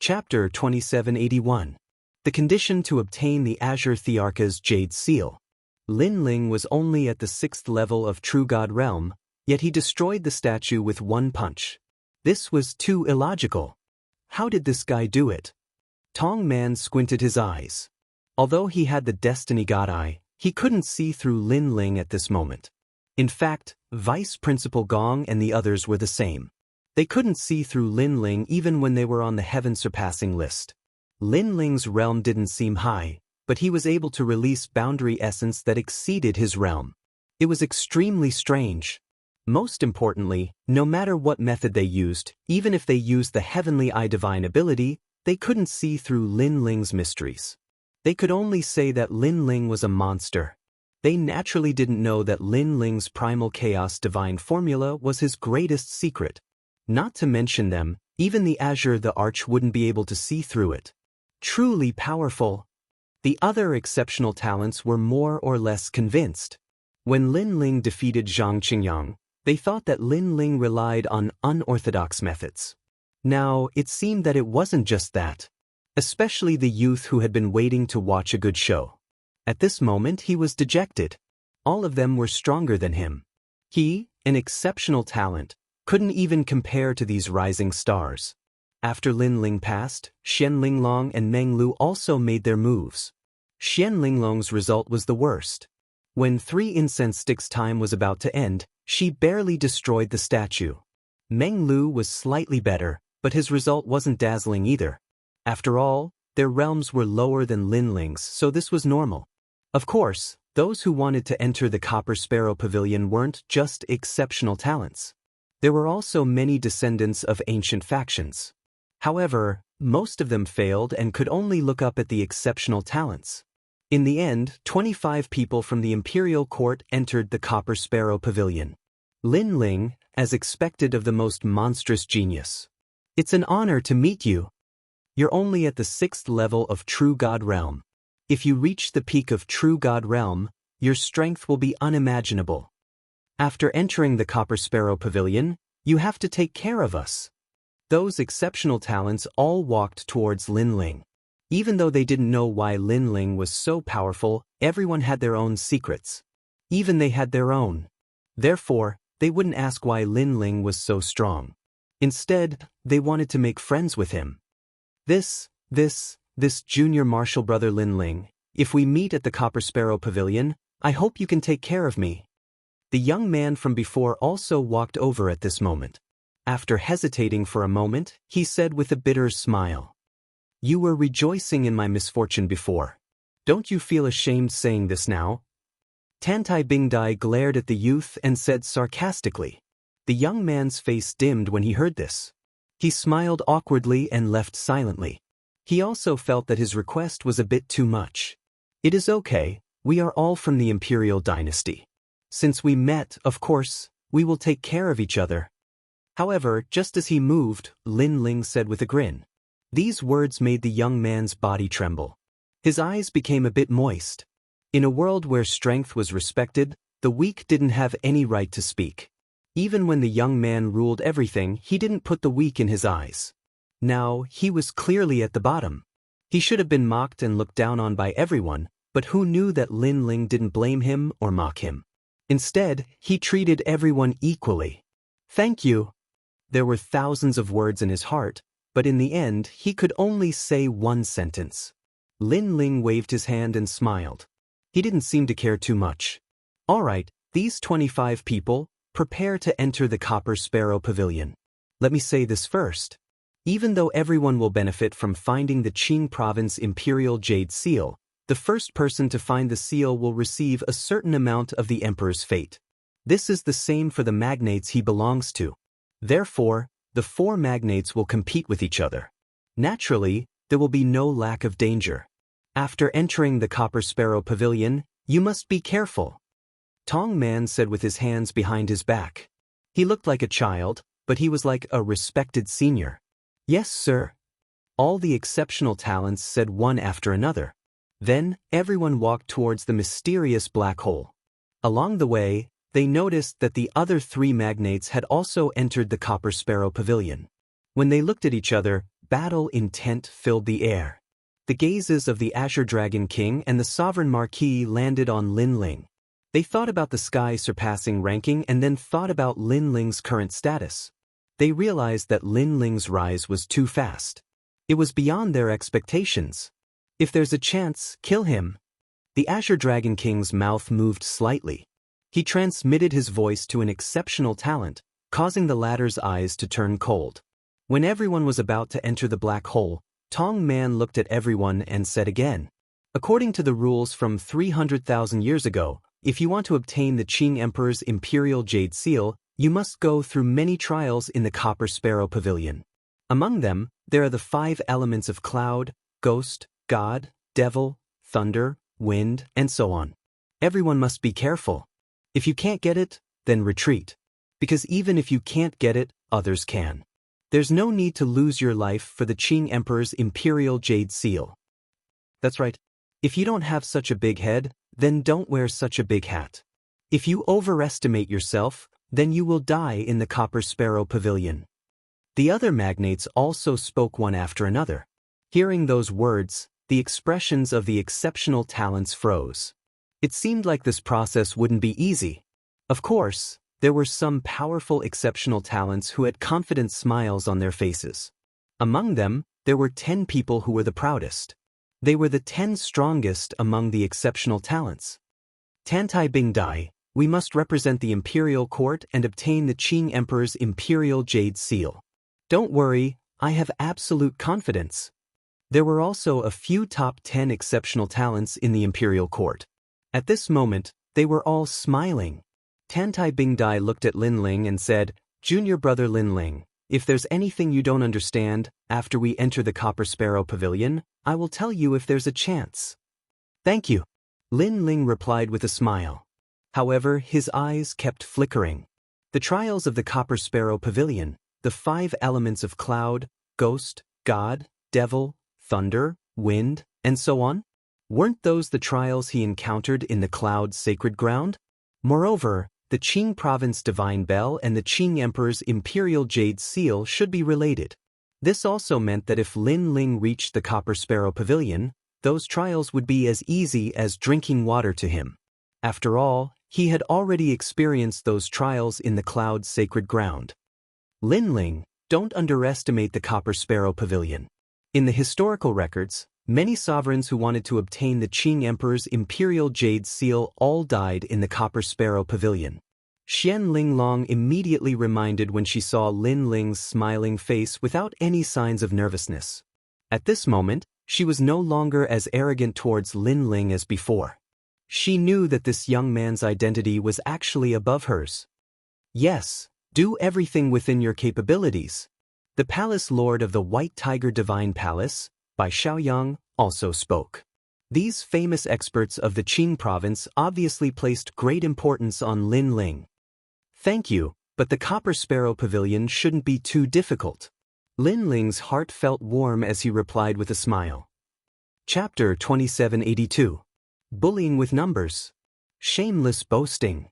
Chapter 2781. The condition to obtain the Azure Thearcha's Jade Seal. Lin Ling was only at the 6th level of True God Realm, yet he destroyed the statue with one punch. This was too illogical. How did this guy do it? Tong Man squinted his eyes. Although he had the Destiny God Eye, he couldn't see through Lin Ling at this moment. In fact, Vice Principal Gong and the others were the same. They couldn't see through Lin Ling even when they were on the heaven-surpassing list. Lin Ling's realm didn't seem high, but he was able to release boundary essence that exceeded his realm. It was extremely strange. Most importantly, no matter what method they used, even if they used the Heavenly Eye Divine ability, they couldn't see through Lin Ling's mysteries. They could only say that Lin Ling was a monster. They naturally didn't know that Lin Ling's Primal Chaos Divine Formula was his greatest secret. Not to mention them, even the Azure the Arch wouldn't be able to see through it. Truly powerful. The other exceptional talents were more or less convinced. When Lin Ling defeated Zhang Qingyang, they thought that Lin Ling relied on unorthodox methods. Now, it seemed that it wasn't just that. Especially the youth who had been waiting to watch a good show. At this moment he was dejected. All of them were stronger than him. He, an exceptional talent, couldn't even compare to these rising stars. After Lin Ling passed, Xian Linglong and Meng Lu also made their moves. Xian Linglong's result was the worst. When 3 incense sticks' time was about to end, she barely destroyed the statue. Meng Lu was slightly better, but his result wasn't dazzling either. After all, their realms were lower than Lin Ling's, so this was normal. Of course, those who wanted to enter the Copper Sparrow Pavilion weren't just exceptional talents. There were also many descendants of ancient factions. However, most of them failed and could only look up at the exceptional talents. In the end, 25 people from the Imperial Court entered the Copper Sparrow Pavilion. Lin Ling, as expected of the most monstrous genius. It's an honor to meet you. You're only at the 6th level of True God Realm. If you reach the peak of True God Realm, your strength will be unimaginable. After entering the Copper Sparrow Pavilion, you have to take care of us. Those exceptional talents all walked towards Lin Ling. Even though they didn't know why Lin Ling was so powerful, everyone had their own secrets. Even they had their own. Therefore, they wouldn't ask why Lin Ling was so strong. Instead, they wanted to make friends with him. This junior martial brother Lin Ling, if we meet at the Copper Sparrow Pavilion, I hope you can take care of me. The young man from before also walked over at this moment. After hesitating for a moment, he said with a bitter smile. You were rejoicing in my misfortune before. Don't you feel ashamed saying this now? Tantai Bingdai glared at the youth and said sarcastically. The young man's face dimmed when he heard this. He smiled awkwardly and left silently. He also felt that his request was a bit too much. It is okay, we are all from the Imperial Dynasty. Since we met, of course, we will take care of each other. However, just as he moved, Lin Ling said with a grin. These words made the young man's body tremble. His eyes became a bit moist. In a world where strength was respected, the weak didn't have any right to speak. Even when the young man ruled everything, he didn't put the weak in his eyes. Now, he was clearly at the bottom. He should have been mocked and looked down on by everyone, but who knew that Lin Ling didn't blame him or mock him? Instead, he treated everyone equally. Thank you. There were thousands of words in his heart, but in the end, he could only say one sentence. Lin Ling waved his hand and smiled. He didn't seem to care too much. All right, these 25 people, prepare to enter the Copper Sparrow Pavilion. Let me say this first. Even though everyone will benefit from finding the Qing Province Imperial Jade Seal, the first person to find the seal will receive a certain amount of the Emperor's fate. This is the same for the magnates he belongs to. Therefore, the 4 magnates will compete with each other. Naturally, there will be no lack of danger. After entering the Copper Sparrow Pavilion, you must be careful. Tong Man said with his hands behind his back. He looked like a child, but he was like a respected senior. Yes, sir. All the exceptional talents said one after another. Then, everyone walked towards the mysterious black hole. Along the way, they noticed that the other 3 magnates had also entered the Copper Sparrow Pavilion. When they looked at each other, battle intent filled the air. The gazes of the Azure Dragon King and the Sovereign Marquis landed on Lin Ling. They thought about the sky surpassing ranking and then thought about Lin Ling's current status. They realized that Lin Ling's rise was too fast. It was beyond their expectations. If there's a chance, kill him. The Azure Dragon King's mouth moved slightly. He transmitted his voice to an exceptional talent, causing the latter's eyes to turn cold. When everyone was about to enter the black hole, Tong Man looked at everyone and said again, "According to the rules from 300,000 years ago, if you want to obtain the Qing Emperor's Imperial Jade Seal, you must go through many trials in the Copper Sparrow Pavilion. Among them, there are the 5 elements of cloud, ghost, god, devil, thunder, wind, and so on. Everyone must be careful. If you can't get it, then retreat. Because even if you can't get it, others can. There's no need to lose your life for the Qing Emperor's Imperial Jade Seal." That's right. If you don't have such a big head, then don't wear such a big hat. If you overestimate yourself, then you will die in the Copper Sparrow Pavilion. The other magnates also spoke one after another. Hearing those words, the expressions of the exceptional talents froze. It seemed like this process wouldn't be easy. Of course, there were some powerful exceptional talents who had confident smiles on their faces. Among them, there were 10 people who were the proudest. They were the 10 strongest among the exceptional talents. "Tantai Bingdai, we must represent the imperial court and obtain the Qing Emperor's Imperial Jade Seal. Don't worry, I have absolute confidence." There were also a few top 10 exceptional talents in the imperial court. At this moment, they were all smiling. Tantai Bingdai looked at Lin Ling and said, "Junior brother Lin Ling, if there's anything you don't understand, after we enter the Copper Sparrow Pavilion, I will tell you if there's a chance." "Thank you," Lin Ling replied with a smile. However, his eyes kept flickering. The trials of the Copper Sparrow Pavilion, the 5 elements of cloud, ghost, god, devil, thunder, wind, and so on? Weren't those the trials he encountered in the Cloud's sacred ground? Moreover, the Qing Province Divine Bell and the Qing Emperor's Imperial Jade Seal should be related. This also meant that if Lin Ling reached the Copper Sparrow Pavilion, those trials would be as easy as drinking water to him. After all, he had already experienced those trials in the Cloud's sacred ground. Lin Ling, don't underestimate the Copper Sparrow Pavilion. In the historical records, many sovereigns who wanted to obtain the Qing Emperor's Imperial Jade Seal all died in the Copper Sparrow Pavilion. Xian Linglong immediately reminded when she saw Lin Ling's smiling face without any signs of nervousness. At this moment, she was no longer as arrogant towards Lin Ling as before. She knew that this young man's identity was actually above hers. "Yes, do everything within your capabilities." The Palace Lord of the White Tiger Divine Palace, Bai Xiaoyang, also spoke. These famous experts of the Qing province obviously placed great importance on Lin Ling. "Thank you, but the Copper Sparrow Pavilion shouldn't be too difficult." Lin Ling's heart felt warm as he replied with a smile. Chapter 2782. Bullying with Numbers. Shameless boasting.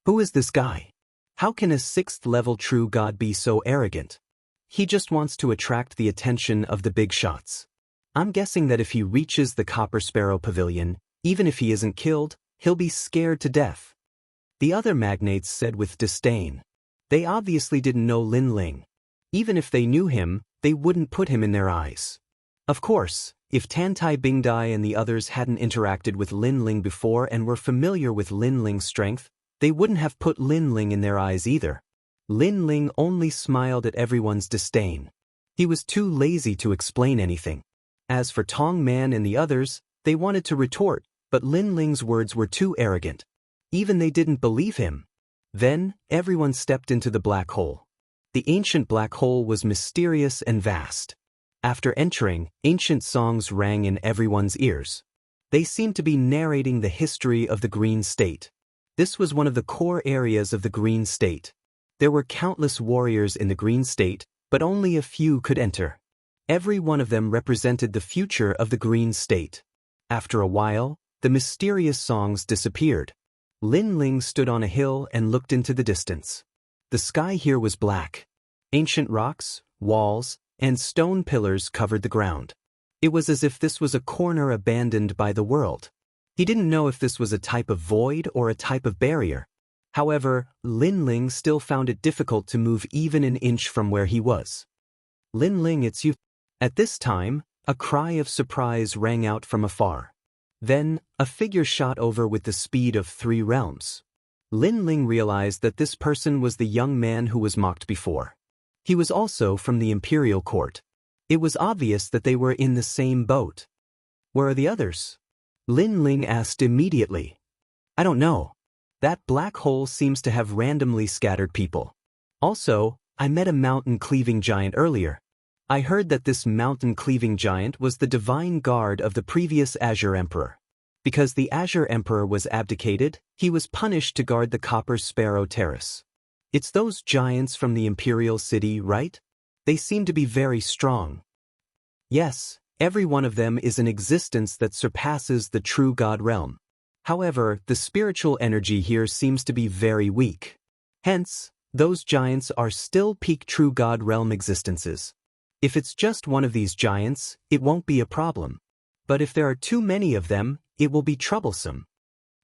Who is this guy? How can a 6th-level true god be so arrogant? He just wants to attract the attention of the big shots. I'm guessing that if he reaches the Copper Sparrow Pavilion, even if he isn't killed, he'll be scared to death. The other magnates said with disdain. They obviously didn't know Lin Ling. Even if they knew him, they wouldn't put him in their eyes. Of course, if Tantai Bingdai and the others hadn't interacted with Lin Ling before and were familiar with Lin Ling's strength, they wouldn't have put Lin Ling in their eyes either. Lin Ling only smiled at everyone's disdain. He was too lazy to explain anything. As for Tong Man and the others, they wanted to retort, but Lin Ling's words were too arrogant. Even they didn't believe him. Then, everyone stepped into the black hole. The ancient black hole was mysterious and vast. After entering, ancient songs rang in everyone's ears. They seemed to be narrating the history of the Green State. This was one of the core areas of the Green State. There were countless warriors in the Green State, but only a few could enter. Every one of them represented the future of the Green State. After a while, the mysterious songs disappeared. Lin Ling stood on a hill and looked into the distance. The sky here was black. Ancient rocks, walls, and stone pillars covered the ground. It was as if this was a corner abandoned by the world. He didn't know if this was a type of void or a type of barrier. However, Lin Ling still found it difficult to move even an inch from where he was. "Lin Ling, it's you." At this time, a cry of surprise rang out from afar. Then, a figure shot over with the speed of 3 realms. Lin Ling realized that this person was the young man who was mocked before. He was also from the imperial court. It was obvious that they were in the same boat. "Where are the others?" Lin Ling asked immediately. "I don't know. That black hole seems to have randomly scattered people. Also, I met a mountain-cleaving giant earlier. I heard that this mountain-cleaving giant was the divine guard of the previous Azure Emperor. Because the Azure Emperor was abdicated, he was punished to guard the Copper Sparrow Terrace. It's those giants from the Imperial City, right? They seem to be very strong." "Yes, every one of them is an existence that surpasses the true God realm. However, the spiritual energy here seems to be very weak. Hence, those giants are still peak true God realm existences. If it's just one of these giants, it won't be a problem. But if there are too many of them, it will be troublesome."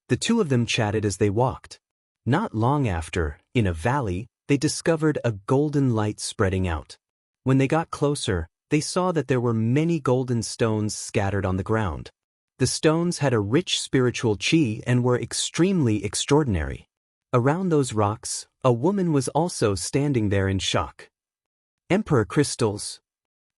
The two of them chatted as they walked. Not long after, in a valley, they discovered a golden light spreading out. When they got closer, they saw that there were many golden stones scattered on the ground. The stones had a rich spiritual chi and were extremely extraordinary. Around those rocks, a woman was also standing there in shock. "Emperor crystals."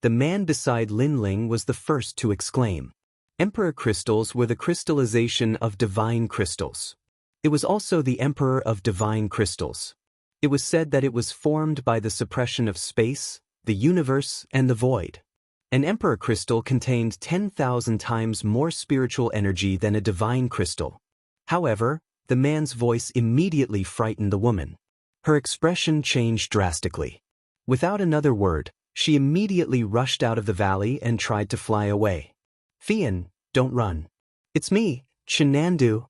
The man beside Lin Ling was the first to exclaim. Emperor crystals were the crystallization of divine crystals. It was also the Emperor of divine crystals. It was said that it was formed by the suppression of space, the universe, and the void. An Emperor crystal contained 10,000 times more spiritual energy than a divine crystal. However, the man's voice immediately frightened the woman. Her expression changed drastically. Without another word, she immediately rushed out of the valley and tried to fly away. "Fian, don't run. It's me, Chenandu."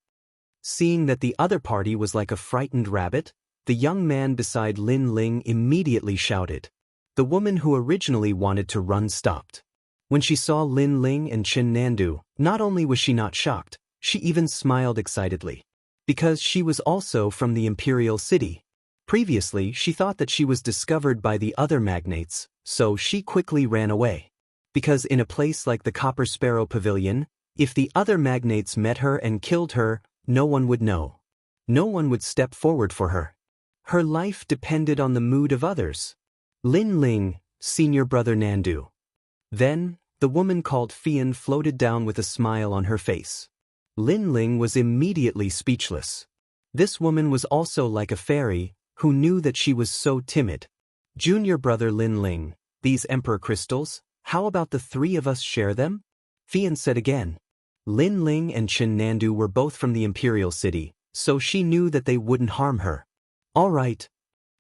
Seeing that the other party was like a frightened rabbit, the young man beside Lin Ling immediately shouted. The woman who originally wanted to run stopped. When she saw Lin Ling and Chenandu, not only was she not shocked, she even smiled excitedly. Because she was also from the Imperial City. Previously, she thought that she was discovered by the other magnates, so she quickly ran away. Because in a place like the Copper Sparrow Pavilion, if the other magnates met her and killed her, no one would know. No one would step forward for her. Her life depended on the mood of others. Lin Ling, senior brother Nandu. Then, the woman called Fian floated down with a smile on her face. Lin Ling was immediately speechless. This woman was also like a fairy, who knew that she was so timid. "Junior brother Lin Ling, these Emperor crystals, how about the 3 of us share them?" Fian said again. Lin Ling and Chenandu were both from the Imperial City, so she knew that they wouldn't harm her. "All right."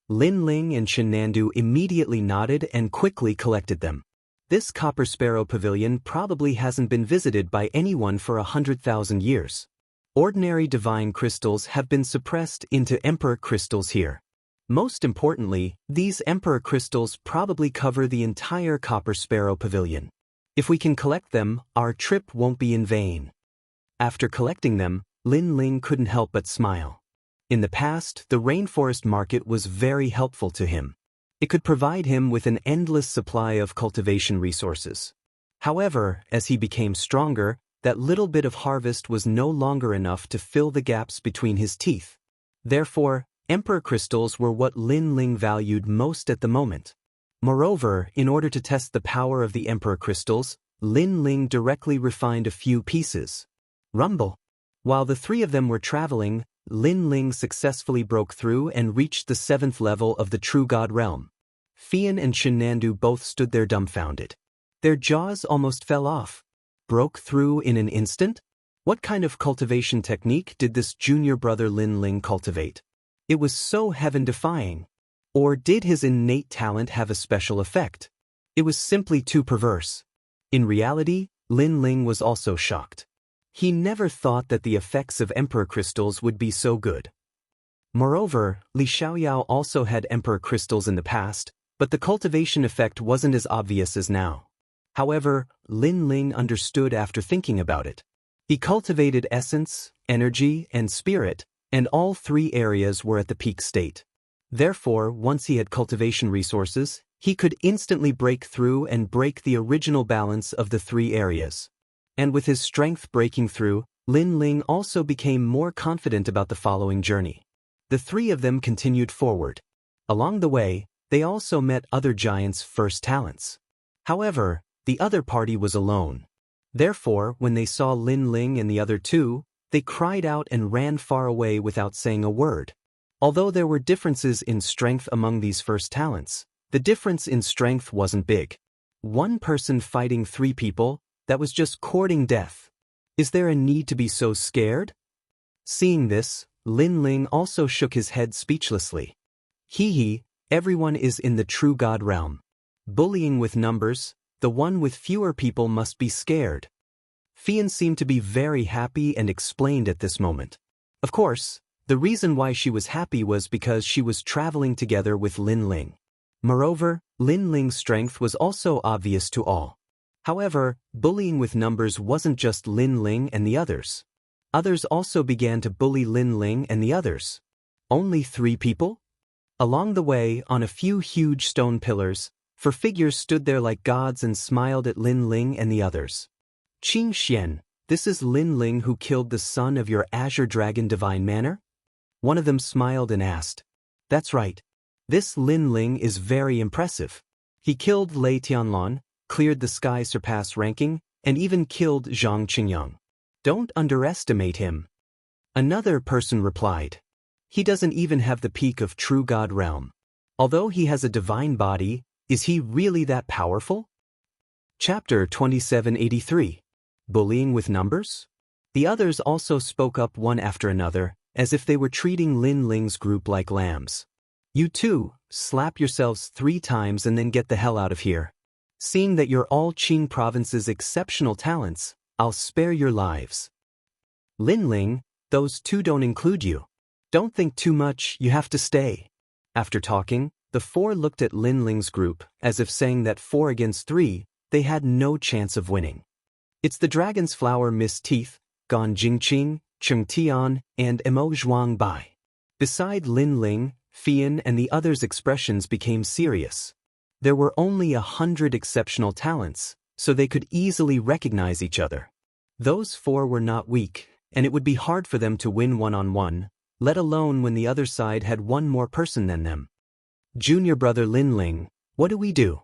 Lin Ling and Chenandu immediately nodded and quickly collected them. This Copper Sparrow Pavilion probably hasn't been visited by anyone for 100,000 years. Ordinary divine crystals have been suppressed into Emperor crystals here. Most importantly, these Emperor crystals probably cover the entire Copper Sparrow Pavilion. If we can collect them, our trip won't be in vain. After collecting them, Lin Ling couldn't help but smile. In the past, the rainforest market was very helpful to him. It could provide him with an endless supply of cultivation resources. However, as he became stronger, that little bit of harvest was no longer enough to fill the gaps between his teeth. Therefore, Emperor crystals were what Lin Ling valued most at the moment. Moreover, in order to test the power of the Emperor crystals, Lin Ling directly refined a few pieces. Rumble. While the 3 of them were traveling, Lin Ling successfully broke through and reached the 7th level of the True God realm. Fian and Chenandu both stood there dumbfounded. Their jaws almost fell off. Broke through in an instant? What kind of cultivation technique did this junior brother Lin Ling cultivate? It was so heaven-defying. Or did his innate talent have a special effect? It was simply too perverse. In reality, Lin Ling was also shocked. He never thought that the effects of Emperor crystals would be so good. Moreover, Li Xiaoyao also had Emperor crystals in the past, But the cultivation effect wasn't as obvious as now. However, Lin Ling understood after thinking about it. He cultivated essence, energy, and spirit, and all three areas were at the peak state. Therefore, once he had cultivation resources, he could instantly break through and break the original balance of the three areas. And with his strength breaking through, Lin Ling also became more confident about the following journey. The three of them continued forward. Along the way, they also met other giants' first talents. However, the other party was alone. Therefore, when they saw Lin Ling and the other two, they cried out and ran far away without saying a word. Although there were differences in strength among these first talents, the difference in strength wasn't big. One person fighting three people, that was just courting death. Is there a need to be so scared? Seeing this, Lin Ling also shook his head speechlessly. Hee, everyone is in the true God realm. Bullying with numbers, the one with fewer people must be scared. Fian seemed to be very happy and explained at this moment. Of course, the reason why she was happy was because she was traveling together with Lin Ling. Moreover, Lin Ling's strength was also obvious to all. However, bullying with numbers wasn't just Lin Ling and the others. Others also began to bully Lin Ling and the others. Only 3 people? Along the way, on a few huge stone pillars, 4 figures stood there like gods and smiled at Lin Ling and the others. Qing Xian, this is Lin Ling who killed the son of your azure dragon divine manner? One of them smiled and asked. That's right. This Lin Ling is very impressive. He killed Lei Tianlan, cleared the sky surpass ranking, and even killed Zhang Qingyang. Don't underestimate him. Another person replied. He doesn't even have the peak of true God realm. Although he has a divine body, is he really that powerful? Chapter 2783. Bullying with numbers? The others also spoke up one after another, as if they were treating Lin Ling's group like lambs. You too, slap yourselves 3 times and then get the hell out of here. Seeing that you're all Qing province's exceptional talents, I'll spare your lives. Lin Ling, those 2 don't include you. Don't think too much, you have to stay. After talking, the 4 looked at Lin Ling's group, as if saying that 4 against 3, they had no chance of winning. It's the Dragon's Flower Miss Teeth, Gan Jingqing, Cheng Tian, and Emo Zhuang Bai. Beside Lin Ling, Fian and the others' expressions became serious. There were only 100 exceptional talents, so they could easily recognize each other. Those 4 were not weak, and it would be hard for them to win one-on-one, let alone when the other side had 1 more person than them. Junior brother Lin Ling, what do we do?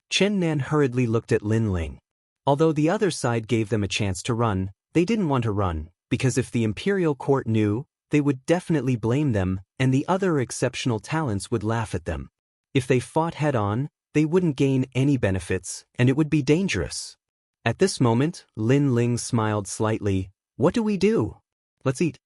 Chen Nan hurriedly looked at Lin Ling. Although the other side gave them a chance to run, they didn't want to run, because if the imperial court knew, they would definitely blame them, and the other exceptional talents would laugh at them. If they fought head-on, they wouldn't gain any benefits, and it would be dangerous. At this moment, Lin Ling smiled slightly. What do we do? Let's eat.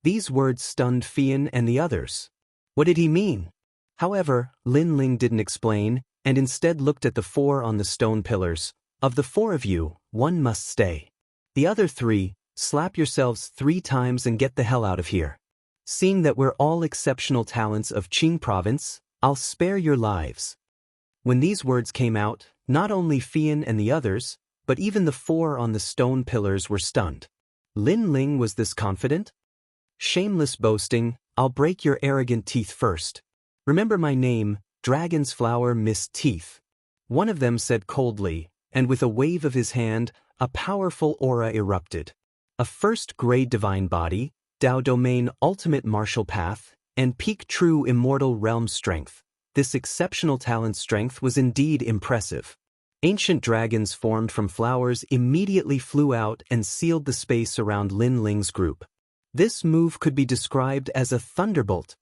These words stunned Fian and the others. What did he mean? However, Lin Ling didn't explain, and instead looked at the 4 on the stone pillars. Of the 4 of you, 1 must stay. The other 3, slap yourselves 3 times and get the hell out of here. Seeing that we're all exceptional talents of Qing province, I'll spare your lives. When these words came out, not only Fian and the others, but even the 4 on the stone pillars were stunned. Lin Ling was this confident? Shameless boasting, I'll break your arrogant teeth first. Remember my name, Dragon's Flower Miss Teeth. One of them said coldly, and with a wave of his hand, a powerful aura erupted. A first-grade divine body, Dao Domain ultimate martial path, and peak true immortal realm strength. This exceptional talent strength was indeed impressive. Ancient dragons formed from flowers immediately flew out and sealed the space around Lin Ling's group. This move could be described as a thunderbolt.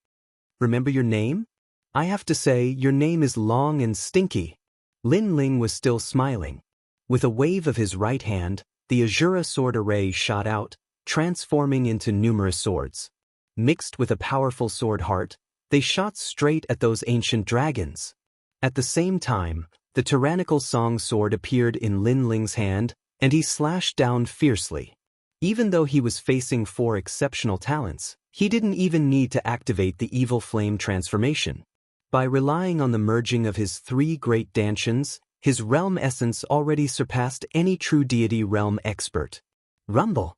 Remember your name? I have to say, your name is long and stinky. Lin Ling was still smiling. With a wave of his right hand, the Azura sword array shot out, transforming into numerous swords. Mixed with a powerful sword heart, they shot straight at those ancient dragons. At the same time, the tyrannical song sword appeared in Lin Ling's hand, and he slashed down fiercely. Even though he was facing 4 exceptional talents, he didn't even need to activate the evil flame transformation. By relying on the merging of his three great dantians, his realm essence already surpassed any true deity realm expert. Rumble.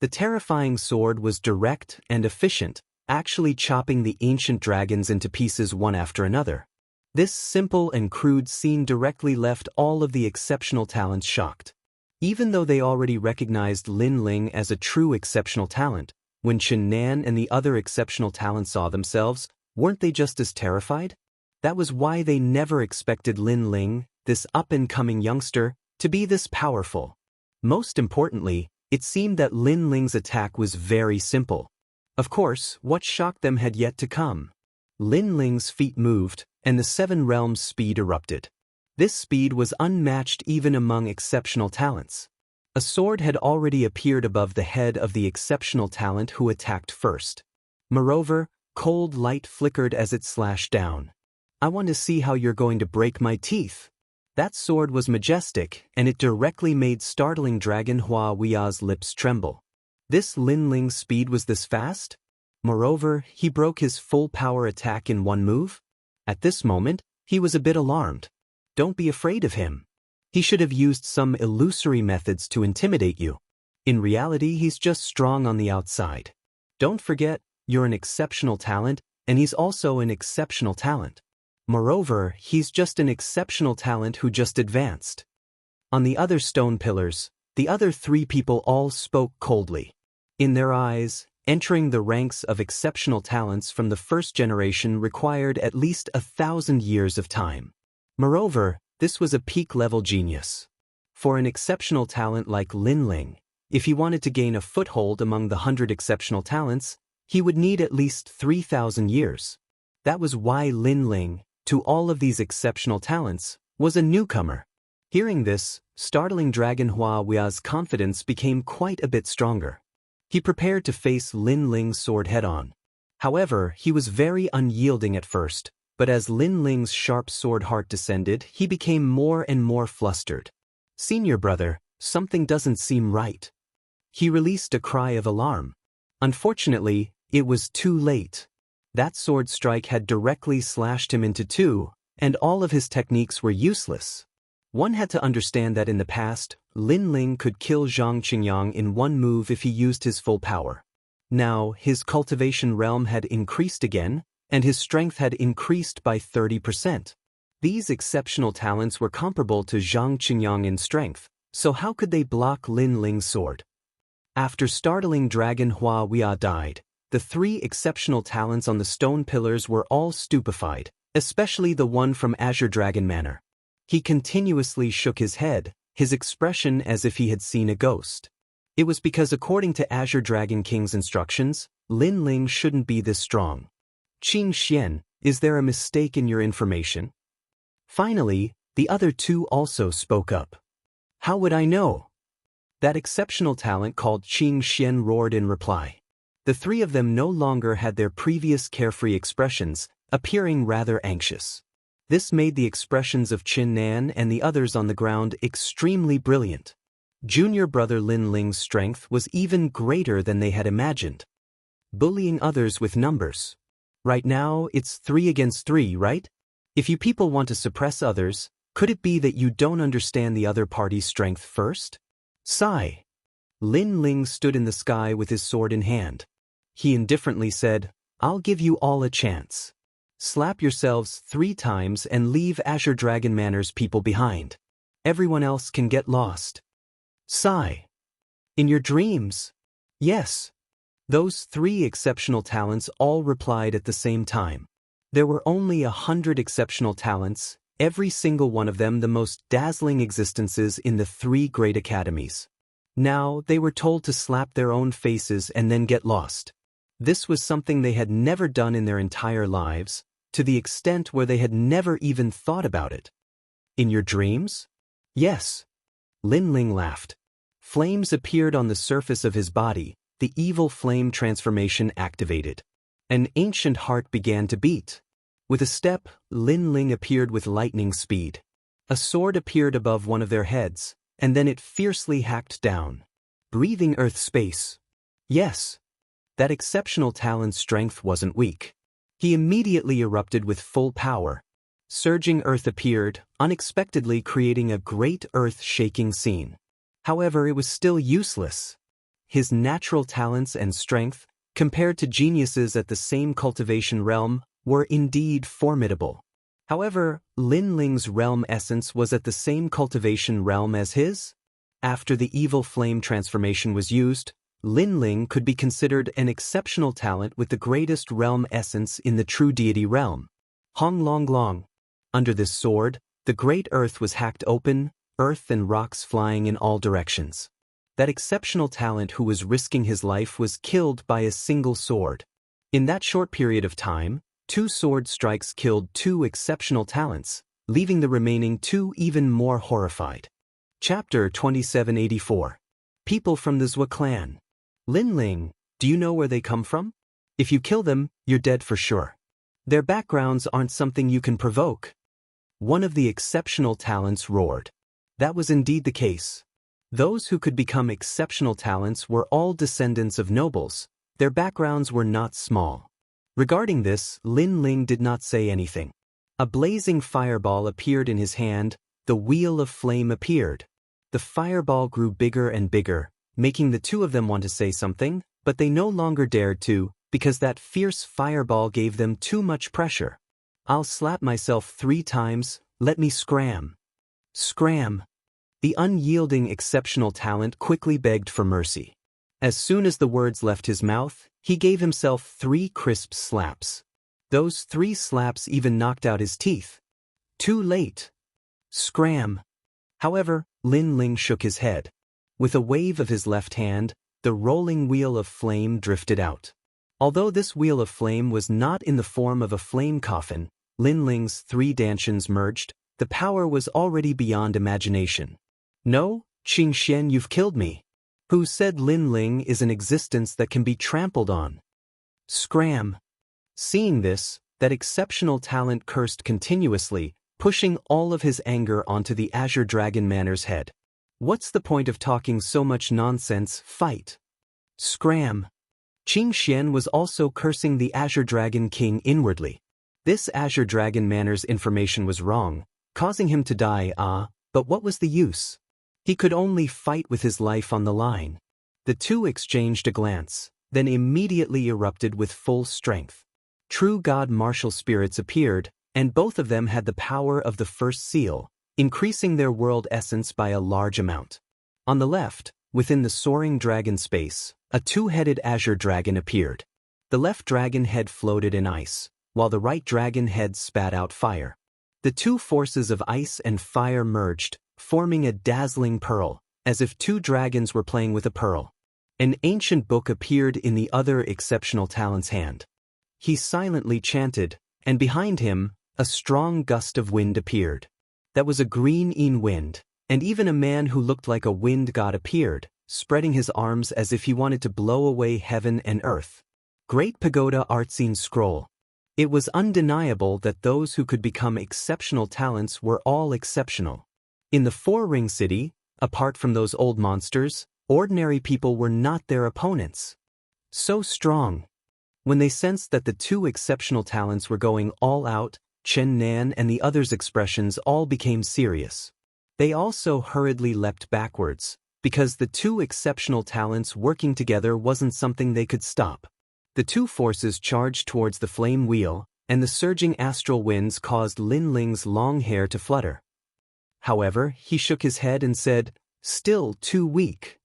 The terrifying sword was direct and efficient, actually chopping the ancient dragons into pieces one after another. This simple and crude scene directly left all of the exceptional talents shocked. Even though they already recognized Lin Ling as a true exceptional talent, when Chen Nan and the other exceptional talents saw themselves, weren't they just as terrified? That was why they never expected Lin Ling, this up-and-coming youngster, to be this powerful. Most importantly, it seemed that Lin Ling's attack was very simple. Of course, what shocked them had yet to come. Lin Ling's feet moved, and the Seven Realms' speed erupted. This speed was unmatched even among exceptional talents. A sword had already appeared above the head of the exceptional talent who attacked first. Moreover, cold light flickered as it slashed down. I want to see how you're going to break my teeth. That sword was majestic, and it directly made startling Dragon Hua Wuya's lips tremble. This Lin Ling's speed was this fast? Moreover, he broke his full power attack in one move? At this moment, he was a bit alarmed. Don't be afraid of him. He should have used some illusory methods to intimidate you. In reality, he's just strong on the outside. Don't forget, you're an exceptional talent, and he's also an exceptional talent. Moreover, he's just an exceptional talent who just advanced. On the other stone pillars, the other three people all spoke coldly. In their eyes, entering the ranks of exceptional talents from the first generation required at least 1,000 years of time. Moreover, this was a peak-level genius. For an exceptional talent like Lin Ling, if he wanted to gain a foothold among the 100 exceptional talents, he would need at least 3,000 years. That was why Lin Ling, to all of these exceptional talents, was a newcomer. Hearing this, startling Dragon Hua Wuya's confidence became quite a bit stronger. He prepared to face Lin Ling's sword head-on. However, he was very unyielding at first, but as Lin Ling's sharp sword heart descended, he became more and more flustered. Senior brother, something doesn't seem right. He released a cry of alarm. Unfortunately, it was too late. That sword strike had directly slashed him into two, and all of his techniques were useless. One had to understand that in the past, Lin Ling could kill Zhang Qingyang in one move if he used his full power. Now, his cultivation realm had increased again, and his strength had increased by 30%. These exceptional talents were comparable to Zhang Qingyang in strength, so how could they block Lin Ling's sword? After startling Dragon Hua Wuya died, the three exceptional talents on the stone pillars were all stupefied, especially the one from Azure Dragon Manor. He continuously shook his head, his expression as if he had seen a ghost. It was because according to Azure Dragon King's instructions, Lin Ling shouldn't be this strong. Qing Xian, is there a mistake in your information? Finally, the other two also spoke up. How would I know? That exceptional talent called Qing Xian roared in reply. The three of them no longer had their previous carefree expressions, appearing rather anxious. This made the expressions of Chen Nan and the others on the ground extremely brilliant. Junior brother Lin Ling's strength was even greater than they had imagined. Bullying others with numbers. Right now, it's 3 against 3, right? If you people want to suppress others, could it be that you don't understand the other party's strength first? Sigh. Lin Ling stood in the sky with his sword in hand. He indifferently said, I'll give you all a chance. Slap yourselves 3 times and leave Azure Dragon Manor's people behind. Everyone else can get lost. Sigh. In your dreams? Yes. Those 3 exceptional talents all replied at the same time. There were only 100 exceptional talents, every single one of them the most dazzling existences in the 3 great academies. Now they were told to slap their own faces and then get lost. This was something they had never done in their entire lives, to the extent where they had never even thought about it. In your dreams? Yes. Lin Ling laughed. Flames appeared on the surface of his body, the evil flame transformation activated. An ancient heart began to beat. With a step, Lin Ling appeared with lightning speed. A sword appeared above one of their heads, and then it fiercely hacked down. Breathing earth space. Yes. That exceptional talent's strength wasn't weak. He immediately erupted with full power. Surging earth appeared, unexpectedly creating a great earth-shaking scene. However, it was still useless. His natural talents and strength, compared to geniuses at the same cultivation realm, were indeed formidable. However, Lin Ling's realm essence was at the same cultivation realm as his. After the evil flame transformation was used, Lin Ling could be considered an exceptional talent with the greatest realm essence in the true deity realm. Hong Long Long. Under this sword, the great earth was hacked open, earth and rocks flying in all directions. That exceptional talent who was risking his life was killed by a single sword. In that short period of time, 2 sword strikes killed 2 exceptional talents, leaving the remaining 2 even more horrified. Chapter 2784. People from the Zhua clan. Lin Ling, do you know where they come from? If you kill them, you're dead for sure. Their backgrounds aren't something you can provoke. One of the exceptional talents roared. That was indeed the case. Those who could become exceptional talents were all descendants of nobles. Their backgrounds were not small. Regarding this, Lin Ling did not say anything. A blazing fireball appeared in his hand, the wheel of flame appeared. The fireball grew bigger and bigger, making the 2 of them want to say something, but they no longer dared to, because that fierce fireball gave them too much pressure. I'll slap myself 3 times, let me scram. Scram. The unyielding exceptional talent quickly begged for mercy. As soon as the words left his mouth, he gave himself 3 crisp slaps. Those 3 slaps even knocked out his teeth. Too late. Scram. However, Lin Ling shook his head. With a wave of his left hand, the rolling wheel of flame drifted out. Although this wheel of flame was not in the form of a flame coffin, Lin Ling's 3 dantians merged, the power was already beyond imagination. No, Xianxia, you've killed me. Who said Lin Ling is an existence that can be trampled on? Scram. Seeing this, that exceptional talent cursed continuously, pushing all of his anger onto the Azure Dragon Manor's head. What's the point of talking so much nonsense? Fight. Scram. Xianxia was also cursing the Azure Dragon King inwardly. This Azure Dragon Manor's information was wrong, causing him to die. But what was the use? He could only fight with his life on the line. The 2 exchanged a glance, then immediately erupted with full strength. True God martial spirits appeared, and both of them had the power of the first seal, increasing their world essence by a large amount. On the left, within the soaring dragon space, a 2-headed azure dragon appeared. The left dragon head floated in ice, while the right dragon head spat out fire. The 2 forces of ice and fire merged, forming a dazzling pearl, as if 2 dragons were playing with a pearl. An ancient book appeared in the other exceptional talent's hand. He silently chanted, and behind him, a strong gust of wind appeared. That was a green wind, and even a man who looked like a wind god appeared, spreading his arms as if he wanted to blow away heaven and earth. Great Pagoda Artsine Scroll. It was undeniable that those who could become exceptional talents were all exceptional. In the 4-ring city, apart from those old monsters, ordinary people were not their opponents. So strong. When they sensed that the 2 exceptional talents were going all out, Chen Nan and the others' expressions all became serious. They also hurriedly leapt backwards, because the 2 exceptional talents working together wasn't something they could stop. The 2 forces charged towards the flame wheel, and the surging astral winds caused Lin Ling's long hair to flutter. However, he shook his head and said, "Still too weak."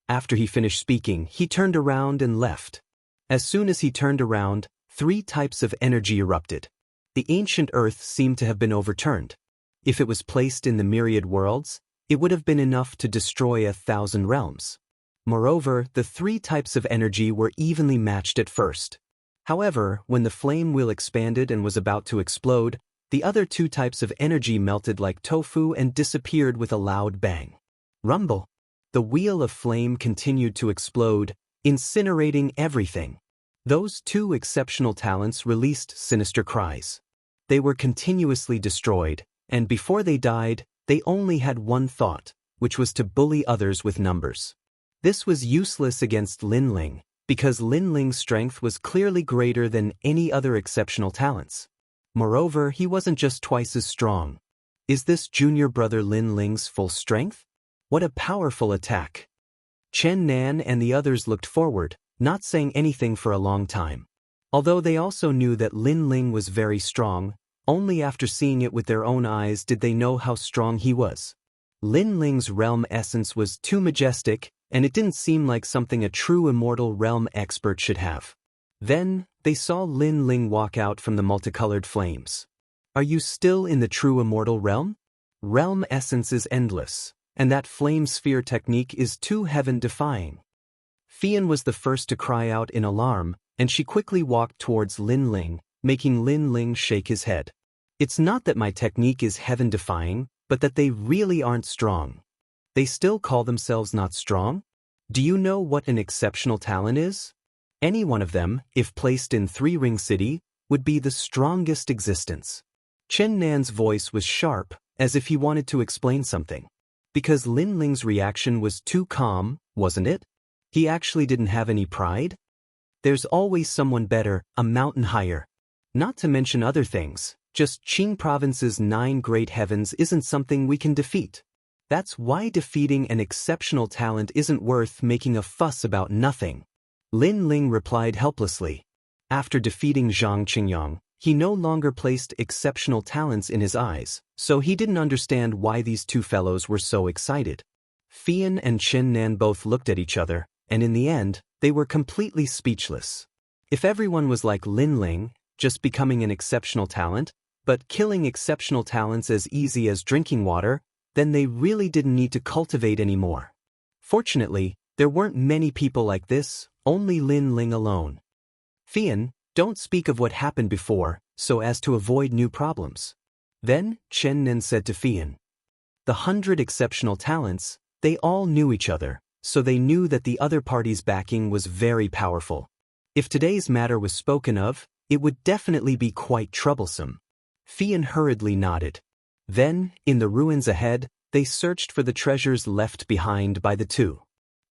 After he finished speaking, he turned around and left. As soon as he turned around, 3 types of energy erupted. The ancient earth seemed to have been overturned. If it was placed in the myriad worlds, it would have been enough to destroy 1,000 realms. Moreover, the 3 types of energy were evenly matched at first. However, when the flame wheel expanded and was about to explode, the other 2 types of energy melted like tofu and disappeared with a loud bang. Rumble. The wheel of flame continued to explode, incinerating everything. Those 2 exceptional talents released sinister cries. They were continuously destroyed, and before they died, they only had one thought, which was to bully others with numbers. This was useless against Lin Ling, because Lin Ling's strength was clearly greater than any other exceptional talents. Moreover, he wasn't just twice as strong. Is this junior brother Lin Ling's full strength? What a powerful attack! Chen Nan and the others looked forward, not saying anything for a long time. Although they also knew that Lin Ling was very strong, only after seeing it with their own eyes did they know how strong he was. Lin Ling's realm essence was too majestic, and it didn't seem like something a true immortal realm expert should have. Then, they saw Lin Ling walk out from the multicolored flames. Are you still in the true immortal realm? Realm essence is endless, and that flame sphere technique is too heaven-defying. Fian was the first to cry out in alarm, and she quickly walked towards Lin Ling, making Lin Ling shake his head. It's not that my technique is heaven-defying, but that they really aren't strong. They still call themselves not strong? Do you know what an exceptional talent is? Any one of them, if placed in Three Ring City, would be the strongest existence. Chen Nan's voice was sharp, as if he wanted to explain something. Because Lin Ling's reaction was too calm, wasn't it? He actually didn't have any pride? There's always someone better, a mountain higher. Not to mention other things, just Qing Province's 9 great heavens isn't something we can defeat. That's why defeating an exceptional talent isn't worth making a fuss about nothing. Lin Ling replied helplessly. After defeating Zhang Qingyang, he no longer placed exceptional talents in his eyes, so he didn't understand why these two fellows were so excited. Fian and Chen Nan both looked at each other, and in the end, they were completely speechless. If everyone was like Lin Ling, just becoming an exceptional talent, but killing exceptional talents as easy as drinking water, then they really didn't need to cultivate anymore. Fortunately, there weren't many people like this, only Lin Ling alone. Fian, don't speak of what happened before, so as to avoid new problems. Then, Chen Nan said to Fian. The 100 exceptional talents, they all knew each other, so they knew that the other party's backing was very powerful. If today's matter was spoken of, it would definitely be quite troublesome. Fian hurriedly nodded. Then, in the ruins ahead, they searched for the treasures left behind by the two.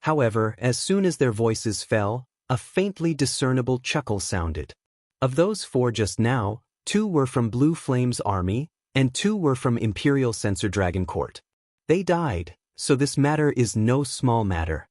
However, as soon as their voices fell, a faintly discernible chuckle sounded. Of those 4 just now, 2 were from Blue Flame's army, and 2 were from Imperial Censor Dragon Court. They died, so this matter is no small matter.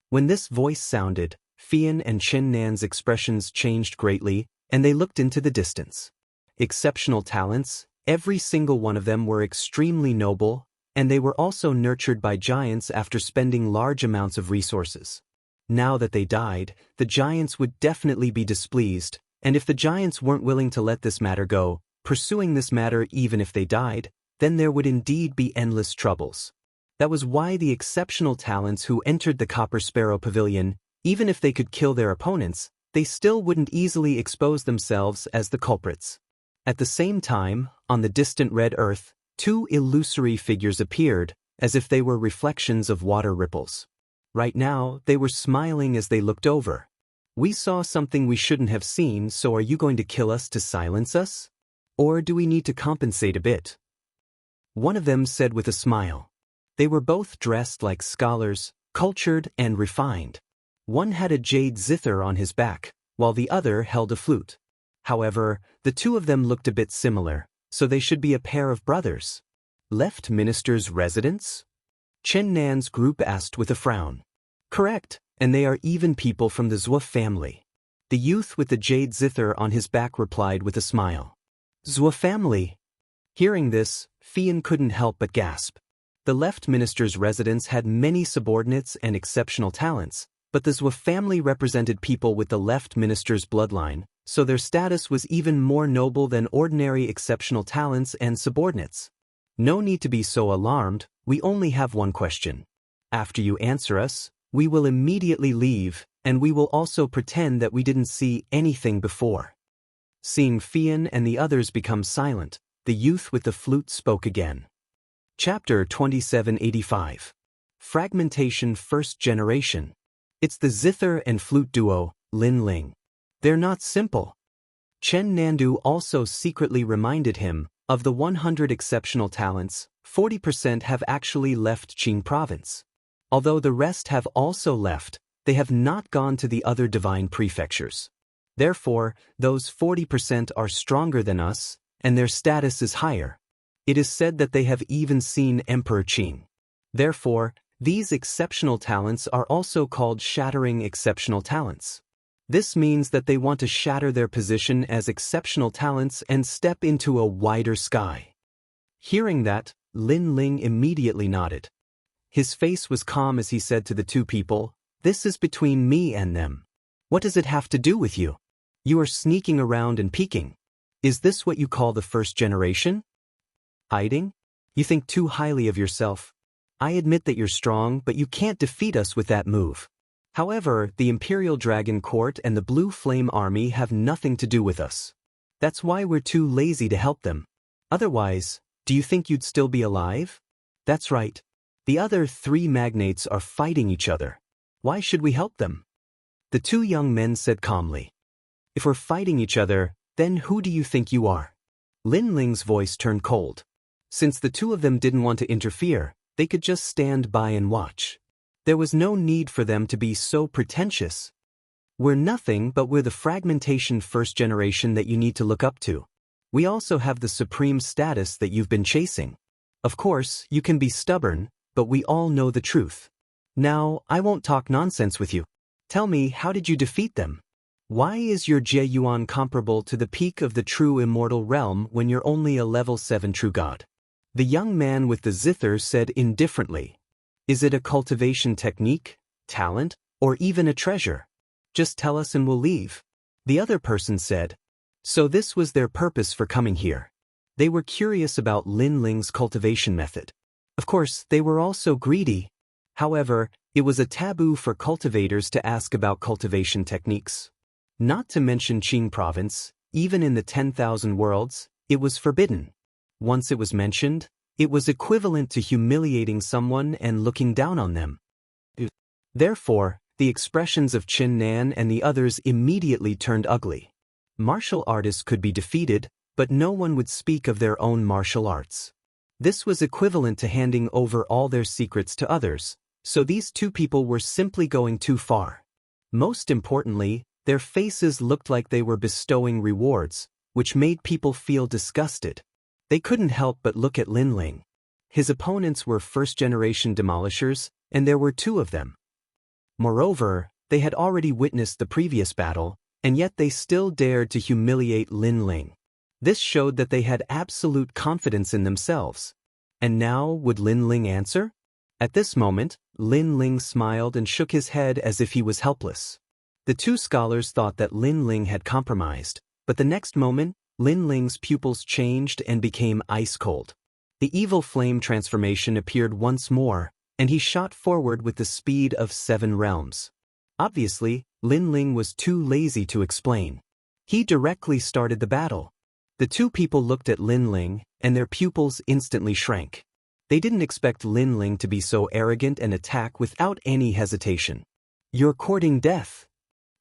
When this voice sounded, Fian and Chen Nan's expressions changed greatly, and they looked into the distance. Exceptional talents, every single one of them were extremely noble, and they were also nurtured by giants after spending large amounts of resources. Now that they died, the giants would definitely be displeased, and if the giants weren't willing to let this matter go, pursuing this matter even if they died, then there would indeed be endless troubles. That was why the exceptional talents who entered the Copper Sparrow Pavilion, even if they could kill their opponents, they still wouldn't easily expose themselves as the culprits. At the same time, on the distant red earth, 2 illusory figures appeared, as if they were reflections of water ripples. Right now, they were smiling as they looked over. We saw something we shouldn't have seen, so are you going to kill us to silence us? Or do we need to compensate a bit? One of them said with a smile. They were both dressed like scholars, cultured and refined. One had a jade zither on his back, while the other held a flute. However, the 2 of them looked a bit similar, so they should be a pair of brothers. Left Minister's residence? Chen Nan's group asked with a frown. Correct, and they are even people from the Zhou family. The youth with the jade zither on his back replied with a smile. Zhou family? Hearing this, Fian couldn't help but gasp. The left minister's residence had many subordinates and exceptional talents, but the Zhou family represented people with the left minister's bloodline, so their status was even more noble than ordinary exceptional talents and subordinates. No need to be so alarmed, we only have one question. After you answer us, we will immediately leave, and we will also pretend that we didn't see anything before. Seeing Fian and the others become silent, the youth with the flute spoke again. Chapter 2785. Fragmentation First Generation. It's the zither and flute duo, Lin Ling. They're not simple. Chen Nandu also secretly reminded him, of the 100 exceptional talents, 40% have actually left Qing province. Although the rest have also left, they have not gone to the other divine prefectures. Therefore, those 40% are stronger than us, and their status is higher. It is said that they have even seen Emperor Qing. Therefore, these exceptional talents are also called shattering exceptional talents. This means that they want to shatter their position as exceptional talents and step into a wider sky. Hearing that, Lin Ling immediately nodded. His face was calm as he said to the two people, "This is between me and them. What does it have to do with you? You are sneaking around and peeking. Is this what you call the first generation? Hiding? You think too highly of yourself. I admit that you're strong, but you can't defeat us with that move. However, the Imperial Dragon Court and the Blue Flame Army have nothing to do with us. That's why we're too lazy to help them. Otherwise, do you think you'd still be alive? That's right. The other three magnates are fighting each other. Why should we help them?" The two young men said calmly. "If we're fighting each other, then who do you think you are?" Lin Ling's voice turned cold. Since the two of them didn't want to interfere, they could just stand by and watch. There was no need for them to be so pretentious. "We're nothing, but we're the fragmentation first generation that you need to look up to. We also have the supreme status that you've been chasing. Of course, you can be stubborn, but we all know the truth. Now, I won't talk nonsense with you. Tell me, how did you defeat them? Why is your Jie Yuan comparable to the peak of the true immortal realm when you're only a level 7 true god?" The young man with the zither said indifferently, "Is it a cultivation technique, talent, or even a treasure? Just tell us and we'll leave." The other person said, "So this was their purpose for coming here. They were curious about Lin Ling's cultivation method. Of course, they were also greedy. However, it was a taboo for cultivators to ask about cultivation techniques. Not to mention Qing province, even in the 10,000 worlds, it was forbidden. Once it was mentioned, it was equivalent to humiliating someone and looking down on them. Therefore, the expressions of Qin Nan and the others immediately turned ugly. Martial artists could be defeated, but no one would speak of their own martial arts. This was equivalent to handing over all their secrets to others, so these two people were simply going too far. Most importantly, their faces looked like they were bestowing rewards, which made people feel disgusted. They couldn't help but look at Lin Ling. His opponents were first-generation demolishers, and there were two of them. Moreover, they had already witnessed the previous battle, and yet they still dared to humiliate Lin Ling. This showed that they had absolute confidence in themselves. And now, would Lin Ling answer? At this moment, Lin Ling smiled and shook his head as if he was helpless. The two scholars thought that Lin Ling had compromised, but the next moment, Lin Ling's pupils changed and became ice-cold. The evil flame transformation appeared once more, and he shot forward with the speed of 7 realms. Obviously, Lin Ling was too lazy to explain. He directly started the battle. The two people looked at Lin Ling, and their pupils instantly shrank. They didn't expect Lin Ling to be so arrogant and attack without any hesitation. "You're courting death,"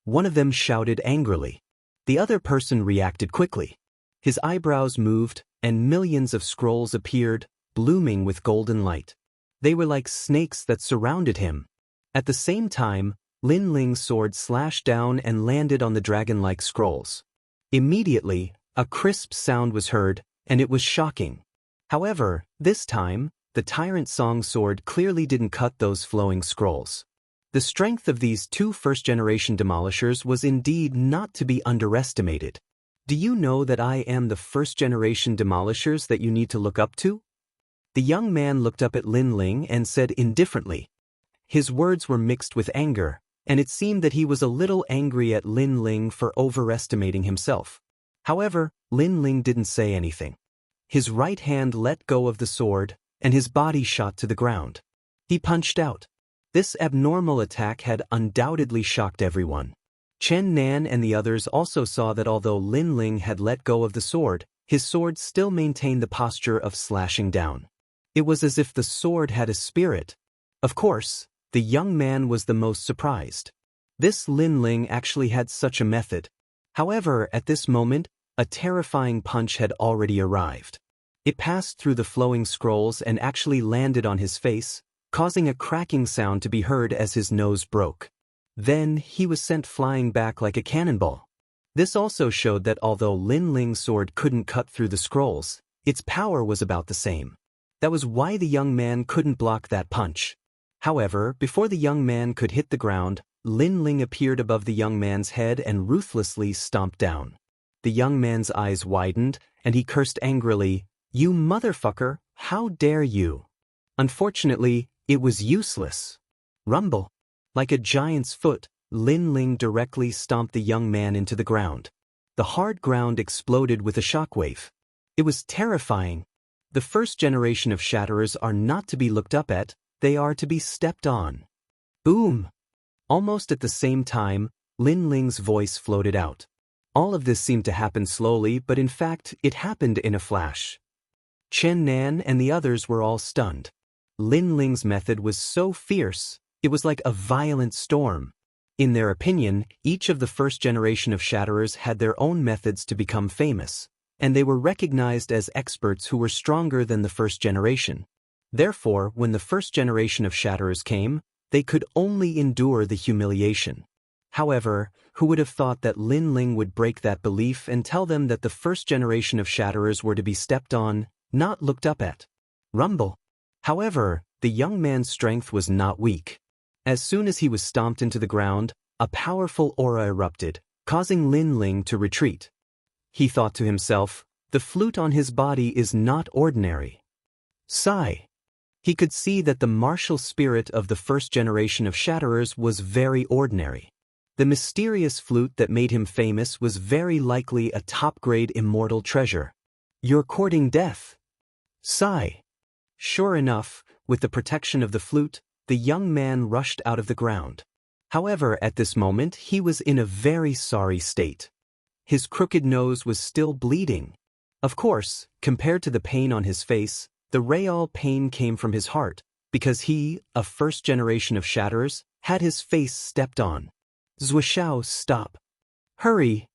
one of them shouted angrily. The other person reacted quickly. His eyebrows moved, and millions of scrolls appeared, blooming with golden light. They were like snakes that surrounded him. At the same time, Lin Ling's sword slashed down and landed on the dragon-like scrolls. Immediately, a crisp sound was heard, and it was shocking. However, this time, the Tyrant Song sword clearly didn't cut those flowing scrolls. The strength of these two first-generation demolishers was indeed not to be underestimated. "Do you know that I am the first-generation demolishers that you need to look up to?" The young man looked up at Lin Ling and said indifferently. His words were mixed with anger, and it seemed that he was a little angry at Lin Ling for overestimating himself. However, Lin Ling didn't say anything. His right hand let go of the sword, and his body shot to the ground. He punched out. This abnormal attack had undoubtedly shocked everyone. Chen Nan and the others also saw that although Lin Ling had let go of the sword, his sword still maintained the posture of slashing down. It was as if the sword had a spirit. Of course, the young man was the most surprised. This Lin Ling actually had such a method. However, at this moment, a terrifying punch had already arrived. It passed through the flowing scrolls and actually landed on his face, causing a cracking sound to be heard as his nose broke. Then he was sent flying back like a cannonball. This also showed that although Lin Ling's sword couldn't cut through the scrolls, its power was about the same. That was why the young man couldn't block that punch. However, before the young man could hit the ground, Lin Ling appeared above the young man's head and ruthlessly stomped down. The young man's eyes widened, and he cursed angrily, "You motherfucker, how dare you!" Unfortunately, it was useless. Rumble. Like a giant's foot, Lin Ling directly stomped the young man into the ground. The hard ground exploded with a shockwave. It was terrifying. The first generation of Shatterers are not to be looked up at, they are to be stepped on. Boom! Almost at the same time, Lin Ling's voice floated out. All of this seemed to happen slowly, but in fact, it happened in a flash. Chen Nan and the others were all stunned. Lin Ling's method was so fierce, it was like a violent storm. In their opinion, each of the first generation of Shatterers had their own methods to become famous, and they were recognized as experts who were stronger than the first generation. Therefore, when the first generation of Shatterers came, they could only endure the humiliation. However, who would have thought that Lin Ling would break that belief and tell them that the first generation of Shatterers were to be stepped on, not looked up at? Rumble. However, the young man's strength was not weak. As soon as he was stomped into the ground, a powerful aura erupted, causing Lin Ling to retreat. He thought to himself, the flute on his body is not ordinary. Sigh. He could see that the martial spirit of the first generation of Shatterers was very ordinary. The mysterious flute that made him famous was very likely a top-grade immortal treasure. You're courting death. Sigh. Sure enough, with the protection of the flute, the young man rushed out of the ground. However, at this moment, he was in a very sorry state. His crooked nose was still bleeding. Of course, compared to the pain on his face, the real pain came from his heart, because he, a first generation of Shatterers, had his face stepped on. Zuoxiao, stop. Hurry.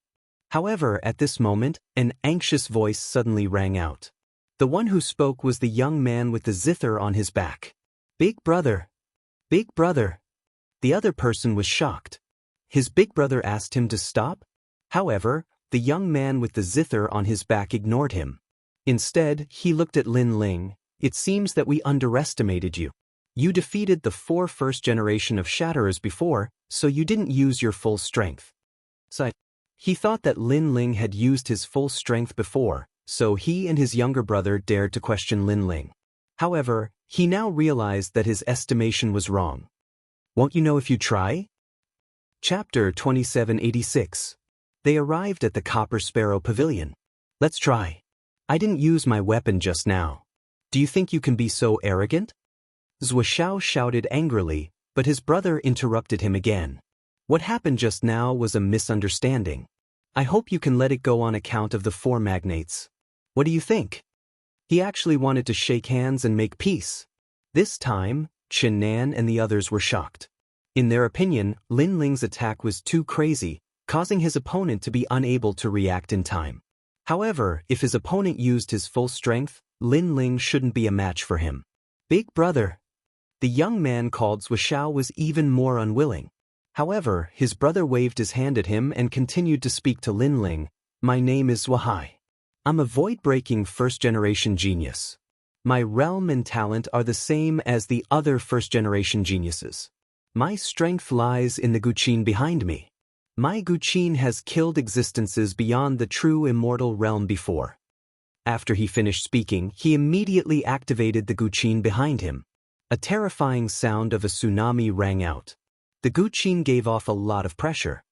However, at this moment, an anxious voice suddenly rang out. The one who spoke was the young man with the zither on his back. Big brother. Big brother. The other person was shocked. His big brother asked him to stop? However, the young man with the zither on his back ignored him. Instead, he looked at Lin Ling. It seems that we underestimated you. You defeated the 4 first generation of Shatterers before, so you didn't use your full strength. He thought that Lin Ling had used his full strength before, so he and his younger brother dared to question Lin Ling. However, he now realized that his estimation was wrong. Won't you know if you try? Chapter 2786. They arrived at the Copper Sparrow Pavilion. Let's try. I didn't use my weapon just now. Do you think you can be so arrogant? Zuoxiao shouted angrily, but his brother interrupted him again. What happened just now was a misunderstanding. I hope you can let it go on account of the 4 magnates. What do you think? He actually wanted to shake hands and make peace. This time, Chen Nan and the others were shocked. In their opinion, Lin Ling's attack was too crazy, causing his opponent to be unable to react in time. However, if his opponent used his full strength, Lin Ling shouldn't be a match for him. Big brother. The young man called Zuoxiao was even more unwilling. However, his brother waved his hand at him and continued to speak to Lin Ling. My name is Zuohai. I'm a void-breaking first-generation genius. My realm and talent are the same as the other first-generation geniuses. My strength lies in the Guqin behind me. My Guqin has killed existences beyond the true immortal realm before. After he finished speaking, he immediately activated the Guqin behind him. A terrifying sound of a tsunami rang out. The Guqin gave off a lot of pressure.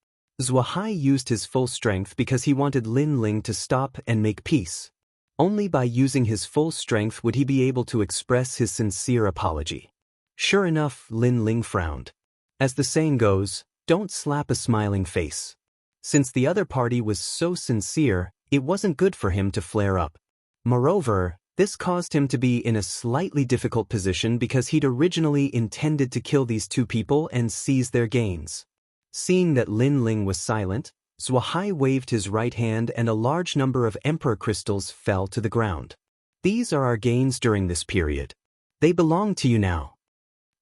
Zuohai used his full strength because he wanted Lin Ling to stop and make peace. Only by using his full strength would he be able to express his sincere apology. Sure enough, Lin Ling frowned. As the saying goes, don't slap a smiling face. Since the other party was so sincere, it wasn't good for him to flare up. Moreover, this caused him to be in a slightly difficult position because he'd originally intended to kill these 2 people and seize their gains. Seeing that Lin Ling was silent, Zuohai waved his right hand and a large number of emperor crystals fell to the ground. These are our gains during this period. They belong to you now.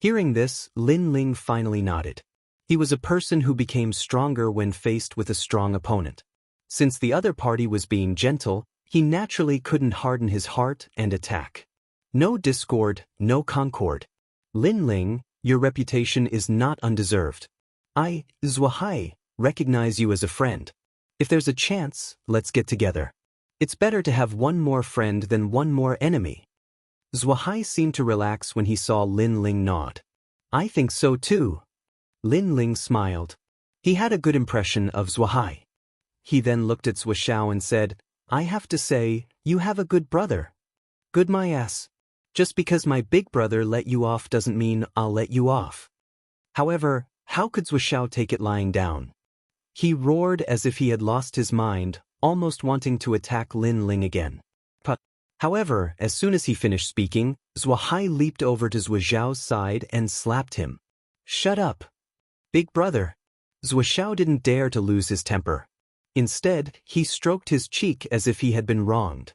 Hearing this, Lin Ling finally nodded. He was a person who became stronger when faced with a strong opponent. Since the other party was being gentle, he naturally couldn't harden his heart and attack. No discord, no concord. Lin Ling, your reputation is not undeserved. I, Zhuahai, recognize you as a friend. If there's a chance, let's get together. It's better to have one more friend than one more enemy. Zhuahai seemed to relax when he saw Lin Ling nod. I think so too. Lin Ling smiled. He had a good impression of Zhuahai. He then looked at Zhuxiao and said, I have to say, you have a good brother. Good my ass. Just because my big brother let you off doesn't mean I'll let you off. However, how could Zhuxiao take it lying down? He roared as if he had lost his mind, almost wanting to attack Lin Ling again. However, as soon as he finished speaking, Zhuahai leaped over to Zhuxiao's side and slapped him. Shut up. Big brother. Zhuxiao didn't dare to lose his temper. Instead, he stroked his cheek as if he had been wronged.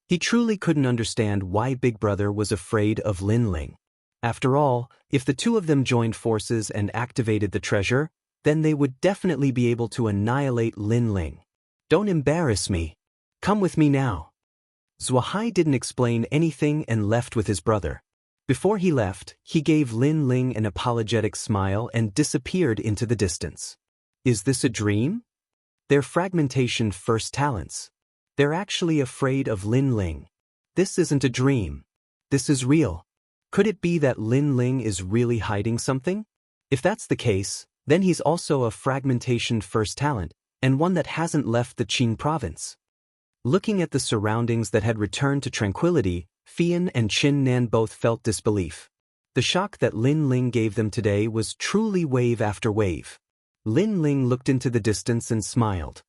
He truly couldn't understand why Big Brother was afraid of Lin Ling. After all, if the two of them joined forces and activated the treasure, then they would definitely be able to annihilate Lin Ling. Don't embarrass me. Come with me now. Zhuahai didn't explain anything and left with his brother. Before he left, he gave Lin Ling an apologetic smile and disappeared into the distance. Is this a dream? They're fragmentation first talents. They're actually afraid of Lin Ling. This isn't a dream. This is real. Could it be that Lin Ling is really hiding something? If that's the case, then he's also a fragmentation first talent, and one that hasn't left the Qing province. Looking at the surroundings that had returned to tranquility, Fian and Qin Nan both felt disbelief. The shock that Lin Ling gave them today was truly wave after wave. Lin Ling looked into the distance and smiled.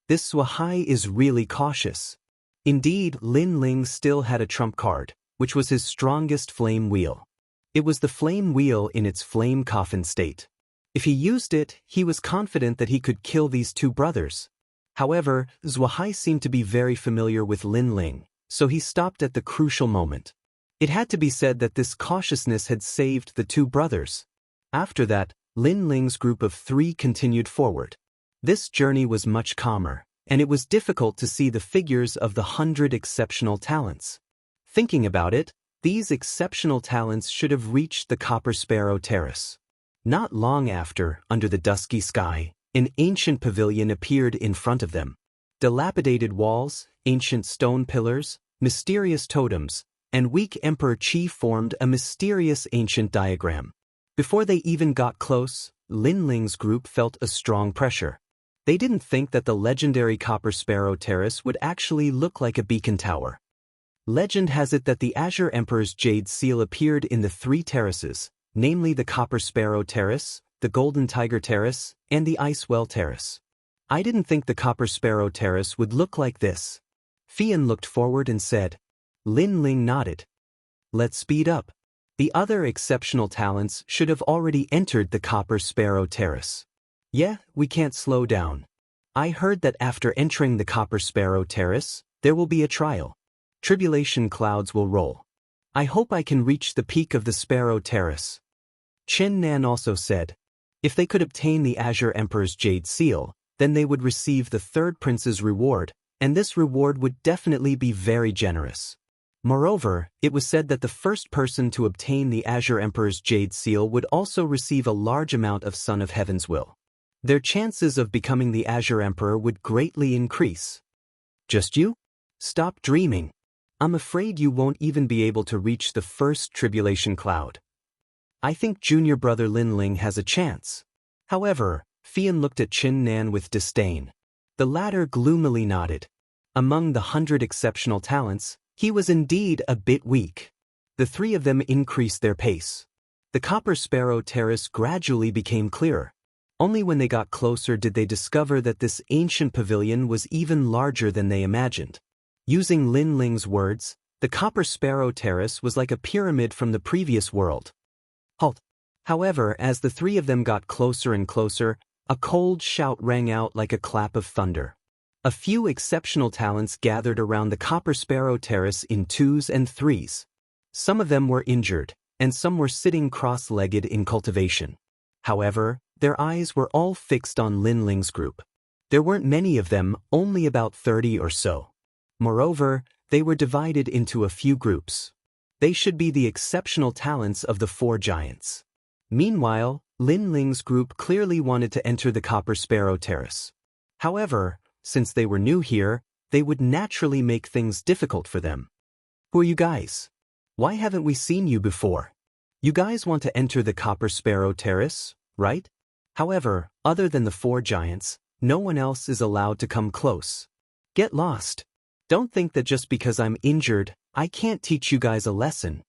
This Zhuahai is really cautious. Indeed, Lin Ling still had a trump card, which was his strongest flame wheel. It was the flame wheel in its flame coffin state. If he used it, he was confident that he could kill these two brothers. However, Zhuahai seemed to be very familiar with Lin Ling, so he stopped at the crucial moment. It had to be said that this cautiousness had saved the two brothers. After that, Lin Ling's group of 3 continued forward. This journey was much calmer, and it was difficult to see the figures of the 100 exceptional talents. Thinking about it, these exceptional talents should have reached the Copper Sparrow Terrace. Not long after, under the dusky sky, an ancient pavilion appeared in front of them. Dilapidated walls, ancient stone pillars, mysterious totems, and weak Emperor Qi formed a mysterious ancient diagram. Before they even got close, Lin Ling's group felt a strong pressure. They didn't think that the legendary Copper Sparrow Terrace would actually look like a beacon tower. Legend has it that the Azure Emperor's Jade Seal appeared in the 3 terraces, namely the Copper Sparrow Terrace, the Golden Tiger Terrace, and the Ice Well Terrace. I didn't think the Copper Sparrow Terrace would look like this. Fian looked forward and said. Lin Ling nodded. Let's speed up. The other exceptional talents should have already entered the Copper Sparrow Terrace. Yeah, we can't slow down. I heard that after entering the Copper Sparrow Terrace, there will be a trial. Tribulation clouds will roll. I hope I can reach the peak of the Sparrow Terrace. Qin Nan also said. If they could obtain the Azure Emperor's Jade Seal, then they would receive the 3rd prince's reward, and this reward would definitely be very generous. Moreover, it was said that the first person to obtain the Azure Emperor's Jade Seal would also receive a large amount of Son of Heaven's will. Their chances of becoming the Azure Emperor would greatly increase. Just you? Stop dreaming. I'm afraid you won't even be able to reach the first tribulation cloud. I think junior brother Lin Ling has a chance. However, Fian looked at Qin Nan with disdain. The latter gloomily nodded. Among the 100 exceptional talents, he was indeed a bit weak. The 3 of them increased their pace. The Copper Sparrow Terrace gradually became clearer. Only when they got closer did they discover that this ancient pavilion was even larger than they imagined. Using Lin Ling's words, the Copper Sparrow Terrace was like a pyramid from the previous world. Halt! However, as the 3 of them got closer and closer, a cold shout rang out like a clap of thunder. A few exceptional talents gathered around the Copper Sparrow Terrace in 2s and 3s. Some of them were injured, and some were sitting cross-legged in cultivation. However, their eyes were all fixed on Lin Ling's group. There weren't many of them, only about 30 or so. Moreover, they were divided into a few groups. They should be the exceptional talents of the 4 giants. Meanwhile, Lin Ling's group clearly wanted to enter the Copper Sparrow Terrace. However, since they were new here, they would naturally make things difficult for them. Who are you guys? Why haven't we seen you before? You guys want to enter the Copper Sparrow Terrace, right? However, other than the 4 giants, no one else is allowed to come close. Get lost. Don't think that just because I'm injured, I can't teach you guys a lesson.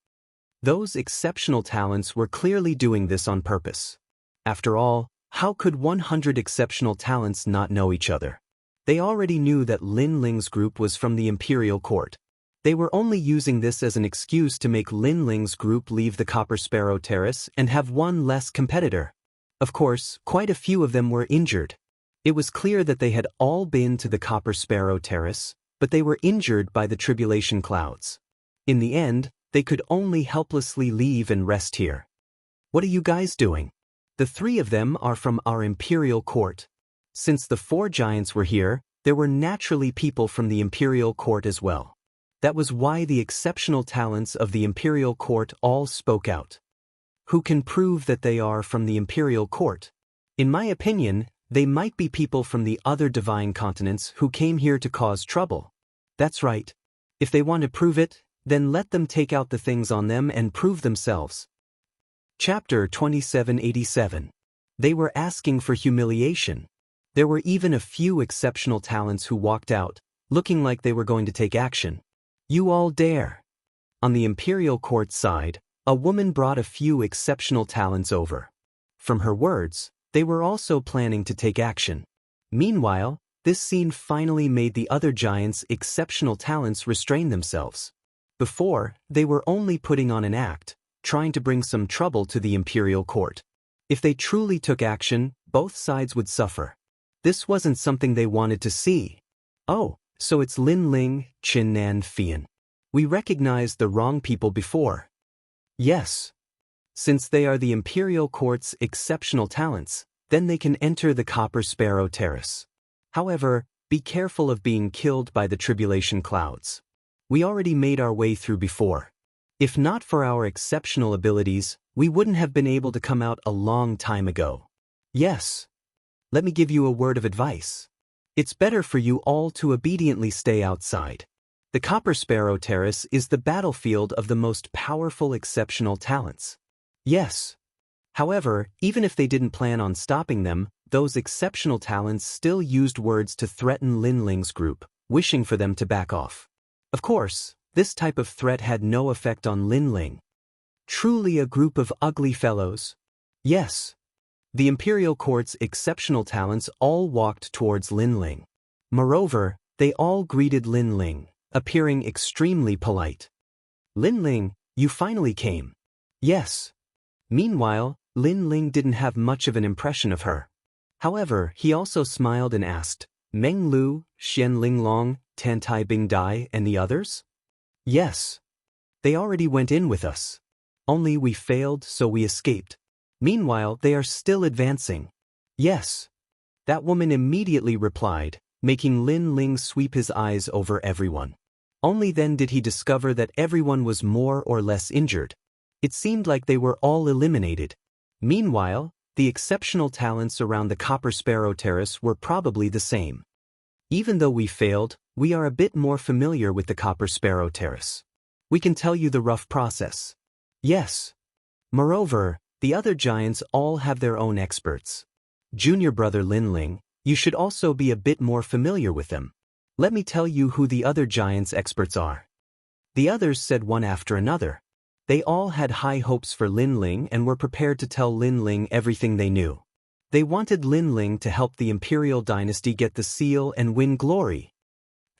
Those exceptional talents were clearly doing this on purpose. After all, how could 100 exceptional talents not know each other? They already knew that Lin Ling's group was from the Imperial Court. They were only using this as an excuse to make Lin Ling's group leave the Copper Sparrow Terrace and have one less competitor. Of course, quite a few of them were injured. It was clear that they had all been to the Copper Sparrow Terrace, but they were injured by the tribulation clouds. In the end, they could only helplessly leave and rest here. What are you guys doing? The 3 of them are from our Imperial Court. Since the 4 giants were here, there were naturally people from the Imperial Court as well. That was why the exceptional talents of the Imperial Court all spoke out. Who can prove that they are from the Imperial Court? In my opinion, they might be people from the other divine continents who came here to cause trouble. That's right. If they want to prove it, then let them take out the things on them and prove themselves. Chapter 2787. They were asking for humiliation. There were even a few exceptional talents who walked out, looking like they were going to take action. You all dare. On the Imperial Court side, a woman brought a few exceptional talents over. From her words, they were also planning to take action. Meanwhile, this scene finally made the other giants' exceptional talents restrain themselves. Before, they were only putting on an act, trying to bring some trouble to the Imperial Court. If they truly took action, both sides would suffer. This wasn't something they wanted to see. Oh, so it's Lin Ling, Qin Nan Fian. We recognized the wrong people before. Yes. Since they are the Imperial Court's exceptional talents, then they can enter the Copper Sparrow Terrace. However, be careful of being killed by the tribulation clouds. We already made our way through before. If not for our exceptional abilities, we wouldn't have been able to come out a long time ago. Yes. Let me give you a word of advice. It's better for you all to obediently stay outside. The Copper Sparrow Terrace is the battlefield of the most powerful exceptional talents. Yes. However, even if they didn't plan on stopping them, those exceptional talents still used words to threaten Lin Ling's group, wishing for them to back off. Of course, this type of threat had no effect on Lin Ling. Truly a group of ugly fellows. Yes. The Imperial Court's exceptional talents all walked towards Lin Ling. Moreover, they all greeted Lin Ling, appearing extremely polite. Lin Ling, you finally came. Yes. Meanwhile, Lin Ling didn't have much of an impression of her. However, he also smiled and asked, Meng Lu, Xian Linglong, Tan Tai Bing Dai, and the others? Yes. They already went in with us. Only we failed, so we escaped. Meanwhile, they are still advancing. Yes. That woman immediately replied, making Lin Ling sweep his eyes over everyone. Only then did he discover that everyone was more or less injured. It seemed like they were all eliminated. Meanwhile, the exceptional talents around the Copper Sparrow Terrace were probably the same. Even though we failed, we are a bit more familiar with the Copper Sparrow Terrace. We can tell you the rough process. Yes. Moreover, the other giants all have their own experts. Junior brother Lin Ling, you should also be a bit more familiar with them. Let me tell you who the other giants' experts are. The others said one after another. They all had high hopes for Lin Ling and were prepared to tell Lin Ling everything they knew. They wanted Lin Ling to help the Imperial Dynasty get the seal and win glory.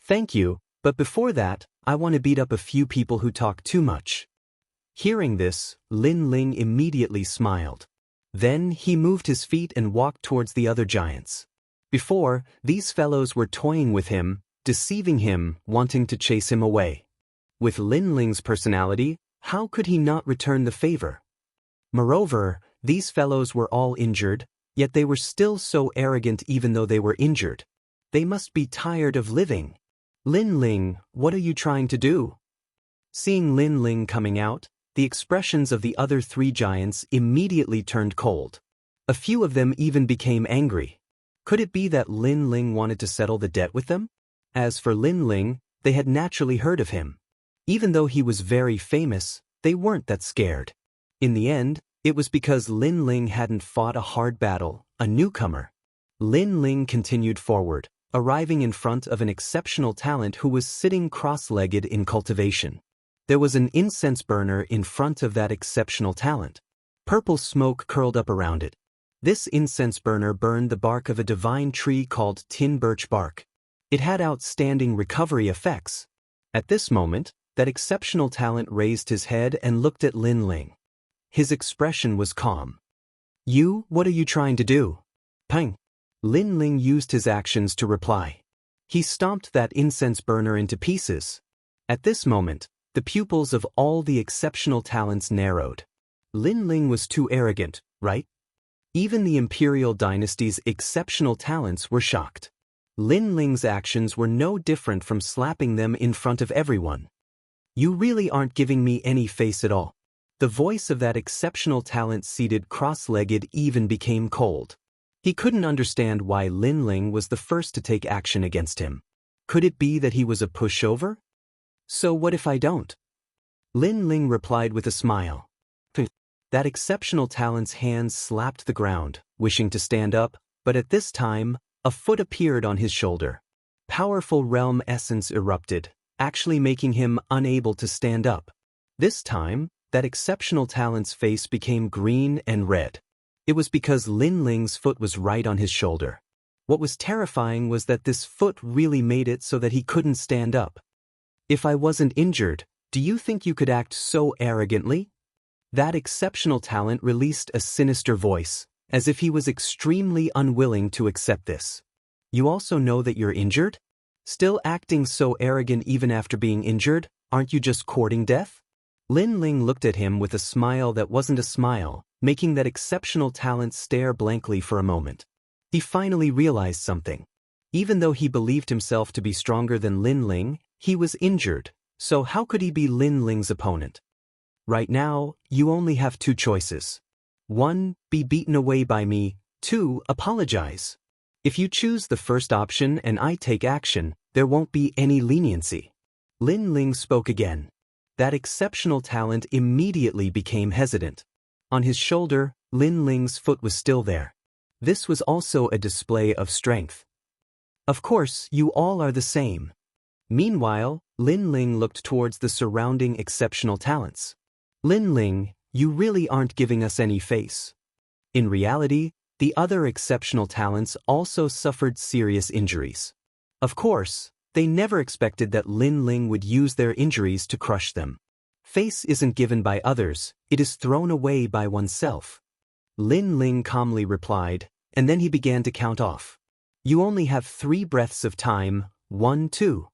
Thank you, but before that, I want to beat up a few people who talk too much. Hearing this, Lin Ling immediately smiled. Then he moved his feet and walked towards the other giants. Before, these fellows were toying with him, deceiving him, wanting to chase him away. With Lin Ling's personality, how could he not return the favor? Moreover, these fellows were all injured, Yet they were still so arrogant even though they were injured. They must be tired of living. Lin Ling, what are you trying to do? Seeing Lin Ling coming out, the expressions of the other three giants immediately turned cold. A few of them even became angry. Could it be that Lin Ling wanted to settle the debt with them? As for Lin Ling, they had naturally heard of him. Even though he was very famous, they weren't that scared. In the end, it was because Lin Ling hadn't fought a hard battle, a newcomer. Lin Ling continued forward, arriving in front of an exceptional talent who was sitting cross-legged in cultivation. There was an incense burner in front of that exceptional talent. Purple smoke curled up around it. This incense burner burned the bark of a divine tree called tin birch bark. It had outstanding recovery effects. At this moment, that exceptional talent raised his head and looked at Lin Ling. His expression was calm. You, what are you trying to do? Pang! Lin Ling used his actions to reply. He stomped that incense burner into pieces. At this moment, the pupils of all the exceptional talents narrowed. Lin Ling was too arrogant, right? Even the imperial dynasty's exceptional talents were shocked. Lin Ling's actions were no different from slapping them in front of everyone. You really aren't giving me any face at all. The voice of that exceptional talent seated cross-legged even became cold. He couldn't understand why Lin Ling was the first to take action against him. Could it be that he was a pushover? So what if I don't? Lin Ling replied with a smile. That exceptional talent's hands slapped the ground, wishing to stand up, but at this time, a foot appeared on his shoulder. Powerful realm essence erupted, actually making him unable to stand up. This time, that exceptional talent's face became green and red. It was because Lin Ling's foot was right on his shoulder. What was terrifying was that this foot really made it so that he couldn't stand up. If I wasn't injured, do you think you could act so arrogantly? That exceptional talent released a sinister voice, as if he was extremely unwilling to accept this. You also know that you're injured? Still acting so arrogant even after being injured, aren't you just courting death? Lin Ling looked at him with a smile that wasn't a smile, making that exceptional talent stare blankly for a moment. He finally realized something. Even though he believed himself to be stronger than Lin Ling, he was injured, so how could he be Lin Ling's opponent? Right now, you only have two choices. 1. Be beaten away by me. 2. Apologize. If you choose the first option and I take action, there won't be any leniency. Lin Ling spoke again. That exceptional talent immediately became hesitant. On his shoulder, Lin Ling's foot was still there. This was also a display of strength. Of course, you all are the same. Meanwhile, Lin Ling looked towards the surrounding exceptional talents. Lin Ling, you really aren't giving us any face. In reality, the other exceptional talents also suffered serious injuries. Of course, they never expected that Lin Ling would use their injuries to crush them. Face isn't given by others, it is thrown away by oneself. Lin Ling calmly replied, and then he began to count off. You only have 3 breaths of time, 1, 2.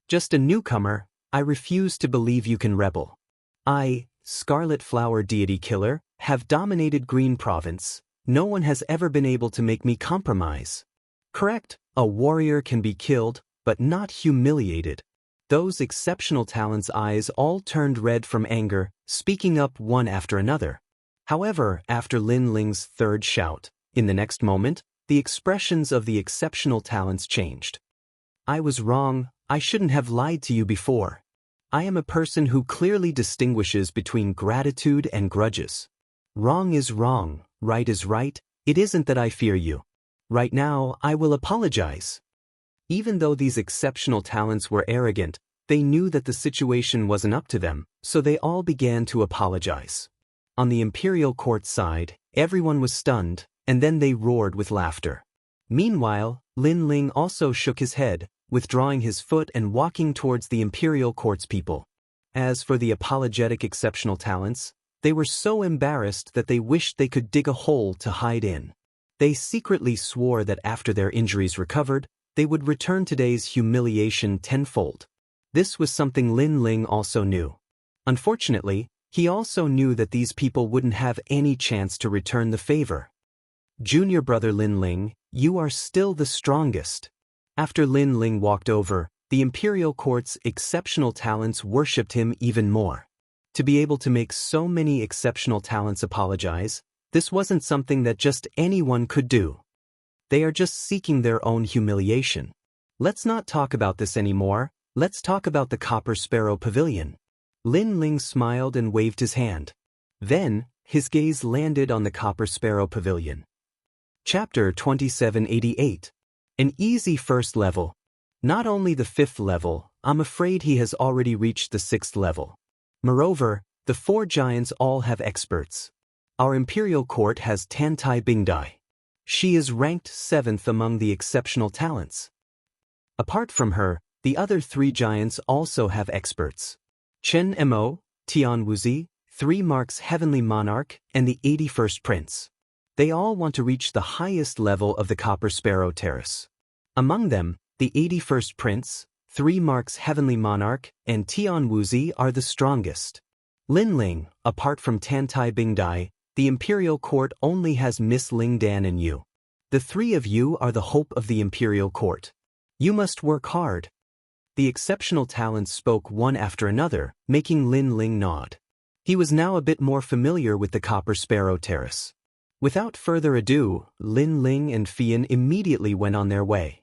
Just a newcomer, I refuse to believe you can rebel. I, Scarlet Flower Deity Killer, have dominated Green Province. No one has ever been able to make me compromise. Correct, a warrior can be killed, but not humiliated. Those exceptional talents' eyes all turned red from anger, speaking up one after another. However, after Lin Ling's third shout, in the next moment, the expressions of the exceptional talents changed. I was wrong, I shouldn't have lied to you before. I am a person who clearly distinguishes between gratitude and grudges. Wrong is wrong, right is right, it isn't that I fear you. Right now, I will apologize. Even though these exceptional talents were arrogant, they knew that the situation wasn't up to them, so they all began to apologize. On the imperial court side, everyone was stunned, and then they roared with laughter. Meanwhile, Lin Ling also shook his head, withdrawing his foot and walking towards the imperial court's people. As for the apologetic exceptional talents, they were so embarrassed that they wished they could dig a hole to hide in. They secretly swore that after their injuries recovered, they would return today's humiliation tenfold. This was something Lin Ling also knew. Unfortunately, he also knew that these people wouldn't have any chance to return the favor. Junior brother Lin Ling, you are still the strongest. After Lin Ling walked over, the Imperial Court's exceptional talents worshipped him even more. To be able to make so many exceptional talents apologize, this wasn't something that just anyone could do. They are just seeking their own humiliation. Let's not talk about this anymore, let's talk about the Copper Sparrow Pavilion. Lin Ling smiled and waved his hand. Then, his gaze landed on the Copper Sparrow Pavilion. Chapter 2788. An easy first level. Not only the 5th level, I'm afraid he has already reached the 6th level. Moreover, the 4 giants all have experts. Our Imperial Court has Tantai Bingdai. She is ranked 7th among the exceptional talents. Apart from her, the other 3 giants also have experts. Chen Mo, Tian Wuzi, 3 marks Heavenly Monarch, and the 81st Prince. They all want to reach the highest level of the Copper Sparrow Terrace. Among them, the 81st Prince, 3 marks Heavenly Monarch, and Tian Wuzi are the strongest. Lin Ling, apart from Tantai Bingdai, the Imperial Court only has Miss Ling Dan and you. The 3 of you are the hope of the Imperial Court. You must work hard. The exceptional talents spoke one after another, making Lin Ling nod. He was now a bit more familiar with the Copper Sparrow Terrace. Without further ado, Lin Ling and Fian immediately went on their way.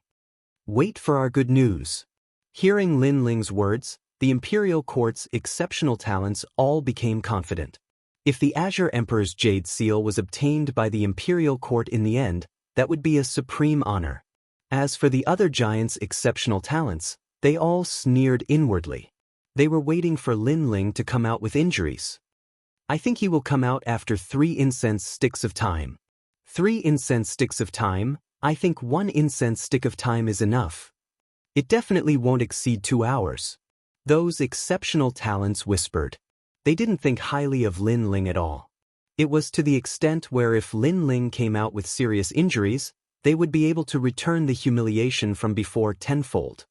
Wait for our good news. Hearing Lin Ling's words, the Imperial Court's exceptional talents all became confident. If the Azure Emperor's Jade Seal was obtained by the Imperial Court in the end, that would be a supreme honor. As for the other giants' exceptional talents, they all sneered inwardly. They were waiting for Lin Ling to come out with injuries. I think he will come out after 3 incense sticks of time. 3 incense sticks of time, I think 1 incense stick of time is enough. It definitely won't exceed 2 hours. Those exceptional talents whispered. They didn't think highly of Lin Ling at all. It was to the extent where if Lin Ling came out with serious injuries, they would be able to return the humiliation from before tenfold.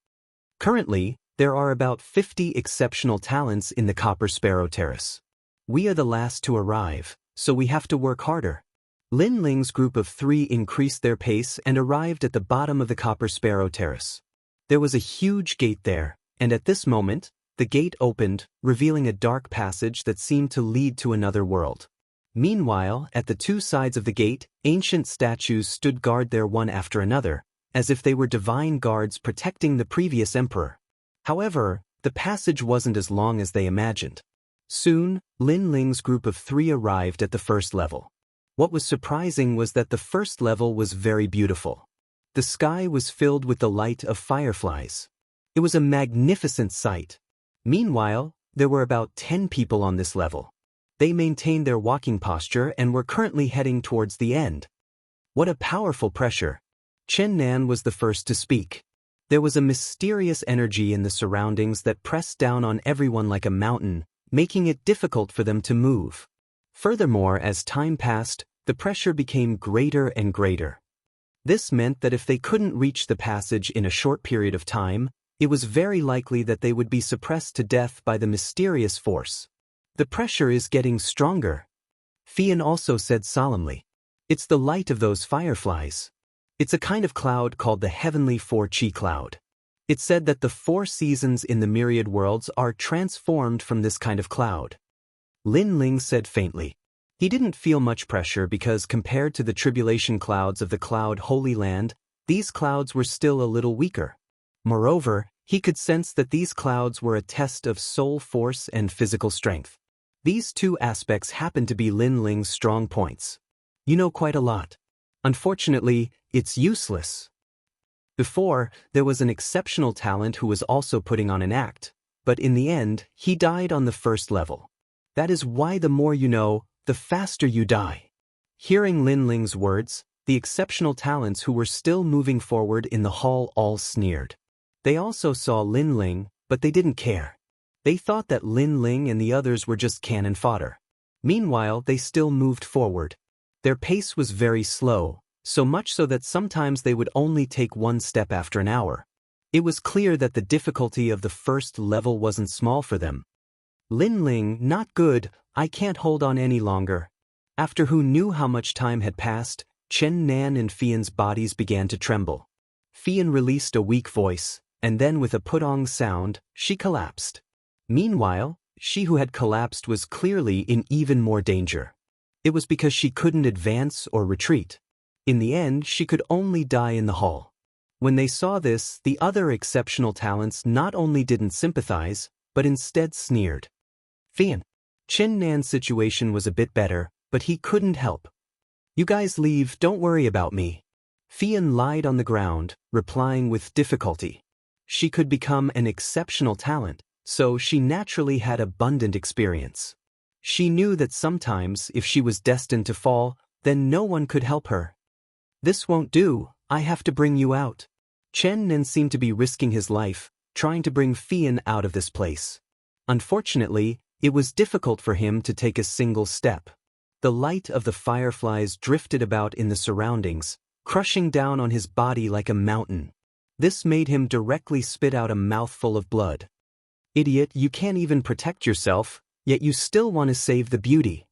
Currently, there are about 50 exceptional talents in the Copper Sparrow Terrace. We are the last to arrive, so we have to work harder. Lin Ling's group of 3 increased their pace and arrived at the bottom of the Copper Sparrow Terrace. There was a huge gate there, and at this moment, the gate opened, revealing a dark passage that seemed to lead to another world. Meanwhile, at the 2 sides of the gate, ancient statues stood guard there one after another, as if they were divine guards protecting the previous emperor. However, the passage wasn't as long as they imagined. Soon, Lin Ling's group of 3 arrived at the 1st level. What was surprising was that the 1st level was very beautiful. The sky was filled with the light of fireflies. It was a magnificent sight. Meanwhile, there were about 10 people on this level. They maintained their walking posture and were currently heading towards the end. What a powerful pressure! Chen Nan was the first to speak. There was a mysterious energy in the surroundings that pressed down on everyone like a mountain, making it difficult for them to move. Furthermore, as time passed, the pressure became greater and greater. This meant that if they couldn't reach the passage in a short period of time, it was very likely that they would be suppressed to death by the mysterious force. The pressure is getting stronger. Fian also said solemnly. It's the light of those fireflies. It's a kind of cloud called the Heavenly 4-Chi Cloud. It said that the 4 seasons in the myriad worlds are transformed from this kind of cloud. Lin Ling said faintly. He didn't feel much pressure because compared to the tribulation clouds of the Cloud Holy Land, these clouds were still a little weaker. Moreover, he could sense that these clouds were a test of soul force and physical strength. These 2 aspects happened to be Lin Ling's strong points. You know quite a lot. Unfortunately, it's useless. Before, there was an exceptional talent who was also putting on an act, but in the end, he died on the 1st level. That is why the more you know, the faster you die. Hearing Lin Ling's words, the exceptional talents who were still moving forward in the hall all sneered. They also saw Lin Ling, but they didn't care. They thought that Lin Ling and the others were just cannon fodder. Meanwhile, they still moved forward. Their pace was very slow, so much so that sometimes they would only take 1 step after an hour. It was clear that the difficulty of the 1st level wasn't small for them. Lin Ling, not good, I can't hold on any longer. After who knew how much time had passed, Chen Nan and Fian's bodies began to tremble. Fian released a weak voice, and then with a putong sound, she collapsed. Meanwhile, she who had collapsed was clearly in even more danger. It was because she couldn't advance or retreat. In the end, she could only die in the hall. When they saw this, the other exceptional talents not only didn't sympathize, but instead sneered. Fian. Chen Nan's situation was a bit better, but he couldn't help. You guys leave, don't worry about me. Fian lied on the ground, replying with difficulty. She could become an exceptional talent, so she naturally had abundant experience. She knew that sometimes, if she was destined to fall, then no one could help her. This won't do, I have to bring you out. Chen Nan seemed to be risking his life, trying to bring Fian out of this place. Unfortunately, it was difficult for him to take a single step. The light of the fireflies drifted about in the surroundings, crushing down on his body like a mountain. This made him directly spit out a mouthful of blood. Idiot, you can't even protect yourself, yet you still want to save the beauty.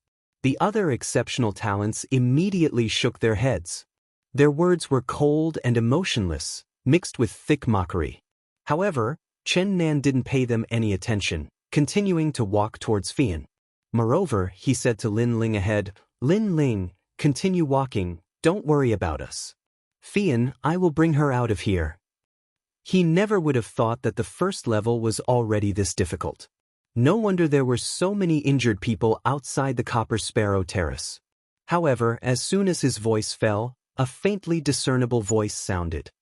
The other exceptional talents immediately shook their heads. Their words were cold and emotionless, mixed with thick mockery. However, Chen Nan didn't pay them any attention, continuing to walk towards Fian. Moreover, he said to Lin Ling ahead, Lin Ling, continue walking, don't worry about us. Fian, I will bring her out of here. He never would have thought that the first level was already this difficult. No wonder there were so many injured people outside the Copper Sparrow Terrace. However, as soon as his voice fell, a faintly discernible voice sounded.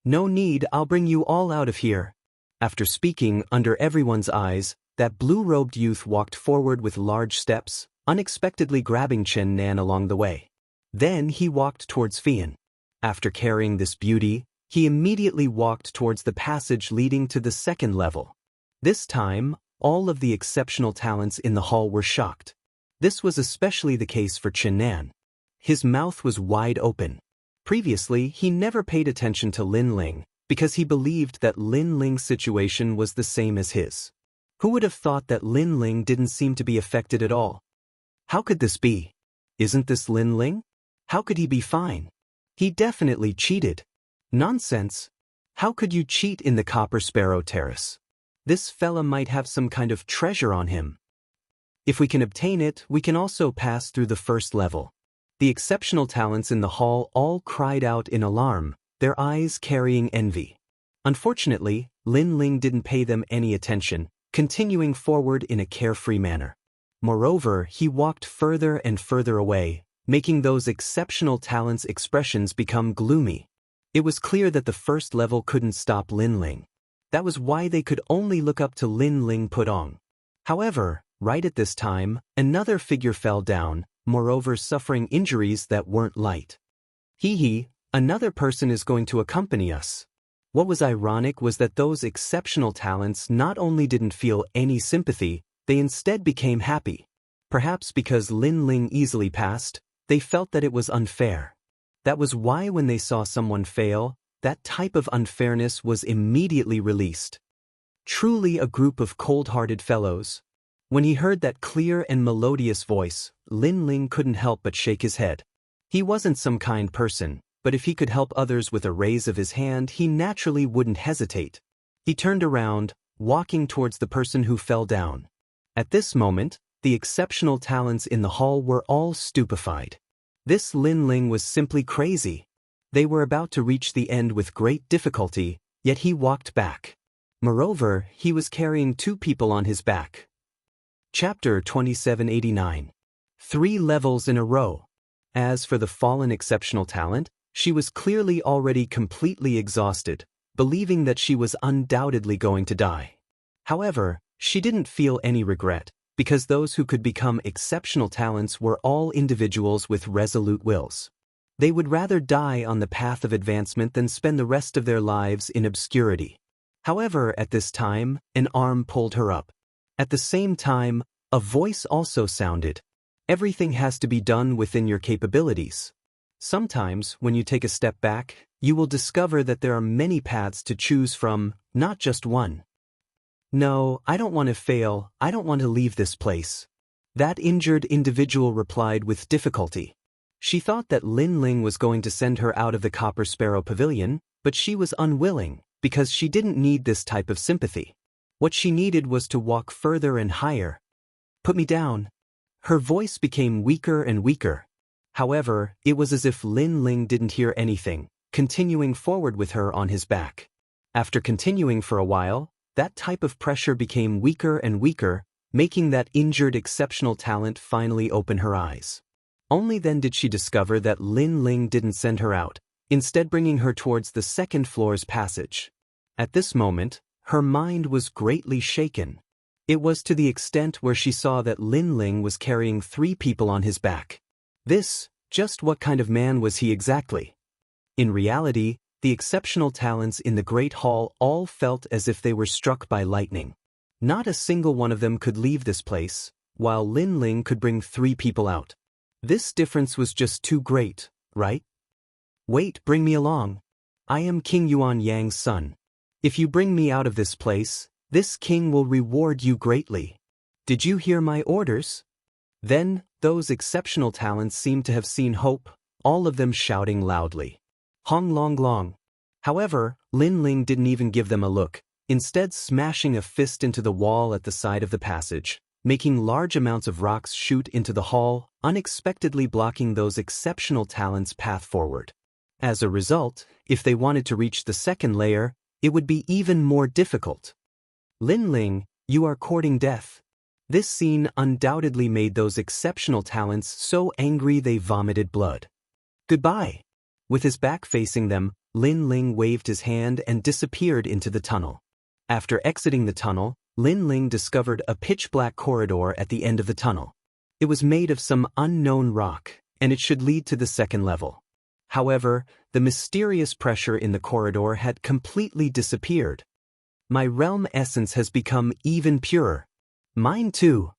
No need, I'll bring you all out of here. After speaking under everyone's eyes, that blue-robed youth walked forward with large steps, unexpectedly grabbing Chen Nan along the way. Then he walked towards Fian. After carrying this beauty, he immediately walked towards the passage leading to the second level. This time, all of the exceptional talents in the hall were shocked. This was especially the case for Chen Nan. His mouth was wide open. Previously, he never paid attention to Lin Ling, because he believed that Lin Ling's situation was the same as his. Who would have thought that Lin Ling didn't seem to be affected at all? How could this be? Isn't this Lin Ling? How could he be fine? He definitely cheated. Nonsense. How could you cheat in the Copper Sparrow Terrace? This fella might have some kind of treasure on him. If we can obtain it, we can also pass through the first level. The exceptional talents in the hall all cried out in alarm, their eyes carrying envy. Unfortunately, Lin Ling didn't pay them any attention, continuing forward in a carefree manner. Moreover, he walked further and further away, making those exceptional talents' expressions become gloomy. It was clear that the first level couldn't stop Lin Ling. That was why they could only look up to Lin Ling Pudong. However, right at this time, another figure fell down, moreover suffering injuries that weren't light. Hee, another person is going to accompany us. What was ironic was that those exceptional talents not only didn't feel any sympathy, they instead became happy. Perhaps because Lin Ling easily passed, they felt that it was unfair. That was why when they saw someone fail, that type of unfairness was immediately released. Truly a group of cold-hearted fellows. When he heard that clear and melodious voice, Lin Ling couldn't help but shake his head. He wasn't some kind person, but if he could help others with a raise of his hand, he naturally wouldn't hesitate. He turned around, walking towards the person who fell down. At this moment, the exceptional talents in the hall were all stupefied. This Lin Ling was simply crazy. They were about to reach the end with great difficulty, yet he walked back. Moreover, he was carrying 2 people on his back. Chapter 2789. 3 levels in a row. As for the fallen exceptional talent, she was clearly already completely exhausted, believing that she was undoubtedly going to die. However, she didn't feel any regret, because those who could become exceptional talents were all individuals with resolute wills. They would rather die on the path of advancement than spend the rest of their lives in obscurity. However, at this time, an arm pulled her up. At the same time, a voice also sounded. Everything has to be done within your capabilities. Sometimes, when you take a step back, you will discover that there are many paths to choose from, not just one. No, I don't want to fail, I don't want to leave this place. That injured individual replied with difficulty. She thought that Lin Ling was going to send her out of the Copper Sparrow Pavilion, but she was unwilling, because she didn't need this type of sympathy. What she needed was to walk further and higher. "Put me down." Her voice became weaker and weaker. However, it was as if Lin Ling didn't hear anything, continuing forward with her on his back. After continuing for a while, that type of pressure became weaker and weaker, making that injured exceptional talent finally open her eyes. Only then did she discover that Lin Ling didn't send her out, instead bringing her towards the second floor's passage. At this moment, her mind was greatly shaken. It was to the extent where she saw that Lin Ling was carrying 3 people on his back. Just what kind of man was he exactly? In reality, the exceptional talents in the Great Hall all felt as if they were struck by lightning. Not a single one of them could leave this place, while Lin Ling could bring 3 people out. This difference was just too great, right? "Wait, bring me along. I am King Yuan Yang's son. If you bring me out of this place, this king will reward you greatly. Did you hear my orders?" Then, those exceptional talents seemed to have seen hope, all of them shouting loudly, "Hong Long Long." However, Lin Ling didn't even give them a look, instead smashing a fist into the wall at the side of the passage, making large amounts of rocks shoot into the hall, unexpectedly blocking those exceptional talents' path forward. As a result, if they wanted to reach the second layer, it would be even more difficult. "Lin Ling, you are courting death." This scene undoubtedly made those exceptional talents so angry they vomited blood. "Goodbye." With his back facing them, Lin Ling waved his hand and disappeared into the tunnel. After exiting the tunnel, Lin Ling discovered a pitch-black corridor at the end of the tunnel. It was made of some unknown rock, and it should lead to the second level. However, the mysterious pressure in the corridor had completely disappeared. "My realm essence has become even purer." "Mine too."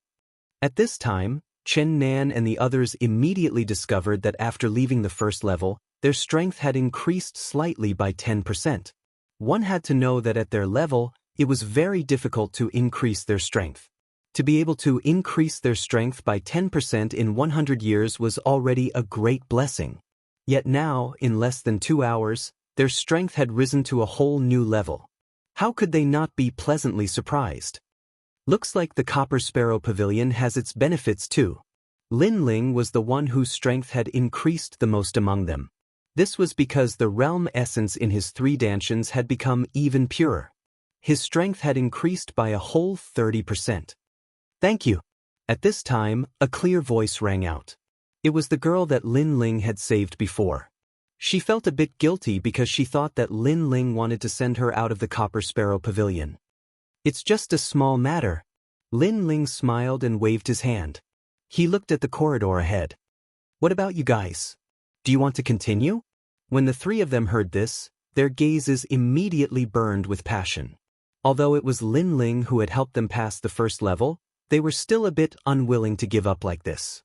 At this time, Chen Nan and the others immediately discovered that after leaving the first level, their strength had increased slightly by 10%. One had to know that at their level, it was very difficult to increase their strength. To be able to increase their strength by 10% in 100 years was already a great blessing. Yet now, in less than 2 hours, their strength had risen to a whole new level. How could they not be pleasantly surprised? Looks like the Copper Sparrow Pavilion has its benefits too. Lin Ling was the one whose strength had increased the most among them. This was because the realm essence in his 3 dantians had become even purer. His strength had increased by a whole 30%. "Thank you." At this time, a clear voice rang out. It was the girl that Lin Ling had saved before. She felt a bit guilty because she thought that Lin Ling wanted to send her out of the Copper Sparrow Pavilion. "It's just a small matter." Lin Ling smiled and waved his hand. He looked at the corridor ahead. "What about you guys? Do you want to continue?" When the 3 of them heard this, their gazes immediately burned with passion. Although it was Lin Ling who had helped them pass the first level, they were still a bit unwilling to give up like this.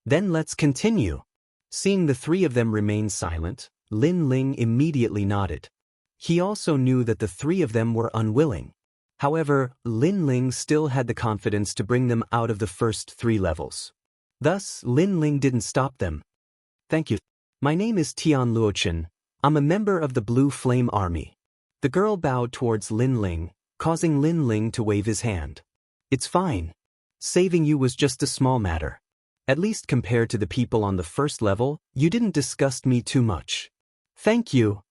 "Then let's continue." Seeing the 3 of them remain silent, Lin Ling immediately nodded. He also knew that the 3 of them were unwilling. However, Lin Ling still had the confidence to bring them out of the first 3 levels. Thus, Lin Ling didn't stop them. "Thank you. My name is Tian Luochen. I'm a member of the Blue Flame Army." The girl bowed towards Lin Ling, causing Lin Ling to wave his hand. "It's fine. Saving you was just a small matter. At least compared to the people on the first level, you didn't disgust me too much." "Thank you."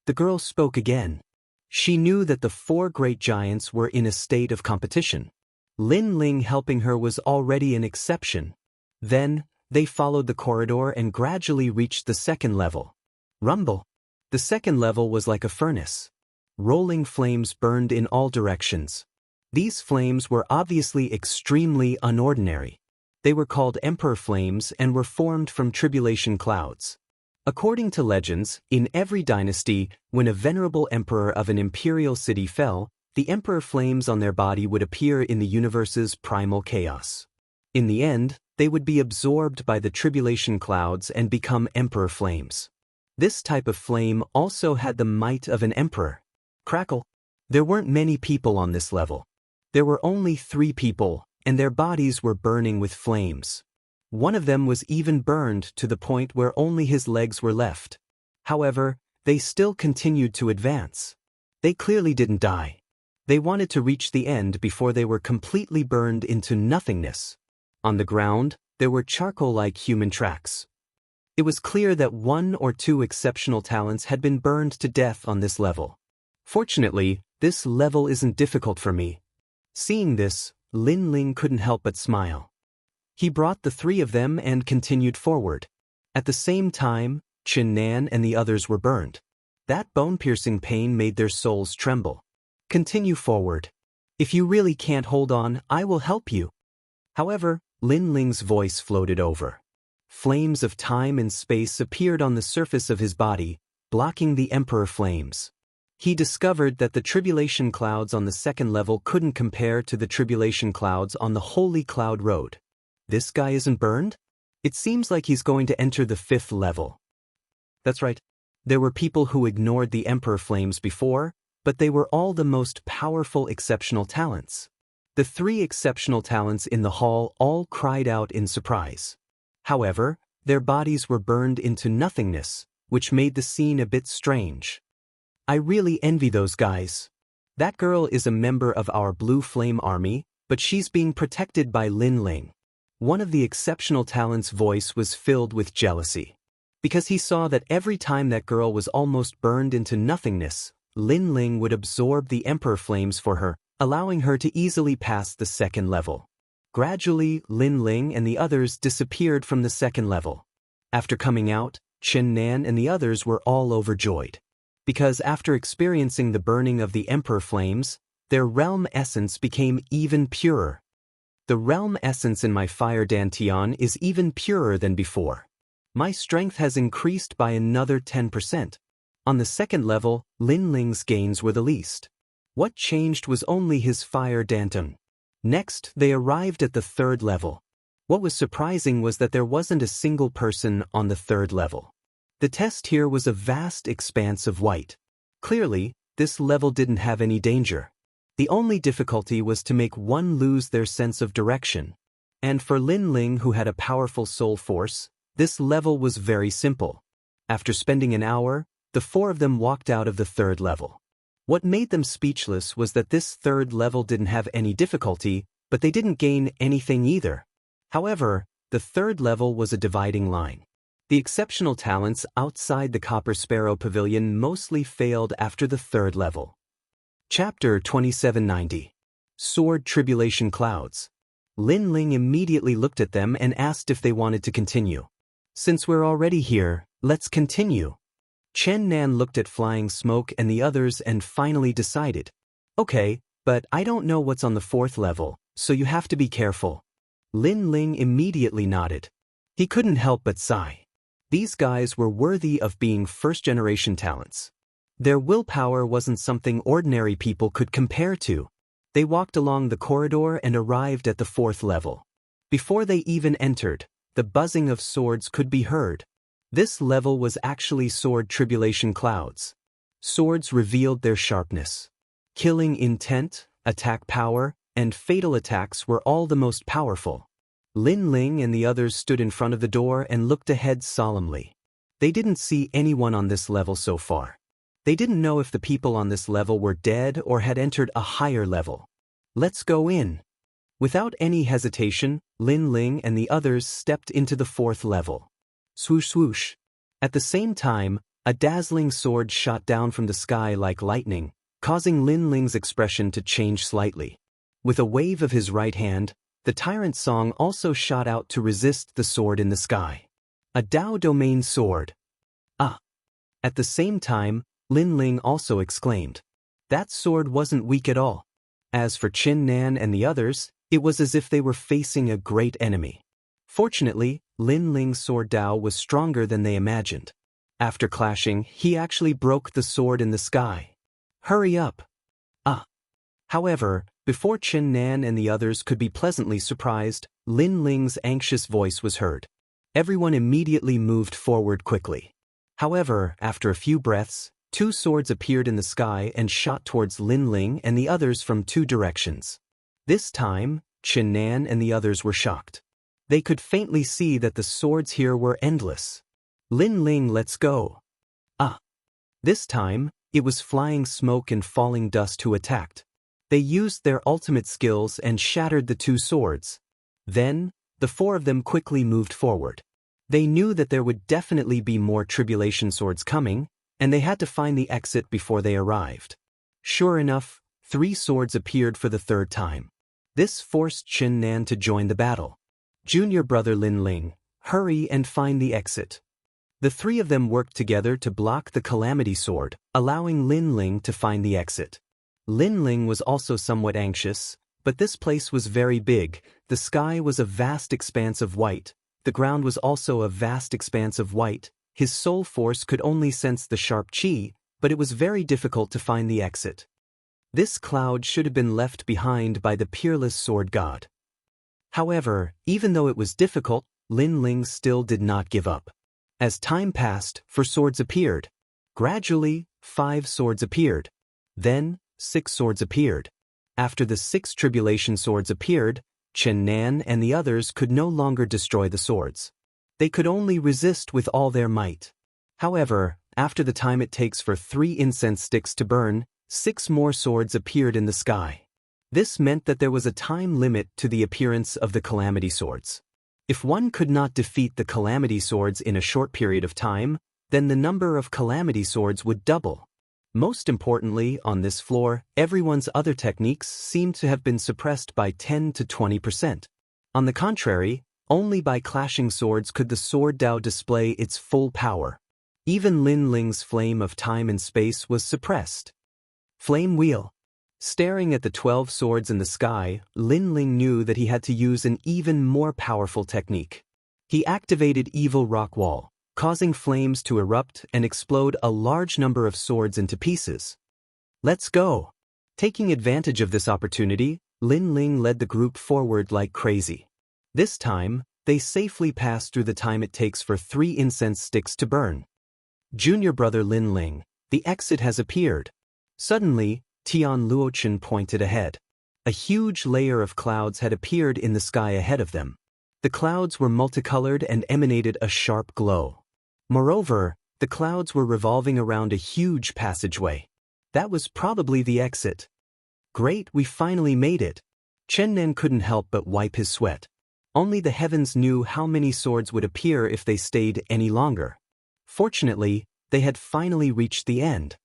The girl spoke again. She knew that the 4 great giants were in a state of competition. Lin Ling helping her was already an exception. Then, they followed the corridor and gradually reached the second level. Rumble. The second level was like a furnace. Rolling flames burned in all directions. These flames were obviously extremely unordinary. They were called Emperor Flames and were formed from tribulation clouds. According to legends, in every dynasty, when a venerable emperor of an imperial city fell, the Emperor Flames on their body would appear in the universe's primal chaos. In the end, they would be absorbed by the tribulation clouds and become Emperor Flames. This type of flame also had the might of an emperor. Crackle. There weren't many people on this level. There were only 3 people, and their bodies were burning with flames. One of them was even burned to the point where only his legs were left. However, they still continued to advance. They clearly didn't die. They wanted to reach the end before they were completely burned into nothingness. On the ground, there were charcoal-like human tracks. It was clear that 1 or 2 exceptional talents had been burned to death on this level. Fortunately, this level isn't difficult for me. Seeing this, Lin Ling couldn't help but smile. He brought the 3 of them and continued forward. At the same time, Qin Nan and the others were burned. That bone-piercing pain made their souls tremble. Continue forward. If you really can't hold on, I will help you. However, Lin Ling's voice floated over. Flames of time and space appeared on the surface of his body, blocking the Emperor flames. He discovered that the tribulation clouds on the 2nd level couldn't compare to the tribulation clouds on the Holy Cloud Road. This guy isn't burned? It seems like he's going to enter the 5th level. That's right. There were people who ignored the Emperor flames before, but they were all the most powerful exceptional talents. The 3 exceptional talents in the hall all cried out in surprise. However, their bodies were burned into nothingness, which made the scene a bit strange. I really envy those guys. That girl is a member of our Blue Flame Army, but she's being protected by Lin Ling. One of the exceptional talents' voice was filled with jealousy. Because he saw that every time that girl was almost burned into nothingness, Lin Ling would absorb the Emperor flames for her, allowing her to easily pass the 2nd level. Gradually, Lin Ling and the others disappeared from the 2nd level. After coming out, Qin Nan and the others were all overjoyed. Because after experiencing the burning of the Emperor flames, their realm essence became even purer. The realm essence in my fire dantian is even purer than before. My strength has increased by another 10%. On the 2nd level, Lin Ling's gains were the least. What changed was only his fire dantian. Next, they arrived at the 3rd level. What was surprising was that there wasn't a single person on the 3rd level. The test here was a vast expanse of white. Clearly, this level didn't have any danger. The only difficulty was to make one lose their sense of direction. And for Lin Ling, who had a powerful soul force, this level was very simple. After spending an hour, the 4 of them walked out of the 3rd level. What made them speechless was that this 3rd level didn't have any difficulty, but they didn't gain anything either. However, the 3rd level was a dividing line. The exceptional talents outside the Copper Sparrow Pavilion mostly failed after the 3rd level. Chapter 2790. Sword Tribulation Clouds. Lin Ling immediately looked at them and asked if they wanted to continue. Since we're already here, let's continue. Qin Nan looked at flying smoke and the others and finally decided. Okay, but I don't know what's on the 4th level, so you have to be careful. Lin Ling immediately nodded. He couldn't help but sigh. These guys were worthy of being 1st-generation talents. Their willpower wasn't something ordinary people could compare to. They walked along the corridor and arrived at the 4th level. Before they even entered, the buzzing of swords could be heard. This level was actually sword tribulation clouds. Swords revealed their sharpness. Killing intent, attack power, and fatal attacks were all the most powerful. Lin Ling and the others stood in front of the door and looked ahead solemnly. They didn't see anyone on this level so far. They didn't know if the people on this level were dead or had entered a higher level. Let's go in. Without any hesitation, Lin Ling and the others stepped into the 4th level. Swoosh swoosh. At the same time, a dazzling sword shot down from the sky like lightning, causing Lin Ling's expression to change slightly. With a wave of his right hand, the tyrant song also shot out to resist the sword in the sky. A Dao domain sword. Ah! At the same time, Lin Ling also exclaimed. That sword wasn't weak at all. As for Qin Nan and the others, it was as if they were facing a great enemy. Fortunately, Lin Ling's sword Dao was stronger than they imagined. After clashing, he actually broke the sword in the sky. Hurry up! Ah! However, before Qin Nan and the others could be pleasantly surprised, Lin Ling's anxious voice was heard. Everyone immediately moved forward quickly. However, after a few breaths, 2 swords appeared in the sky and shot towards Lin Ling and the others from 2 directions. This time, Qin Nan and the others were shocked. They could faintly see that the swords here were endless. Lin Ling, let's go. Ah. This time, it was flying smoke and falling dust who attacked. They used their ultimate skills and shattered the two swords. Then, the four of them quickly moved forward. They knew that there would definitely be more tribulation swords coming, and they had to find the exit before they arrived. Sure enough, 3 swords appeared for the 3rd time. This forced Chen Nan to join the battle. Junior brother Lin Ling, hurry and find the exit. The 3 of them worked together to block the Calamity Sword, allowing Lin Ling to find the exit. Lin Ling was also somewhat anxious, but this place was very big. The sky was a vast expanse of white. The ground was also a vast expanse of white. His soul force could only sense the sharp chi, but it was very difficult to find the exit. This cloud should have been left behind by the peerless sword god. However, even though it was difficult, Lin Ling still did not give up. As time passed, 4 swords appeared. Gradually, 5 swords appeared. Then, 6 swords appeared. After the 6 tribulation swords appeared, Chen Nan and the others could no longer destroy the swords. They could only resist with all their might. However, after the time it takes for 3 incense sticks to burn, 6 more swords appeared in the sky. This meant that there was a time limit to the appearance of the Calamity Swords. If one could not defeat the Calamity Swords in a short period of time, then the number of Calamity Swords would double. Most importantly, on this floor, everyone's other techniques seemed to have been suppressed by 10 to 20%. On the contrary, only by clashing swords could the sword Dao display its full power. Even Lin Ling's flame of time and space was suppressed. Flame Wheel. Staring at the 12 swords in the sky, Lin Ling knew that he had to use an even more powerful technique. He activated Evil Rock Wall, causing flames to erupt and explode a large number of swords into pieces. Let's go! Taking advantage of this opportunity, Lin Ling led the group forward like crazy. This time, they safely passed through the time it takes for 3 incense sticks to burn. Junior brother Lin Ling, the exit has appeared. Suddenly, Tian Luochen pointed ahead. A huge layer of clouds had appeared in the sky ahead of them. The clouds were multicolored and emanated a sharp glow. Moreover, the clouds were revolving around a huge passageway. That was probably the exit. Great, we finally made it. Chen Nan couldn't help but wipe his sweat. Only the heavens knew how many swords would appear if they stayed any longer. Fortunately, they had finally reached the end.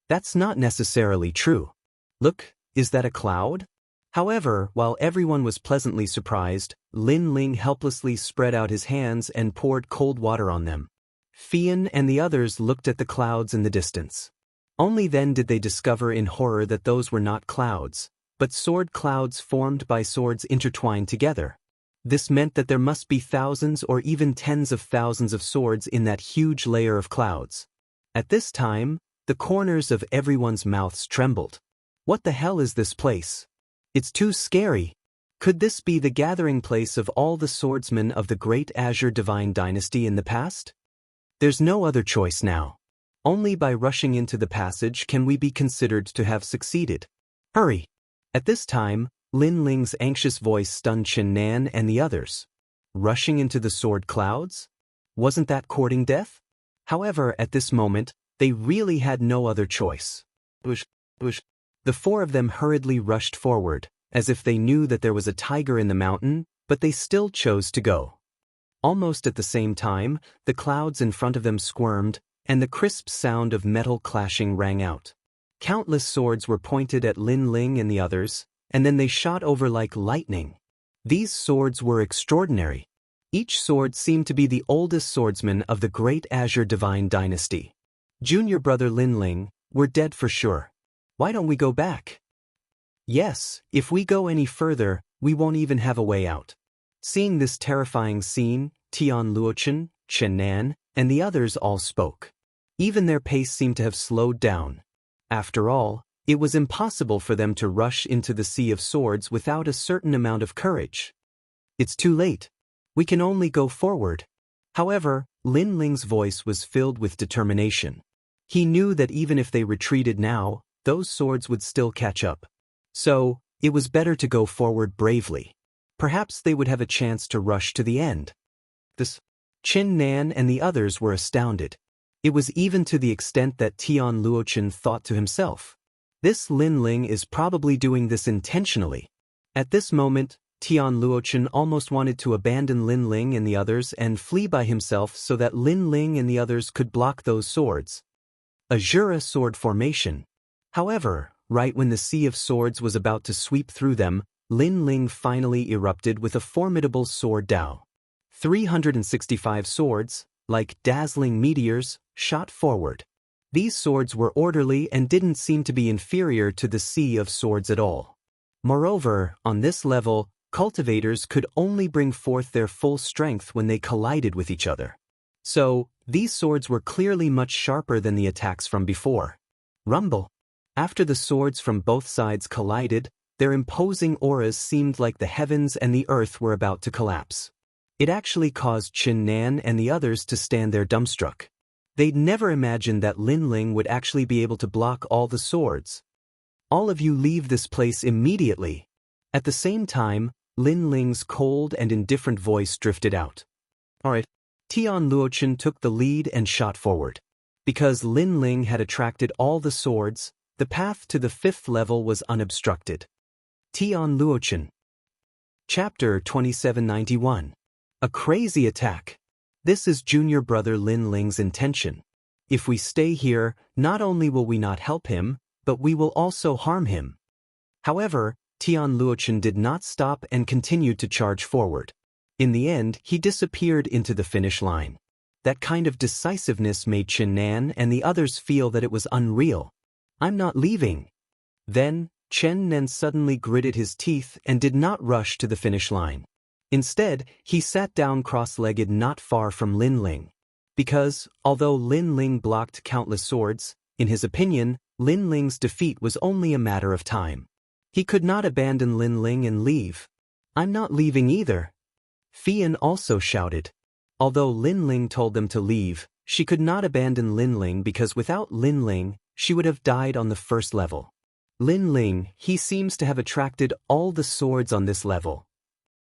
That's not necessarily true. Look, is that a cloud? However, while everyone was pleasantly surprised, Lin Ling helplessly spread out his hands and poured cold water on them. Fian and the others looked at the clouds in the distance. Only then did they discover in horror that those were not clouds, but sword clouds formed by swords intertwined together. This meant that there must be thousands or even tens of thousands of swords in that huge layer of clouds. At this time, the corners of everyone's mouths trembled. What the hell is this place? It's too scary. Could this be the gathering place of all the swordsmen of the great Azure Divine Dynasty in the past? There's no other choice now. Only by rushing into the passage can we be considered to have succeeded. Hurry! At this time, Lin Ling's anxious voice stunned Chen Nan and the others. Rushing into the sword clouds? Wasn't that courting death? However, at this moment, they really had no other choice. The 4 of them hurriedly rushed forward, as if they knew that there was a tiger in the mountain, but they still chose to go. Almost at the same time, the clouds in front of them squirmed, and the crisp sound of metal clashing rang out. Countless swords were pointed at Lin Ling and the others, and then they shot over like lightning. These swords were extraordinary. Each sword seemed to be the oldest swordsman of the great Azure Divine Dynasty. Junior brother Lin Ling, we're dead for sure. Why don't we go back? Yes, if we go any further, we won't even have a way out. Seeing this terrifying scene, Tian Luochen, Chen Nan, and the others all spoke. Even their pace seemed to have slowed down. After all, it was impossible for them to rush into the sea of swords without a certain amount of courage. It's too late. We can only go forward. However, Lin Ling's voice was filled with determination. He knew that even if they retreated now, those swords would still catch up. So, it was better to go forward bravely. Perhaps they would have a chance to rush to the end. This Qin Nan and the others were astounded. It was even to the extent that Tian Luochen thought to himself, "This Lin Ling is probably doing this intentionally." At this moment, Tian Luochen almost wanted to abandon Lin Ling and the others and flee by himself so that Lin Ling and the others could block those swords. Azura sword formation. However, right when the sea of swords was about to sweep through them, Lin Ling finally erupted with a formidable sword Dao. 365 swords, like dazzling meteors, shot forward. These swords were orderly and didn't seem to be inferior to the sea of swords at all. Moreover, on this level, cultivators could only bring forth their full strength when they collided with each other. So, these swords were clearly much sharper than the attacks from before. Rumble. After the swords from both sides collided, their imposing auras seemed like the heavens and the earth were about to collapse. It actually caused Qin Nan and the others to stand there dumbstruck. They'd never imagined that Lin Ling would actually be able to block all the swords. "All of you leave this place immediately." At the same time, Lin Ling's cold and indifferent voice drifted out. "Alright." Tian Luochen took the lead and shot forward. Because Lin Ling had attracted all the swords, the path to the 5th level was unobstructed. Tian Luochen. Chapter 2791. A crazy attack. This is junior brother Lin Ling's intention. If we stay here, not only will we not help him, but we will also harm him. However, Tian Luochen did not stop and continued to charge forward. In the end, he disappeared into the finish line. That kind of decisiveness made Qin Nan and the others feel that it was unreal. "I'm not leaving." Then, Chen Nan suddenly gritted his teeth and did not rush to the finish line. Instead, he sat down cross-legged not far from Lin Ling. Because, although Lin Ling blocked countless swords, in his opinion, Lin Ling's defeat was only a matter of time. He could not abandon Lin Ling and leave. "I'm not leaving either." Fian also shouted. Although Lin Ling told them to leave, she could not abandon Lin Ling because without Lin Ling, she would have died on the 1st level. Lin Ling, he seems to have attracted all the swords on this level.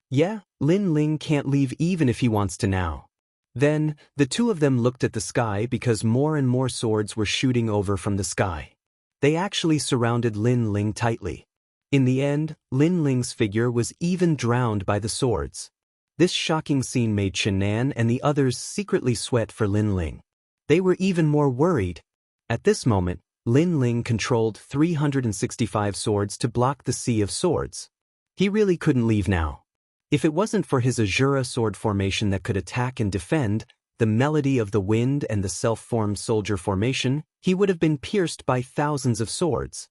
Yeah, Lin Ling can't leave even if he wants to now. Then, the two of them looked at the sky because more and more swords were shooting over from the sky. They actually surrounded Lin Ling tightly. In the end, Lin Ling's figure was even drowned by the swords. This shocking scene made Qin Nan and the others secretly sweat for Lin Ling. They were even more worried. At this moment, Lin Ling controlled 365 swords to block the sea of swords. He really couldn't leave now. If it wasn't for his Azura sword formation that could attack and defend, the melody of the wind and the self-formed soldier formation, he would have been pierced by thousands of swords.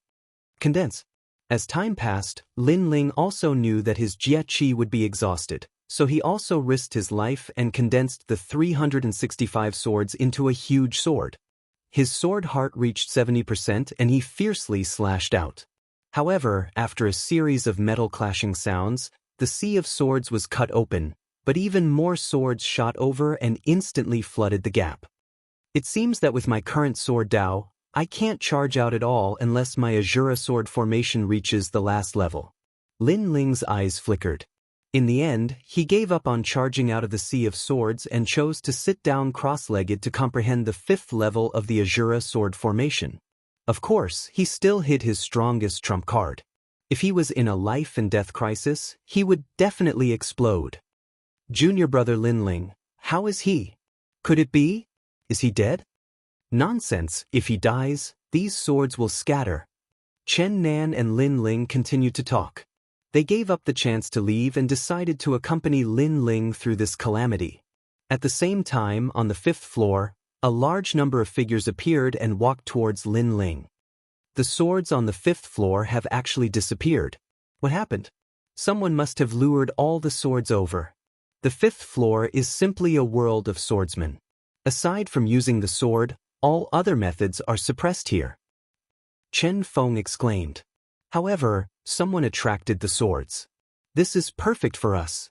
Condense. As time passed, Lin Ling also knew that his Jie Qi would be exhausted, so he also risked his life and condensed the 365 swords into a huge sword. His sword heart reached 70% and he fiercely slashed out. However, after a series of metal clashing sounds, the sea of swords was cut open, but even more swords shot over and instantly flooded the gap. It seems that with my current sword Dao, I can't charge out at all unless my Azura sword formation reaches the last level. Lin Ling's eyes flickered. In the end, he gave up on charging out of the sea of swords and chose to sit down cross-legged to comprehend the 5th level of the Azura sword formation. Of course, he still hid his strongest trump card. If he was in a life-and-death crisis, he would definitely explode. Junior brother Lin Ling, how is he? Could it be? Is he dead? Nonsense, if he dies, these swords will scatter. Chen Nan and Lin Ling continued to talk. They gave up the chance to leave and decided to accompany Lin Ling through this calamity. At the same time, on the 5th floor, a large number of figures appeared and walked towards Lin Ling. The swords on the 5th floor have actually disappeared. What happened? Someone must have lured all the swords over. The 5th floor is simply a world of swordsmen. Aside from using the sword, all other methods are suppressed here. Chen Feng exclaimed. However, someone attracted the swords. This is perfect for us.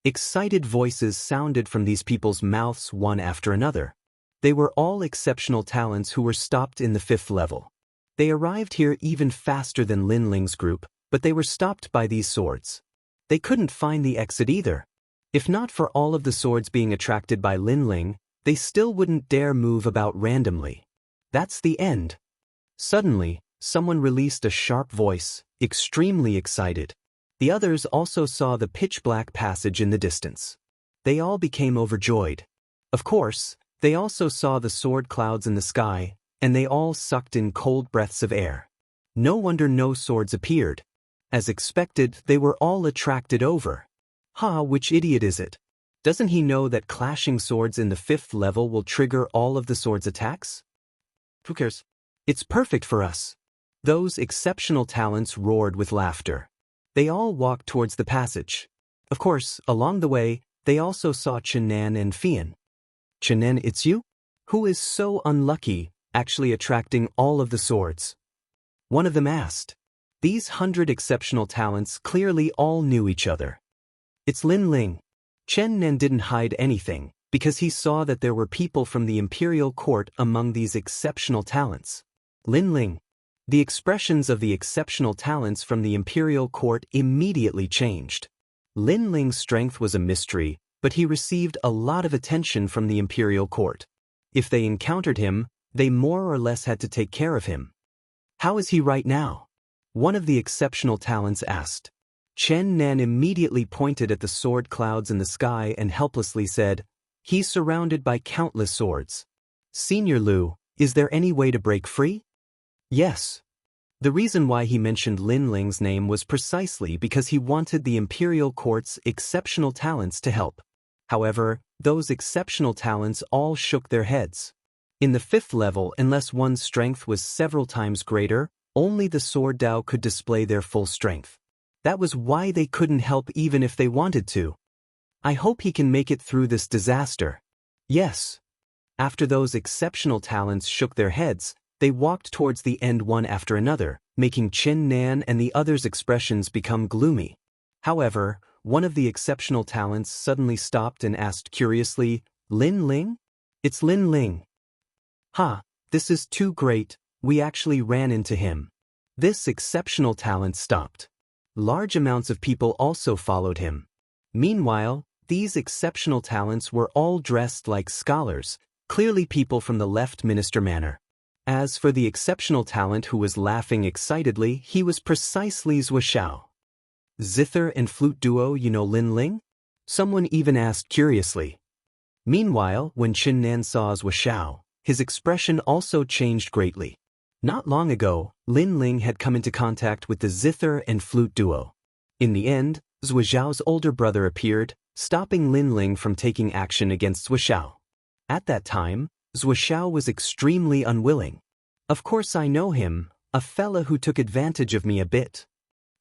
Excited voices sounded from these people's mouths one after another. They were all exceptional talents who were stopped in the 5th level. They arrived here even faster than Lin Ling's group, but they were stopped by these swords. They couldn't find the exit either. If not for all of the swords being attracted by Lin Ling, they still wouldn't dare move about randomly. That's the end. Suddenly, someone released a sharp voice, extremely excited. The others also saw the pitch-black passage in the distance. They all became overjoyed. Of course, they also saw the sword clouds in the sky, and they all sucked in cold breaths of air. No wonder no swords appeared. As expected, they were all attracted over. Which idiot is it? Doesn't he know that clashing swords in the 5th level will trigger all of the sword's attacks? Who cares? It's perfect for us. Those exceptional talents roared with laughter. They all walked towards the passage. Of course, along the way, they also saw Qianan and Fian. Qianan, it's you? Who is so unlucky, actually attracting all of the swords? One of them asked. These 100 exceptional talents clearly all knew each other. It's Lin Ling. Qianan didn't hide anything, because he saw that there were people from the imperial court among these exceptional talents. Lin Ling. The expressions of the exceptional talents from the imperial court immediately changed. Lin Ling's strength was a mystery, but he received a lot of attention from the imperial court. If they encountered him, they more or less had to take care of him. How is he right now? One of the exceptional talents asked. Qianan immediately pointed at the sword clouds in the sky and helplessly said, "He's surrounded by countless swords. Senior Liu, is there any way to break free?" Yes. The reason why he mentioned Lin Ling's name was precisely because he wanted the imperial court's exceptional talents to help. However, those exceptional talents all shook their heads. In the 5th level, unless one's strength was several times greater, only the sword Dao could display their full strength. That was why they couldn't help even if they wanted to. I hope he can make it through this disaster. Yes. After those exceptional talents shook their heads, they walked towards the end one after another, making Qianan and the others' expressions become gloomy. However, one of the exceptional talents suddenly stopped and asked curiously, "Lin Ling? It's Lin Ling." This is too great, we actually ran into him. This exceptional talent stopped. Large amounts of people also followed him. Meanwhile, these exceptional talents were all dressed like scholars, clearly people from the left minister manor. As for the exceptional talent who was laughing excitedly, he was precisely Zuoxiao. Zither and flute duo, you know Lin Ling? Someone even asked curiously. Meanwhile, when Qianan saw Zuoxiao, his expression also changed greatly. Not long ago, Lin Ling had come into contact with the zither and flute duo. In the end, Zuoxiao's older brother appeared, stopping Lin Ling from taking action against Zuoxiao. At that time, Zuoxiao was extremely unwilling. "Of course I know him, a fella who took advantage of me a bit,"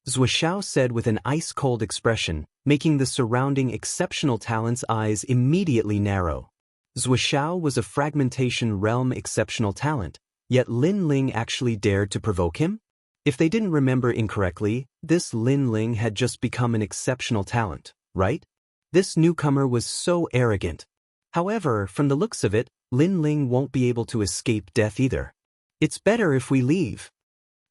Zuoxiao said with an ice-cold expression, making the surrounding exceptional talent's eyes immediately narrow. Zuoxiao was a fragmentation realm exceptional talent, yet Lin Ling actually dared to provoke him? If they didn't remember incorrectly, this Lin Ling had just become an exceptional talent, right? This newcomer was so arrogant. However, from the looks of it, Lin Ling won't be able to escape death either. It's better if we leave.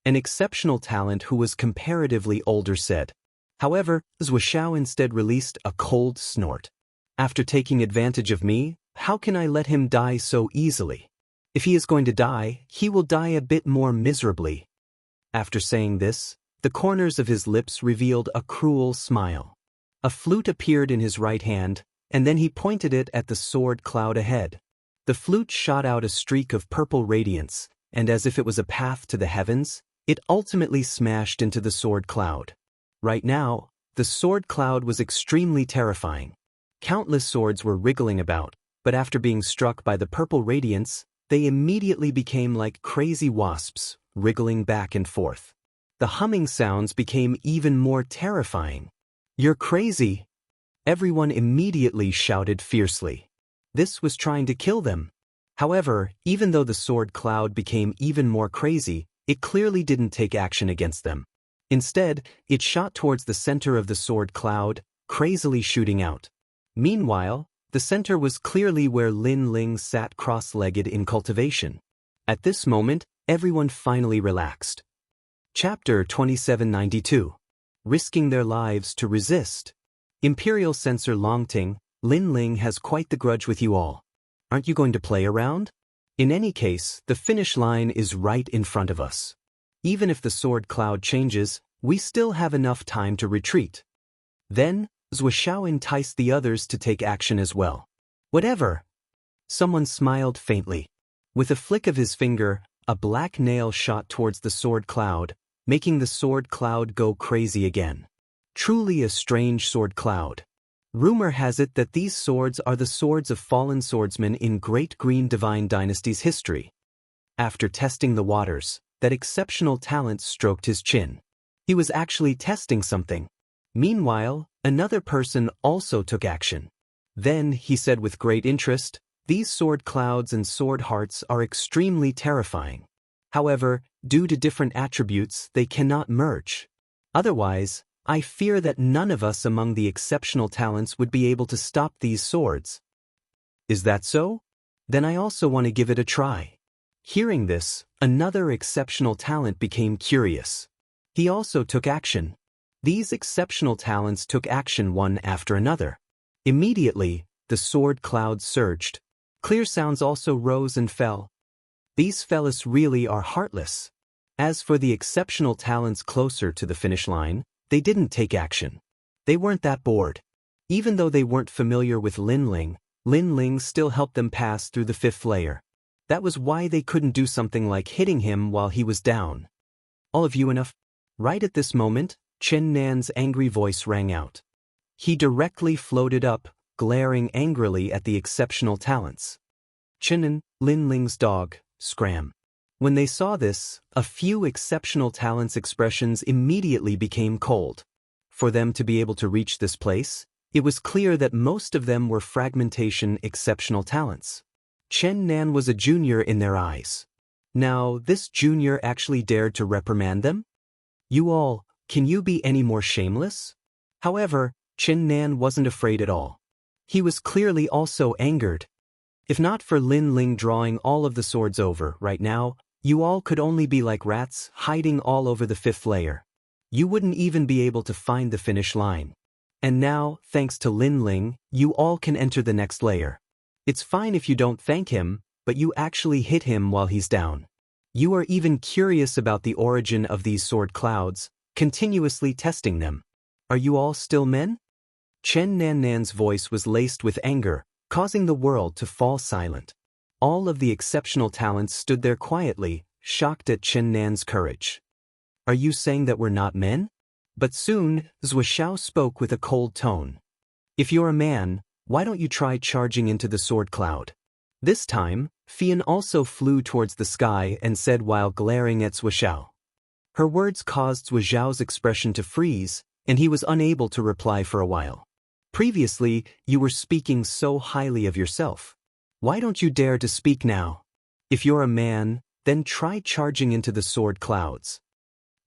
An exceptional talent who was comparatively older said. However, Zuoxiao instead released a cold snort. After taking advantage of me, how can I let him die so easily? If he is going to die, he will die a bit more miserably. After saying this, the corners of his lips revealed a cruel smile. A flute appeared in his right hand, and then he pointed it at the sword cloud ahead. The flute shot out a streak of purple radiance, and as if it was a path to the heavens, it ultimately smashed into the sword cloud. Right now, the sword cloud was extremely terrifying. Countless swords were wriggling about, but after being struck by the purple radiance, they immediately became like crazy wasps, wriggling back and forth. The humming sounds became even more terrifying. "You're crazy!" Everyone immediately shouted fiercely. This was trying to kill them. However, even though the sword cloud became even more crazy, it clearly didn't take action against them. Instead, it shot towards the center of the sword cloud, crazily shooting out. Meanwhile, the center was clearly where Lin Ling sat cross-legged in cultivation. At this moment, everyone finally relaxed. Chapter 2792. risking their lives to resist. Imperial Censor Longting, Lin Ling has quite the grudge with you all. Aren't you going to play around? In any case, the finish line is right in front of us. Even if the sword cloud changes, we still have enough time to retreat. Then, Wuxia enticed the others to take action as well. Whatever. Someone smiled faintly. With a flick of his finger, a black nail shot towards the sword cloud, making the sword cloud go crazy again. Truly a strange sword cloud. Rumor has it that these swords are the swords of fallen swordsmen in Great Green Divine Dynasty's history. After testing the waters, that exceptional talent stroked his chin. He was actually testing something. Meanwhile, another person also took action. Then, he said with great interest, these sword clouds and sword hearts are extremely terrifying. However, due to different attributes, they cannot merge. Otherwise, I fear that none of us among the exceptional talents would be able to stop these swords. Is that so? Then I also want to give it a try. Hearing this, another exceptional talent became curious. He also took action. These exceptional talents took action one after another. Immediately, the sword clouds surged. Clear sounds also rose and fell. These fellas really are heartless. As for the exceptional talents closer to the finish line, they didn't take action. They weren't that bored. Even though they weren't familiar with Lin Ling still helped them pass through the 5th layer. That was why they couldn't do something like hitting him while he was down. All of you enough? Right at this moment, Chen Nan's angry voice rang out. He directly floated up, glaring angrily at the exceptional talents. Chen, Lin Ling's dog, Scram. When they saw this, a few exceptional talents' expressions immediately became cold. For them to be able to reach this place, it was clear that most of them were fragmentation exceptional talents. Chen Nan was a junior in their eyes. Now, this junior actually dared to reprimand them? You all, can you be any more shameless? However, Chen Nan wasn't afraid at all. He was clearly also angered. If not for Lin Ling drawing all of the swords over right now, you all could only be like rats hiding all over the 5th layer. You wouldn't even be able to find the finish line. And now, thanks to Lin Ling, you all can enter the next layer. It's fine if you don't thank him, but you actually hit him while he's down. You are even curious about the origin of these sword clouds, continuously testing them. Are you all still men? Chen Nan's voice was laced with anger, causing the world to fall silent. All of the exceptional talents stood there quietly, shocked at Chen Nan's courage. Are you saying that we're not men? But soon, Wuxia spoke with a cold tone. If you're a man, why don't you try charging into the sword cloud? This time, Fian also flew towards the sky and said while glaring at Wuxia. Her words caused Wuxiao's expression to freeze, and he was unable to reply for a while. Previously, you were speaking so highly of yourself. Why don't you dare to speak now? If you're a man, then try charging into the sword clouds.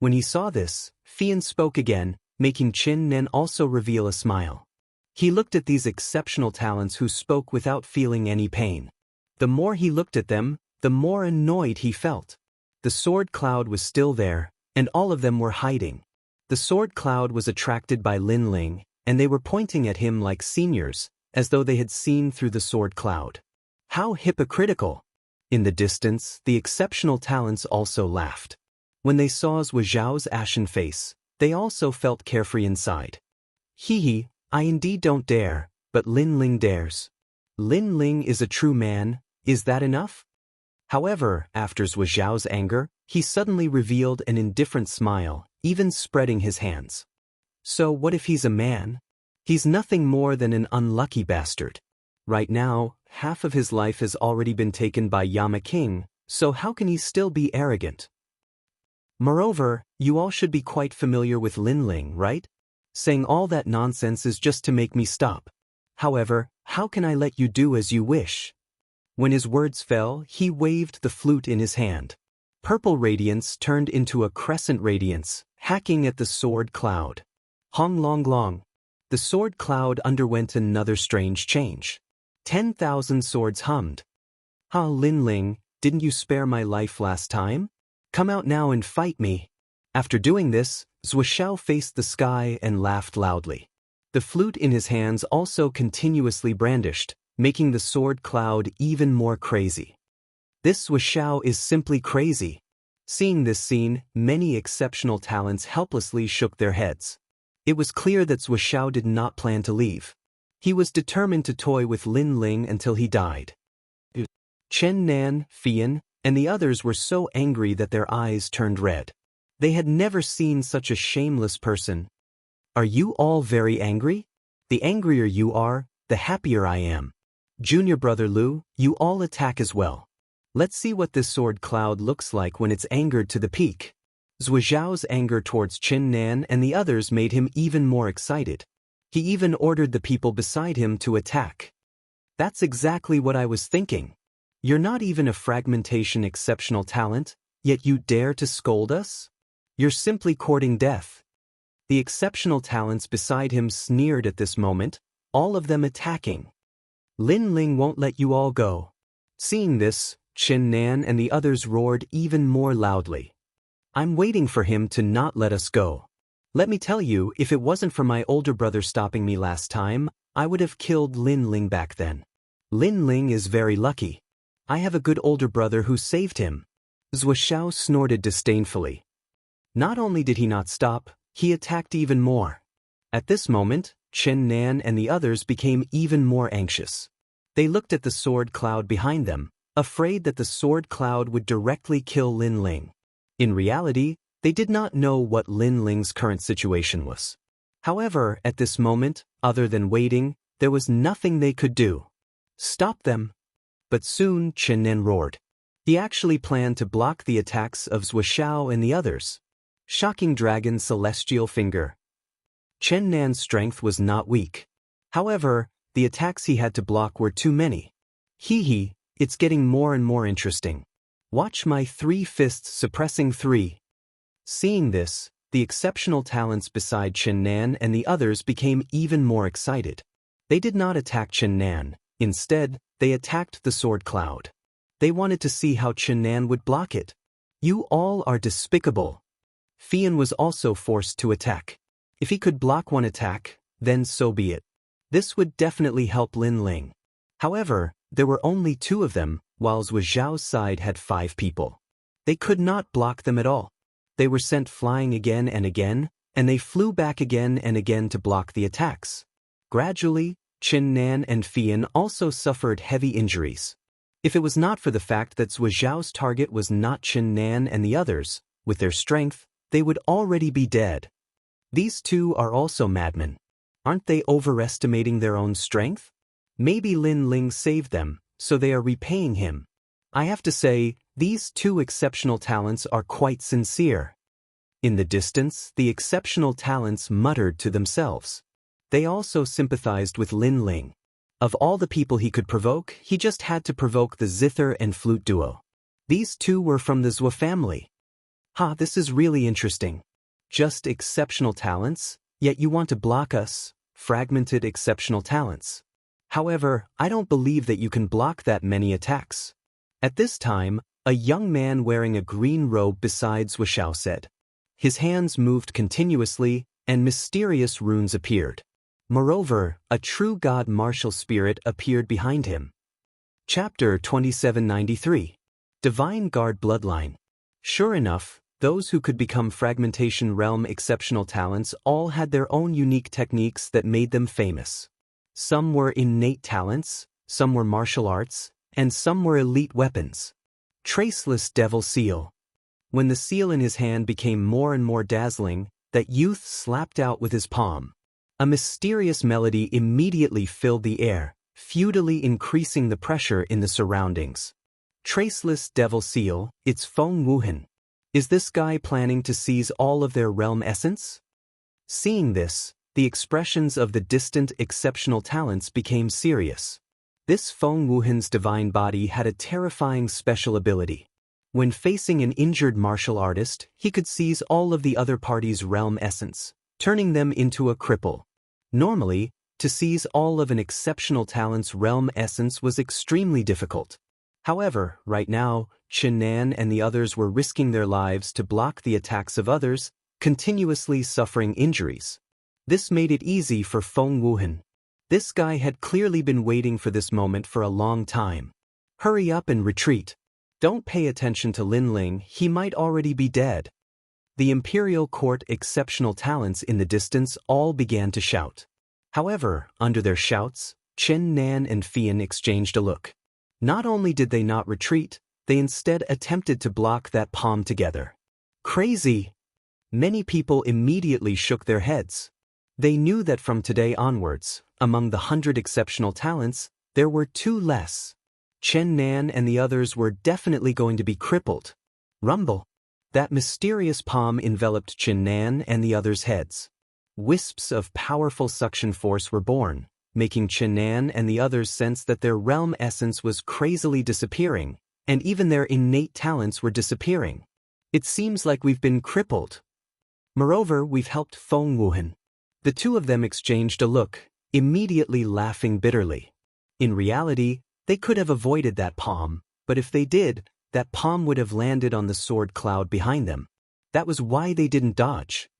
When he saw this, Fian spoke again, making Chen Nan also reveal a smile. He looked at these exceptional talents who spoke without feeling any pain. The more he looked at them, the more annoyed he felt. The sword cloud was still there, and all of them were hiding. The sword cloud was attracted by Lin Ling, and they were pointing at him like seniors, as though they had seen through the sword cloud. How hypocritical! In the distance, the exceptional talents also laughed. When they saw Wuxiao's ashen face, they also felt carefree inside. Hee, I indeed don't dare, but Lin Ling dares. Lin Ling is a true man, is that enough? However, after Wuxiao's anger, he suddenly revealed an indifferent smile, even spreading his hands. So what if he's a man? He's nothing more than an unlucky bastard. Right now, half of his life has already been taken by Yama King, so how can he still be arrogant? Moreover, you all should be quite familiar with Lin Ling, right? Saying all that nonsense is just to make me stop. However, how can I let you do as you wish? When his words fell, he waved the flute in his hand. Purple radiance turned into a crescent radiance, hacking at the sword cloud. Hong long long. The sword cloud underwent another strange change. 10,000 swords hummed. Ah, Lin Ling, didn't you spare my life last time? Come out now and fight me. After doing this, Zuoxiao faced the sky and laughed loudly. The flute in his hands also continuously brandished, making the sword cloud even more crazy. This Zuoxiao is simply crazy. Seeing this scene, many exceptional talents helplessly shook their heads. It was clear that Zuoxiao did not plan to leave. He was determined to toy with Lin Ling until he died. Chen Nan, Fian, and the others were so angry that their eyes turned red. They had never seen such a shameless person. Are you all very angry? The angrier you are, the happier I am. Junior brother Lu, you all attack as well. Let's see what this sword cloud looks like when it's angered to the peak. Zuoxiao's anger towards Chen Nan and the others made him even more excited. He even ordered the people beside him to attack. That's exactly what I was thinking. You're not even a fragmentation exceptional talent, yet you dare to scold us? You're simply courting death. The exceptional talents beside him sneered at this moment, all of them attacking. Lin Ling won't let you all go. Seeing this, Chen Nan and the others roared even more loudly. I'm waiting for him to not let us go. Let me tell you, if it wasn't for my older brother stopping me last time, I would have killed Lin Ling back then. Lin Ling is very lucky. I have a good older brother who saved him. Zuoxiao snorted disdainfully. Not only did he not stop, he attacked even more. At this moment, Chen Nan and the others became even more anxious. They looked at the sword cloud behind them, afraid that the sword cloud would directly kill Lin Ling. In reality, they did not know what Lin Ling's current situation was. However, at this moment, other than waiting, there was nothing they could do. Stop them. But soon Chen Nan roared. He actually planned to block the attacks of Zuoxiao and the others. Shocking Dragon Celestial Finger. Chen Nan's strength was not weak. However, the attacks he had to block were too many. Hee, it's getting more and more interesting. Watch my 3 fists suppressing 3. Seeing this, the exceptional talents beside Chen Nan and the others became even more excited. They did not attack Chen Nan. Instead, they attacked the sword cloud. They wanted to see how Chen Nan would block it. You all are despicable. Fian was also forced to attack. If he could block one attack, then so be it. This would definitely help Lin Ling. However, there were only 2 of them, while Zuoxiao's side had 5 people. They could not block them at all. They were sent flying again and again, and they flew back again and again to block the attacks. Gradually, Chen Nan and Fian also suffered heavy injuries. If it was not for the fact that Zuoxiao's target was not Chen Nan and the others, with their strength, they would already be dead. These 2 are also madmen. Aren't they overestimating their own strength? Maybe Lin Ling saved them, so they are repaying him. I have to say, these 2 exceptional talents are quite sincere. In the distance, the exceptional talents muttered to themselves. They also sympathized with Lin Ling. Of all the people he could provoke, he just had to provoke the zither and flute duo. These 2 were from the Zuo family. This is really interesting. Just exceptional talents, yet you want to block us, fragmented exceptional talents. However, I don't believe that you can block that many attacks. At this time, a young man wearing a green robe beside Zuoxiao said. His hands moved continuously, and mysterious runes appeared. Moreover, a true god martial spirit appeared behind him. Chapter 2793. Divine Guard Bloodline. Sure enough, those who could become Fragmentation Realm exceptional talents all had their own unique techniques that made them famous. Some were innate talents, some were martial arts, and some were elite weapons. Traceless Devil Seal. When the seal in his hand became more and more dazzling, that youth slapped out with his palm. A mysterious melody immediately filled the air, futilely increasing the pressure in the surroundings. Traceless Devil Seal, it's Feng Wuhan. Is this guy planning to seize all of their realm essence? Seeing this, the expressions of the distant exceptional talents became serious. This Feng Wuhan's divine body had a terrifying special ability. When facing an injured martial artist, he could seize all of the other party's realm essence, turning them into a cripple. Normally, to seize all of an exceptional talent's realm essence was extremely difficult. However, right now, Qiannan and the others were risking their lives to block the attacks of others, continuously suffering injuries. This made it easy for Feng Wuhan. This guy had clearly been waiting for this moment for a long time. Hurry up and retreat. Don't pay attention to Lin Ling, he might already be dead. The imperial court exceptional talents in the distance all began to shout. However, under their shouts, Chen Nan and Fian exchanged a look. Not only did they not retreat, they instead attempted to block that palm together. Crazy! Many people immediately shook their heads. They knew that from today onwards, among the 100 exceptional talents, there were 2 less. Chen Nan and the others were definitely going to be crippled. Rumble! That mysterious palm enveloped Chen Nan and the others' heads. Wisps of powerful suction force were born, making Chen Nan and the others sense that their realm essence was crazily disappearing, and even their innate talents were disappearing. It seems like we've been crippled. Moreover, we've helped Feng Wuhan. The 2 of them exchanged a look, immediately laughing bitterly. In reality, they could have avoided that palm, but if they did, that palm would have landed on the sword cloud behind them. That was why they didn't dodge.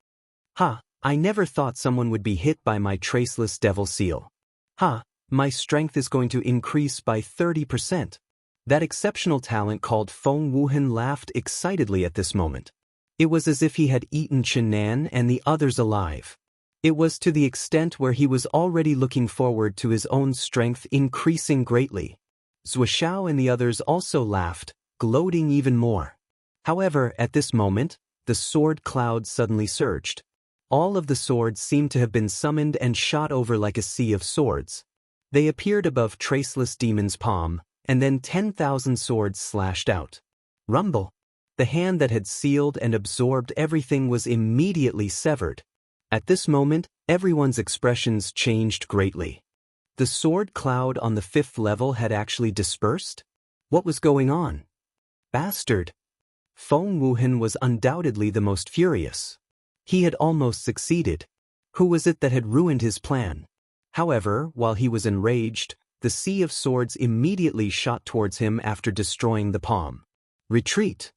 Ha, I never thought someone would be hit by my traceless devil seal. Ha, my strength is going to increase by 30%. That exceptional talent called Feng Wuhan laughed excitedly at this moment. It was as if he had eaten Chen Nan and the others alive. It was to the extent where he was already looking forward to his own strength increasing greatly. Zuoxiao and the others also laughed, gloating even more. However, at this moment, the sword cloud suddenly surged. All of the swords seemed to have been summoned and shot over like a sea of swords. They appeared above Traceless Demon's palm, and then 10,000 swords slashed out. Rumble! The hand that had sealed and absorbed everything was immediately severed. At this moment, everyone's expressions changed greatly. The sword cloud on the 5th level had actually dispersed? What was going on? Bastard! Feng Wuhan was undoubtedly the most furious. He had almost succeeded. Who was it that had ruined his plan? However, while he was enraged, the sea of swords immediately shot towards him after destroying the palm. Retreat!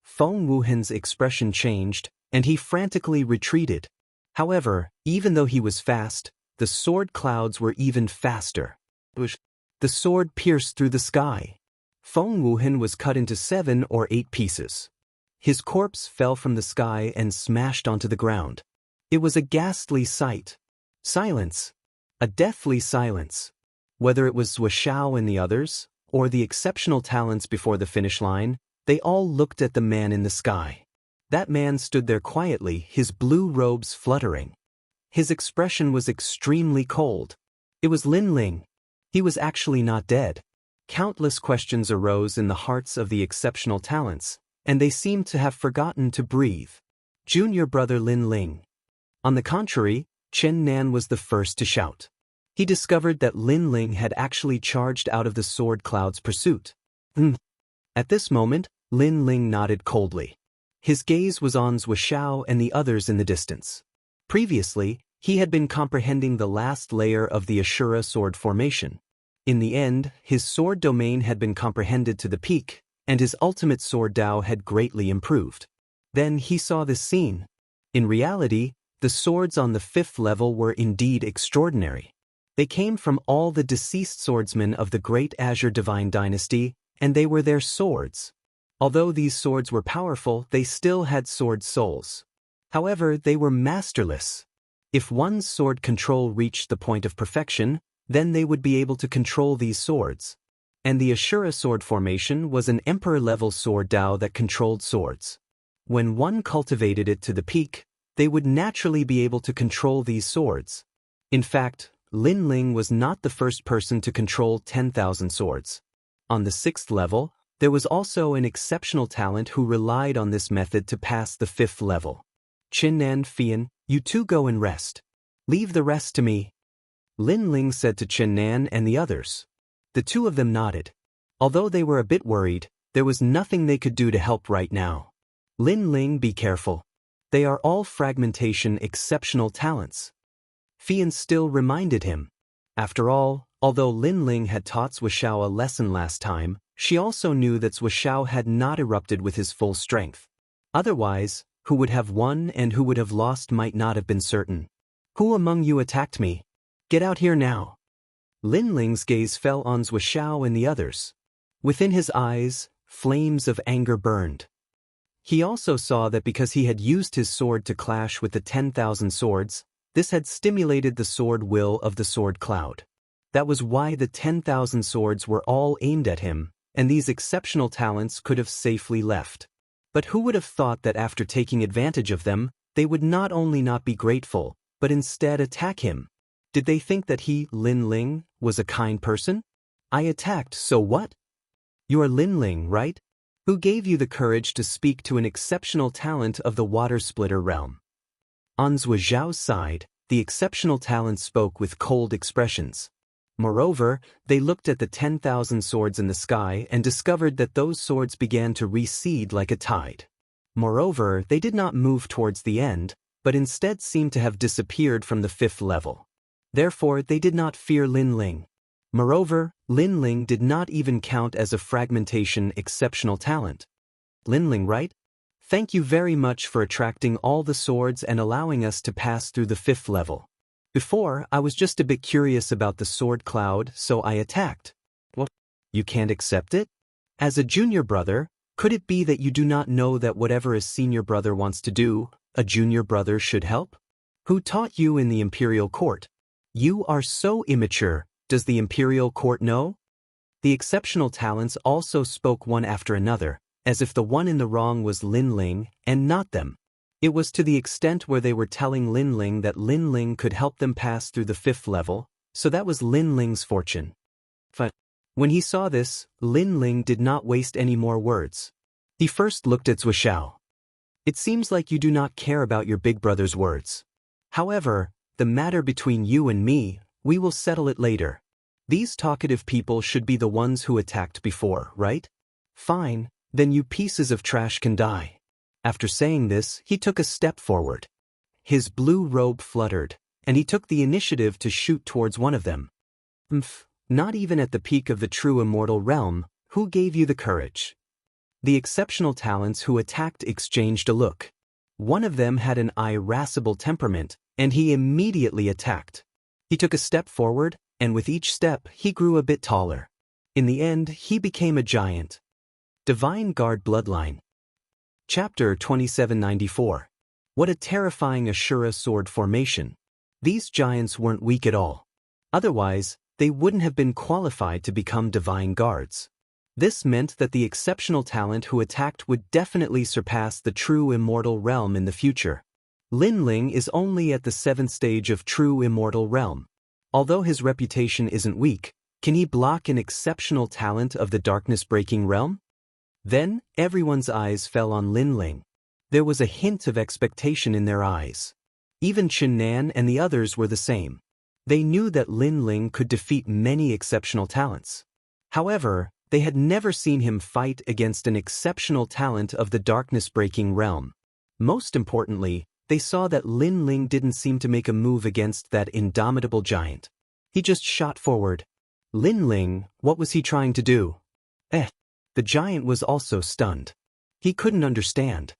Feng Wuhan's expression changed, and he frantically retreated. However, even though he was fast, the sword clouds were even faster. The sword pierced through the sky. Feng Wuhan was cut into 7 or 8 pieces. His corpse fell from the sky and smashed onto the ground. It was a ghastly sight. Silence. A deathly silence. Whether it was Zuoxiao and the others, or the exceptional talents before the finish line, they all looked at the man in the sky. That man stood there quietly, his blue robes fluttering. His expression was extremely cold. It was Lin Ling. He was actually not dead. Countless questions arose in the hearts of the exceptional talents, and they seemed to have forgotten to breathe. Junior brother Lin Ling. On the contrary, Chen Nan was the first to shout. He discovered that Lin Ling had actually charged out of the sword cloud's pursuit. At this moment, Lin Ling nodded coldly. His gaze was on Zuoxiao and the others in the distance. Previously, he had been comprehending the last layer of the Ashura sword formation. In the end, his sword domain had been comprehended to the peak, and his ultimate sword Dao had greatly improved. Then he saw this scene. In reality, the swords on the 5th level were indeed extraordinary. They came from all the deceased swordsmen of the Great Azure Divine Dynasty, and they were their swords. Although these swords were powerful, they still had sword souls. However, they were masterless. If one's sword control reached the point of perfection, then they would be able to control these swords. And the Ashura sword formation was an emperor-level sword Dao that controlled swords. When one cultivated it to the peak, they would naturally be able to control these swords. In fact, Lin Ling was not the first person to control 10,000 swords. On the 6th level, there was also an exceptional talent who relied on this method to pass the 5th level. Qin and Fian, you two go and rest. Leave the rest to me. Lin Ling said to Chen Nan and the others. The 2 of them nodded. Although they were a bit worried, there was nothing they could do to help right now. Lin Ling, be careful. They are all fragmentation exceptional talents. Fian still reminded him. After all, although Lin Ling had taught Zuoxiao a lesson last time, She also knew that Zhuo had not erupted with his full strength. Otherwise, who would have won and who would have lost might not have been certain. Who among you attacked me? Get out here now. Lin Ling's gaze fell on Zhuo and the others. Within his eyes, flames of anger burned. He also saw that because he had used his sword to clash with the 10,000 swords, this had stimulated the sword will of the sword cloud. That was why the 10,000 swords were all aimed at him, and these exceptional talents could have safely left. But who would have thought that after taking advantage of them, they would not only not be grateful, but instead attack him? Did they think that he, Lin Ling, was a kind person? I attacked, so what? You are Lin Ling, right? Who gave you the courage to speak to an exceptional talent of the water splitter realm? On Zhuo's side, the exceptional talent spoke with cold expressions. Moreover, they looked at the 10,000 swords in the sky and discovered that those swords began to recede like a tide. Moreover, they did not move towards the end, but instead seemed to have disappeared from the 5th level. Therefore, they did not fear Lin Ling. Moreover, Lin Ling did not even count as a fragmentation exceptional talent. Lin Ling, right? Thank you very much for attracting all the swords and allowing us to pass through the 5th level. Before, I was just a bit curious about the sword cloud, so I attacked. What? You can't accept it? As a junior brother, could it be that you do not know that whatever a senior brother wants to do, a junior brother should help? Who taught you in the imperial court? You are so immature. Does the imperial court know? The exceptional talents also spoke one after another, as if the one in the wrong was Lin Ling and not them. It was to the extent where they were telling Lin Ling that Lin Ling could help them pass through the 5th level, so that was Lin Ling's fortune. But when he saw this, Lin Ling did not waste any more words. He first looked at Zhuo. It seems like you do not care about your big brother's words. However, the matter between you and me, we will settle it later. These talkative people should be the ones who attacked before, right? Fine, then you pieces of trash can die. After saying this, he took a step forward. His blue robe fluttered, and he took the initiative to shoot towards one of them. Not even at the peak of the true immortal realm, who gave you the courage? The exceptional talents who attacked exchanged a look. One of them had an irascible temperament, and he immediately attacked. He took a step forward, and with each step, he grew a bit taller. In the end, he became a giant. Divine Guard Bloodline. Chapter 2794. What a terrifying Ashura sword formation. These giants weren't weak at all. Otherwise, they wouldn't have been qualified to become divine guards. This meant that the exceptional talent who attacked would definitely surpass the true immortal realm in the future. Lin Ling is only at the 7th stage of true immortal realm. Although his reputation isn't weak, can he block an exceptional talent of the darkness-breaking realm? Then, everyone's eyes fell on Lin Ling. There was a hint of expectation in their eyes. Even Chen Nan and the others were the same. They knew that Lin Ling could defeat many exceptional talents. However, they had never seen him fight against an exceptional talent of the darkness-breaking realm. Most importantly, they saw that Lin Ling didn't seem to make a move against that indomitable giant. He just shot forward. Lin Ling, what was he trying to do? The giant was also stunned. He couldn't understand.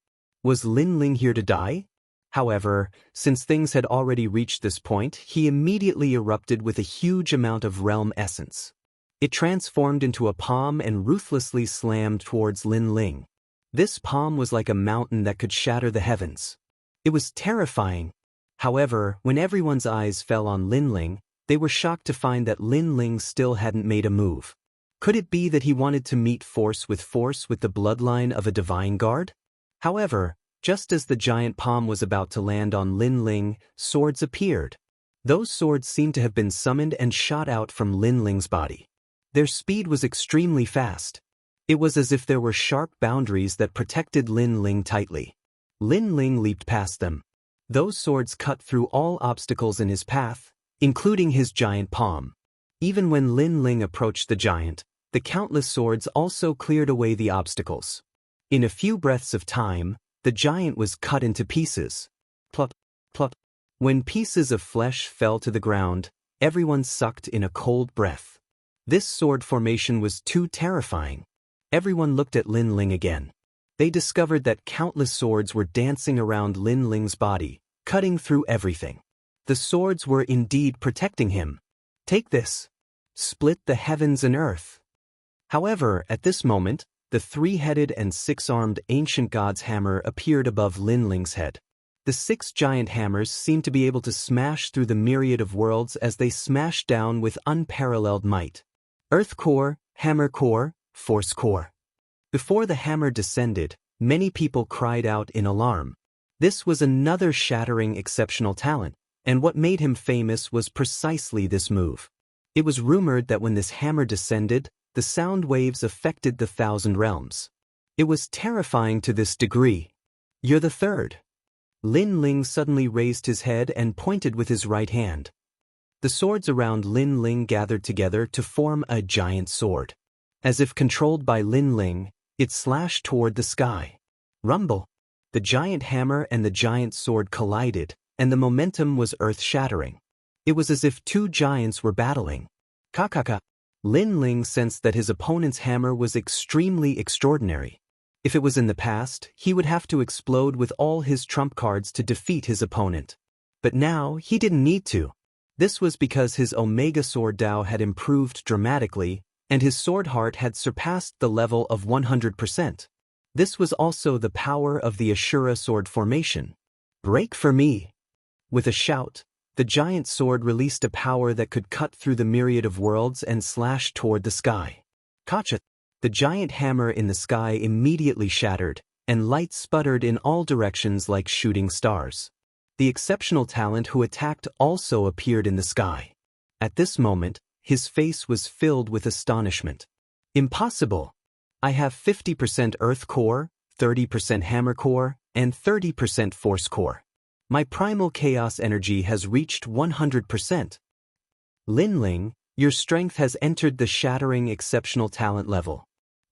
Was Lin Ling here to die? However, since things had already reached this point, he immediately erupted with a huge amount of realm essence. It transformed into a palm and ruthlessly slammed towards Lin Ling. This palm was like a mountain that could shatter the heavens. It was terrifying. However, when everyone's eyes fell on Lin Ling, they were shocked to find that Lin Ling still hadn't made a move. Could it be that he wanted to meet force with the bloodline of a divine guard? However, just as the giant palm was about to land on Lin Ling, swords appeared. Those swords seemed to have been summoned and shot out from Lin Ling's body. Their speed was extremely fast. It was as if there were sharp boundaries that protected Lin Ling tightly. Lin Ling leaped past them. Those swords cut through all obstacles in his path, including his giant palm. Even when Lin Ling approached the giant, the countless swords also cleared away the obstacles. In a few breaths of time, the giant was cut into pieces. Plop, plop. When pieces of flesh fell to the ground, everyone sucked in a cold breath. This sword formation was too terrifying. Everyone looked at Lin Ling again. They discovered that countless swords were dancing around Lin Ling's body, cutting through everything. The swords were indeed protecting him. Take this. Split the heavens and earth. However, at this moment, the three-headed and six-armed ancient god's hammer appeared above Lin Ling's head. The six giant hammers seemed to be able to smash through the myriad of worlds as they smashed down with unparalleled might. Earth core, hammer core, force core. Before the hammer descended, many people cried out in alarm. This was another shattering exceptional talent, and what made him famous was precisely this move. It was rumored that when this hammer descended, the sound waves affected the thousand realms. It was terrifying to this degree. You're the third. Lin Ling suddenly raised his head and pointed with his right hand. The swords around Lin Ling gathered together to form a giant sword. As if controlled by Lin Ling, it slashed toward the sky. Rumble. The giant hammer and the giant sword collided, and the momentum was earth-shattering. It was as if two giants were battling. Kakaka. Lin Ling sensed that his opponent's hammer was extremely extraordinary. If it was in the past, he would have to explode with all his trump cards to defeat his opponent. But now, he didn't need to. This was because his Omega Sword Dao had improved dramatically, and his sword heart had surpassed the level of 100%. This was also the power of the Ashura sword formation. Break for me! With a shout, the giant sword released a power that could cut through the myriad of worlds and slash toward the sky. Kacha! The giant hammer in the sky immediately shattered, and light sputtered in all directions like shooting stars. The exceptional talent who attacked also appeared in the sky. At this moment, his face was filled with astonishment. Impossible! I have 50% Earth Core, 30% Hammer Core, and 30% Force Core. My primal chaos energy has reached 100%. Lin Ling, your strength has entered the shattering exceptional talent level.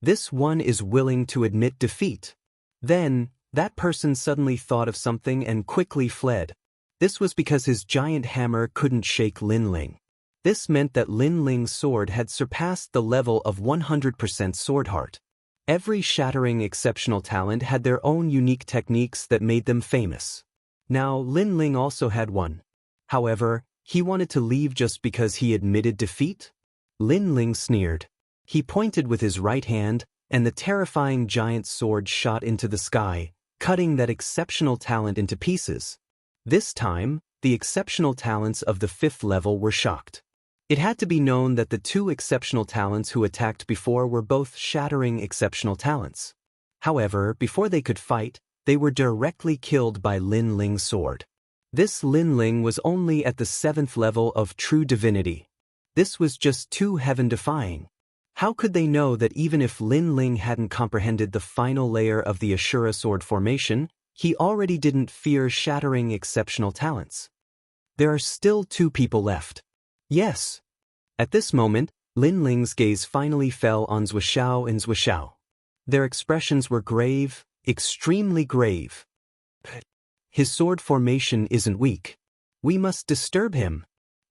This one is willing to admit defeat. Then, that person suddenly thought of something and quickly fled. This was because his giant hammer couldn't shake Lin Ling. This meant that Lin Ling's sword had surpassed the level of 100% sword heart. Every shattering exceptional talent had their own unique techniques that made them famous. Now, Lin Ling also had one. However, he wanted to leave just because he admitted defeat? Lin Ling sneered. He pointed with his right hand, and the terrifying giant sword shot into the sky, cutting that exceptional talent into pieces. This time, the exceptional talents of the fifth level were shocked. It had to be known that the two exceptional talents who attacked before were both shattering exceptional talents. However, before they could fight, they were directly killed by Lin Ling's sword. This Lin Ling was only at the 7th level of true divinity. This was just too heaven-defying. How could they know that even if Lin Ling hadn't comprehended the final layer of the Ashura sword formation, he already didn't fear shattering exceptional talents? There are still two people left. Yes. At this moment, Lin Ling's gaze finally fell on Zuoxiao and Zuoxiao. Their expressions were grave, extremely grave. His sword formation isn't weak. We must disturb him.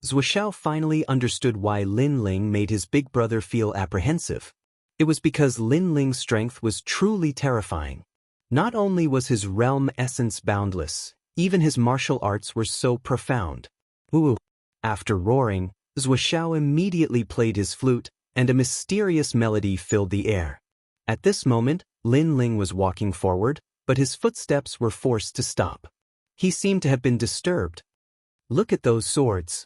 Zuoxiao finally understood why Lin Ling made his big brother feel apprehensive. It was because Lin Ling's strength was truly terrifying. Not only was his realm essence boundless, even his martial arts were so profound. Ooh! After roaring, Zuoxiao immediately played his flute, and a mysterious melody filled the air. At this moment, Lin Ling was walking forward, but his footsteps were forced to stop. He seemed to have been disturbed. Look at those swords.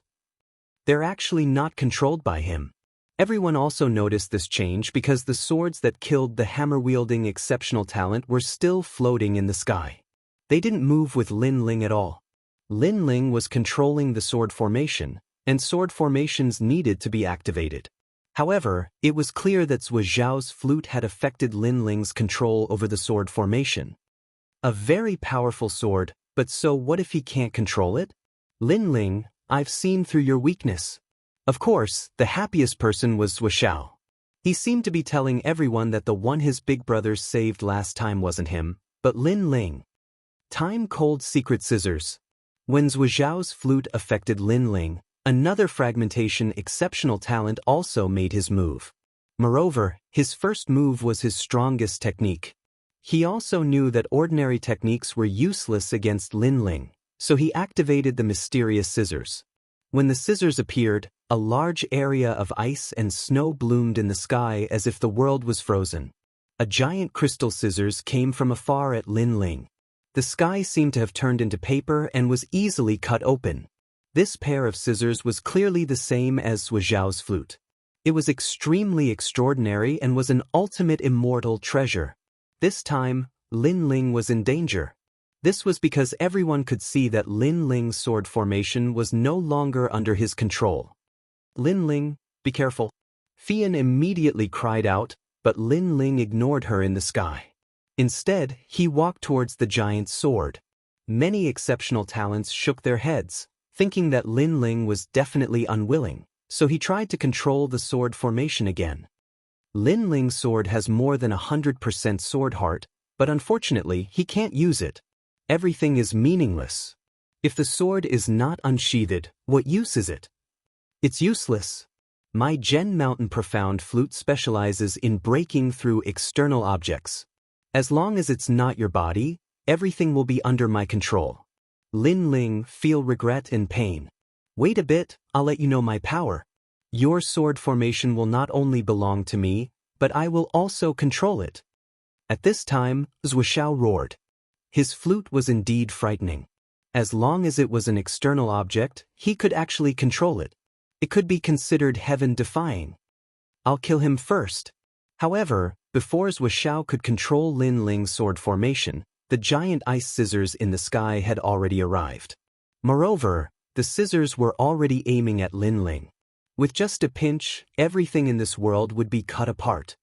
They're actually not controlled by him. Everyone also noticed this change because the swords that killed the hammer-wielding exceptional talent were still floating in the sky. They didn't move with Lin Ling at all. Lin Ling was controlling the sword formation, and sword formations needed to be activated. However, it was clear that Zuoxiao's flute had affected Lin Ling's control over the sword formation. A very powerful sword, but so what if he can't control it? Lin Ling, I've seen through your weakness. Of course, the happiest person was Zuoxiao. He seemed to be telling everyone that the one his big brothers saved last time wasn't him, but Lin Ling. Time-cold secret scissors. When Zuoxiao's flute affected Lin Ling, Another fragmentation exceptional talent also made his move. Moreover, his first move was his strongest technique. He also knew that ordinary techniques were useless against Lin Ling, so he activated the mysterious scissors. When the scissors appeared, a large area of ice and snow bloomed in the sky as if the world was frozen. A giant crystal scissors came from afar at Lin Ling. The sky seemed to have turned into paper and was easily cut open. This pair of scissors was clearly the same as Zhuo Zhao's flute. It was extremely extraordinary and was an ultimate immortal treasure. This time, Lin Ling was in danger. This was because everyone could see that Lin Ling's sword formation was no longer under his control. Lin Ling, be careful. Fian immediately cried out, but Lin Ling ignored her in the sky. Instead, he walked towards the giant sword. Many exceptional talents shook their heads, thinking that Lin Ling was definitely unwilling, so he tried to control the sword formation again. Lin Ling's sword has more than 100% sword heart, but unfortunately he can't use it. Everything is meaningless. If the sword is not unsheathed, what use is it? It's useless. My Gen Mountain Profound Flute specializes in breaking through external objects. As long as it's not your body, everything will be under my control. Lin Ling, feel regret and pain. Wait a bit, I'll let you know my power. Your sword formation will not only belong to me, but I will also control it. At this time, Zhuo Zhao roared. His flute was indeed frightening. As long as it was an external object, he could actually control it. It could be considered heaven-defying. I'll kill him first. However, before Zhuo Zhao could control Lin Ling's sword formation, the giant ice scissors in the sky had already arrived. Moreover, the scissors were already aiming at Lin Ling. With just a pinch, everything in this world would be cut apart.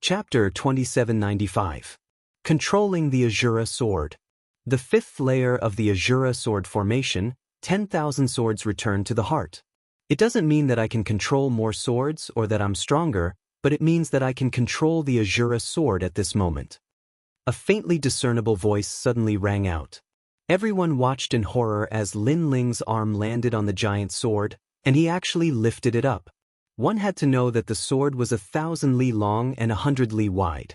Chapter 2795. Controlling the Azura Sword. The fifth layer of the Azura sword formation, 10,000 swords return to the heart. It doesn't mean that I can control more swords or that I'm stronger, but it means that I can control the Azura sword at this moment. A faintly discernible voice suddenly rang out. Everyone watched in horror as Lin Ling's arm landed on the giant sword, and he actually lifted it up. One had to know that the sword was 1,000 li long and 100 li wide.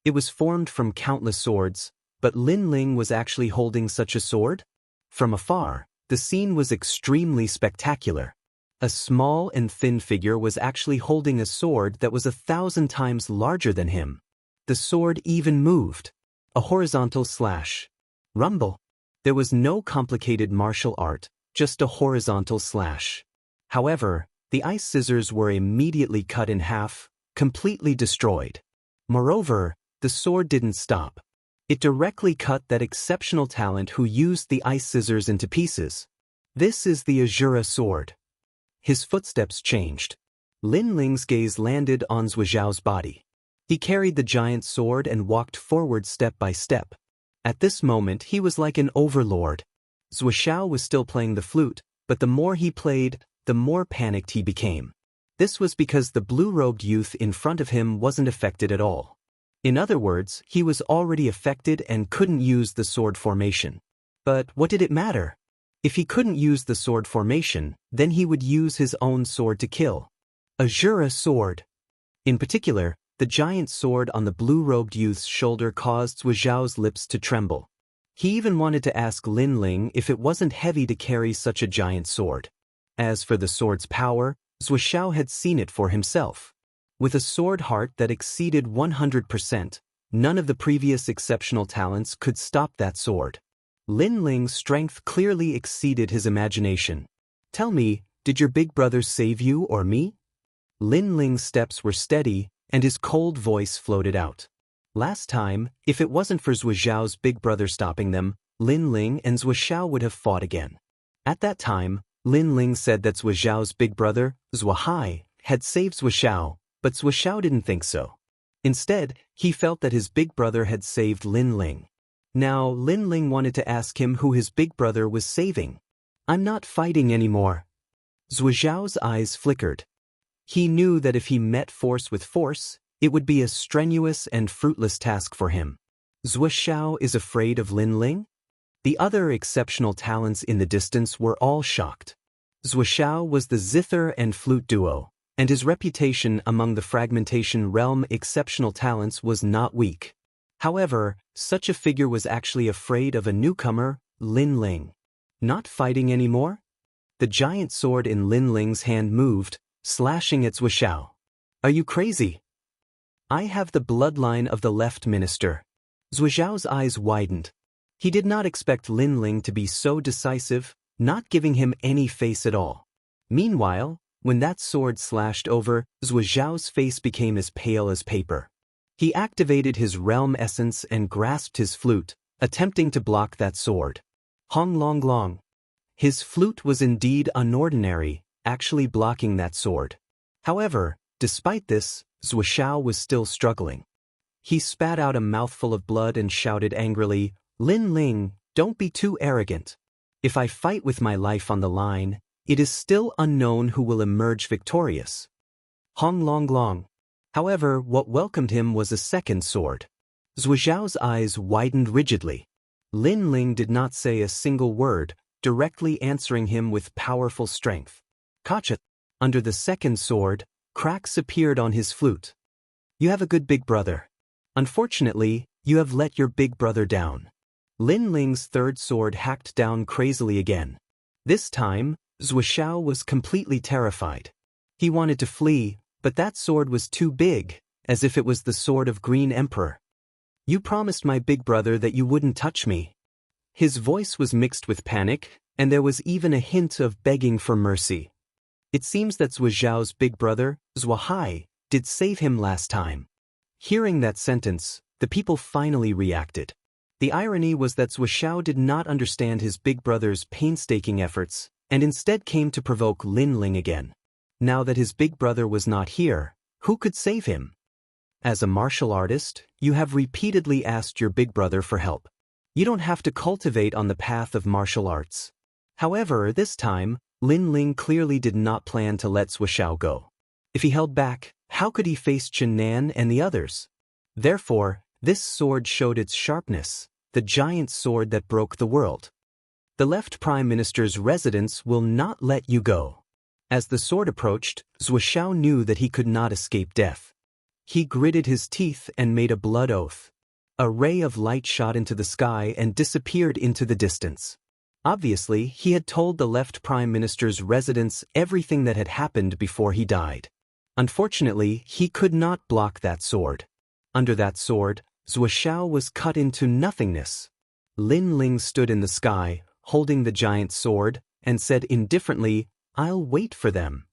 It was formed from countless swords, but Lin Ling was actually holding such a sword? From afar, the scene was extremely spectacular. A small and thin figure was actually holding a sword that was 1,000 times larger than him. The sword even moved. A horizontal slash. Rumble. There was no complicated martial art, just a horizontal slash. However, the ice scissors were immediately cut in half, completely destroyed. Moreover, the sword didn't stop. It directly cut that exceptional talent who used the ice scissors into pieces. This is the Azura sword. His footsteps changed. Lin Ling's gaze landed on Zhuo Zhao's body. He carried the giant sword and walked forward step by step. At this moment he was like an overlord. Zhuo Zhao was still playing the flute, but the more he played, the more panicked he became. This was because the blue-robed youth in front of him wasn't affected at all. In other words, he was already affected and couldn't use the sword formation. But what did it matter? If he couldn't use the sword formation, then he would use his own sword to kill. Azura sword. In particular, the giant sword on the blue-robed youth's shoulder caused Zhuo Zhao's lips to tremble. He even wanted to ask Lin Ling if it wasn't heavy to carry such a giant sword. As for the sword's power, Zhuo Zhao had seen it for himself. With a sword heart that exceeded 100%, none of the previous exceptional talents could stop that sword. Lin Ling's strength clearly exceeded his imagination. Tell me, did your big brother save you or me? Lin Ling's steps were steady, and his cold voice floated out. Last time, if it wasn't for Zhuo Zhao's big brother stopping them, Lin Ling and Zhuo Zhao would have fought again. At that time, Lin Ling said that Zhuo Zhao's big brother, Zhuo Hai, had saved Zhuo Zhao, but Zhuo Zhao didn't think so. Instead, he felt that his big brother had saved Lin Ling. Now, Lin Ling wanted to ask him who his big brother was saving. I'm not fighting anymore. Zhuo Zhao's eyes flickered. He knew that if he met force with force, it would be a strenuous and fruitless task for him. Zhuo Zhao is afraid of Lin Ling? The other exceptional talents in the distance were all shocked. Zuoxiao was the zither and flute duo, and his reputation among the fragmentation realm exceptional talents was not weak. However, such a figure was actually afraid of a newcomer, Lin Ling. Not fighting anymore? The giant sword in Lin Ling's hand moved, slashing at Zuoxiao. Are you crazy? I have the bloodline of the left minister. Zuoxiao's eyes widened. He did not expect Lin Ling to be so decisive, not giving him any face at all. Meanwhile, when that sword slashed over, Zuoxiao's face became as pale as paper. He activated his realm essence and grasped his flute, attempting to block that sword. Hong Long Long. His flute was indeed unordinary, actually blocking that sword. However, despite this, Zuoxiao was still struggling. He spat out a mouthful of blood and shouted angrily, Lin Ling, don't be too arrogant. If I fight with my life on the line, it is still unknown who will emerge victorious. Hong Long Long. However, what welcomed him was a second sword. Zuoxiao's eyes widened rigidly. Lin Ling did not say a single word, directly answering him with powerful strength. Kacha. Under the second sword, cracks appeared on his flute. You have a good big brother. Unfortunately, you have let your big brother down. Lin Ling's third sword hacked down crazily again. This time, Zuoxiao was completely terrified. He wanted to flee, but that sword was too big, as if it was the sword of Green Emperor. You promised my big brother that you wouldn't touch me. His voice was mixed with panic, and there was even a hint of begging for mercy. It seems that Zuoxiao's big brother, Zuohai, did save him last time. Hearing that sentence, the people finally reacted. The irony was that Zuoxiao did not understand his big brother's painstaking efforts, and instead came to provoke Lin Ling again. Now that his big brother was not here, who could save him? As a martial artist, you have repeatedly asked your big brother for help. You don't have to cultivate on the path of martial arts. However, this time, Lin Ling clearly did not plan to let Zuoxiao go. If he held back, how could he face Chen Nan and the others? Therefore, this sword showed its sharpness, the giant sword that broke the world. The left Prime Minister's residence will not let you go. As the sword approached, Zuoxiao knew that he could not escape death. He gritted his teeth and made a blood oath. A ray of light shot into the sky and disappeared into the distance. Obviously, he had told the left Prime Minister's residence everything that had happened before he died. Unfortunately, he could not block that sword. Under that sword, Zuoxiao was cut into nothingness. Lin Ling stood in the sky, holding the giant sword, and said indifferently, I'll wait for them.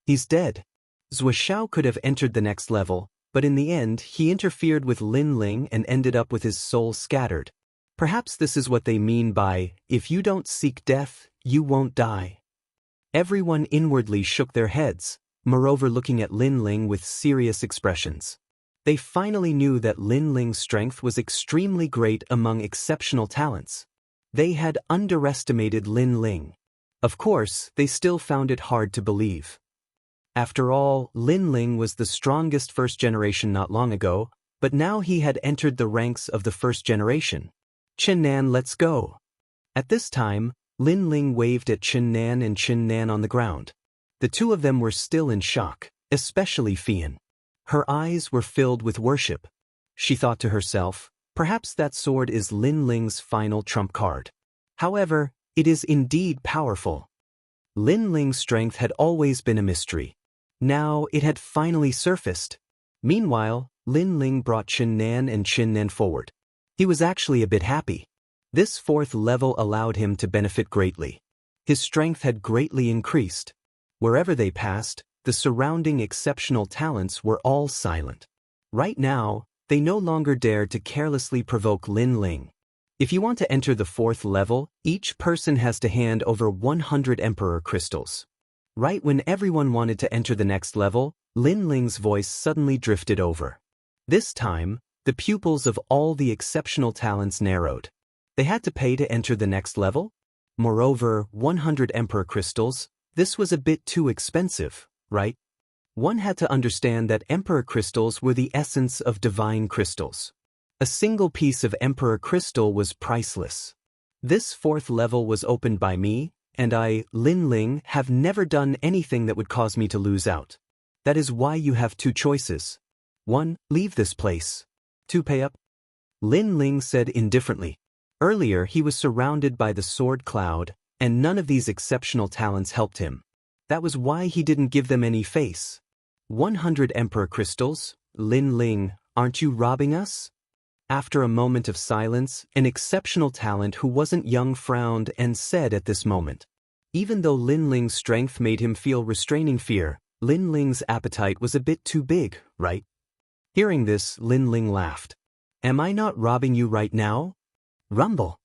He's dead. Zuoxiao could have entered the next level, but in the end he interfered with Lin Ling and ended up with his soul scattered. Perhaps this is what they mean by, if you don't seek death, you won't die. Everyone inwardly shook their heads, moreover looking at Lin Ling with serious expressions. They finally knew that Lin Ling's strength was extremely great among exceptional talents. They had underestimated Lin Ling. Of course, they still found it hard to believe. After all, Lin Ling was the strongest first generation not long ago, but now he had entered the ranks of the first generation. Chen Nan, let's go. At this time, Lin Ling waved at Chen Nan and Chen Nan on the ground. The two of them were still in shock, especially Fian. Her eyes were filled with worship. She thought to herself, perhaps that sword is Lin Ling's final trump card. However, it is indeed powerful. Lin Ling's strength had always been a mystery. Now it had finally surfaced. Meanwhile, Lin Ling brought Chen Nan and Chen Nan forward. He was actually a bit happy. This fourth level allowed him to benefit greatly. His strength had greatly increased. Wherever they passed, the surrounding exceptional talents were all silent. Right now, they no longer dared to carelessly provoke Lin Ling. If you want to enter the fourth level, each person has to hand over 100 Emperor crystals. Right when everyone wanted to enter the next level, Lin Ling's voice suddenly drifted over. This time, the pupils of all the exceptional talents narrowed. They had to pay to enter the next level? Moreover, 100 Emperor crystals, this was a bit too expensive, right? One had to understand that Emperor crystals were the essence of divine crystals. A single piece of Emperor crystal was priceless. This fourth level was opened by me, and I, Lin Ling, have never done anything that would cause me to lose out. That is why you have two choices. 1. Leave this place. 2. Pay up. Lin Ling said indifferently. Earlier he was surrounded by the sword cloud, and none of these exceptional talents helped him. That was why he didn't give them any face. 100 Emperor Crystals? Lin Ling, aren't you robbing us? After a moment of silence, an exceptional talent who wasn't young frowned and said at this moment. Even though Lin Ling's strength made him feel restraining fear, Lin Ling's appetite was a bit too big, right? Hearing this, Lin Ling laughed. Am I not robbing you right now? Rumble.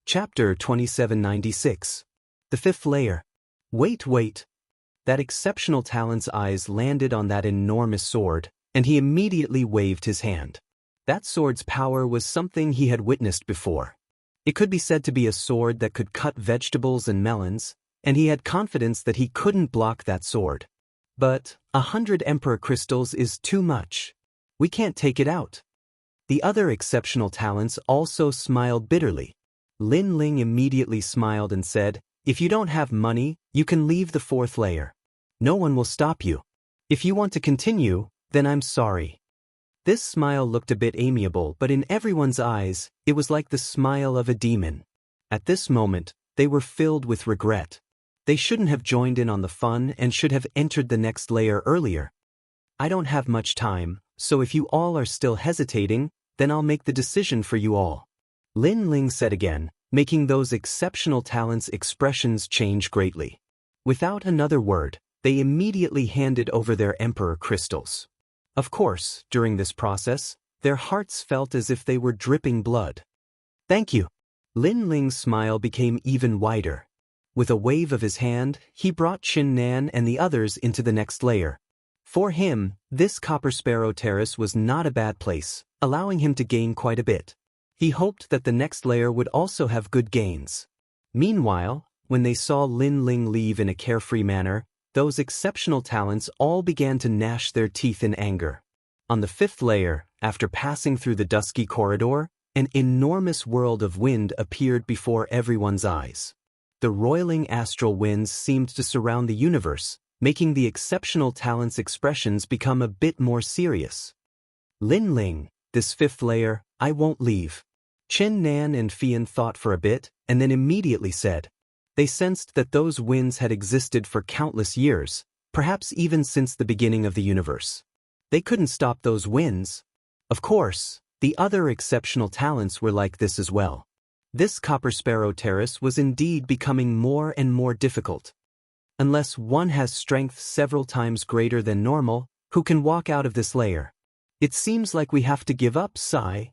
Chapter 2796. The Fifth Layer. Wait. That exceptional talent's eyes landed on that enormous sword, and he immediately waved his hand. That sword's power was something he had witnessed before. It could be said to be a sword that could cut vegetables and melons, and he had confidence that he couldn't block that sword. But 100 Emperor Crystals is too much. We can't take it out. The other exceptional talents also smiled bitterly. Lin Ling immediately smiled and said, if you don't have money, you can leave the fourth layer. No one will stop you. If you want to continue, then I'm sorry. This smile looked a bit amiable, but in everyone's eyes, it was like the smile of a demon. At this moment, they were filled with regret. They shouldn't have joined in on the fun and should have entered the next layer earlier. I don't have much time, so if you all are still hesitating, then I'll make the decision for you all. Lin Ling said again, making those exceptional talents' expressions change greatly. Without another word, they immediately handed over their Emperor Crystals. Of course, during this process, their hearts felt as if they were dripping blood. Thank you. Lin Ling's smile became even wider. With a wave of his hand, he brought Qin Nan and the others into the next layer. For him, this Copper Sparrow Terrace was not a bad place, allowing him to gain quite a bit. He hoped that the next layer would also have good gains. Meanwhile, when they saw Lin Ling leave in a carefree manner, those exceptional talents all began to gnash their teeth in anger. On the fifth layer, after passing through the dusky corridor, an enormous world of wind appeared before everyone's eyes. The roiling astral winds seemed to surround the universe, making the exceptional talents' expressions become a bit more serious. Lin Ling, this fifth layer, I won't leave. Qin Nan and Fian thought for a bit, and then immediately said. They sensed that those winds had existed for countless years, perhaps even since the beginning of the universe. They couldn't stop those winds. Of course, the other exceptional talents were like this as well. This Copper Sparrow Terrace was indeed becoming more and more difficult. Unless one has strength several times greater than normal, who can walk out of this layer? It seems like we have to give up, Sai.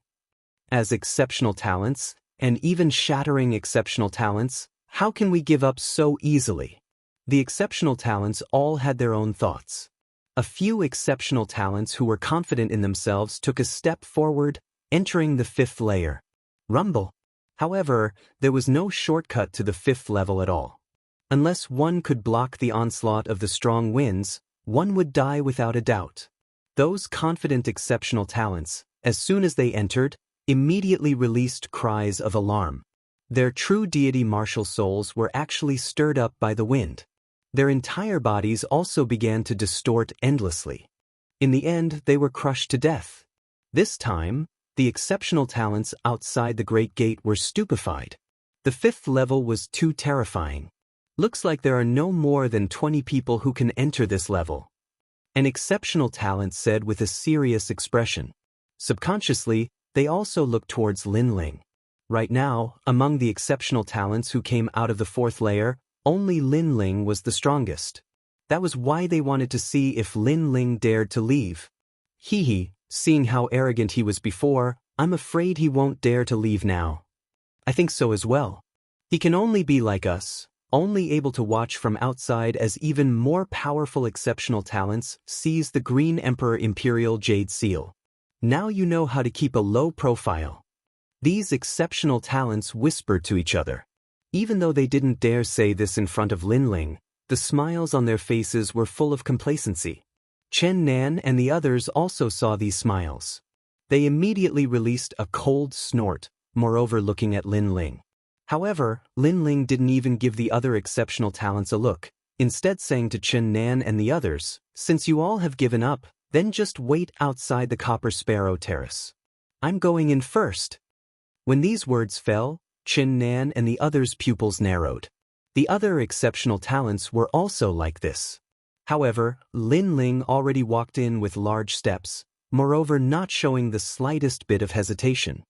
As exceptional talents, and even shattering exceptional talents, how can we give up so easily? The exceptional talents all had their own thoughts. A few exceptional talents who were confident in themselves took a step forward, entering the fifth layer. Rumble. However, there was no shortcut to the fifth level at all. Unless one could block the onslaught of the strong winds, one would die without a doubt. Those confident exceptional talents, as soon as they entered, immediately released cries of alarm. Their true deity martial souls were actually stirred up by the wind. Their entire bodies also began to distort endlessly. In the end, they were crushed to death. This time, the exceptional talents outside the Great Gate were stupefied. The fifth level was too terrifying. Looks like there are no more than 20 people who can enter this level. An exceptional talent said with a serious expression. Subconsciously, they also looked towards Lin Ling. Right now, among the exceptional talents who came out of the fourth layer, only Lin Ling was the strongest. That was why they wanted to see if Lin Ling dared to leave. Seeing how arrogant he was before, I'm afraid he won't dare to leave now. I think so as well. He can only be like us, only able to watch from outside as even more powerful exceptional talents seize the Green Emperor Imperial Jade Seal. Now you know how to keep a low profile. These exceptional talents whispered to each other. Even though they didn't dare say this in front of Lin Ling, the smiles on their faces were full of complacency. Qin Nan and the others also saw these smiles. They immediately released a cold snort, moreover looking at Lin Ling. However, Lin Ling didn't even give the other exceptional talents a look, instead saying to Chen Nan and the others, "Since you all have given up, then just wait outside the Copper Sparrow Terrace. I'm going in first." When these words fell, Chen Nan and the others' pupils narrowed. The other exceptional talents were also like this. However, Lin Ling already walked in with large steps, moreover not showing the slightest bit of hesitation.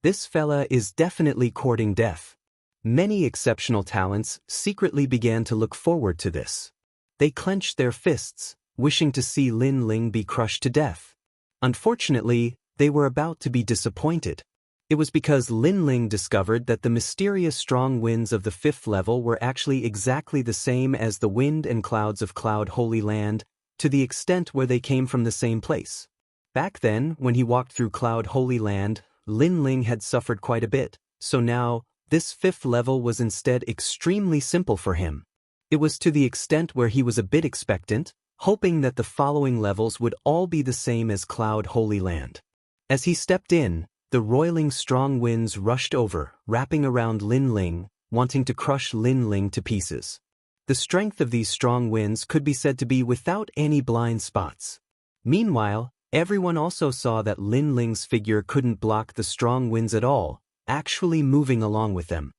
This fella is definitely courting death. Many exceptional talents secretly began to look forward to this. They clenched their fists, wishing to see Lin Ling be crushed to death. Unfortunately, they were about to be disappointed. It was because Lin Ling discovered that the mysterious strong winds of the 5th level were actually exactly the same as the wind and clouds of Cloud Holy Land, to the extent where they came from the same place. Back then, when he walked through Cloud Holy Land, Lin Ling had suffered quite a bit, so now, this 5th level was instead extremely simple for him. It was to the extent where he was a bit expectant, hoping that the following levels would all be the same as Cloud Holy Land. As he stepped in, the roiling strong winds rushed over, wrapping around Lin Ling, wanting to crush Lin Ling to pieces. The strength of these strong winds could be said to be without any blind spots. Meanwhile, everyone also saw that Lin Ling's figure couldn't block the strong winds at all, actually moving along with them.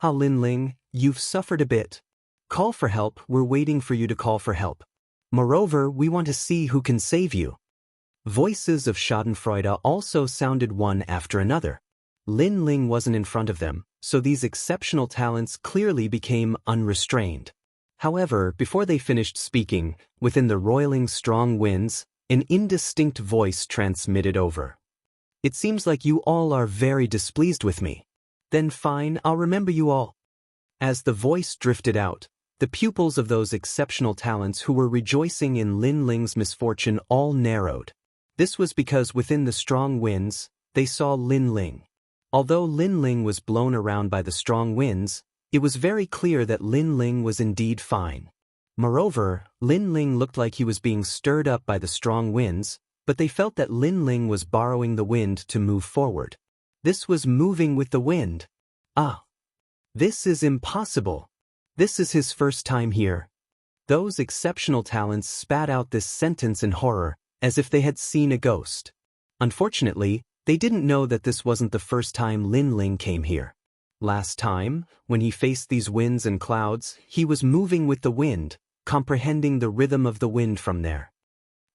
"Ah, Lin Ling, you've suffered a bit. Call for help, we're waiting for you to call for help. Moreover, we want to see who can save you." Voices of schadenfreude also sounded one after another. Lin Ling wasn't in front of them, so these exceptional talents clearly became unrestrained. However, before they finished speaking, within the roiling strong winds, an indistinct voice transmitted over. "It seems like you all are very displeased with me. Then fine, I'll remember you all." As the voice drifted out, the pupils of those exceptional talents who were rejoicing in Lin Ling's misfortune all narrowed. This was because within the strong winds, they saw Lin Ling. Although Lin Ling was blown around by the strong winds, it was very clear that Lin Ling was indeed fine. Moreover, Lin Ling looked like he was being stirred up by the strong winds, but they felt that Lin Ling was borrowing the wind to move forward. This was moving with the wind. "Ah! This is impossible. This is his first time here." Those exceptional talents spat out this sentence in horror, as if they had seen a ghost. Unfortunately, they didn't know that this wasn't the first time Lin Ling came here. Last time, when he faced these winds and clouds, he was moving with the wind, comprehending the rhythm of the wind from there.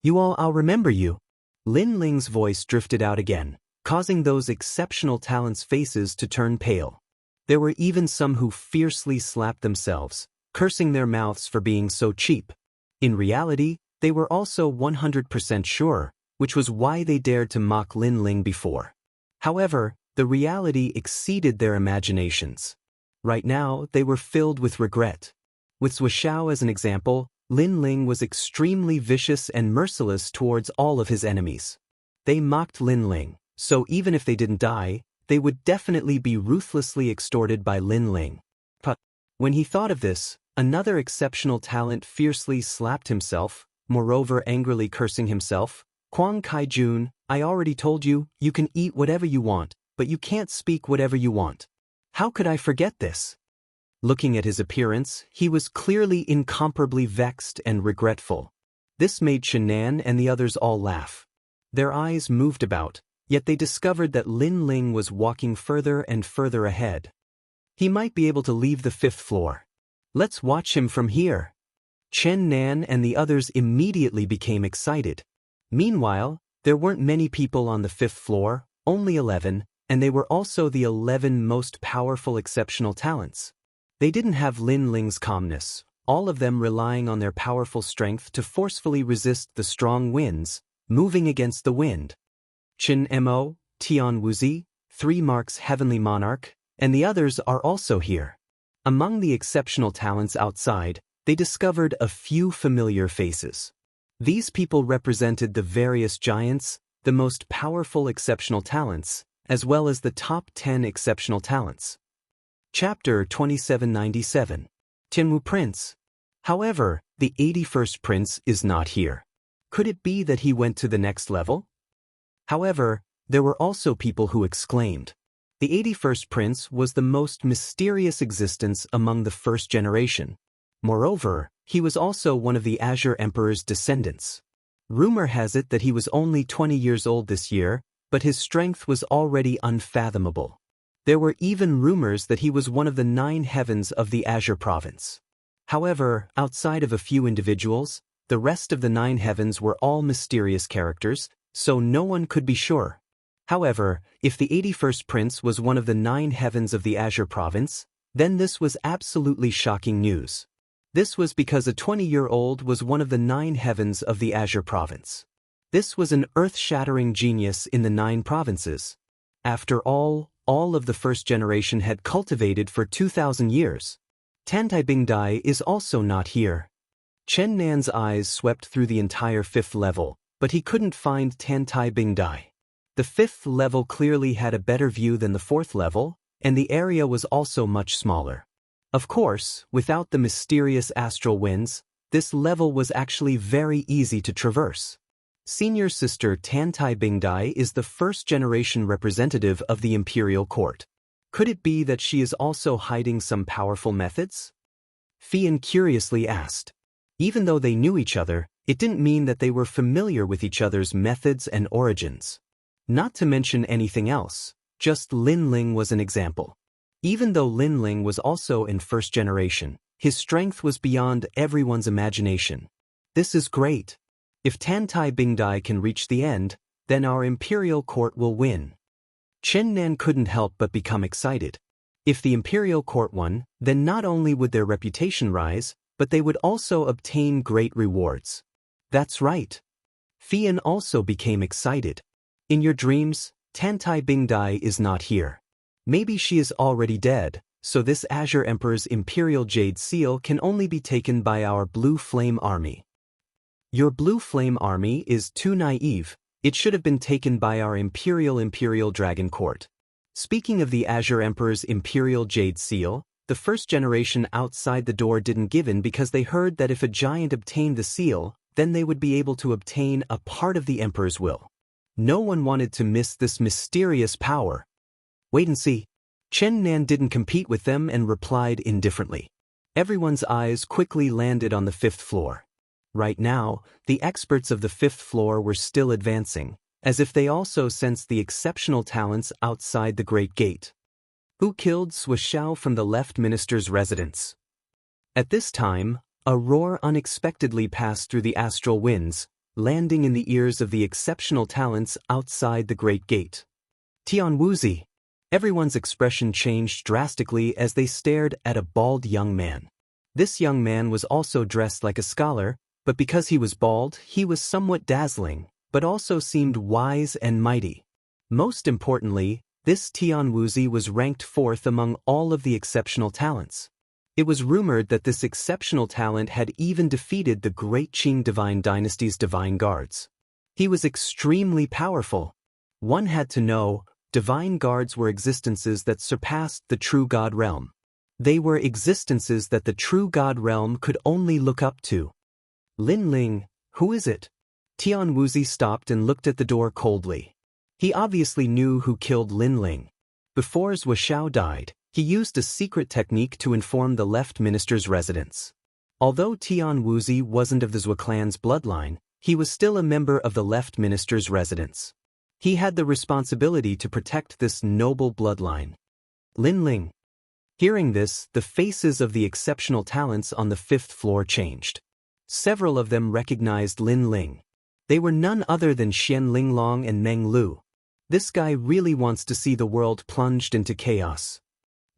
"You all, I'll remember you." Lin Ling's voice drifted out again, causing those exceptional talents' faces to turn pale. There were even some who fiercely slapped themselves, cursing their mouths for being so cheap. In reality, they were also 100% sure, which was why they dared to mock Lin Ling before. However, the reality exceeded their imaginations. Right now, they were filled with regret. With Zuoxiao as an example, Lin Ling was extremely vicious and merciless towards all of his enemies. They mocked Lin Ling, so even if they didn't die, they would definitely be ruthlessly extorted by Lin Ling. But when he thought of this, another exceptional talent fiercely slapped himself, moreover angrily cursing himself. "Huang Kaijun, I already told you, you can eat whatever you want, but you can't speak whatever you want. How could I forget this?" Looking at his appearance, he was clearly incomparably vexed and regretful. This made Shannan and the others all laugh. Their eyes moved about, yet they discovered that Lin Ling was walking further and further ahead. He might be able to leave the 5th floor. "Let's watch him from here." Chen Nan and the others immediately became excited. Meanwhile, there weren't many people on the 5th floor, only 11, and they were also the 11 most powerful exceptional talents. They didn't have Lin Ling's calmness, all of them relying on their powerful strength to forcefully resist the strong winds, moving against the wind. Chen Mo, Tian Wuzi, 3 Marks Heavenly Monarch, and the others are also here. Among the exceptional talents outside, they discovered a few familiar faces. These people represented the various giants, the most powerful exceptional talents, as well as the top 10 exceptional talents. Chapter 2797. Tianwu Prince. However, the 81st Prince is not here. Could it be that he went to the next level? However, there were also people who exclaimed, The 81st prince was the most mysterious existence among the first generation. Moreover, he was also one of the Azure Emperor's descendants. Rumor has it that he was only 20 years old this year, but his strength was already unfathomable. There were even rumors that he was one of the 9 heavens of the Azure province. However, outside of a few individuals, the rest of the 9 heavens were all mysterious characters, so no one could be sure. However, if the 81st prince was one of the 9 heavens of the Azure province, then this was absolutely shocking news. This was because a 20-year-old was one of the 9 heavens of the Azure province. This was an earth-shattering genius in the 9 provinces. After all of the first generation had cultivated for 2,000 years. Tan Tai Bing Dai is also not here. Chen Nan's eyes swept through the entire 5th level, but he couldn't find Tan Tai Bing Dai. The 5th level clearly had a better view than the 4th level, and the area was also much smaller. Of course, without the mysterious astral winds, this level was actually very easy to traverse. Senior sister Tan Tai Bing Dai is the first-generation representative of the imperial court. Could it be that she is also hiding some powerful methods? Fian curiously asked. Even though they knew each other, it didn't mean that they were familiar with each other's methods and origins. Not to mention anything else, just Lin Ling was an example. Even though Lin Ling was also in first generation, his strength was beyond everyone's imagination. This is great. If Tan Tai Bing Dai can reach the end, then our imperial court will win. Chen Nan couldn't help but become excited. If the imperial court won, then not only would their reputation rise, but they would also obtain great rewards. That's right. Fian also became excited. In your dreams, Tan Tai Bing Dai is not here. Maybe she is already dead, so this Azure Emperor's Imperial Jade Seal can only be taken by our Blue Flame Army. Your Blue Flame Army is too naive. It should have been taken by our Imperial Dragon Court. Speaking of the Azure Emperor's Imperial Jade Seal, the first generation outside the door didn't give in because they heard that if a giant obtained the seal, then they would be able to obtain a part of the Emperor's will. No one wanted to miss this mysterious power. Wait and see. Chen Nan didn't compete with them and replied indifferently. Everyone's eyes quickly landed on the 5th floor. Right now, the experts of the 5th floor were still advancing, as if they also sensed the exceptional talents outside the Great Gate. Who killed Swixiao from the left minister's residence? At this time, a roar unexpectedly passed through the astral winds, landing in the ears of the exceptional talents outside the Great Gate. Tian Wuzi. Everyone's expression changed drastically as they stared at a bald young man. This young man was also dressed like a scholar, but because he was bald, he was somewhat dazzling, but also seemed wise and mighty. Most importantly, this Tian Wuzi was ranked 4th among all of the exceptional talents. It was rumored that this exceptional talent had even defeated the Great Qing Divine Dynasty's Divine Guards. He was extremely powerful. One had to know, Divine Guards were existences that surpassed the true God realm. They were existences that the true God realm could only look up to. Lin Ling, who is it? Tian Wuzi stopped and looked at the door coldly. He obviously knew who killed Lin Ling. Before Wuxiao died, he used a secret technique to inform the left minister's residence. Although Tian Wuzi wasn't of the Zhou clan's bloodline, he was still a member of the left minister's residence. He had the responsibility to protect this noble bloodline. Lin Ling. Hearing this, the faces of the exceptional talents on the 5th floor changed. Several of them recognized Lin Ling. They were none other than Xian Linglong and Meng Lu. This guy really wants to see the world plunged into chaos.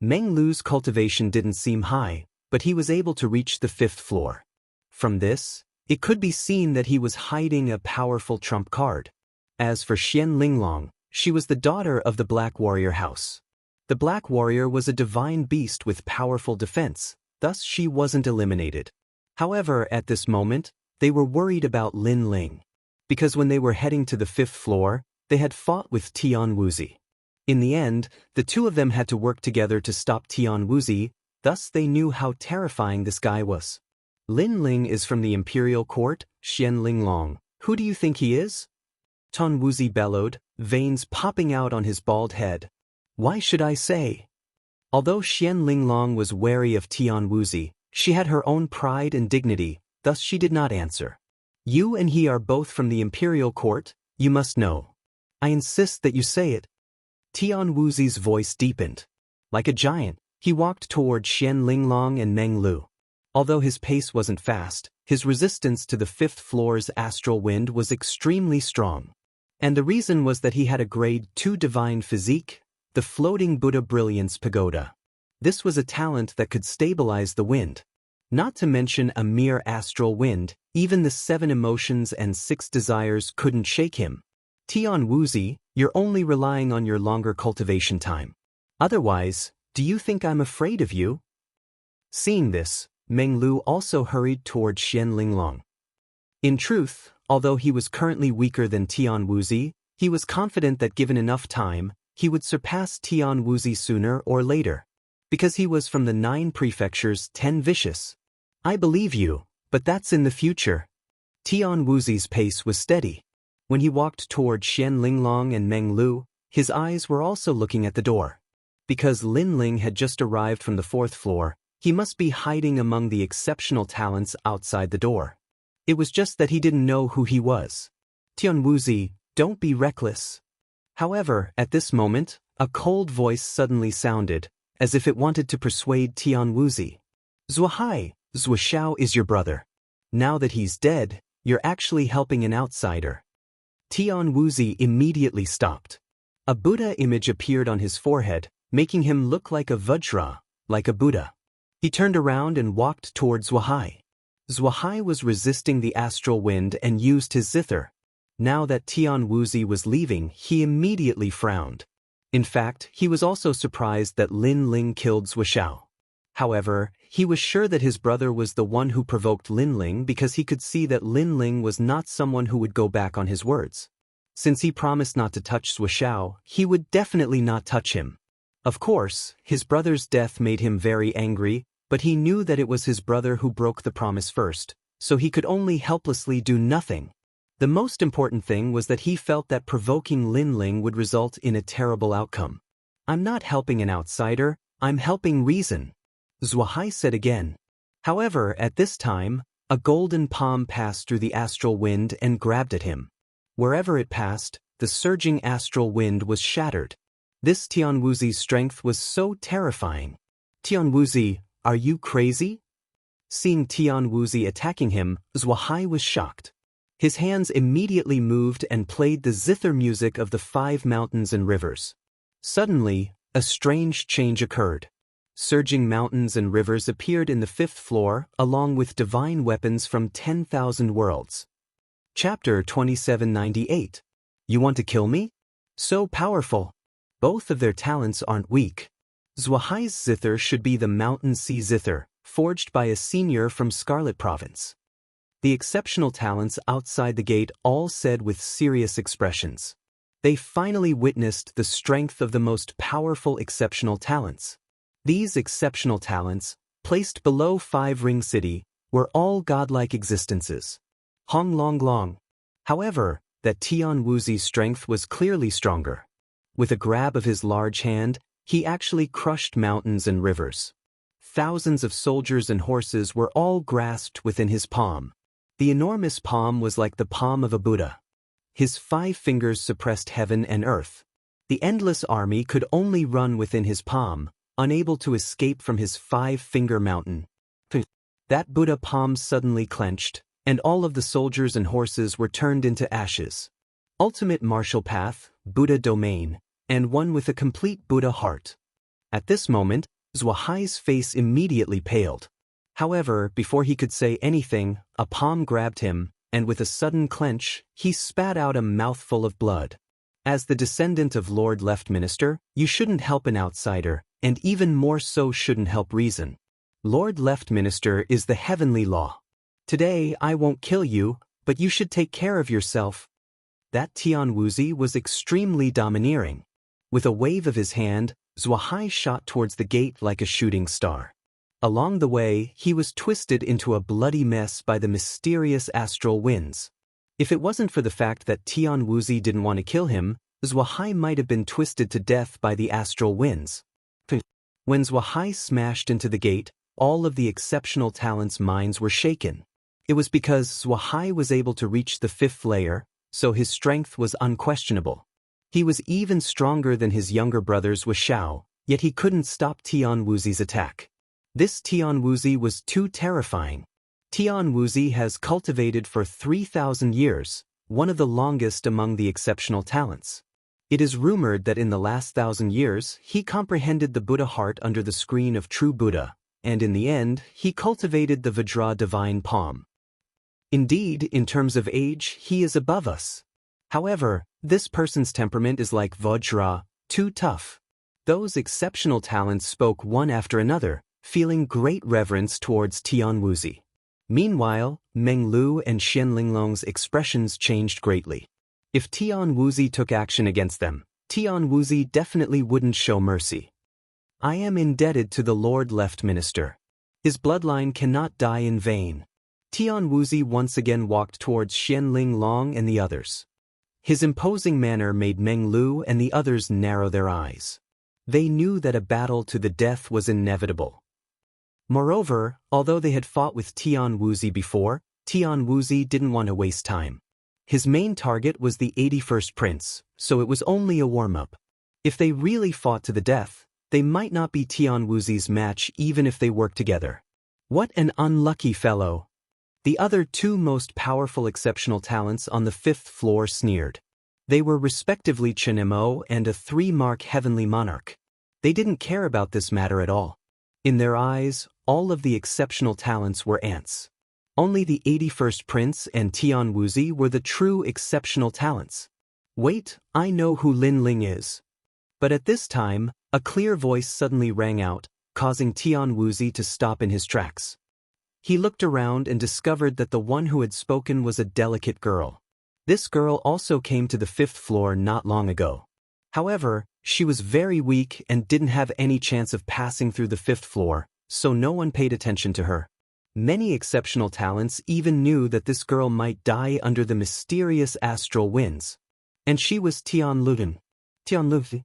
Meng Lu's cultivation didn't seem high, but he was able to reach the 5th floor. From this, it could be seen that he was hiding a powerful trump card. As for Xian Linglong, she was the daughter of the Black Warrior House. The Black Warrior was a divine beast with powerful defense, thus she wasn't eliminated. However, at this moment, they were worried about Lin Ling. Because when they were heading to the 5th floor, they had fought with Tian Wuzi. In the end, the two of them had to work together to stop Tian Wuzi, thus they knew how terrifying this guy was. Lin Ling is from the imperial court, Xian Linglong. Who do you think he is? Tian Wuzi bellowed, veins popping out on his bald head. Why should I say? Although Xian Linglong was wary of Tian Wuzi, she had her own pride and dignity, thus she did not answer. You and he are both from the imperial court, you must know. I insist that you say it. Tian Wuzi's voice deepened. Like a giant, he walked toward Xian Linglong and Meng Lu. Although his pace wasn't fast, his resistance to the fifth floor's astral wind was extremely strong. And the reason was that he had a grade 2 divine physique, the floating Buddha brilliance pagoda. This was a talent that could stabilize the wind. Not to mention a mere astral wind, even the 7 emotions and 6 desires couldn't shake him. Tian Wuzi, you're only relying on your longer cultivation time. Otherwise, do you think I'm afraid of you? Seeing this, Meng Lu also hurried toward Xian Linglong. In truth, although he was currently weaker than Tian Wuzi, he was confident that given enough time, he would surpass Tian Wuzi sooner or later. Because he was from the 9 prefectures 10 vicious. I believe you, but that's in the future. Tian Wuzi's pace was steady. When he walked toward Xian Linglong and Meng Lu, his eyes were also looking at the door. Because Lin Ling had just arrived from the 4th floor, he must be hiding among the exceptional talents outside the door. It was just that he didn't know who he was. Tian Wuzi, don't be reckless. However, at this moment, a cold voice suddenly sounded, as if it wanted to persuade Tian Wuzi. Zuohai, Zuoxiao is your brother. Now that he's dead, you're actually helping an outsider. Tian Wuzi immediately stopped. A Buddha image appeared on his forehead, making him look like a Vajra, like a Buddha. He turned around and walked toward Zuohai. Zuohai was resisting the astral wind and used his zither. Now that Tian Wuzi was leaving, he immediately frowned. In fact, he was also surprised that Lin Ling killed Zuoxiao. However, he was sure that his brother was the one who provoked Lin Ling because he could see that Lin Ling was not someone who would go back on his words. Since he promised not to touch Zuoxiao, he would definitely not touch him. Of course, his brother's death made him very angry, but he knew that it was his brother who broke the promise first, so he could only helplessly do nothing. The most important thing was that he felt that provoking Lin Ling would result in a terrible outcome. I'm not helping an outsider, I'm helping reason, Zuohai said again. However, at this time, a golden palm passed through the astral wind and grabbed at him. Wherever it passed, the surging astral wind was shattered. This Tian Wuzi's strength was so terrifying. Tian Wuzi, are you crazy? Seeing Tian Wuzi attacking him, Zuohai was shocked. His hands immediately moved and played the zither music of the 5 mountains and rivers. Suddenly, a strange change occurred. Surging mountains and rivers appeared in the 5th floor, along with divine weapons from 10,000 worlds. Chapter 2798. You want to kill me? So powerful. Both of their talents aren't weak. Zuohai's zither should be the Mountain Sea Zither, forged by a senior from Scarlet Province. The exceptional talents outside the gate all said with serious expressions. They finally witnessed the strength of the most powerful exceptional talents. These exceptional talents, placed below 5 Ring City, were all godlike existences. Hong Long Long. However, that Tian Wuzi's strength was clearly stronger. With a grab of his large hand, he actually crushed mountains and rivers. Thousands of soldiers and horses were all grasped within his palm. The enormous palm was like the palm of a Buddha. His 5 fingers suppressed heaven and earth. The endless army could only run within his palm, unable to escape from his 5-finger mountain. That Buddha palm suddenly clenched, and all of the soldiers and horses were turned into ashes. Ultimate martial path, Buddha domain, and one with a complete Buddha heart. At this moment, Zuohai's face immediately paled. However, before he could say anything, a palm grabbed him, and with a sudden clench, he spat out a mouthful of blood. As the descendant of Lord Leftminster, you shouldn't help an outsider, and even more so shouldn't help reason. Lord Leftminster is the heavenly law. Today I won't kill you, but you should take care of yourself. That Tian Wuzi was extremely domineering. With a wave of his hand, Zuohai shot towards the gate like a shooting star. Along the way, he was twisted into a bloody mess by the mysterious astral winds. If it wasn't for the fact that Tian Wuzi didn't want to kill him, Zhuahai might have been twisted to death by the astral winds. When Zhuahai smashed into the gate, all of the exceptional talent's minds were shaken. It was because Zhuahai was able to reach the 5th layer, so his strength was unquestionable. He was even stronger than his younger brothers Wuxiao, yet he couldn't stop Tian Wuzi's attack. This Tian Wuzi was too terrifying. Tian Wuzi has cultivated for 3,000 years, one of the longest among the exceptional talents. It is rumored that in the last 1,000 years, he comprehended the Buddha heart under the screen of true Buddha, and in the end, he cultivated the Vajra divine palm. Indeed, in terms of age, he is above us. However, this person's temperament is like Vajra, too tough. Those exceptional talents spoke one after another, feeling great reverence towards Tian Wuzi. Meanwhile, Meng Lu and Xian Linglong's expressions changed greatly. If Tian Wuzi took action against them, Tian Wuzi definitely wouldn't show mercy. I am indebted to the Lord Left Minister. His bloodline cannot die in vain. Tian Wuzi once again walked towards Xian Linglong and the others. His imposing manner made Meng Lu and the others narrow their eyes. They knew that a battle to the death was inevitable. Moreover, although they had fought with Tian Wuzi before, Tian Wuzi didn't want to waste time. His main target was the 81st prince, so it was only a warm-up. If they really fought to the death, they might not be Tian Wuzi's match even if they worked together. What an unlucky fellow! The other 2 most powerful exceptional talents on the 5th floor sneered. They were respectively Chenemo and a 3-mark heavenly monarch. They didn't care about this matter at all. In their eyes, all of the exceptional talents were ants. Only the 81st prince and Tian Wuzi were the true exceptional talents. Wait, I know who Lin Ling is. But at this time, a clear voice suddenly rang out, causing Tian Wuzi to stop in his tracks. He looked around and discovered that the one who had spoken was a delicate girl. This girl also came to the 5th floor not long ago. However, she was very weak and didn't have any chance of passing through the 5th floor, so no one paid attention to her. Many exceptional talents even knew that this girl might die under the mysterious astral winds. And she was Tian Ludan. Tian Ludan.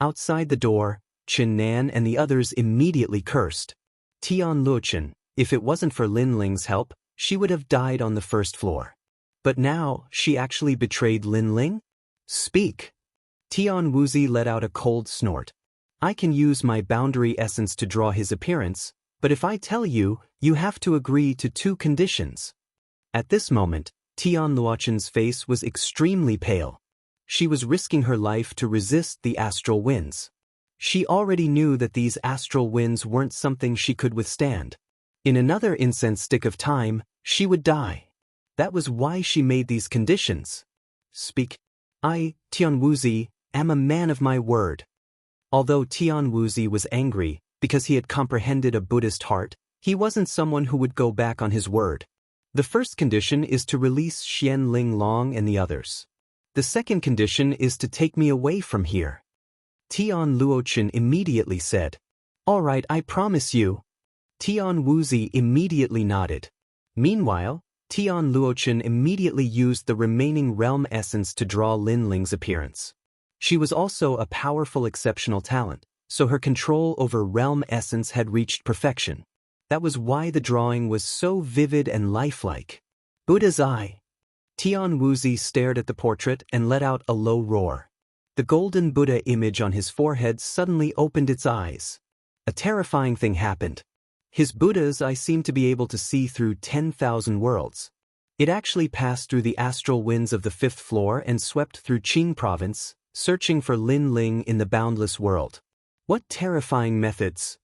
Outside the door, Chen Nan and the others immediately cursed. Tian Luochen, if it wasn't for Lin Ling's help, she would have died on the 1st floor. But now, she actually betrayed Lin Ling? Speak! Tian Wuzi let out a cold snort. I can use my boundary essence to draw his appearance, but if I tell you, you have to agree to 2 conditions. At this moment, Tian Luochen's face was extremely pale. She was risking her life to resist the astral winds. She already knew that these astral winds weren't something she could withstand. In another incense stick of time, she would die. That was why she made these conditions. Speak. I, Tian Wuzi, am a man of my word. Although Tian Wuzi was angry because he had comprehended a Buddhist heart, he wasn't someone who would go back on his word. The first condition is to release Xian Linglong and the others. The second condition is to take me away from here. Tian Luochen immediately said, All right, I promise you. Tian Wuzi immediately nodded. Meanwhile, Tian Luochen immediately used the remaining realm essence to draw Lin Ling's appearance. She was also a powerful exceptional talent, so her control over realm essence had reached perfection. That was why the drawing was so vivid and lifelike. Buddha's eye. Tian Wuzi stared at the portrait and let out a low roar. The golden Buddha image on his forehead suddenly opened its eyes. A terrifying thing happened. His Buddha's eye seemed to be able to see through 10,000 worlds. It actually passed through the astral winds of the 5th floor and swept through Qing province, searching for Lin Ling in the boundless world. What terrifying methods!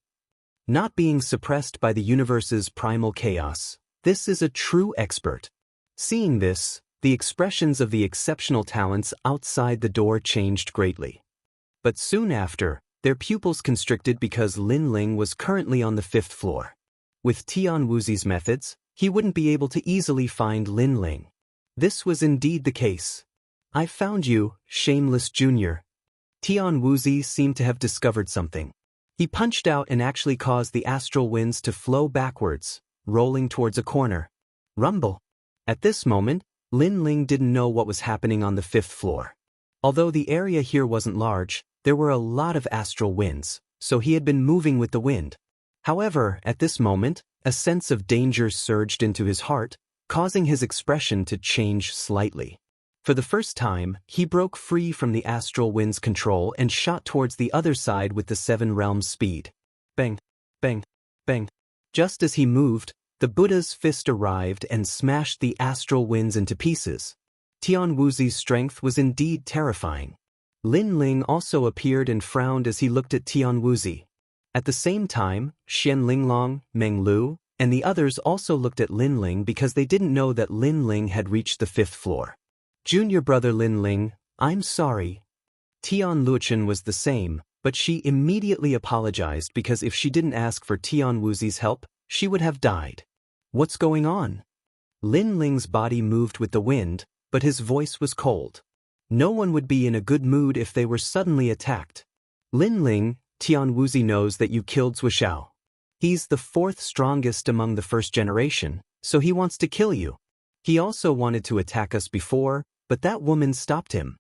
Not being suppressed by the universe's primal chaos, this is a true expert. Seeing this, the expressions of the exceptional talents outside the door changed greatly. But soon after, their pupils constricted because Lin Ling was currently on the 5th floor. With Tian Wuzi's methods, he wouldn't be able to easily find Lin Ling. This was indeed the case. I found you, shameless junior. Tian Wuzi seemed to have discovered something. He punched out and actually caused the astral winds to flow backwards, rolling towards a corner. Rumble. At this moment, Lin Ling didn't know what was happening on the 5th floor. Although the area here wasn't large, there were a lot of astral winds, so he had been moving with the wind. However, at this moment, a sense of danger surged into his heart, causing his expression to change slightly. For the first time, he broke free from the astral wind's control and shot towards the other side with the 7 realms speed. Bang, bang, bang. Just as he moved, the Buddha's fist arrived and smashed the astral winds into pieces. Tian Wuxi's strength was indeed terrifying. Lin Ling also appeared and frowned as he looked at Tian Wuxi. At the same time, Xian Linglong, Meng Lu, and the others also looked at Lin Ling because they didn't know that Lin Ling had reached the 5th floor. Junior brother Lin Ling, I'm sorry. Tian Luochen was the same, but she immediately apologized because if she didn't ask for Tian Wuxi's help, she would have died. What's going on? Lin Ling's body moved with the wind, but his voice was cold. No one would be in a good mood if they were suddenly attacked. Lin Ling, Tian Wuxi knows that you killed Zuoxiao. He's the 4th strongest among the 1st generation, so he wants to kill you. He also wanted to attack us before, but that woman stopped him.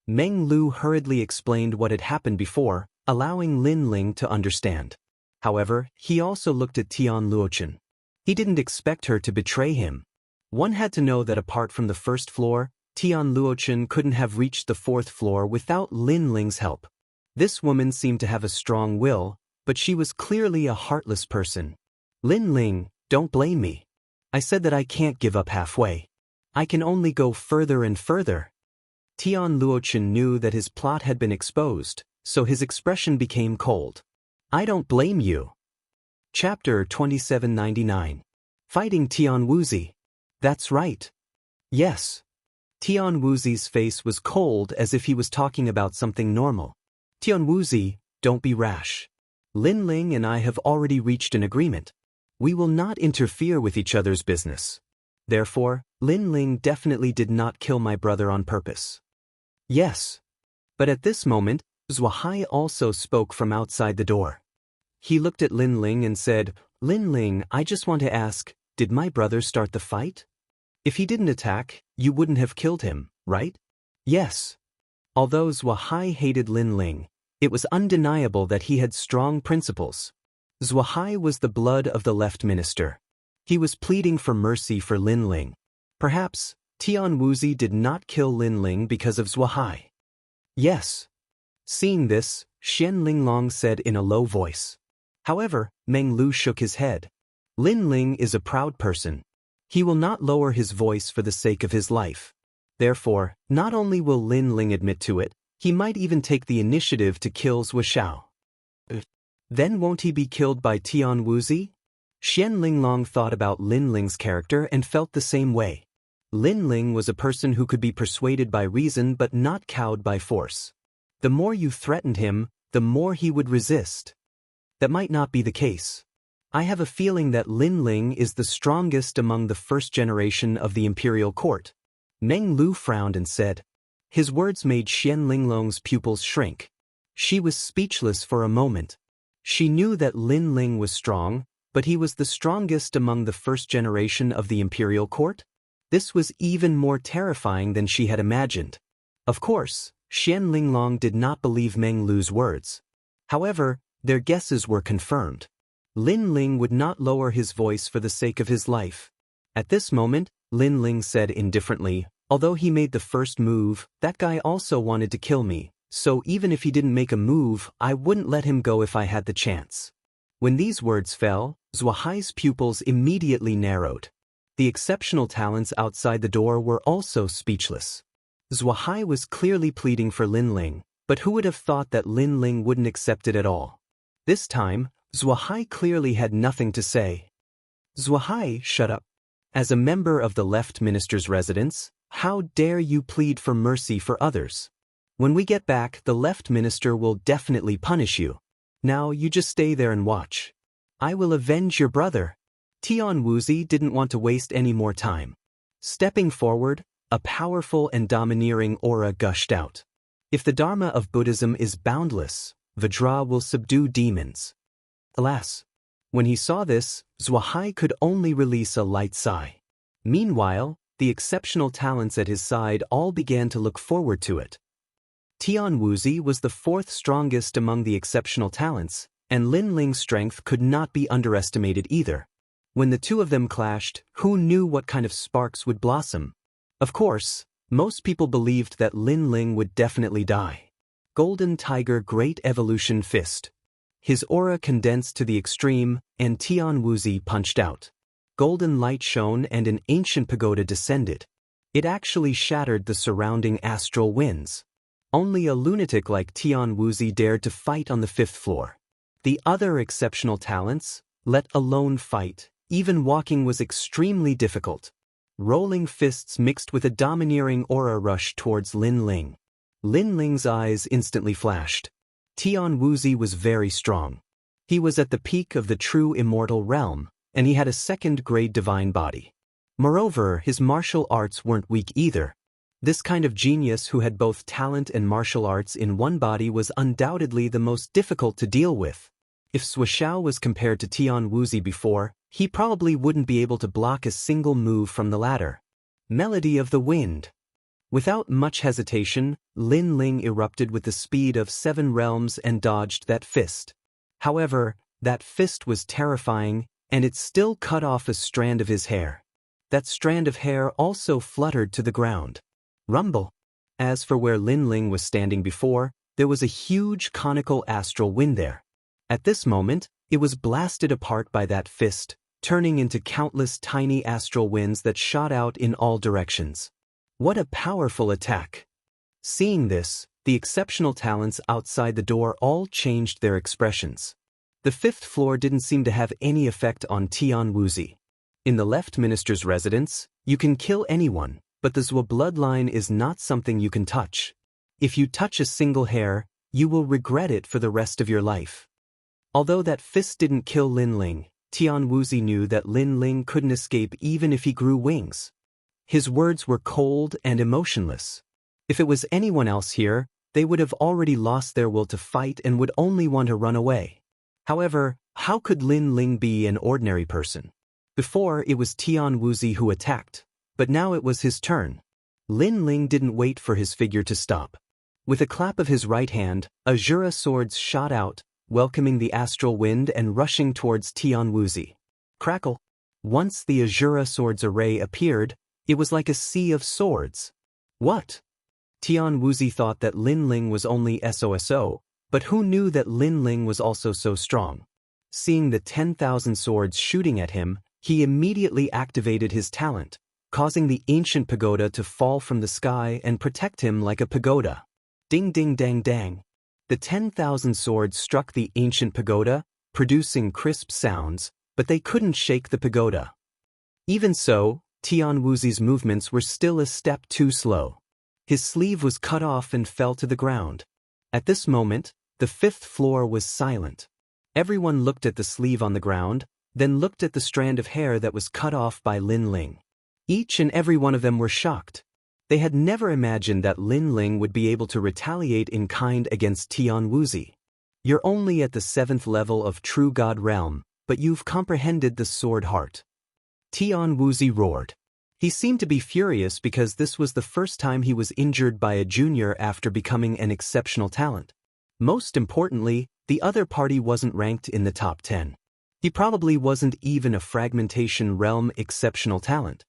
Meng Lu hurriedly explained what had happened before, allowing Lin Ling to understand. However, he also looked at Tian Luochen. He didn't expect her to betray him. One had to know that apart from the 1st floor, Tian Luochen couldn't have reached the 4th floor without Lin Ling's help. This woman seemed to have a strong will, but she was clearly a heartless person. Lin Ling, don't blame me. I said that I can't give up halfway. I can only go further and further. Tian Luochen knew that his plot had been exposed, so his expression became cold. I don't blame you. Chapter 2799. Fighting Tian Wuxi. That's right. Yes. Tian Wuxi's face was cold as if he was talking about something normal. Tian Wuxi, don't be rash. Lin Ling and I have already reached an agreement. We will not interfere with each other's business. Therefore, Lin Ling definitely did not kill my brother on purpose. Yes. But at this moment, Zuohai also spoke from outside the door. He looked at Lin Ling and said, Lin Ling, I just want to ask, did my brother start the fight? If he didn't attack, you wouldn't have killed him, right? Yes. Although Zuohai hated Lin Ling, it was undeniable that he had strong principles. Zuohai was the blood of the left minister. He was pleading for mercy for Lin Ling. Perhaps, Tian Wuxi did not kill Lin Ling because of Zuohai. Yes. Seeing this, Xian Linglong said in a low voice. However, Meng Lu shook his head. Lin Ling is a proud person. He will not lower his voice for the sake of his life. Therefore, not only will Lin Ling admit to it, he might even take the initiative to kill Zuoxiao. Then won't he be killed by Tian Wuxi? Xian Linglong thought about Lin Ling's character and felt the same way. Lin Ling was a person who could be persuaded by reason but not cowed by force. The more you threatened him, the more he would resist. That might not be the case. I have a feeling that Lin Ling is the strongest among the 1st generation of the imperial court. Meng Lu frowned and said. His words made Xian Linglong's pupils shrink. She was speechless for a moment. She knew that Lin Ling was strong, but he was the strongest among the 1st generation of the imperial court? This was even more terrifying than she had imagined. Of course, Xian Linglong did not believe Meng Lu's words. However, their guesses were confirmed. Lin Ling would not lower his voice for the sake of his life. At this moment, Lin Ling said indifferently, although he made the first move, that guy also wanted to kill me, so even if he didn't make a move, I wouldn't let him go if I had the chance. When these words fell, Zuohai's pupils immediately narrowed. The exceptional talents outside the door were also speechless. Zuohai was clearly pleading for Lin Ling, but who would have thought that Lin Ling wouldn't accept it at all? This time, Zuohai clearly had nothing to say. Zuohai, shut up. As a member of the left minister's residence, how dare you plead for mercy for others? When we get back, the left minister will definitely punish you. Now you just stay there and watch. I will avenge your brother. Tian Wuxi didn't want to waste any more time. Stepping forward, a powerful and domineering aura gushed out. If the Dharma of Buddhism is boundless, Vajra will subdue demons. Alas! When he saw this, Zuohai could only release a light sigh. Meanwhile, the exceptional talents at his side all began to look forward to it. Tian Wuzi was the fourth strongest among the exceptional talents, and Lin Ling's strength could not be underestimated either. When the two of them clashed, who knew what kind of sparks would blossom? Of course, most people believed that Lin Ling would definitely die. Golden Tiger Great Evolution Fist. His aura condensed to the extreme, and Tian Wuzi punched out. Golden light shone and an ancient pagoda descended. It actually shattered the surrounding astral winds. Only a lunatic like Tian Wuzi dared to fight on the 5th floor. The other exceptional talents, let alone fight, even walking was extremely difficult. Rolling fists mixed with a domineering aura rushed towards Lin Ling. Lin Ling's eyes instantly flashed. Tian Wuzi was very strong. He was at the peak of the true immortal realm, and he had a second-grade divine body. Moreover, his martial arts weren't weak either. This kind of genius who had both talent and martial arts in one body was undoubtedly the most difficult to deal with. If Suishao was compared to Tian Wuzi before, he probably wouldn't be able to block a single move from the latter. Melody of the Wind. Without much hesitation, Lin Ling erupted with the speed of 7 realms and dodged that fist. However, that fist was terrifying, and it still cut off a strand of his hair. That strand of hair also fluttered to the ground. Rumble. As for where Lin Ling was standing before, there was a huge conical astral wind there. At this moment, it was blasted apart by that fist, turning into countless tiny astral winds that shot out in all directions. What a powerful attack! Seeing this, the exceptional talents outside the door all changed their expressions. The 5th floor didn't seem to have any effect on Tian Wuzi. In the left minister's residence, you can kill anyone, but the Zhou bloodline is not something you can touch. If you touch a single hair, you will regret it for the rest of your life. Although that fist didn't kill Lin Ling, Tian Wuzi knew that Lin Ling couldn't escape even if he grew wings. His words were cold and emotionless. If it was anyone else here, they would have already lost their will to fight and would only want to run away. However, how could Lin Ling be an ordinary person? Before, it was Tian Wuzi who attacked, but now it was his turn. Lin Ling didn't wait for his figure to stop. With a clap of his right hand, Azura swords shot out, welcoming the astral wind and rushing towards Tian Wuzi. Crackle! Once the Azura swords array appeared, it was like a sea of swords. What? Tian Wuzi thought that Lin Ling was only SOSO, but who knew that Lin Ling was also so strong? Seeing the 10,000 swords shooting at him, he immediately activated his talent, causing the ancient pagoda to fall from the sky and protect him like a pagoda. Ding ding dang dang. The 10,000 swords struck the ancient pagoda, producing crisp sounds, but they couldn't shake the pagoda. Even so, Tian Wuzi's movements were still a step too slow. His sleeve was cut off and fell to the ground. At this moment, the 5th floor was silent. Everyone looked at the sleeve on the ground, then looked at the strand of hair that was cut off by Lin Ling. Each and every one of them were shocked. They had never imagined that Lin Ling would be able to retaliate in kind against Tian Wuzi. You're only at the 7th level of True God Realm, but you've comprehended the sword heart. Tian Wuzi roared. He seemed to be furious because this was the first time he was injured by a junior after becoming an exceptional talent. Most importantly, the other party wasn't ranked in the top 10. He probably wasn't even a fragmentation realm exceptional talent.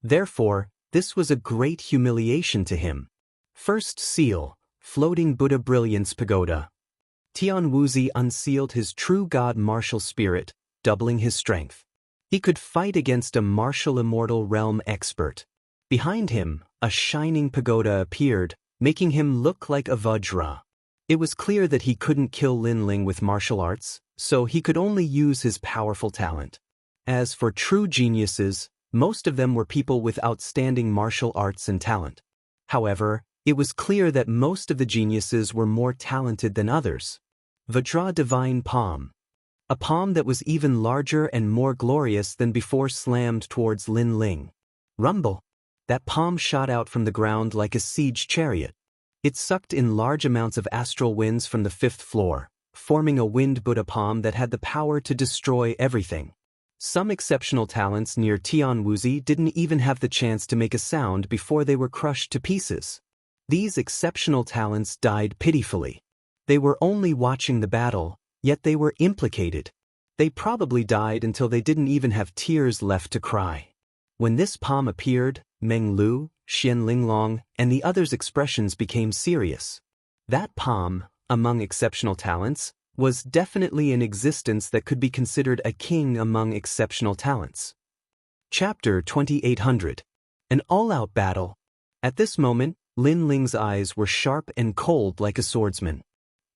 Therefore, this was a great humiliation to him. First seal, floating Buddha Brilliance Pagoda. Tian Wuzi unsealed his true god martial spirit, doubling his strength. He could fight against a martial immortal realm expert. Behind him, a shining pagoda appeared, making him look like a Vajra. It was clear that he couldn't kill Lin Ling with martial arts, so he could only use his powerful talent. As for true geniuses, most of them were people with outstanding martial arts and talent. However, it was clear that most of the geniuses were more talented than others. Vajra Divine Palm. A palm that was even larger and more glorious than before slammed towards Lin Ling. Rumble. That palm shot out from the ground like a siege chariot. It sucked in large amounts of astral winds from the 5th floor, forming a wind Buddha palm that had the power to destroy everything. Some exceptional talents near Tian Wuzi didn't even have the chance to make a sound before they were crushed to pieces. These exceptional talents died pitifully. They were only watching the battle, yet they were implicated. They probably died until they didn't even have tears left to cry. When this palm appeared, Meng Lu, Xian Linglong, and the others' expressions became serious. That palm, among exceptional talents, was definitely an existence that could be considered a king among exceptional talents. Chapter 2800. An all-out battle. At this moment, Lin Ling's eyes were sharp and cold like a swordsman.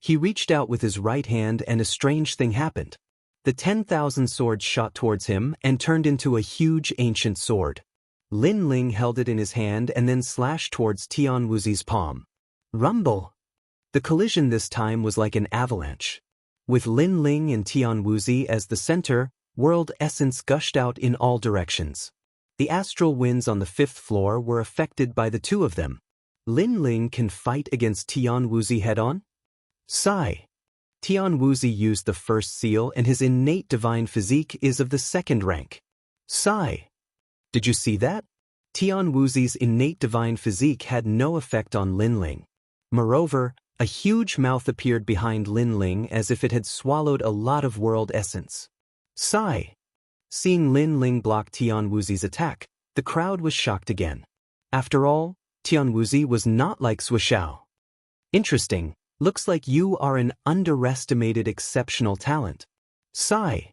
He reached out with his right hand and a strange thing happened. The 10,000 swords shot towards him and turned into a huge ancient sword. Lin Ling held it in his hand and then slashed towards Tian Wuzi's palm. Rumble! The collision this time was like an avalanche. With Lin Ling and Tian Wuzi as the center, world essence gushed out in all directions. The astral winds on the 5th floor were affected by the two of them. Lin Ling can fight against Tian Wuzi head-on? Sigh. Tian Wuzi used the first seal and his innate divine physique is of the 2nd rank. Sigh. Did you see that? Tian Wuzi's innate divine physique had no effect on Lin Ling. Moreover, a huge mouth appeared behind Lin Ling as if it had swallowed a lot of world essence. Sigh. Seeing Lin Ling block Tian Wuzi's attack, the crowd was shocked again. After all, Tian Wuzi was not like Suishao. Interesting. Looks like you are an underestimated exceptional talent. Sigh.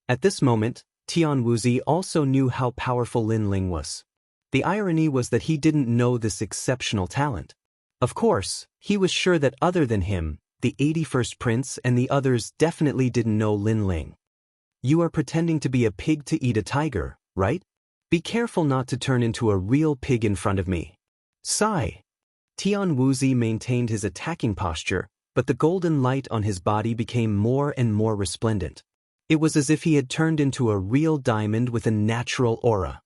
At this moment, Tian Wuzi also knew how powerful Lin Ling was. The irony was that he didn't know this exceptional talent. Of course, he was sure that other than him, the 81st Prince and the others definitely didn't know Lin Ling. You are pretending to be a pig to eat a tiger, right? Be careful not to turn into a real pig in front of me. Sigh. Tian Wuzi maintained his attacking posture, but the golden light on his body became more and more resplendent. It was as if he had turned into a real diamond with a natural aura.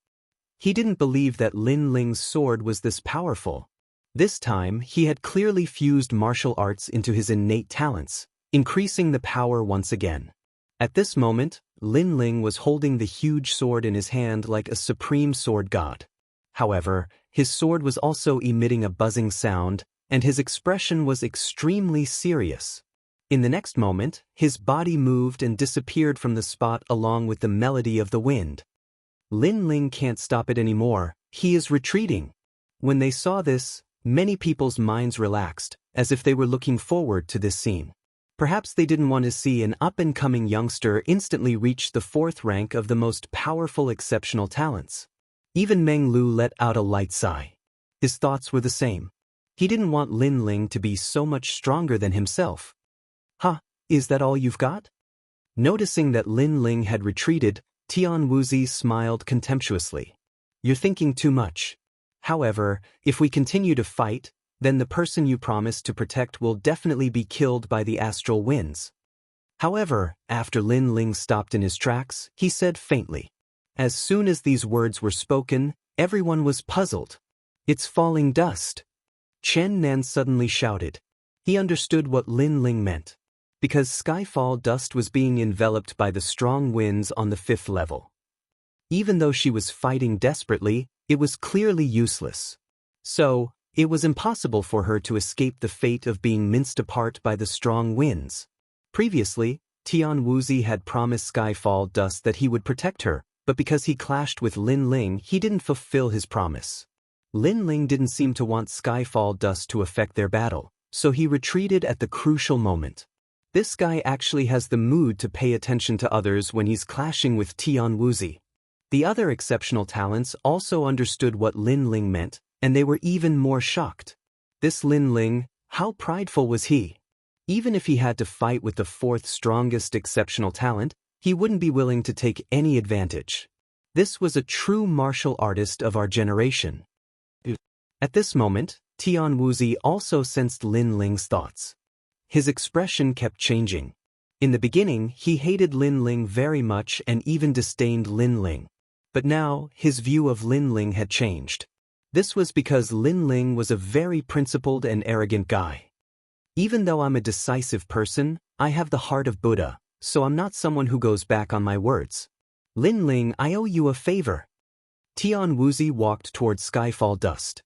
He didn't believe that Lin Ling's sword was this powerful. This time, he had clearly fused martial arts into his innate talents, increasing the power once again. At this moment, Lin Ling was holding the huge sword in his hand like a supreme sword god. However, his sword was also emitting a buzzing sound, and his expression was extremely serious. In the next moment, his body moved and disappeared from the spot along with the melody of the wind. Lin Ling can't stop it anymore, he is retreating. When they saw this, many people's minds relaxed, as if they were looking forward to this scene. Perhaps they didn't want to see an up-and-coming youngster instantly reach the 4th rank of the most powerful exceptional talents. Even Meng Lu let out a light sigh. His thoughts were the same. He didn't want Lin Ling to be so much stronger than himself. Huh, is that all you've got? Noticing that Lin Ling had retreated, Tian Wuzi smiled contemptuously. You're thinking too much. However, if we continue to fight, then the person you promised to protect will definitely be killed by the astral winds. However, after Lin Ling stopped in his tracks, he said faintly. As soon as these words were spoken, everyone was puzzled. It's falling dust. Chen Nan suddenly shouted. He understood what Lin Ling meant. Because skyfall dust was being enveloped by the strong winds on the 5th level. Even though she was fighting desperately, it was clearly useless. So, it was impossible for her to escape the fate of being minced apart by the strong winds. Previously, Tian Wuzi had promised skyfall dust that he would protect her, but because he clashed with Lin Ling, he didn't fulfill his promise. Lin Ling didn't seem to want skyfall dust to affect their battle, so he retreated at the crucial moment. This guy actually has the mood to pay attention to others when he's clashing with Tian Wuzi. The other exceptional talents also understood what Lin Ling meant, and they were even more shocked. This Lin Ling, how prideful was he? Even if he had to fight with the 4th strongest exceptional talent, he wouldn't be willing to take any advantage. This was a true martial artist of our generation. At this moment, Tian Wuzi also sensed Lin Ling's thoughts. His expression kept changing. In the beginning, he hated Lin Ling very much and even disdained Lin Ling. But now, his view of Lin Ling had changed. This was because Lin Ling was a very principled and arrogant guy. Even though I'm a decisive person, I have the heart of Buddha, so I'm not someone who goes back on my words. Lin Ling, I owe you a favor. Tian Wuzi walked toward skyfall dust.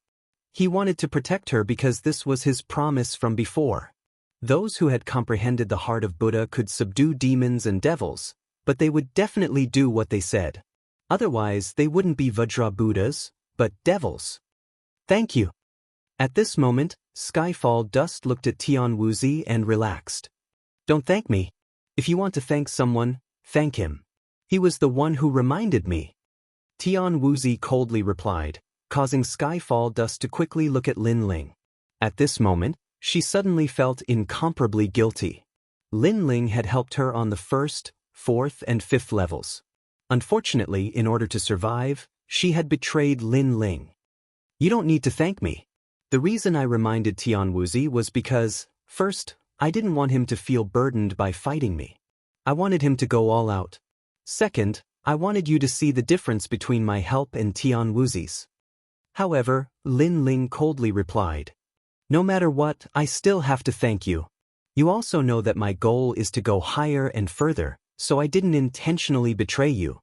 He wanted to protect her because this was his promise from before. Those who had comprehended the heart of Buddha could subdue demons and devils, but they would definitely do what they said. Otherwise, they wouldn't be Vajra Buddhas, but devils. Thank you. At this moment, Skyfall Dust looked at Tian Wuzi and relaxed. Don't thank me. If you want to thank someone, thank him. He was the one who reminded me. Tian Wuzi coldly replied, causing Skyfall Dust to quickly look at Lin Ling. At this moment, she suddenly felt incomparably guilty. Lin Ling had helped her on the 1st, 4th, and 5th levels. Unfortunately, in order to survive, she had betrayed Lin Ling. You don't need to thank me. The reason I reminded Tian Wuzi was because, first, I didn't want him to feel burdened by fighting me. I wanted him to go all out. Second, I wanted you to see the difference between my help and Tian Wuzi's. However, Lin Ling coldly replied, no matter what, I still have to thank you. You also know that my goal is to go higher and further, so I didn't intentionally betray you.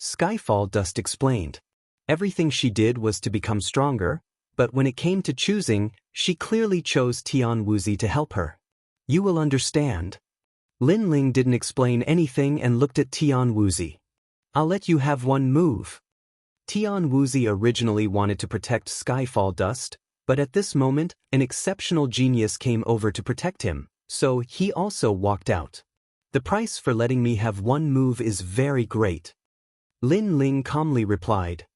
Skyfall Dust explained. Everything she did was to become stronger, but when it came to choosing, she clearly chose Tian Wuzi to help her. You will understand. Lin Ling didn't explain anything and looked at Tian Wuzi. I'll let you have one move. Tian Wuzi originally wanted to protect Skyfall Dust, but at this moment, an exceptional genius came over to protect him, so he also walked out. The price for letting me have one move is very great. Lin Ling calmly replied.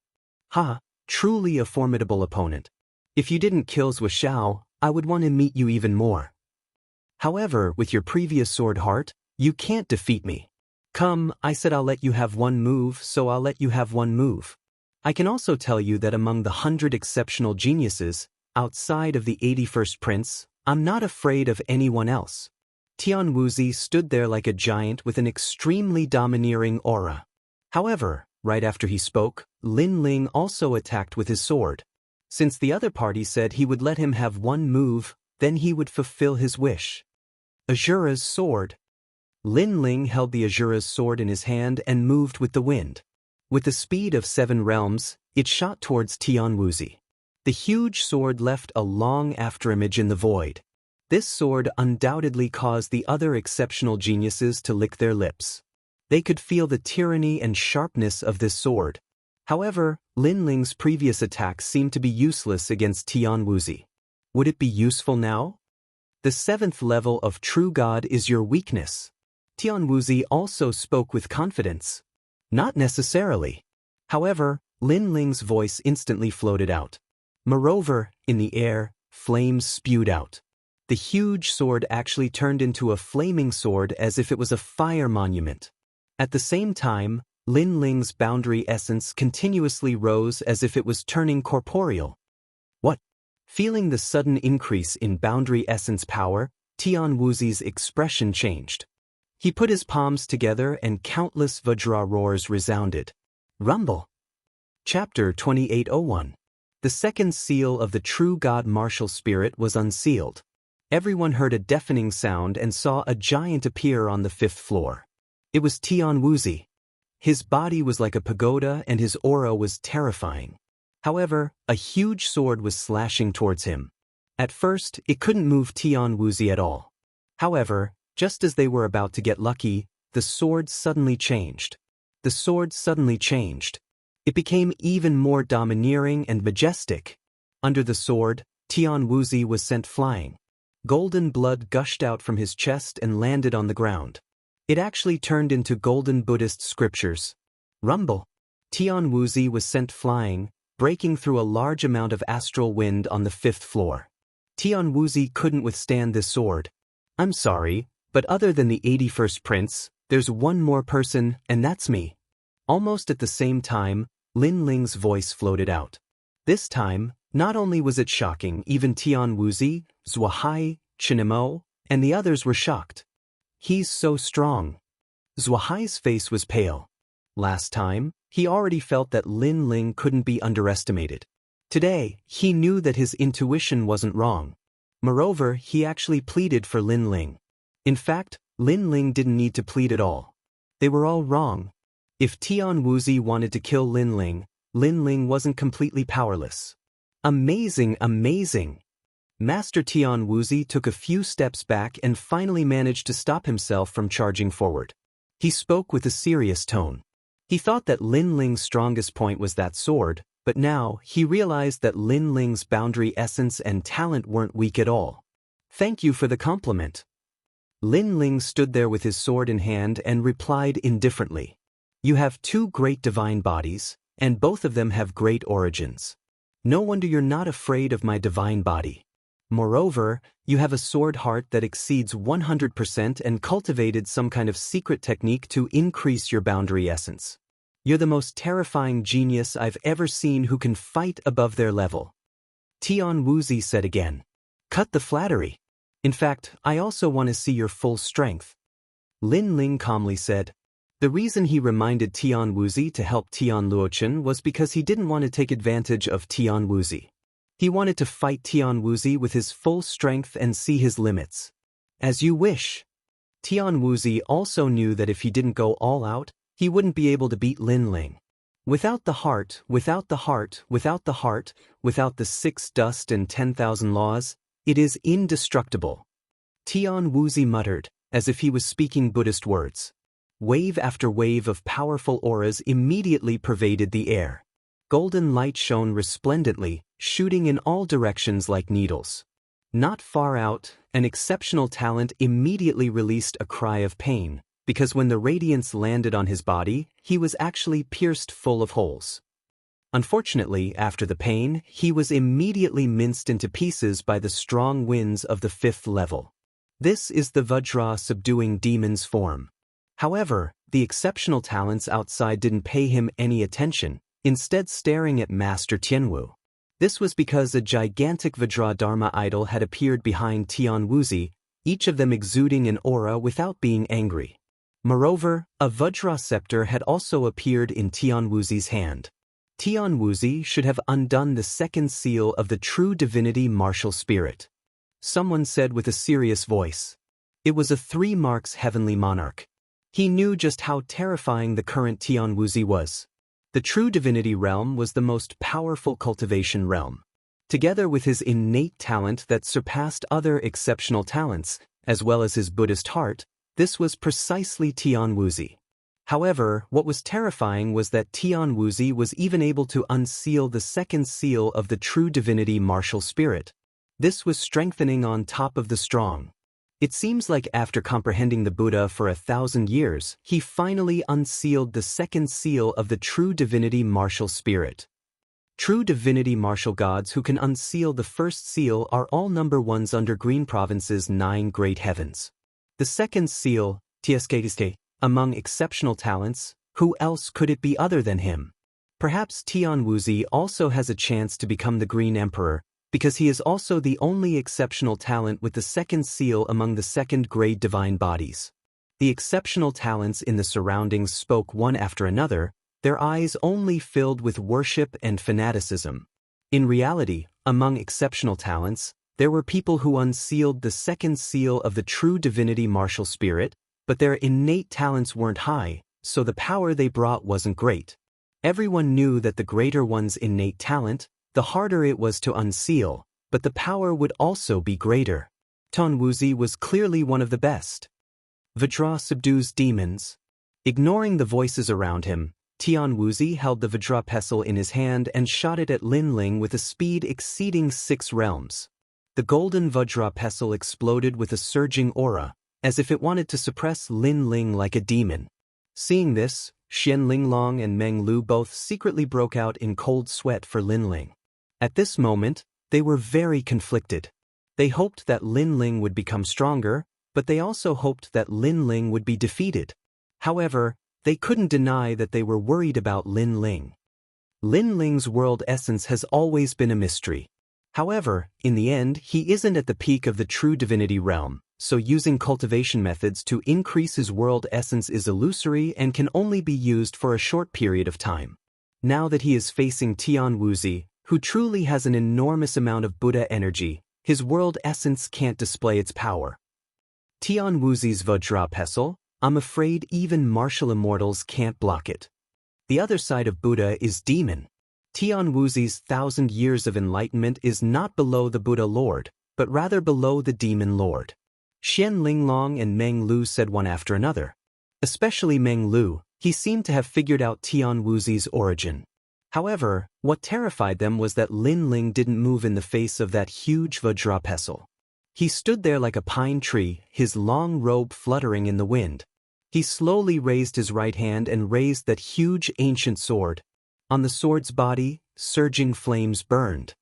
Ha, truly a formidable opponent. If you didn't kill Zhua Xiao, I would want to meet you even more. However, with your previous sword heart, you can't defeat me. Come, I said I'll let you have one move, so I'll let you have one move. I can also tell you that among the 100 exceptional geniuses, outside of the 81st Prince, I'm not afraid of anyone else. Tian Wuzi stood there like a giant with an extremely domineering aura. However, right after he spoke, Lin Ling also attacked with his sword. Since the other party said he would let him have one move, then he would fulfill his wish. Azura's sword. Lin Ling held the Azura's sword in his hand and moved with the wind. With the speed of 7 realms, it shot towards Tian Wuzi. The huge sword left a long afterimage in the void. This sword undoubtedly caused the other exceptional geniuses to lick their lips. They could feel the tyranny and sharpness of this sword. However, Lin Ling's previous attacks seemed to be useless against Tian Wuzi. Would it be useful now? The 7th level of True God is your weakness. Tian Wuzi also spoke with confidence. Not necessarily. However, Lin Ling's voice instantly floated out. Moreover, in the air, flames spewed out. The huge sword actually turned into a flaming sword as if it was a fire monument. At the same time, Lin Ling's boundary essence continuously rose as if it was turning corporeal. What? Feeling the sudden increase in boundary essence power, Tian Wuzi's expression changed. He put his palms together and countless Vajra roars resounded. Rumble. Chapter 2801. The second seal of the true God martial spirit was unsealed. Everyone heard a deafening sound and saw a giant appear on the 5th floor. It was Tian Wuzi. His body was like a pagoda and his aura was terrifying. However, a huge sword was slashing towards him. At first, it couldn't move Tian Wuzi at all. However, just as they were about to get lucky, the sword suddenly changed. The sword suddenly changed. It became even more domineering and majestic. Under the sword, Tian Wuzi was sent flying. Golden blood gushed out from his chest and landed on the ground. It actually turned into golden Buddhist scriptures. Rumble. Tian Wuzi was sent flying, breaking through a large amount of astral wind on the 5th floor. Tian Wuzi couldn't withstand this sword. I'm sorry, but other than the 81st Prince, there's one more person, and that's me. Almost at the same time, Lin Ling's voice floated out. This time, not only was it shocking, even Tian Wuzi, Zhuahai, Chinemo, and the others were shocked. He's so strong. Zhuahai's face was pale. Last time, he already felt that Lin Ling couldn't be underestimated. Today, he knew that his intuition wasn't wrong. Moreover, he actually pleaded for Lin Ling. In fact, Lin Ling didn't need to plead at all. They were all wrong. If Tian Wuzi wanted to kill Lin Ling wasn't completely powerless. Amazing, amazing! Master Tian Wuzi took a few steps back and finally managed to stop himself from charging forward. He spoke with a serious tone. He thought that Lin Ling's strongest point was that sword, but now he realized that Lin Ling's boundary essence and talent weren't weak at all. Thank you for the compliment. Lin Ling stood there with his sword in hand and replied indifferently. You have two great divine bodies, and both of them have great origins. No wonder you're not afraid of my divine body. Moreover, you have a sword heart that exceeds 100% and cultivated some kind of secret technique to increase your boundary essence. You're the most terrifying genius I've ever seen who can fight above their level. Tian Wuzi said again. Cut the flattery. In fact, I also want to see your full strength. Lin Ling calmly said. The reason he reminded Tian Wuzi to help Tian Luochen was because he didn't want to take advantage of Tian Wuzi. He wanted to fight Tian Wuzi with his full strength and see his limits. As you wish. Tian Wuzi also knew that if he didn't go all out, he wouldn't be able to beat Lin Ling. Without the heart, without the heart, without the heart, without the 6 dust and 10,000 laws, it is indestructible. Tian Wuzi muttered, as if he was speaking Buddhist words. Wave after wave of powerful auras immediately pervaded the air. Golden light shone resplendently, shooting in all directions like needles. Not far out, an exceptional talent immediately released a cry of pain, because when the radiance landed on his body, he was actually pierced full of holes. Unfortunately, after the pain, he was immediately minced into pieces by the strong winds of the 5th level. This is the Vajra subduing demon's form. However, the exceptional talents outside didn't pay him any attention, instead staring at Master Tianwu. This was because a gigantic Vajra Dharma idol had appeared behind Tian Wuzi, each of them exuding an aura without being angry. Moreover, a Vajra scepter had also appeared in Tian Wuzi's hand. Tian Wuzi should have undone the 2nd seal of the true divinity martial spirit. Someone said with a serious voice. It was a 3 marks heavenly monarch. He knew just how terrifying the current Tian Wuzi was. The true divinity realm was the most powerful cultivation realm. Together with his innate talent that surpassed other exceptional talents, as well as his Buddhist heart, this was precisely Tian Wuzi. However, what was terrifying was that Tian Wuzi was even able to unseal the 2nd seal of the true divinity martial spirit. This was strengthening on top of the strong. It seems like after comprehending the Buddha for 1,000 years, he finally unsealed the 2nd seal of the true divinity martial spirit. True divinity martial gods who can unseal the 1st seal are all number 1s under Green Province's 9 great heavens. The 2nd seal, Tsk, among exceptional talents, who else could it be other than him? Perhaps Tian Wuzi also has a chance to become the Green Emperor, because he is also the only exceptional talent with the 2nd seal among the 2nd grade divine bodies. The exceptional talents in the surroundings spoke one after another, their eyes only filled with worship and fanaticism. In reality, among exceptional talents, there were people who unsealed the 2nd seal of the true divinity martial spirit, but their innate talents weren't high, so the power they brought wasn't great. Everyone knew that the greater one's innate talent, the harder it was to unseal, but the power would also be greater. Tian Wuzi was clearly one of the best. Vajra subdues demons. Ignoring the voices around him, Tian Wuzi held the Vajra pestle in his hand and shot it at Lin Ling with a speed exceeding 6 realms. The golden Vajra pestle exploded with a surging aura, as if it wanted to suppress Lin Ling like a demon. Seeing this, Xian Linglong and Meng Lu both secretly broke out in cold sweat for Lin Ling. At this moment, they were very conflicted. They hoped that Lin Ling would become stronger, but they also hoped that Lin Ling would be defeated. However, they couldn't deny that they were worried about Lin Ling. Lin Ling's world essence has always been a mystery. However, in the end, he isn't at the peak of the true divinity realm, so using cultivation methods to increase his world essence is illusory and can only be used for a short period of time. Now that he is facing Tian Wuzi, who truly has an enormous amount of Buddha energy, his world essence can't display its power. Tian Wuzi's Vajra pestle, I'm afraid even martial immortals can't block it. The other side of Buddha is demon. Tian Wuxi's 1,000 years of enlightenment is not below the Buddha Lord, but rather below the Demon Lord. Xian Linglong and Meng Lu said one after another. Especially Meng Lu, he seemed to have figured out Tian Wuxi's origin. However, what terrified them was that Lin Ling didn't move in the face of that huge Vajra pestle. He stood there like a pine tree, his long robe fluttering in the wind. He slowly raised his right hand and raised that huge ancient sword. On the sword's body, surging flames burned.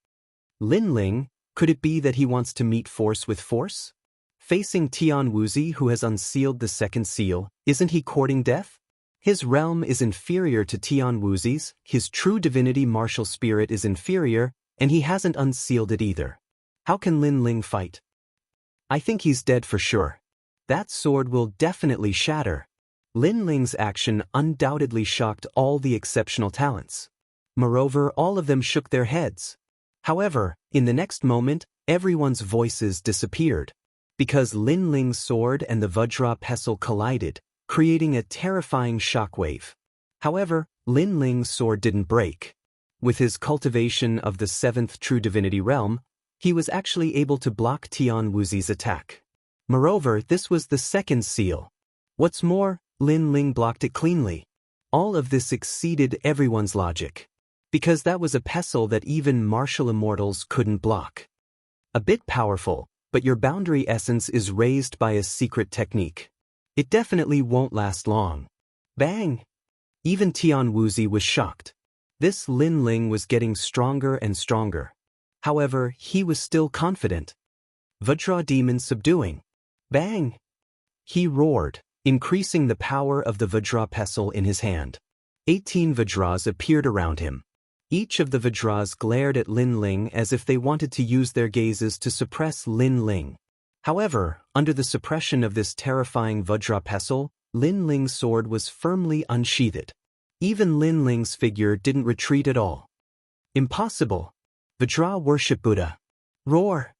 Lin Ling, could it be that he wants to meet force with force? Facing Tian Wuxi, who has unsealed the second seal, isn't he courting death? His realm is inferior to Tian Wuxi's, his true divinity martial spirit is inferior, and he hasn't unsealed it either. How can Lin Ling fight? I think he's dead for sure. That sword will definitely shatter. Lin Ling's action undoubtedly shocked all the exceptional talents. Moreover, all of them shook their heads. However, in the next moment, everyone's voices disappeared. Because Lin Ling's sword and the Vajra pestle collided, creating a terrifying shockwave. However, Lin Ling's sword didn't break. With his cultivation of the 7th true divinity realm, he was actually able to block Tian Wuxi's attack. Moreover, this was the second seal. What's more, Lin Ling blocked it cleanly. All of this exceeded everyone's logic. Because that was a pestle that even martial immortals couldn't block. A bit powerful, but your boundary essence is raised by a secret technique. It definitely won't last long. Bang! Even Tian Wuxi was shocked. This Lin Ling was getting stronger and stronger. However, he was still confident. Vajra demon subduing. Bang! He roared, increasing the power of the Vajra pestle in his hand. 18 Vajras appeared around him. Each of the Vajras glared at Lin Ling as if they wanted to use their gazes to suppress Lin Ling. However, under the suppression of this terrifying Vajra pestle, Lin Ling's sword was firmly unsheathed. Even Lin Ling's figure didn't retreat at all. Impossible! Vajra worship Buddha. Roar!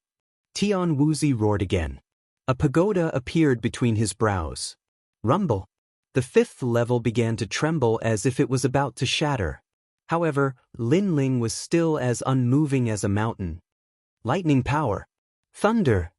Tian Wuxi roared again. A pagoda appeared between his brows. Rumble! The 5th level began to tremble as if it was about to shatter. However, Lin Ling was still as unmoving as a mountain. Lightning power. Thunder.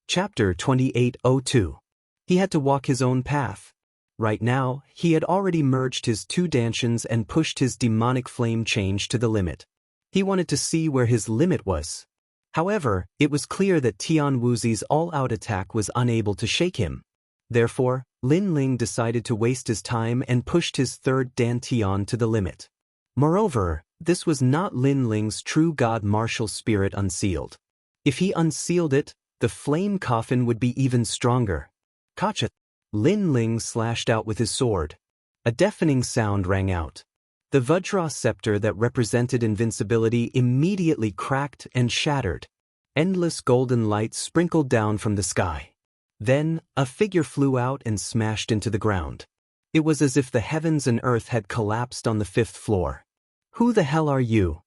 Chapter 2802. He had to walk his own path. Right now, he had already merged his 2 dantians and pushed his demonic flame change to the limit. He wanted to see where his limit was. However, it was clear that Tian Wuxi's all-out attack was unable to shake him. Therefore, Lin Ling decided to waste his time and pushed his 3rd dantian to the limit. Moreover, this was not Lin Ling's true god martial spirit unsealed. If he unsealed it, the flame coffin would be even stronger. Kacha! Lin Ling slashed out with his sword. A deafening sound rang out. The Vajra scepter that represented invincibility immediately cracked and shattered. Endless golden light sprinkled down from the sky. Then, a figure flew out and smashed into the ground. It was as if the heavens and earth had collapsed on the 5th floor. Who the hell are you?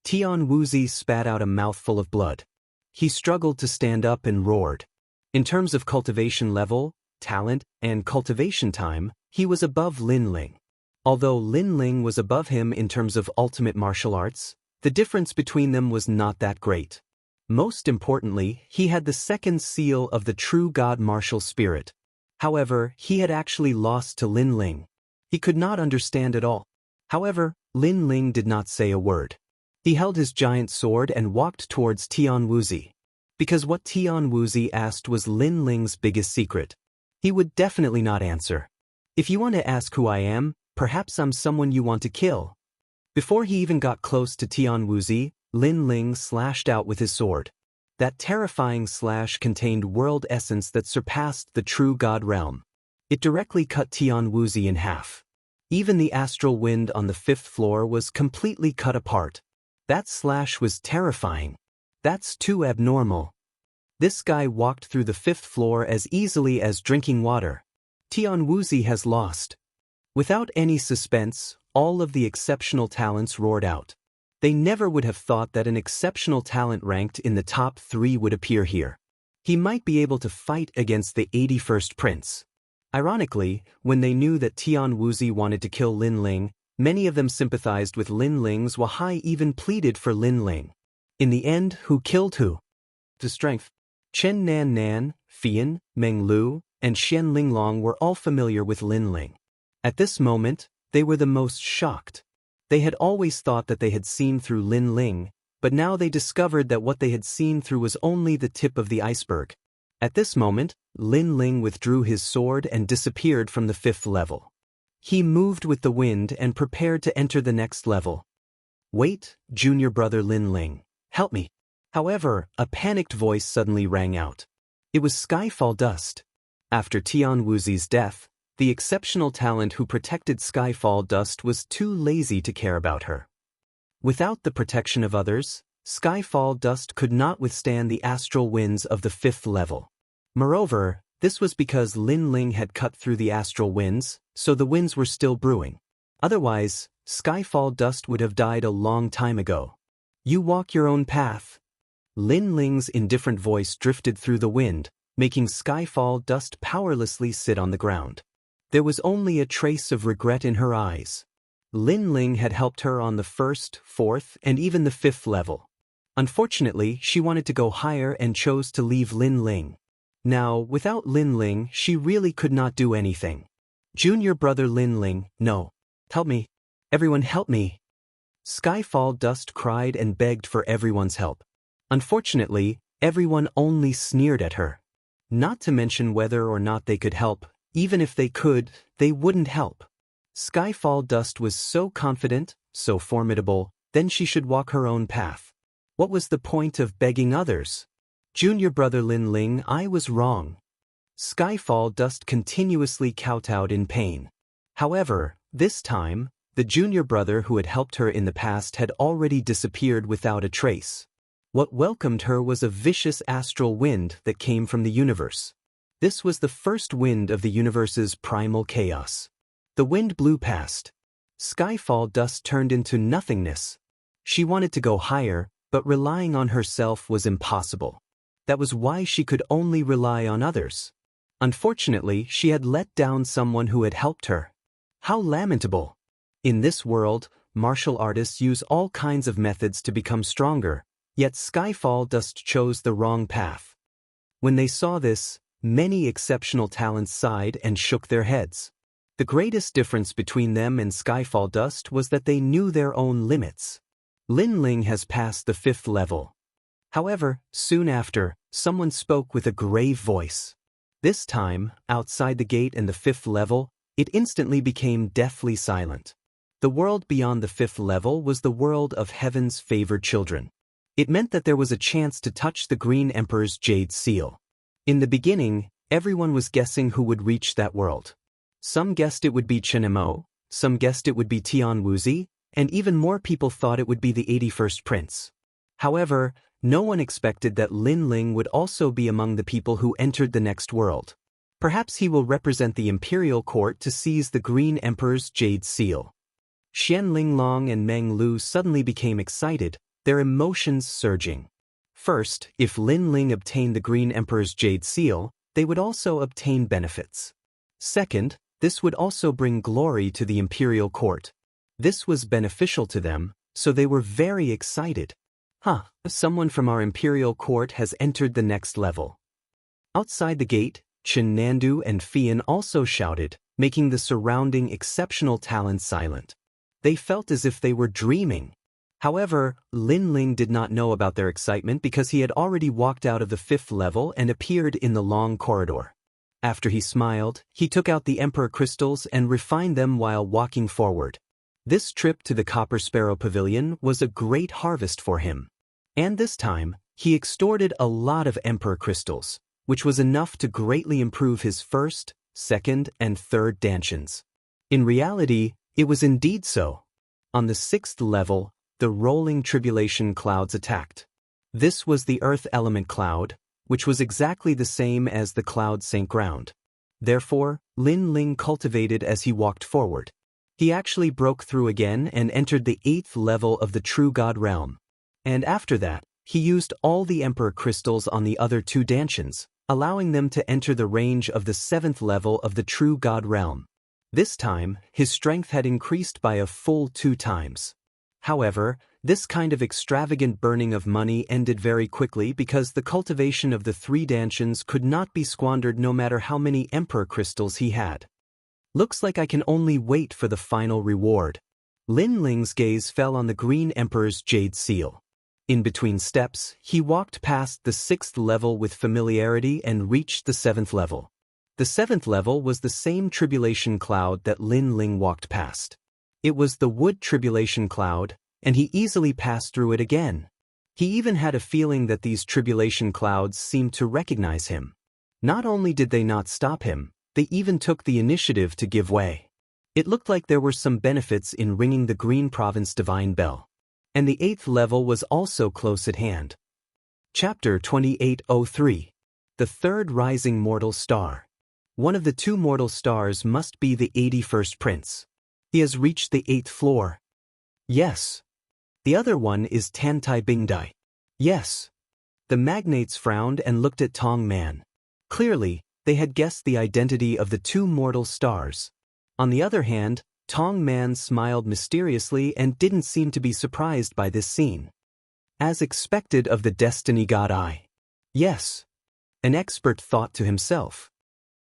Tian Wuxi spat out a mouthful of blood. He struggled to stand up and roared. In terms of cultivation level, talent, and cultivation time, he was above Lin Ling. Although Lin Ling was above him in terms of ultimate martial arts, the difference between them was not that great. Most importantly, he had the 2nd seal of the true god martial spirit. However, he had actually lost to Lin Ling. He could not understand at all. However, Lin Ling did not say a word. He held his giant sword and walked towards Tian Wuxi. Because what Tian Wuxi asked was Lin Ling's biggest secret. He would definitely not answer. If you want to ask who I am, perhaps I'm someone you want to kill. Before he even got close to Tian Wuxi, Lin Ling slashed out with his sword. That terrifying slash contained world essence that surpassed the true god realm. It directly cut Tian Wuxi in half. Even the astral wind on the 5th floor was completely cut apart. That slash was terrifying. That's too abnormal. This guy walked through the 5th floor as easily as drinking water. Tian Wuxi has lost. Without any suspense, all of the exceptional talents roared out. They never would have thought that an exceptional talent ranked in the top 3 would appear here. He might be able to fight against the 81st prince. Ironically, when they knew that Tian Wuxi wanted to kill Lin Ling, Many of them sympathized with Lin Ling's while Hai even pleaded for Lin Ling. In the end, who killed who? To strength. Chen Nan Nan, Fian, Meng Lu, and Xian Linglong were all familiar with Lin Ling. At this moment, they were the most shocked. They had always thought that they had seen through Lin Ling, but now they discovered that what they had seen through was only the tip of the iceberg. At this moment, Lin Ling withdrew his sword and disappeared from the 5th level. He moved with the wind and prepared to enter the next level. Wait, junior brother Lin Ling. Help me. However, a panicked voice suddenly rang out. It was Skyfall Dust. After Tian Wuzi's death, the exceptional talent who protected Skyfall Dust was too lazy to care about her. Without the protection of others, Skyfall Dust could not withstand the astral winds of the 5th level. Moreover, this was because Lin Ling had cut through the astral winds, so the winds were still brewing. Otherwise, Skyfall Dust would have died a long time ago. You walk your own path. Lin Ling's indifferent voice drifted through the wind, making Skyfall Dust powerlessly sit on the ground. There was only a trace of regret in her eyes. Lin Ling had helped her on the 1st, 4th, and even the 5th level. Unfortunately, she wanted to go higher and chose to leave Lin Ling. Now, without Lin Ling, she really could not do anything. Junior brother Lin Ling, no. Help me. Everyone help me. Skyfall Dust cried and begged for everyone's help. Unfortunately, everyone only sneered at her. Not to mention whether or not they could help. Even if they could, they wouldn't help. Skyfall Dust was so confident, so formidable, then she should walk her own path. What was the point of begging others? Junior brother Lin Ling, I was wrong. Skyfall Dust continuously kowtowed in pain. However, this time, the junior brother who had helped her in the past had already disappeared without a trace. What welcomed her was a vicious astral wind that came from the universe. This was the first wind of the universe's primal chaos. The wind blew past. Skyfall Dust turned into nothingness. She wanted to go higher, but relying on herself was impossible. That was why she could only rely on others. Unfortunately, she had let down someone who had helped her. How lamentable! In this world, martial artists use all kinds of methods to become stronger, yet Skyfall Dust chose the wrong path. When they saw this, many exceptional talents sighed and shook their heads. The greatest difference between them and Skyfall Dust was that they knew their own limits. Lin Ling has passed the 5th level. However, soon after, someone spoke with a grave voice. This time, outside the gate and the 5th level, it instantly became deathly silent. The world beyond the 5th level was the world of heaven's favored children. It meant that there was a chance to touch the Green Emperor's jade seal. In the beginning, everyone was guessing who would reach that world. Some guessed it would be Chen Mo, some guessed it would be Tian Wuzi, and even more people thought it would be the 81st prince. However, no one expected that Lin Ling would also be among the people who entered the next world. Perhaps he will represent the imperial court to seize the Green Emperor's jade seal. Xian Linglong and Meng Lu suddenly became excited, their emotions surging. First, if Lin Ling obtained the Green Emperor's jade seal, they would also obtain benefits. Second, this would also bring glory to the imperial court. This was beneficial to them, so they were very excited. Someone from our imperial court has entered the next level. Outside the gate, Chen Nandu and Fian also shouted, making the surrounding exceptional talent silent. They felt as if they were dreaming. However, Lin Ling did not know about their excitement because he had already walked out of the 5th level and appeared in the long corridor. After he smiled, he took out the Emperor crystals and refined them while walking forward. This trip to the Copper Sparrow Pavilion was a great harvest for him. And this time, he extorted a lot of Emperor crystals, which was enough to greatly improve his 1st, 2nd, and 3rd dantians. In reality, it was indeed so. On the 6th level, the rolling tribulation clouds attacked. This was the earth element cloud, which was exactly the same as the cloud sank ground. Therefore, Lin Ling cultivated as he walked forward. He actually broke through again and entered the 8th level of the True God realm. And after that, he used all the Emperor crystals on the other 2 dantians, allowing them to enter the range of the 7th level of the True God realm. This time, his strength had increased by a full 2 times. However, this kind of extravagant burning of money ended very quickly because the cultivation of the 3 Dantians could not be squandered no matter how many Emperor crystals he had. Looks like I can only wait for the final reward. Lin Ling's gaze fell on the Green Emperor's jade seal. In between steps, he walked past the 6th level with familiarity and reached the 7th level. The 7th level was the same tribulation cloud that Lin Ling walked past. It was the wood tribulation cloud, and he easily passed through it again. He even had a feeling that these tribulation clouds seemed to recognize him. Not only did they not stop him, they even took the initiative to give way. It looked like there were some benefits in ringing the Green Province Divine Bell. And the 8th level was also close at hand. Chapter 2803. The Third Rising Mortal Star. One of the 2 mortal stars must be the 81st Prince. He has reached the 8th floor. Yes. The other one is Tantai Bingdai. Yes. The magnates frowned and looked at Tong Man. Clearly, they had guessed the identity of the 2 mortal stars. On the other hand, Tong Man smiled mysteriously and didn't seem to be surprised by this scene. As expected of the destiny god Eye. Yes. An expert thought to himself.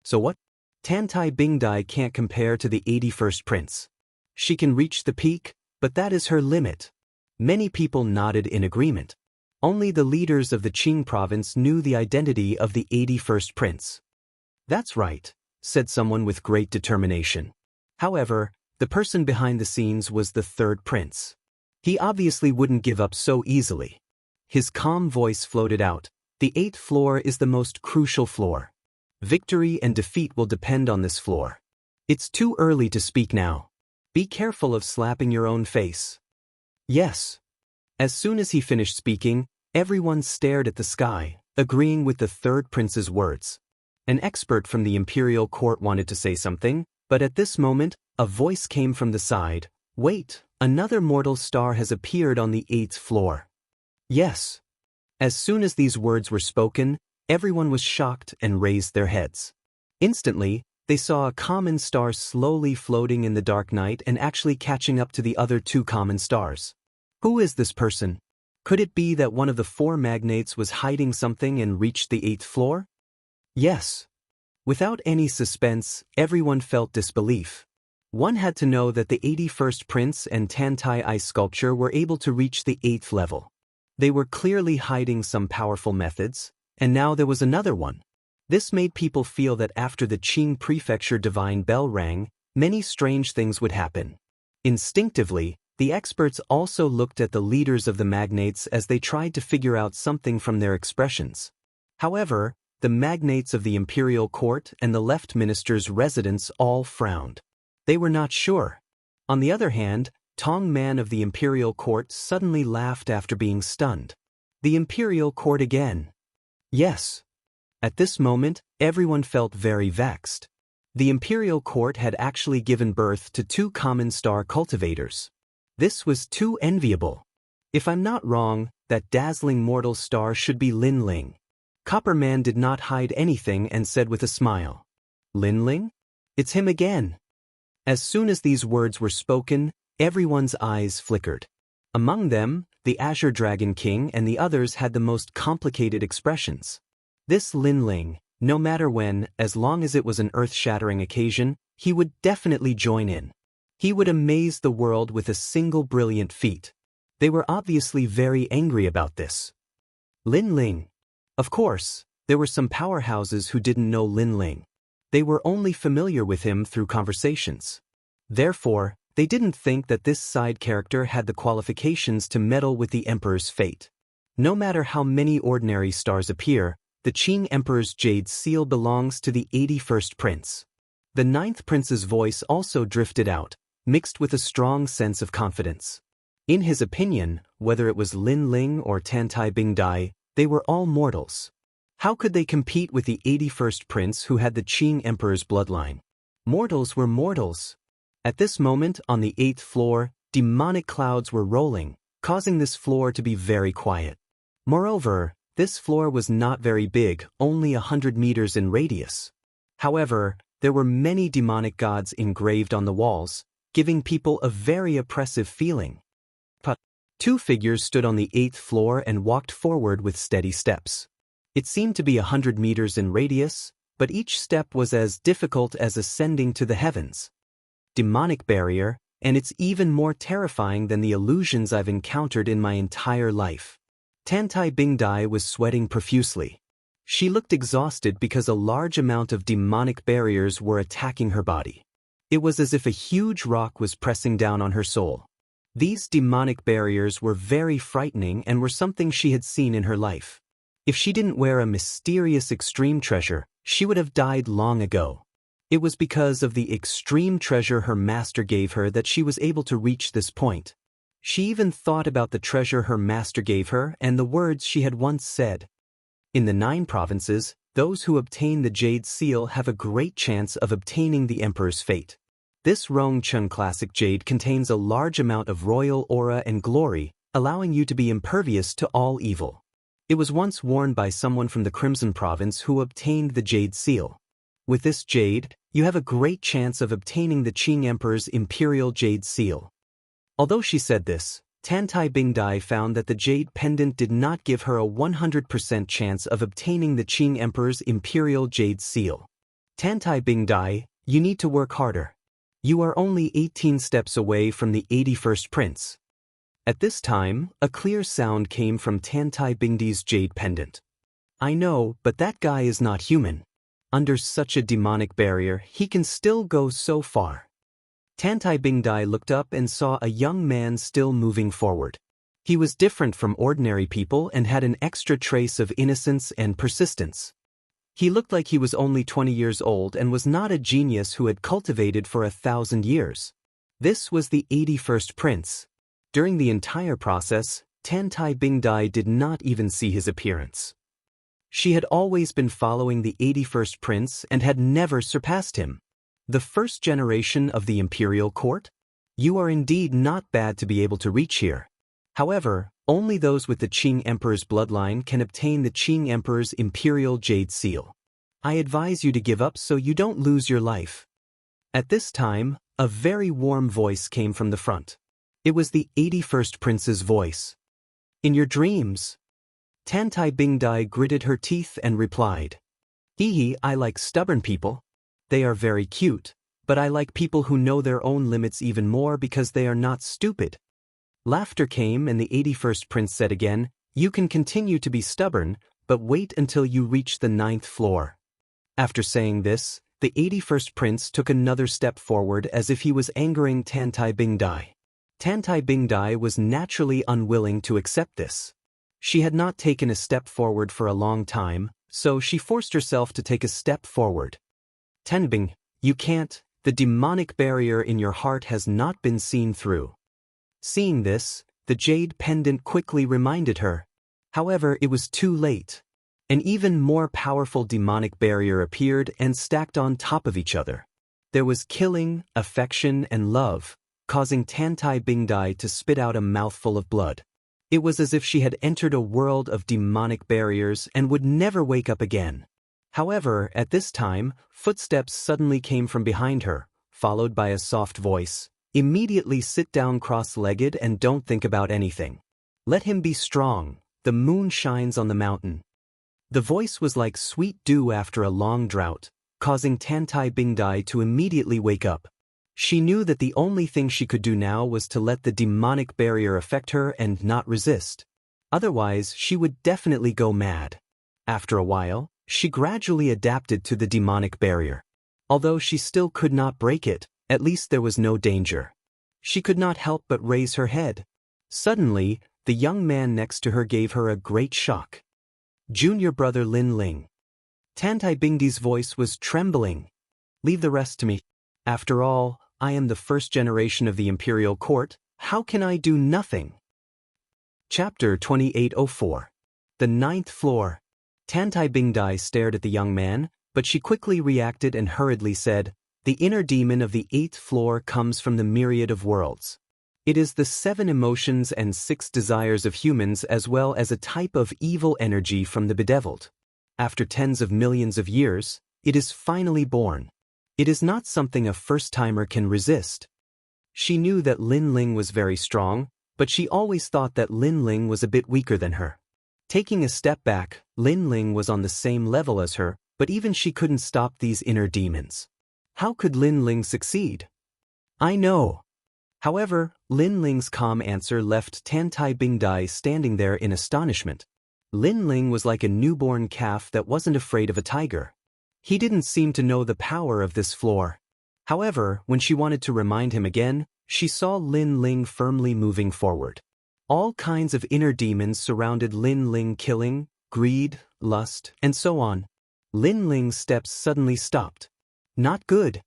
So what? Tantai Bingdai can't compare to the 81st Prince. She can reach the peak, but that is her limit. Many people nodded in agreement. Only the leaders of the Qing province knew the identity of the 81st Prince. That's right, said someone with great determination. However, the person behind the scenes was the 3rd Prince. He obviously wouldn't give up so easily. His calm voice floated out. The 8th floor is the most crucial floor. Victory and defeat will depend on this floor. It's too early to speak now. Be careful of slapping your own face. Yes. As soon as he finished speaking, everyone stared at the sky, agreeing with the 3rd Prince's words. An expert from the imperial court wanted to say something, but at this moment, a voice came from the side. Wait, another mortal star has appeared on the 8th floor. Yes. As soon as these words were spoken, everyone was shocked and raised their heads. Instantly, they saw a common star slowly floating in the dark night and actually catching up to the other 2 common stars. Who is this person? Could it be that one of the 4 magnates was hiding something and reached the 8th floor? Yes. Without any suspense, everyone felt disbelief. One had to know that the 81st Prince and Tantai Ice Sculpture were able to reach the 8th level. They were clearly hiding some powerful methods, and now there was another one. This made people feel that after the Qing Prefecture Divine Bell rang, many strange things would happen. Instinctively, the experts also looked at the leaders of the magnates as they tried to figure out something from their expressions. However, the magnates of the imperial court and the left minister's residence all frowned. They were not sure. On the other hand, Tong Man of the imperial court suddenly laughed after being stunned. The imperial court again. Yes. At this moment, everyone felt very vexed. The imperial court had actually given birth to 2 common star cultivators. This was too enviable. If I'm not wrong, that dazzling mortal star should be Lin Ling. Copper Man did not hide anything and said with a smile. Lin Ling? It's him again. As soon as these words were spoken, everyone's eyes flickered. Among them, the Azure Dragon King and the others had the most complicated expressions. This Lin Ling, no matter when, as long as it was an earth-shattering occasion, he would definitely join in. He would amaze the world with a single brilliant feat. They were obviously very angry about this. Lin Ling. Of course, there were some powerhouses who didn't know Lin Ling. They were only familiar with him through conversations. Therefore, they didn't think that this side character had the qualifications to meddle with the Emperor's fate. No matter how many ordinary stars appear, the Qing Emperor's jade seal belongs to the 81st Prince. The 9th Prince's voice also drifted out, mixed with a strong sense of confidence. In his opinion, whether it was Lin Ling or Tantai Bingdai, they were all mortals. How could they compete with the 81st Prince who had the Qing Emperor's bloodline? Mortals were mortals. At this moment, on the 8th floor, demonic clouds were rolling, causing this floor to be very quiet. Moreover, this floor was not very big, only 100 meters in radius. However, There were many demonic gods engraved on the walls, giving people a very oppressive feeling. But 2 figures stood on the 8th floor and walked forward with steady steps. It seemed to be 100 meters in radius, but each step was as difficult as ascending to the heavens. Demonic barrier, and it's even more terrifying than the illusions I've encountered in my entire life. Tantai Bingdai was sweating profusely. She looked exhausted because a large amount of demonic barriers were attacking her body. It was as if a huge rock was pressing down on her soul. These demonic barriers were very frightening and were something she had seen in her life. If she didn't wear a mysterious extreme treasure, she would have died long ago. It was because of the extreme treasure her master gave her that she was able to reach this point. She even thought about the treasure her master gave her and the words she had once said. In the 9 provinces, those who obtain the Jade Seal have a great chance of obtaining the Emperor's fate. This Rongcheng Classic Jade contains a large amount of royal aura and glory, allowing you to be impervious to all evil. It was once worn by someone from the Crimson Province who obtained the Jade Seal. With this jade, you have a great chance of obtaining the Qing Emperor's Imperial Jade Seal. Although she said this, Tantai Bingdai found that the jade pendant did not give her a 100% chance of obtaining the Qing Emperor's Imperial Jade Seal. Tantai Bingdai, you need to work harder. You are only 18 steps away from the 81st prince. At this time, a clear sound came from Tantai Bingdai's jade pendant. I know, but that guy is not human. Under such a demonic barrier, he can still go so far. Tantai Bingdai looked up and saw a young man still moving forward. He was different from ordinary people and had an extra trace of innocence and persistence. He looked like he was only 20 years old and was not a genius who had cultivated for 1,000 years. This was the 81st prince. During the entire process, Tantai Bingdai did not even see his appearance. She had always been following the 81st prince and had never surpassed him. The first generation of the imperial court? You are indeed not bad to be able to reach here. However, only those with the Qing Emperor's bloodline can obtain the Qing Emperor's Imperial Jade Seal. I advise you to give up so you don't lose your life. At this time, a very warm voice came from the front. It was the 81st prince's voice. In your dreams? Tantai Bingdai gritted her teeth and replied. Hee, I like stubborn people. They are very cute, but I like people who know their own limits even more because they are not stupid. Laughter came and the 81st prince said again, you can continue to be stubborn, but wait until you reach the 9th floor. After saying this, the 81st prince took another step forward as if he was angering Tantai Bingdai. Tantai Bingdai was naturally unwilling to accept this. She had not taken a step forward for a long time, so she forced herself to take a step forward. Tenbing, you can't, the demonic barrier in your heart has not been seen through. Seeing this, the jade pendant quickly reminded her. However, it was too late. An even more powerful demonic barrier appeared and stacked on top of each other. There was killing, affection, and love, causing Tantai Bingdai to spit out a mouthful of blood. It was as if she had entered a world of demonic barriers and would never wake up again. However, at this time, footsteps suddenly came from behind her, followed by a soft voice. Immediately sit down cross-legged and don't think about anything. Let him be strong, the moon shines on the mountain. The voice was like sweet dew after a long drought, causing Tantai Bingdai to immediately wake up. She knew that the only thing she could do now was to let the demonic barrier affect her and not resist. Otherwise, she would definitely go mad. After a while, she gradually adapted to the demonic barrier. Although she still could not break it, at least there was no danger. She could not help but raise her head. Suddenly, the young man next to her gave her a great shock. Junior brother Lin Ling. Tantai Bingdai's voice was trembling. Leave the rest to me. After all, I am the first generation of the imperial court. How can I do nothing? Chapter 2804. The 9th floor. Tantai Bingdai stared at the young man, but she quickly reacted and hurriedly said, the inner demon of the 8th floor comes from the myriad of worlds. It is the 7 emotions and 6 desires of humans as well as a type of evil energy from the bedeviled. After tens of millions of years, it is finally born. It is not something a first-timer can resist. She knew that Lin Ling was very strong, but she always thought that Lin Ling was a bit weaker than her. Taking a step back, Lin Ling was on the same level as her, but even she couldn't stop these inner demons. How could Lin Ling succeed? I know. However, Lin Ling's calm answer left Tantai Bingdai standing there in astonishment. Lin Ling was like a newborn calf that wasn't afraid of a tiger. He didn't seem to know the power of this floor. However, when she wanted to remind him again, she saw Lin Ling firmly moving forward. All kinds of inner demons surrounded Lin Ling, killing, greed, lust, and so on. Lin Ling's steps suddenly stopped. Not good.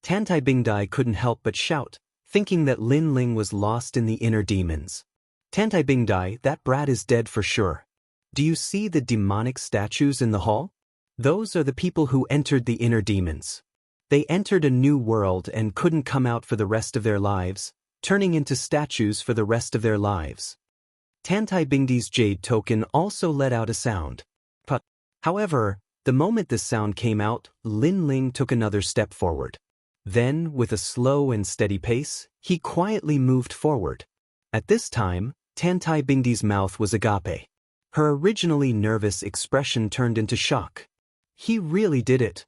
Tantai Bingdai couldn't help but shout, thinking that Lin Ling was lost in the inner demons. Tantai Bingdai, that brat is dead for sure. Do you see the demonic statues in the hall? Those are the people who entered the inner demons. They entered a new world and couldn't come out for the rest of their lives, turning into statues for the rest of their lives. Tantai Bingdai's jade token also let out a sound. But, however, the moment this sound came out, Lin Ling took another step forward. Then, with a slow and steady pace, he quietly moved forward. At this time, Tantai Bingdai's mouth was agape. Her originally nervous expression turned into shock. He really did it.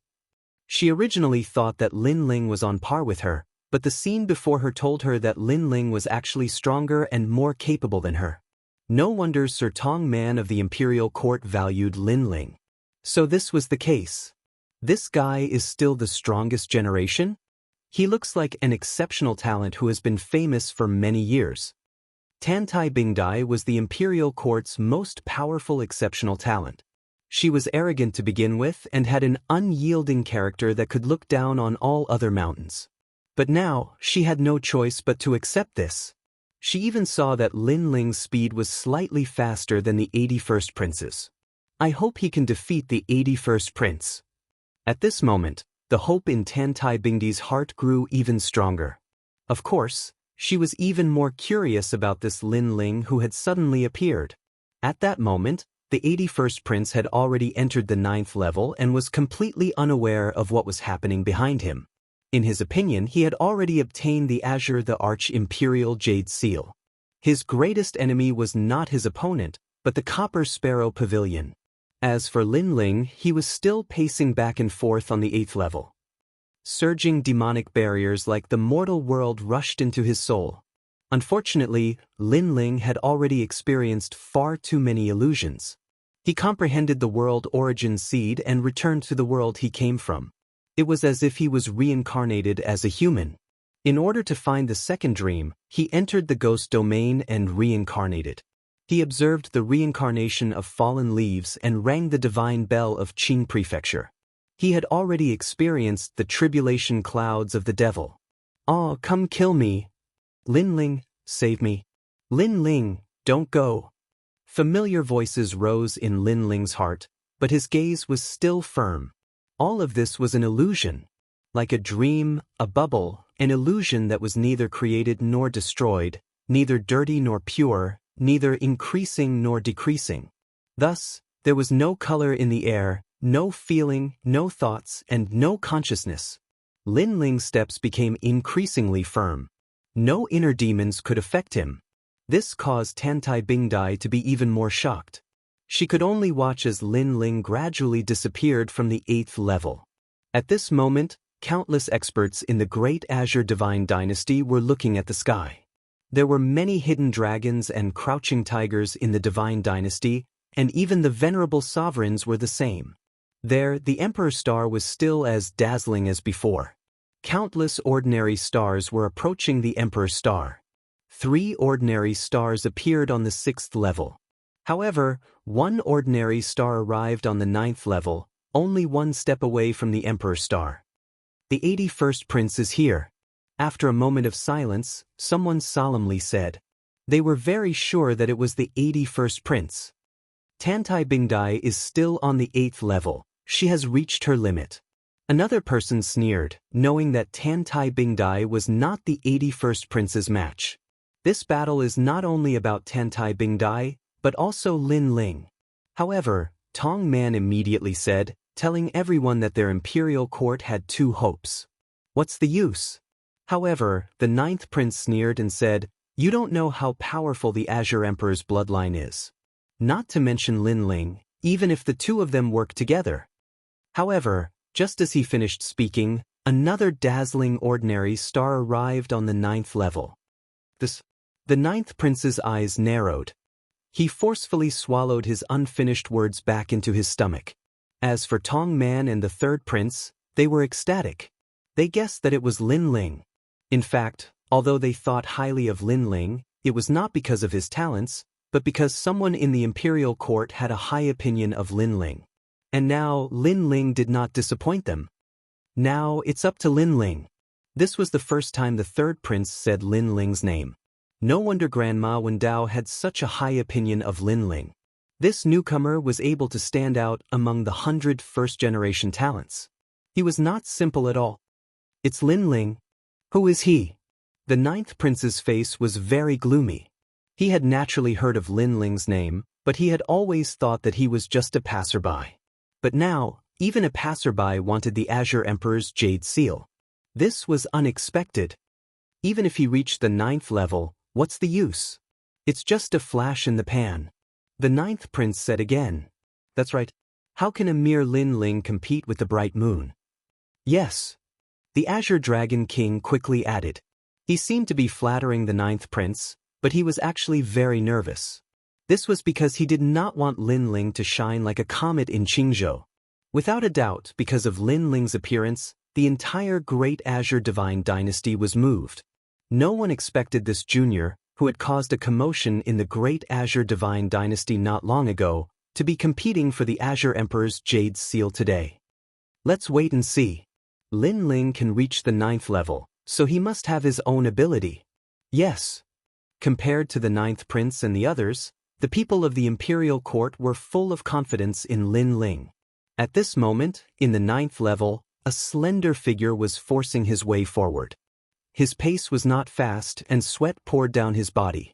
She originally thought that Lin Ling was on par with her, but the scene before her told her that Lin Ling was actually stronger and more capable than her. No wonder Sir Tong Man of the Imperial Court valued Lin Ling. So this was the case. This guy is still the strongest generation? He looks like an exceptional talent who has been famous for many years. Tantai Bingdai was the Imperial Court's most powerful exceptional talent. She was arrogant to begin with and had an unyielding character that could look down on all other mountains. But now, she had no choice but to accept this. She even saw that Lin Ling's speed was slightly faster than the 81st Prince's. I hope he can defeat the 81st Prince. At this moment, the hope in Tantai Bingdai's heart grew even stronger. Of course, she was even more curious about this Lin Ling who had suddenly appeared. At that moment, the 81st Prince had already entered the 9th level and was completely unaware of what was happening behind him. In his opinion, he had already obtained the Azure the Arch-Imperial Jade Seal. His greatest enemy was not his opponent, but the Copper Sparrow Pavilion. As for Lin Ling, he was still pacing back and forth on the 8th level. Surging demonic barriers like the mortal world rushed into his soul. Unfortunately, Lin Ling had already experienced far too many illusions. He comprehended the world origin seed and returned to the world he came from. It was as if he was reincarnated as a human. In order to find the second dream, he entered the ghost domain and reincarnated. He observed the reincarnation of fallen leaves and rang the divine bell of Qing Prefecture. He had already experienced the tribulation clouds of the devil. "Ah, come kill me. Lin Ling, save me. Lin Ling, don't go." Familiar voices rose in Lin Ling's heart, but his gaze was still firm. All of this was an illusion. Like a dream, a bubble, an illusion that was neither created nor destroyed, neither dirty nor pure, neither increasing nor decreasing. Thus, there was no color in the air, no feeling, no thoughts, and no consciousness. Lin Ling's steps became increasingly firm. No inner demons could affect him. This caused Tantai Bingdai to be even more shocked. She could only watch as Lin Ling gradually disappeared from the 8th level. At this moment, countless experts in the Great Azure Divine Dynasty were looking at the sky. There were many hidden dragons and crouching tigers in the Divine Dynasty, and even the venerable sovereigns were the same. There, the Emperor Star was still as dazzling as before. Countless ordinary stars were approaching the Emperor Star. 3 ordinary stars appeared on the 6th level. However, one ordinary star arrived on the 9th level, only one step away from the Emperor Star. "The 81st Prince is here." After a moment of silence, someone solemnly said. They were very sure that it was the 81st Prince. Tantai Bingdai is still on the 8th level. She has reached her limit. Another person sneered, knowing that Tantai Bingdai was not the 81st Prince's match. This battle is not only about Tantai Bingdai, but also Lin Ling. However, Tong Man immediately said, telling everyone that their imperial court had two hopes. What's the use? However, the ninth prince sneered and said, "You don't know how powerful the Azure Emperor's bloodline is. Not to mention Lin Ling, even if the two of them work together." However, just as he finished speaking, another dazzling ordinary star arrived on the ninth level. The ninth prince's eyes narrowed. He forcefully swallowed his unfinished words back into his stomach. As for Tong Man and the third prince, they were ecstatic. They guessed that it was Lin Ling. In fact, although they thought highly of Lin Ling, it was not because of his talents, but because someone in the imperial court had a high opinion of Lin Ling. And now Lin Ling did not disappoint them. Now it's up to Lin Ling. This was the first time the third prince said Lin Ling's name. No wonder Grandma Wen Dao had such a high opinion of Lin Ling. This newcomer was able to stand out among the 100 first-generation talents. He was not simple at all. "It's Lin Ling. Who is he?" The ninth prince's face was very gloomy. He had naturally heard of Lin Ling's name, but he had always thought that he was just a passerby. But now, even a passerby wanted the Azure Emperor's jade seal. This was unexpected. Even if he reached the ninth level, what's the use? It's just a flash in the pan. The ninth prince said again. That's right. How can a mere Lin Ling compete with the bright moon? Yes. The Azure Dragon King quickly added. He seemed to be flattering the ninth prince, but he was actually very nervous. This was because he did not want Lin Ling to shine like a comet in Qingzhou. Without a doubt, because of Lin Ling's appearance, the entire Great Azure Divine Dynasty was moved. No one expected this junior, who had caused a commotion in the Great Azure Divine Dynasty not long ago, to be competing for the Azure Emperor's jade seal today. Let's wait and see. Lin Ling can reach the ninth level, so he must have his own ability. Yes. Compared to the ninth prince and the others, the people of the imperial court were full of confidence in Lin Ling. At this moment, in the ninth level, a slender figure was forcing his way forward. His pace was not fast and sweat poured down his body.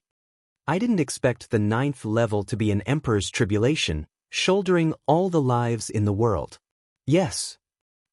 I didn't expect the ninth level to be an emperor's tribulation, shouldering all the lives in the world. Yes.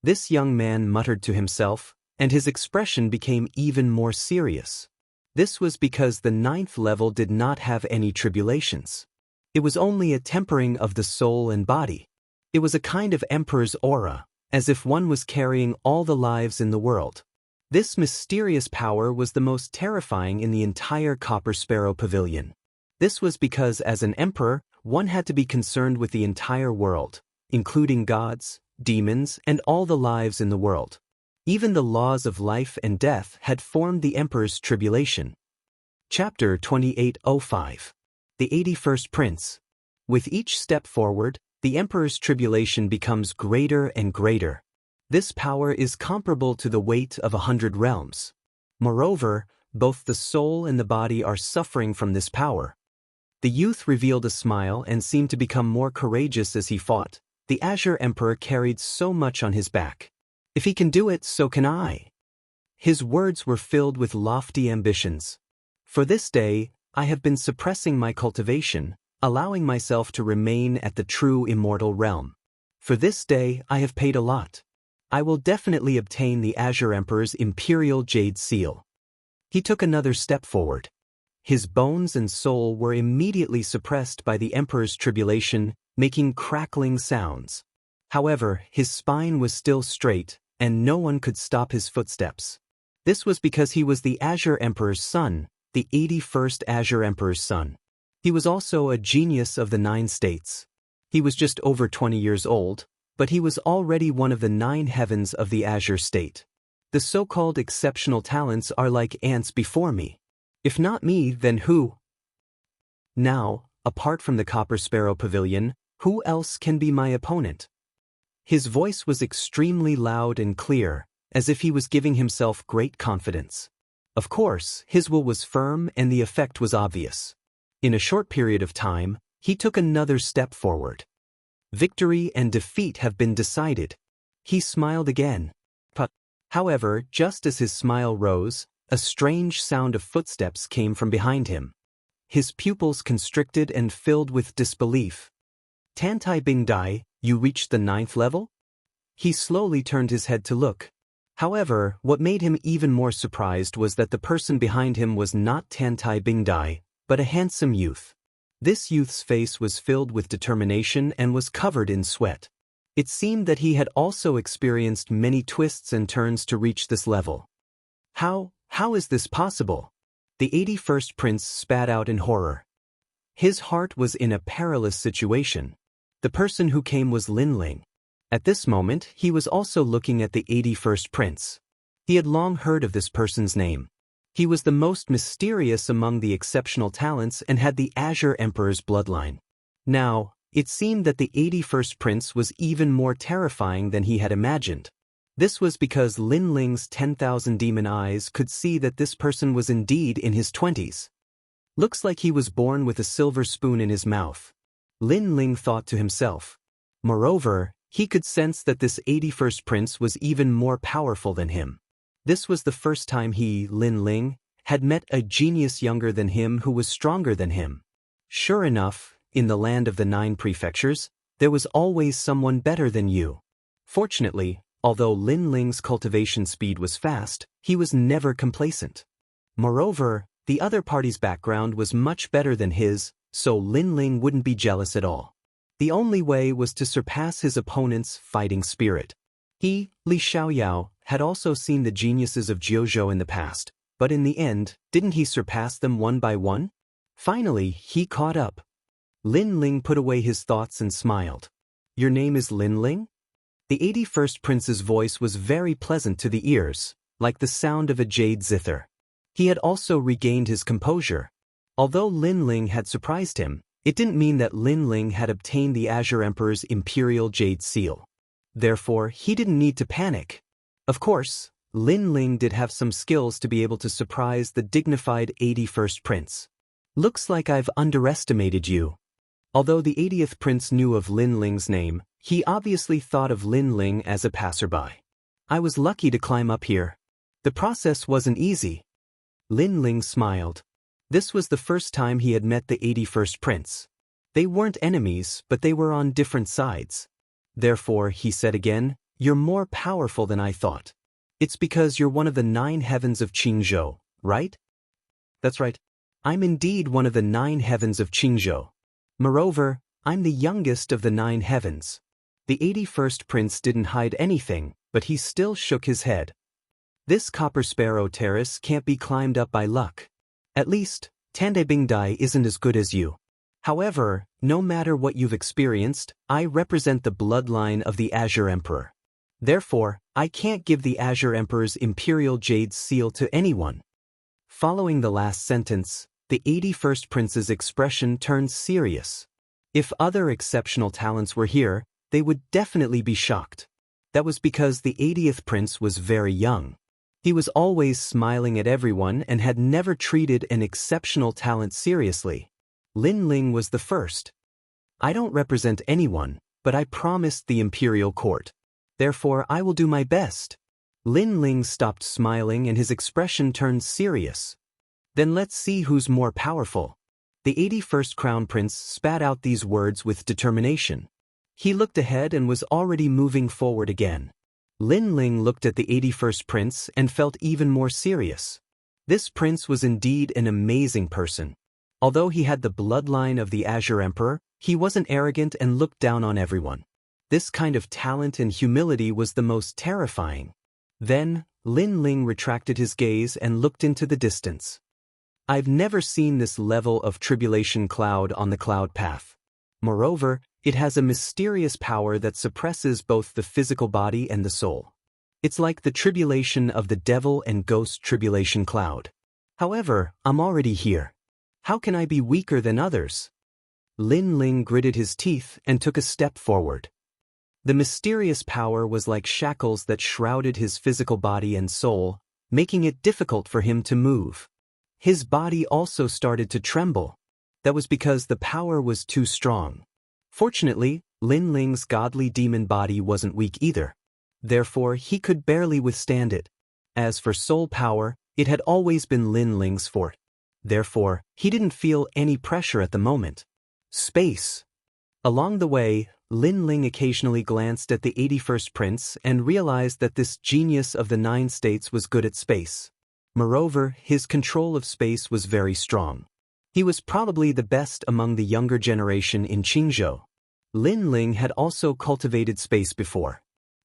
This young man muttered to himself, and his expression became even more serious. This was because the ninth level did not have any tribulations. It was only a tempering of the soul and body. It was a kind of emperor's aura, as if one was carrying all the lives in the world. This mysterious power was the most terrifying in the entire Copper Sparrow Pavilion. This was because as an emperor, one had to be concerned with the entire world, including gods, demons, and all the lives in the world. Even the laws of life and death had formed the emperor's tribulation. Chapter 2805. The 81st Prince. With each step forward, the emperor's tribulation becomes greater and greater. This power is comparable to the weight of 100 realms. Moreover, both the soul and the body are suffering from this power. The youth revealed a smile and seemed to become more courageous as he fought. The Azure Emperor carried so much on his back. If he can do it, so can I. His words were filled with lofty ambitions. For this day, I have been suppressing my cultivation, allowing myself to remain at the true immortal realm. For this day, I have paid a lot. I will definitely obtain the Azure Emperor's imperial jade seal. He took another step forward. His bones and soul were immediately suppressed by the Emperor's tribulation, making crackling sounds. However, his spine was still straight, and no one could stop his footsteps. This was because he was the Azure Emperor's son, the 81st Azure Emperor's son. He was also a genius of the 9 states. He was just over 20 years old, but he was already one of the 9 heavens of the Azure state. The so-called exceptional talents are like ants before me. If not me, then who? Now, apart from the Copper Sparrow Pavilion, who else can be my opponent? His voice was extremely loud and clear, as if he was giving himself great confidence. Of course, his will was firm and the effect was obvious. In a short period of time, he took another step forward. Victory and defeat have been decided. He smiled again. However, just as his smile rose, a strange sound of footsteps came from behind him. His pupils constricted and filled with disbelief. Tantai Bing Dai, you reached the 9th level? he slowly turned his head to look. However, what made him even more surprised was that the person behind him was not Tantai Bingdai, but a handsome youth. This youth's face was filled with determination and was covered in sweat. It seemed that he had also experienced many twists and turns to reach this level. How is this possible? The 81st prince spat out in horror. His heart was in a perilous situation. The person who came was Lin Ling. At this moment, he was also looking at the 81st prince. He had long heard of this person's name. He was the most mysterious among the exceptional talents and had the Azure Emperor's bloodline. Now, it seemed that the 81st prince was even more terrifying than he had imagined. This was because Lin Ling's 10,000 demon eyes could see that this person was indeed in his 20s. Looks like he was born with a silver spoon in his mouth. Lin Ling thought to himself. Moreover, he could sense that this 81st prince was even more powerful than him. This was the first time he, Lin Ling, had met a genius younger than him who was stronger than him. Sure enough, in the land of the 9 prefectures, there was always someone better than you. Fortunately, although Lin Ling's cultivation speed was fast, he was never complacent. Moreover, the other party's background was much better than his, so Lin Ling wouldn't be jealous at all. The only way was to surpass his opponent's fighting spirit. He, Li Xiaoyao, had also seen the geniuses of Jiuzhou in the past, but in the end, didn't he surpass them one by one? Finally, he caught up. Lin Ling put away his thoughts and smiled. Your name is Lin Ling? The 81st prince's voice was very pleasant to the ears, like the sound of a jade zither. He had also regained his composure. Although Lin Ling had surprised him, it didn't mean that Lin Ling had obtained the Azure Emperor's imperial jade seal. Therefore, he didn't need to panic. Of course, Lin Ling did have some skills to be able to surprise the dignified 81st prince. Looks like I've underestimated you. Although the 80th prince knew of Lin Ling's name, he obviously thought of Lin Ling as a passerby. I was lucky to climb up here. The process wasn't easy. Lin Ling smiled. This was the first time he had met the 81st prince. They weren't enemies, but they were on different sides. Therefore, he said again, you're more powerful than I thought. It's because you're one of the 9 heavens of Qingzhou, right? That's right. I'm indeed one of the 9 heavens of Qingzhou. Moreover, I'm the youngest of the 9 heavens. The 81st prince didn't hide anything, but he still shook his head. This Copper Sparrow Terrace can't be climbed up by luck. At least, Tande Bingdai isn't as good as you. However, no matter what you've experienced, I represent the bloodline of the Azure Emperor. Therefore, I can't give the Azure Emperor's imperial jade seal to anyone. Following the last sentence, the 81st prince's expression turned serious. If other exceptional talents were here, they would definitely be shocked. That was because the 80th prince was very young. He was always smiling at everyone and had never treated an exceptional talent seriously. Lin Ling was the first. I don't represent anyone, but I promised the imperial court. Therefore, I will do my best. Lin Ling stopped smiling and his expression turned serious. Then let's see who's more powerful. The 81st crown prince spat out these words with determination. He looked ahead and was already moving forward again. Lin Ling looked at the 81st prince and felt even more serious. This prince was indeed an amazing person. Although he had the bloodline of the Azure Emperor, he wasn't arrogant and looked down on everyone. This kind of talent and humility was the most terrifying. Then, Lin Ling retracted his gaze and looked into the distance. I've never seen this level of tribulation cloud on the cloud path. Moreover, it has a mysterious power that suppresses both the physical body and the soul. It's like the tribulation of the devil and ghost tribulation cloud. However, I'm already here. How can I be weaker than others? Lin Ling gritted his teeth and took a step forward. The mysterious power was like shackles that shrouded his physical body and soul, making it difficult for him to move. His body also started to tremble. That was because the power was too strong. Fortunately, Lin Ling's godly demon body wasn't weak either. Therefore, he could barely withstand it. As for soul power, it had always been Lin Ling's fort. Therefore, he didn't feel any pressure at the moment. Space. Along the way, Lin Ling occasionally glanced at the 81st prince and realized that this genius of the 9 states was good at space. Moreover, his control of space was very strong. He was probably the best among the younger generation in Qingzhou. Lin Ling had also cultivated space before.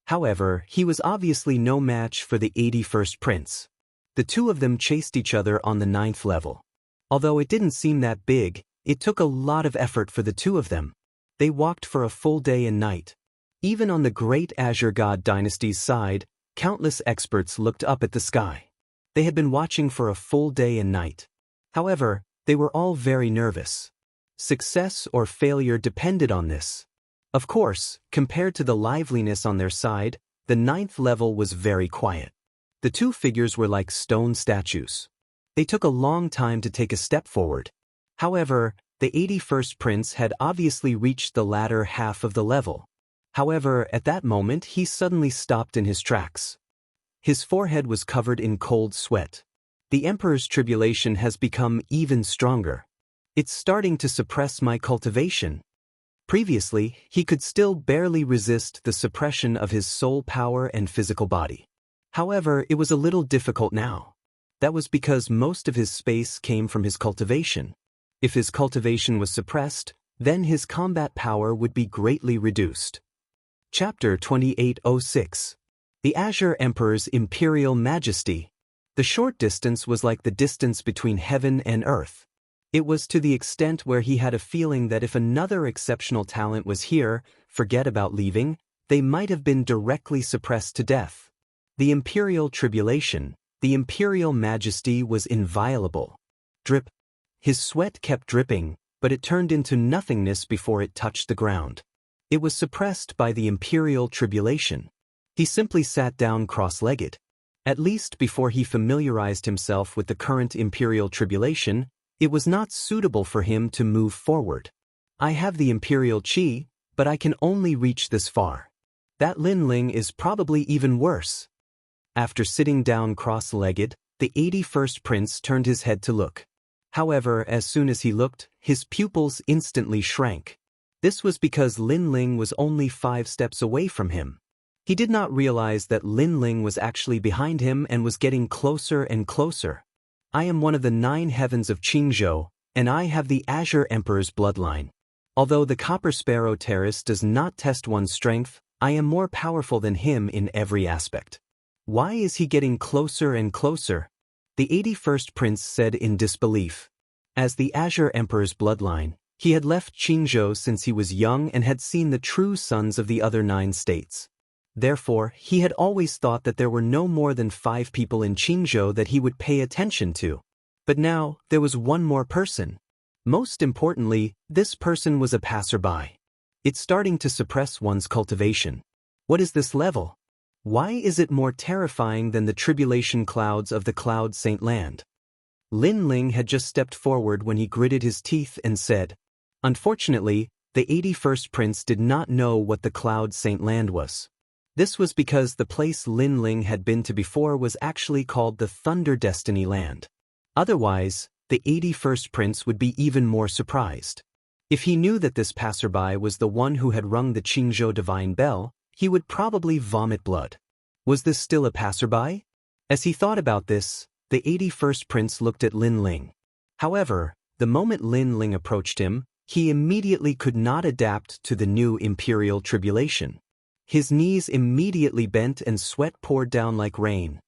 However, he was obviously no match for the 81st prince. The two of them chased each other on the 9th level. Although it didn't seem that big, it took a lot of effort for the two of them. They walked for a full day and night. Even on the great Azure God dynasty's side, countless experts looked up at the sky. They had been watching for a full day and night. However, they were all very nervous. Success or failure depended on this. Of course, compared to the liveliness on their side, the 9th level was very quiet. The two figures were like stone statues. They took a long time to take a step forward. However, the 81st prince had obviously reached the latter half of the level. However, at that moment he suddenly stopped in his tracks. His forehead was covered in cold sweat. The emperor's tribulation has become even stronger. It's starting to suppress my cultivation. Previously, he could still barely resist the suppression of his soul power and physical body. However, it was a little difficult now. That was because most of his space came from his cultivation. If his cultivation was suppressed, then his combat power would be greatly reduced. Chapter 2806. The Azure Emperor's Imperial Majesty. The short distance was like the distance between heaven and earth. It was to the extent where he had a feeling that if another exceptional talent was here, forget about leaving, they might have been directly suppressed to death. The Imperial Tribulation, the Imperial Majesty was inviolable. Drip. His sweat kept dripping, but it turned into nothingness before it touched the ground. It was suppressed by the Imperial Tribulation. He simply sat down cross-legged. At least before he familiarized himself with the current Imperial Tribulation, it was not suitable for him to move forward. I have the Imperial Qi, but I can only reach this far. That Lin Ling is probably even worse. After sitting down cross-legged, the 81st prince turned his head to look. However, as soon as he looked, his pupils instantly shrank. This was because Lin Ling was only 5 steps away from him. He did not realize that Lin Ling was actually behind him and was getting closer and closer. I am one of the 9 heavens of Qingzhou, and I have the Azure Emperor's bloodline. Although the Copper Sparrow Terrace does not test one's strength, I am more powerful than him in every aspect. Why is he getting closer and closer? The 81st prince said in disbelief. As the Azure Emperor's bloodline, he had left Qingzhou since he was young and had seen the true sons of the other 9 states. Therefore, he had always thought that there were no more than 5 people in Qingzhou that he would pay attention to. But now, there was one more person. Most importantly, this person was a passerby. It's starting to suppress one's cultivation. What is this level? Why is it more terrifying than the tribulation clouds of the Cloud Saint Land? Lin Ling had just stepped forward when he gritted his teeth and said, Unfortunately, the 81st prince did not know what the Cloud Saint Land was. This was because the place Lin Ling had been to before was actually called the Thunder Destiny Land. Otherwise, the 81st prince would be even more surprised. If he knew that this passerby was the one who had rung the Qingzhou divine bell, he would probably vomit blood. Was this still a passerby? As he thought about this, the 81st prince looked at Lin Ling. However, the moment Lin Ling approached him, he immediately could not adapt to the new imperial tribulation. His knees immediately bent and sweat poured down like rain.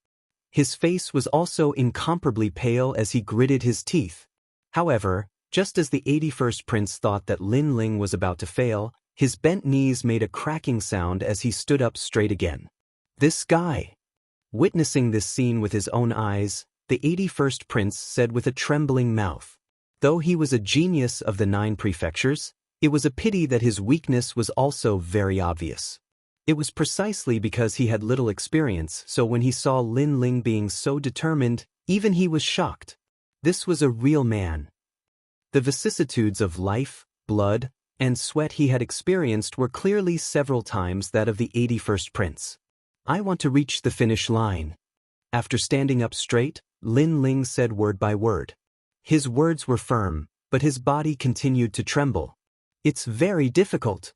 His face was also incomparably pale as he gritted his teeth. However, just as the 81st prince thought that Lin Ling was about to fail, his bent knees made a cracking sound as he stood up straight again. This guy. Witnessing this scene with his own eyes, the 81st prince said with a trembling mouth. Though he was a genius of the 9 prefectures, it was a pity that his weakness was also very obvious. It was precisely because he had little experience, so when he saw Lin Ling being so determined, even he was shocked. This was a real man. The vicissitudes of life, blood, and sweat he had experienced were clearly several times that of the 81st prince. I want to reach the finish line. After standing up straight, Lin Ling said word by word. His words were firm, but his body continued to tremble. It's very difficult.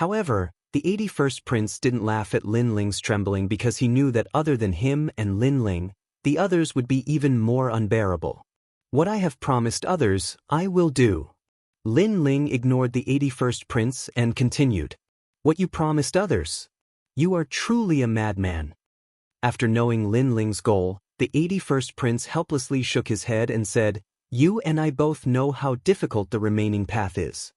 However, the 81st prince didn't laugh at Lin Ling's trembling because he knew that other than him and Lin Ling, the others would be even more unbearable. What I have promised others, I will do. Lin Ling ignored the 81st prince and continued. What you promised others? You are truly a madman. After knowing Lin Ling's goal, the 81st prince helplessly shook his head and said, You and I both know how difficult the remaining path is.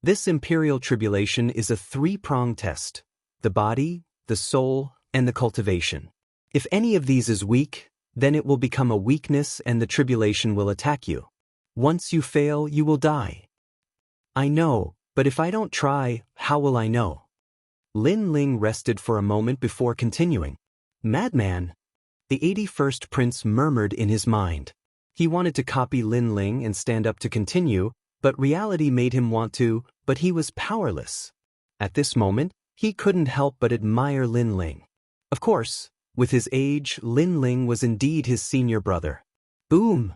This imperial tribulation is a three-pronged test: the body, the soul, and the cultivation. If any of these is weak, then it will become a weakness and the tribulation will attack you. Once you fail, you will die. I know, but if I don't try, how will I know? Lin Ling rested for a moment before continuing. Madman! The 81st prince murmured in his mind. He wanted to copy Lin Ling and stand up to continue, but reality made him want to, but he was powerless. At this moment, he couldn't help but admire Lin Ling. Of course, with his age, Lin Ling was indeed his senior brother. Boom!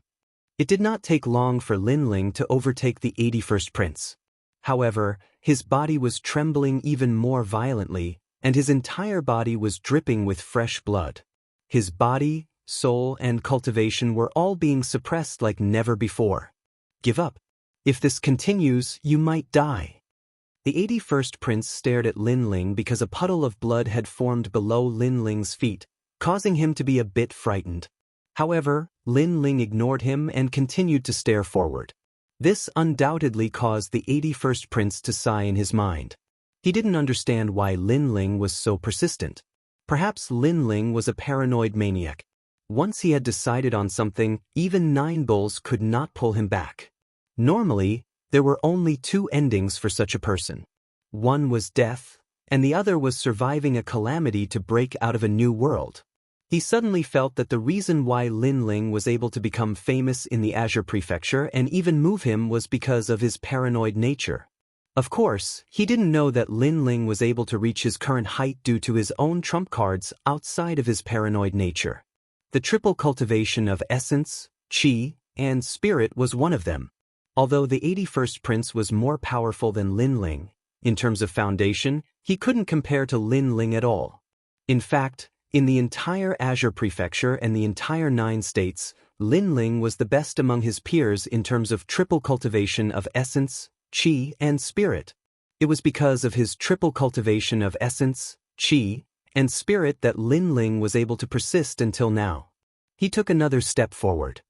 It did not take long for Lin Ling to overtake the 81st prince. However, his body was trembling even more violently, and his entire body was dripping with fresh blood. His body, soul, and cultivation were all being suppressed like never before. Give up. If this continues, you might die. The 81st prince stared at Lin Ling because a puddle of blood had formed below Lin Ling's feet, causing him to be a bit frightened. However, Lin Ling ignored him and continued to stare forward. This undoubtedly caused the 81st prince to sigh in his mind. He didn't understand why Lin Ling was so persistent. Perhaps Lin Ling was a paranoid maniac. Once he had decided on something, even 9 bulls could not pull him back. Normally, there were only 2 endings for such a person. One was death, and the other was surviving a calamity to break out of a new world. He suddenly felt that the reason why Lin Ling was able to become famous in the Azure Prefecture and even move him was because of his paranoid nature. Of course, he didn't know that Lin Ling was able to reach his current height due to his own trump cards outside of his paranoid nature. The triple cultivation of essence, qi, and spirit was one of them. Although the 81st prince was more powerful than Lin Ling, in terms of foundation, he couldn't compare to Lin Ling at all. In fact, in the entire Azure Prefecture and the entire 9 states, Lin Ling was the best among his peers in terms of triple cultivation of essence, qi, and spirit. It was because of his triple cultivation of essence, qi, and spirit that Lin Ling was able to persist until now. He took another step forward.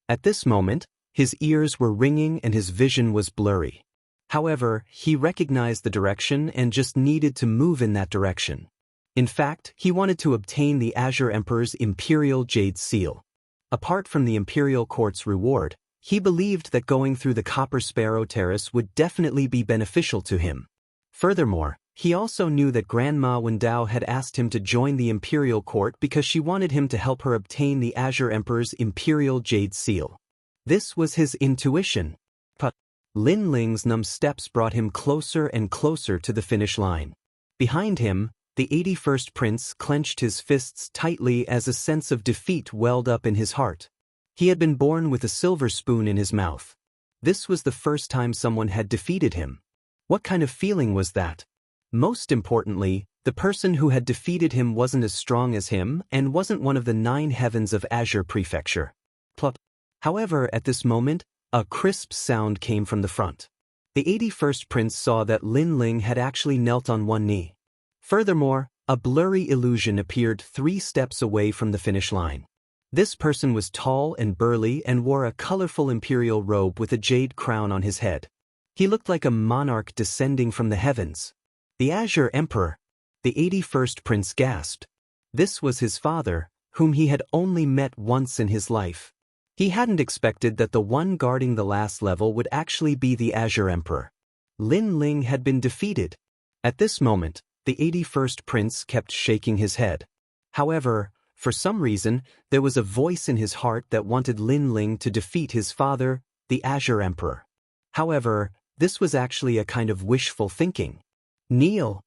At this moment, his ears were ringing and his vision was blurry. However, he recognized the direction and just needed to move in that direction. In fact, he wanted to obtain the Azure Emperor's Imperial Jade Seal. Apart from the Imperial Court's reward, he believed that going through the Copper Sparrow Terrace would definitely be beneficial to him. Furthermore, he also knew that Grandma Wendao had asked him to join the Imperial Court because she wanted him to help her obtain the Azure Emperor's Imperial Jade Seal. This was his intuition. But Lin Ling's numb steps brought him closer and closer to the finish line. Behind him, the 81st prince clenched his fists tightly as a sense of defeat welled up in his heart. He had been born with a silver spoon in his mouth. This was the first time someone had defeated him. What kind of feeling was that? Most importantly, the person who had defeated him wasn't as strong as him and wasn't one of the 9 heavens of Azure Prefecture. Plop. However, at this moment, a crisp sound came from the front. The 81st prince saw that Lin Ling had actually knelt on one knee. Furthermore, a blurry illusion appeared 3 steps away from the finish line. This person was tall and burly and wore a colorful imperial robe with a jade crown on his head. He looked like a monarch descending from the heavens. The Azure Emperor. The 81st prince gasped. This was his father, whom he had only met once in his life. He hadn't expected that the one guarding the last level would actually be the Azure Emperor. Lin Ling had been defeated. At this moment, the 81st prince kept shaking his head. However, for some reason, there was a voice in his heart that wanted Lin Ling to defeat his father, the Azure Emperor. However, this was actually a kind of wishful thinking. Kneel!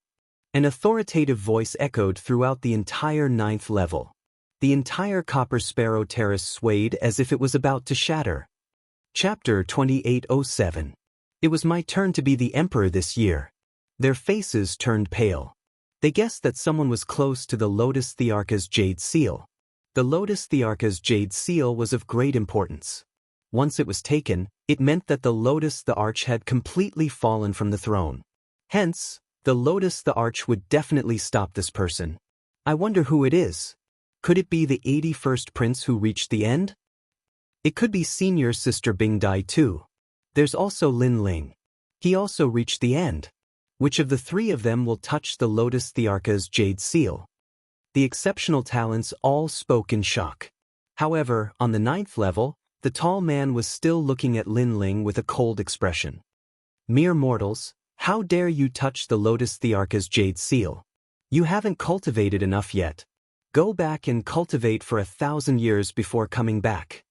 An authoritative voice echoed throughout the entire 9th level. The entire Copper Sparrow Terrace swayed as if it was about to shatter. Chapter 2807. It was my turn to be the emperor this year. Their faces turned pale. They guessed that someone was close to the Lotus Thearka's jade seal. The Lotus Thearka's jade seal was of great importance. Once it was taken, it meant that the Lotus the Arch had completely fallen from the throne. Hence, the Lotus the Arch would definitely stop this person. I wonder who it is. Could it be the 81st prince who reached the end? It could be senior sister Bing Dai too. There's also Lin Ling. He also reached the end. Which of the three of them will touch the Lotus Thearka's jade seal? The exceptional talents all spoke in shock. However, on the 9th level, the tall man was still looking at Lin Ling with a cold expression. Mere mortals, how dare you touch the Lotus Thearka's jade seal? You haven't cultivated enough yet. Go back and cultivate for 1,000 years before coming back.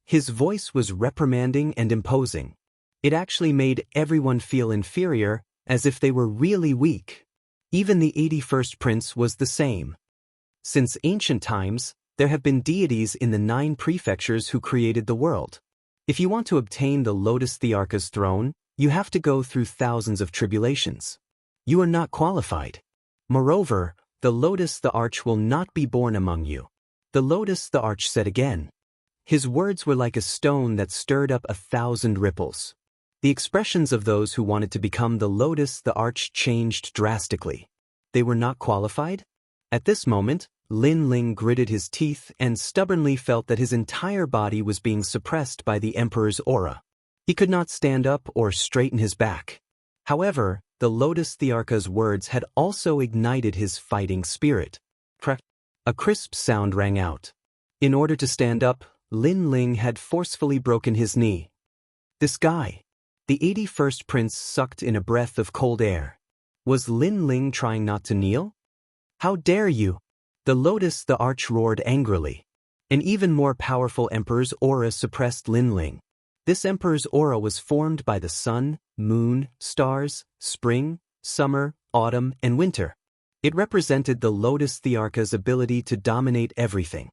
His voice was reprimanding and imposing. It actually made everyone feel inferior, as if they were really weak. Even the 81st prince was the same. Since ancient times, there have been deities in the 9 prefectures who created the world. If you want to obtain the Lotus Thearka's throne, you have to go through thousands of tribulations. You are not qualified. Moreover, the Lotus the Arch will not be born among you. The Lotus the Arch said again. His words were like a stone that stirred up 1,000 ripples. The expressions of those who wanted to become the Lotus the Arch changed drastically. They were not qualified? At this moment, Lin Ling gritted his teeth and stubbornly felt that his entire body was being suppressed by the Emperor's aura. He could not stand up or straighten his back. However, the Lotus Thearka's words had also ignited his fighting spirit. A crisp sound rang out. In order to stand up, Lin Ling had forcefully broken his knee. This guy. The 81st prince sucked in a breath of cold air. Was Lin Ling trying not to kneel? How dare you? The Lotus the Arch roared angrily. An even more powerful emperor's aura suppressed Lin Ling. This emperor's aura was formed by the sun, moon, stars, spring, summer, autumn, and winter. It represented the Lotus Thearka's ability to dominate everything.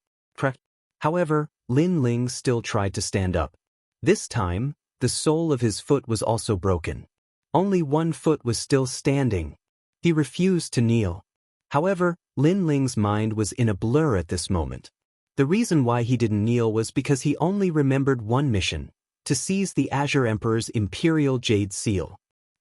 However, Lin Ling still tried to stand up. This time, the sole of his foot was also broken. Only one foot was still standing. He refused to kneel. However, Lin Ling's mind was in a blur at this moment. The reason why he didn't kneel was because he only remembered one mission: to seize the Azure Emperor's imperial jade seal.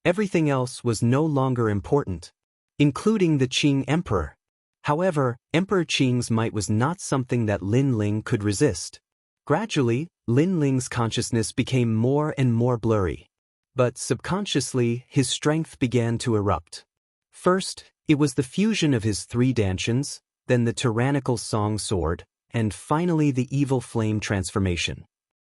Everything else was no longer important, including the Qing Emperor. However, Emperor Qing's might was not something that Lin Ling could resist. Gradually, Lin Ling's consciousness became more and more blurry. But subconsciously, his strength began to erupt. First, it was the fusion of his 3 dantians, then the tyrannical song sword, and finally the evil flame transformation.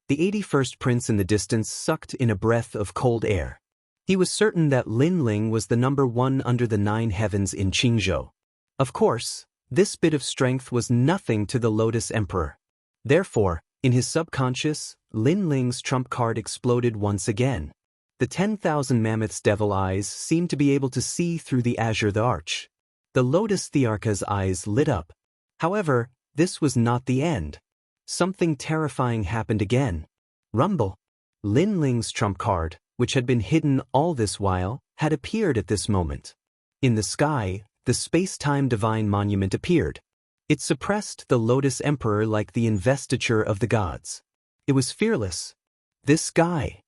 The 81st prince in the distance sucked in a breath of cold air. He was certain that Lin Ling was the number 1 under the 9 heavens in Qingzhou. Of course, this bit of strength was nothing to the Lotus Emperor. Therefore, in his subconscious, Lin Ling's trump card exploded once again. The 10,000 mammoth's devil eyes seemed to be able to see through the Azure the Arch. The Lotus Thearka's eyes lit up. However, this was not the end. Something terrifying happened again. Rumble. Lin Ling's trump card, which had been hidden all this while, had appeared at this moment. In the sky, the space-time divine monument appeared. It suppressed the Lotus Emperor like the investiture of the gods. It was fearless. This guy.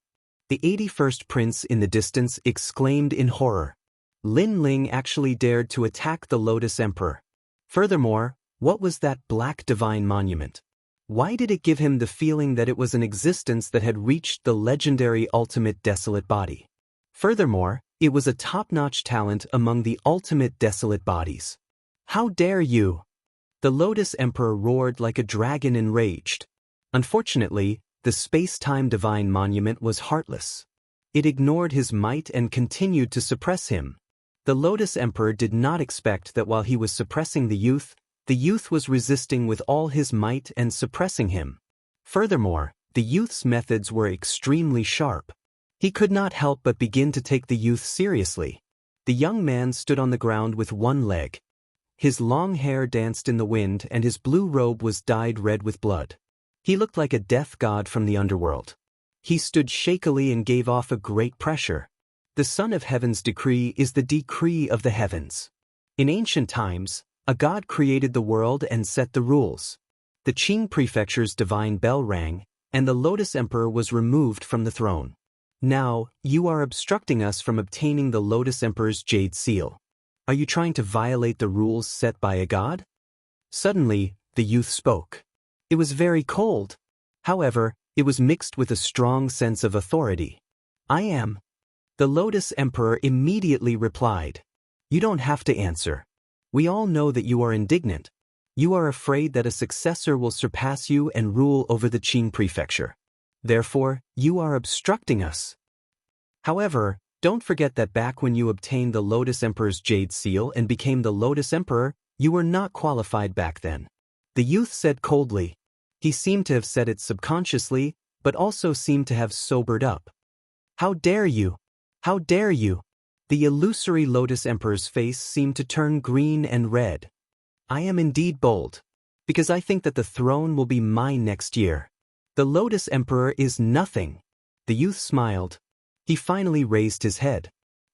The 81st prince in the distance exclaimed in horror. Lin Ling actually dared to attack the Lotus Emperor. Furthermore, what was that black divine monument? Why did it give him the feeling that it was an existence that had reached the legendary ultimate desolate body? Furthermore, it was a top-notch talent among the ultimate desolate bodies. How dare you? The Lotus Emperor roared like a dragon enraged. Unfortunately, the space-time divine monument was heartless. It ignored his might and continued to suppress him. The Lotus Emperor did not expect that while he was suppressing the youth was resisting with all his might and suppressing him. Furthermore, the youth's methods were extremely sharp. He could not help but begin to take the youth seriously. The young man stood on the ground with one leg. His long hair danced in the wind and his blue robe was dyed red with blood. He looked like a death god from the underworld. He stood shakily and gave off a great pressure. The Son of Heaven's decree is the decree of the heavens. In ancient times, a god created the world and set the rules. The Qing prefecture's divine bell rang, and the Lotus Emperor was removed from the throne. Now, you are obstructing us from obtaining the Lotus Emperor's jade seal. Are you trying to violate the rules set by a god? Suddenly, the youth spoke. It was very cold. However, it was mixed with a strong sense of authority. I am. The Lotus Emperor immediately replied. You don't have to answer. We all know that you are indignant. You are afraid that a successor will surpass you and rule over the Qing prefecture. Therefore, you are obstructing us. However, don't forget that back when you obtained the Lotus Emperor's jade seal and became the Lotus Emperor, you were not qualified back then. The youth said coldly. He seemed to have said it subconsciously, but also seemed to have sobered up. How dare you? How dare you? The illusory Lotus Emperor's face seemed to turn green and red. I am indeed bold, because I think that the throne will be mine next year. The Lotus Emperor is nothing. The youth smiled. He finally raised his head.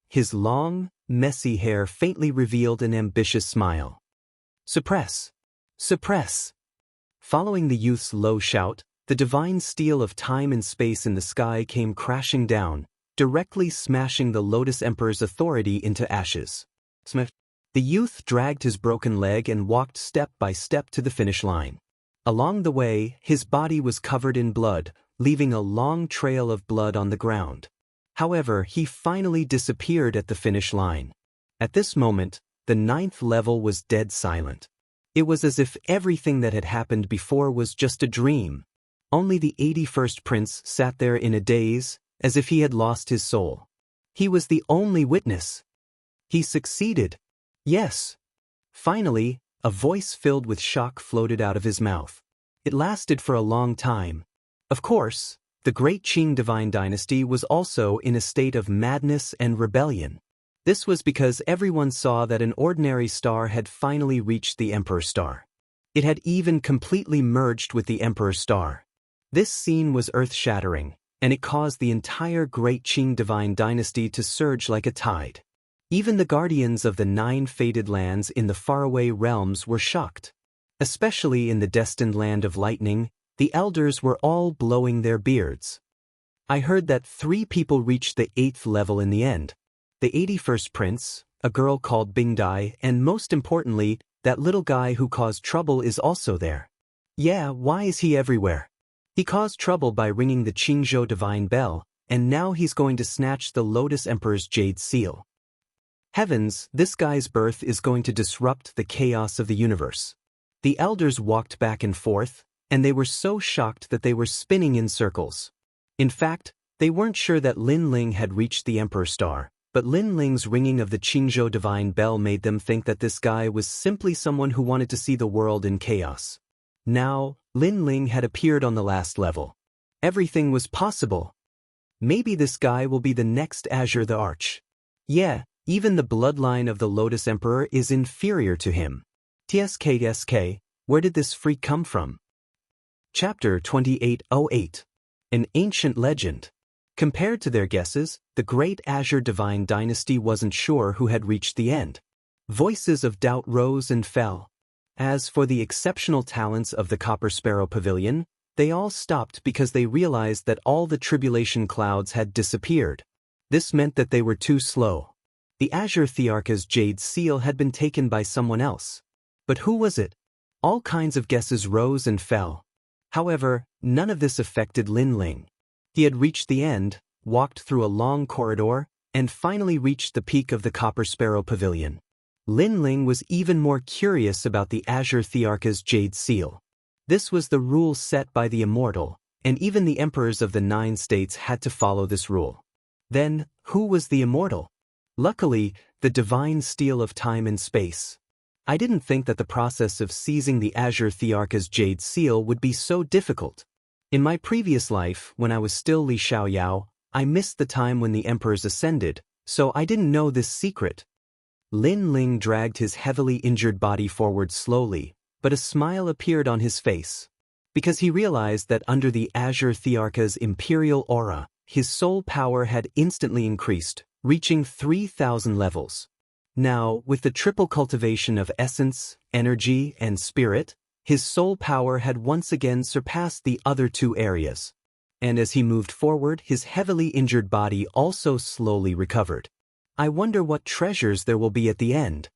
His long, messy hair faintly revealed an ambitious smile. Suppress. Suppress. Following the youth's low shout, the divine steel of time and space in the sky came crashing down, directly smashing the Lotus Emperor's authority into ashes. Smith. The youth dragged his broken leg and walked step by step to the finish line. Along the way, his body was covered in blood, leaving a long trail of blood on the ground. However, he finally disappeared at the finish line. At this moment, the 9th level was dead silent. It was as if everything that had happened before was just a dream. Only the 81st prince sat there in a daze, as if he had lost his soul. He was the only witness. He succeeded. Yes. Finally, a voice filled with shock floated out of his mouth. It lasted for a long time. Of course, the great Qing divine dynasty was also in a state of madness and rebellion. This was because everyone saw that an ordinary star had finally reached the Emperor star. It had even completely merged with the Emperor star. This scene was earth-shattering, and it caused the entire great Qing divine dynasty to surge like a tide. Even the guardians of the 9 fated lands in the faraway realms were shocked. Especially in the destined land of lightning, the elders were all blowing their beards. I heard that 3 people reached the 8th level in the end. The 81st prince, a girl called Bingdai, and most importantly, that little guy who caused trouble is also there. Yeah, why is he everywhere? He caused trouble by ringing the Qingzhou divine bell, and now he's going to snatch the Lotus Emperor's jade seal. Heavens, this guy's birth is going to disrupt the chaos of the universe. The elders walked back and forth, and they were so shocked that they were spinning in circles. In fact, they weren't sure that Lin Ling had reached the Emperor star, but Lin Ling's ringing of the Qingzhou divine bell made them think that this guy was simply someone who wanted to see the world in chaos. Now, Lin Ling had appeared on the last level. Everything was possible. Maybe this guy will be the next Azure the Arch. Yeah, even the bloodline of the Lotus Emperor is inferior to him. TSK, where did this freak come from? Chapter 2808. An Ancient Legend. Compared to their guesses, the great Azure divine dynasty wasn't sure who had reached the end. Voices of doubt rose and fell. As for the exceptional talents of the Copper Sparrow Pavilion, they all stopped because they realized that all the tribulation clouds had disappeared. This meant that they were too slow. The Azure Thearcha's jade seal had been taken by someone else. But who was it? All kinds of guesses rose and fell. However, none of this affected Lin Ling. He had reached the end, walked through a long corridor, and finally reached the peak of the Copper Sparrow Pavilion. Lin Ling was even more curious about the Azure Thearcha's jade seal. This was the rule set by the Immortal, and even the emperors of the 9 states had to follow this rule. Then, who was the Immortal? Luckily, the divine steel of time and space. I didn't think that the process of seizing the Azure Thearcha's jade seal would be so difficult. In my previous life, when I was still Li Xiaoyao, I missed the time when the emperors ascended, so I didn't know this secret. Lin Ling dragged his heavily injured body forward slowly, but a smile appeared on his face. Because he realized that under the Azure Thearcha's imperial aura, his soul power had instantly increased, reaching 3,000 levels. Now, with the triple cultivation of essence, energy, and spirit, his soul power had once again surpassed the other two areas. And as he moved forward, his heavily injured body also slowly recovered. I wonder what treasures there will be at the end.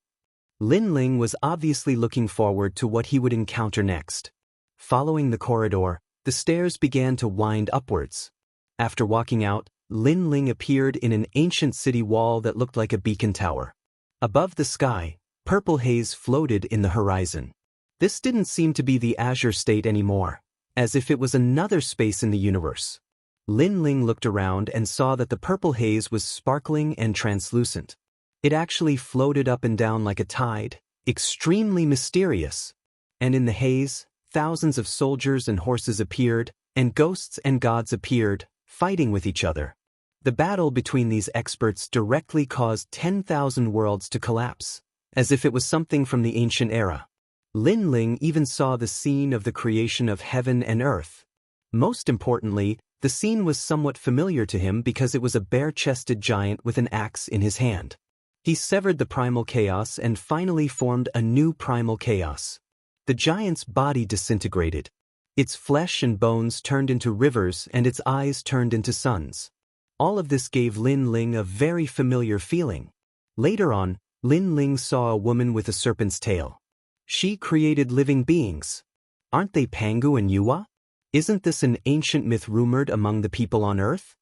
Lin Ling was obviously looking forward to what he would encounter next. Following the corridor, the stairs began to wind upwards. After walking out, Lin Ling appeared in an ancient city wall that looked like a beacon tower. Above the sky, purple haze floated in the horizon. This didn't seem to be the azure state anymore, as if it was another space in the universe. Lin Ling looked around and saw that the purple haze was sparkling and translucent. It actually floated up and down like a tide, extremely mysterious. And in the haze, thousands of soldiers and horses appeared, and ghosts and gods appeared, fighting with each other. The battle between these experts directly caused 10,000 worlds to collapse, as if it was something from the ancient era. Lin Ling even saw the scene of the creation of heaven and earth. Most importantly, the scene was somewhat familiar to him because it was a bare-chested giant with an axe in his hand. He severed the primal chaos and finally formed a new primal chaos. The giant's body disintegrated. Its flesh and bones turned into rivers and its eyes turned into suns. All of this gave Lin Ling a very familiar feeling. Later on, Lin Ling saw a woman with a serpent's tail. She created living beings. Aren't they Pangu and Yuwa? Isn't this an ancient myth rumored among the people on Earth?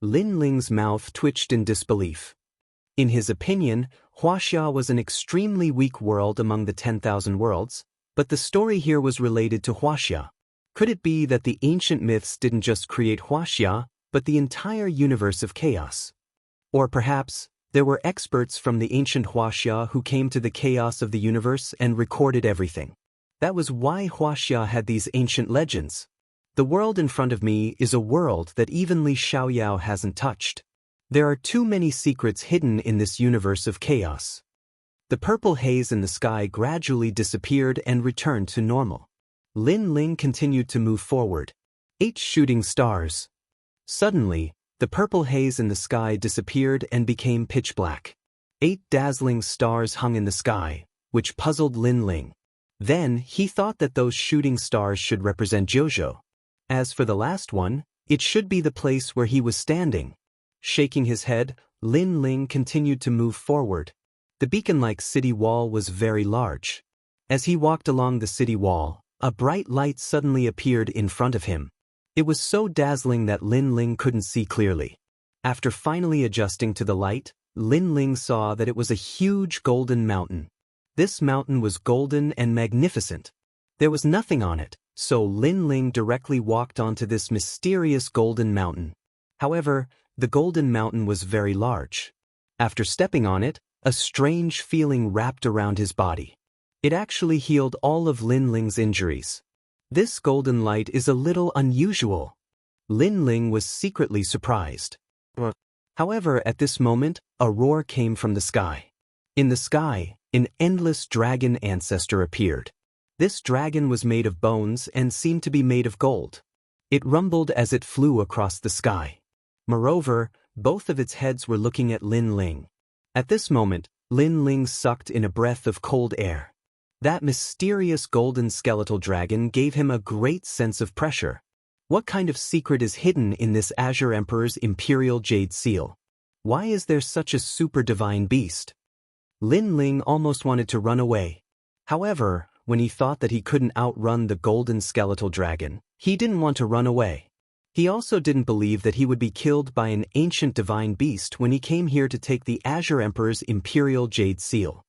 Lin Ling's mouth twitched in disbelief. In his opinion, Wuxia was an extremely weak world among the 10,000 worlds, but the story here was related to Wuxia. Could it be that the ancient myths didn't just create Wuxia, but the entire universe of chaos? Or perhaps, there were experts from the ancient Wuxia who came to the chaos of the universe and recorded everything. That was why Wuxia had these ancient legends. The world in front of me is a world that even Li Xiaoyao hasn't touched. There are too many secrets hidden in this universe of chaos. The purple haze in the sky gradually disappeared and returned to normal. Lin Ling continued to move forward. 8 shooting stars. Suddenly, the purple haze in the sky disappeared and became pitch black. 8 dazzling stars hung in the sky, which puzzled Lin Ling. Then, he thought that those shooting stars should represent Jojo. As for the last one, it should be the place where he was standing. Shaking his head, Lin Ling continued to move forward. The beacon-like city wall was very large. As he walked along the city wall, a bright light suddenly appeared in front of him. It was so dazzling that Lin Ling couldn't see clearly. After finally adjusting to the light, Lin Ling saw that it was a huge golden mountain. This mountain was golden and magnificent. There was nothing on it, so Lin Ling directly walked onto this mysterious golden mountain. However, the golden mountain was very large. After stepping on it, a strange feeling wrapped around his body. It actually healed all of Lin Ling's injuries. This golden light is a little unusual. Lin Ling was secretly surprised. However, at this moment, a roar came from the sky. In the sky, an endless dragon ancestor appeared. This dragon was made of bones and seemed to be made of gold. It rumbled as it flew across the sky. Moreover, both of its heads were looking at Lin Ling. At this moment, Lin Ling sucked in a breath of cold air. That mysterious golden skeletal dragon gave him a great sense of pressure. What kind of secret is hidden in this Azure Emperor's imperial jade seal? Why is there such a super divine beast? Lin Ling almost wanted to run away. However, when he thought that he couldn't outrun the golden skeletal dragon, he didn't want to run away. He also didn't believe that he would be killed by an ancient divine beast when he came here to take the Azure Emperor's imperial jade seal.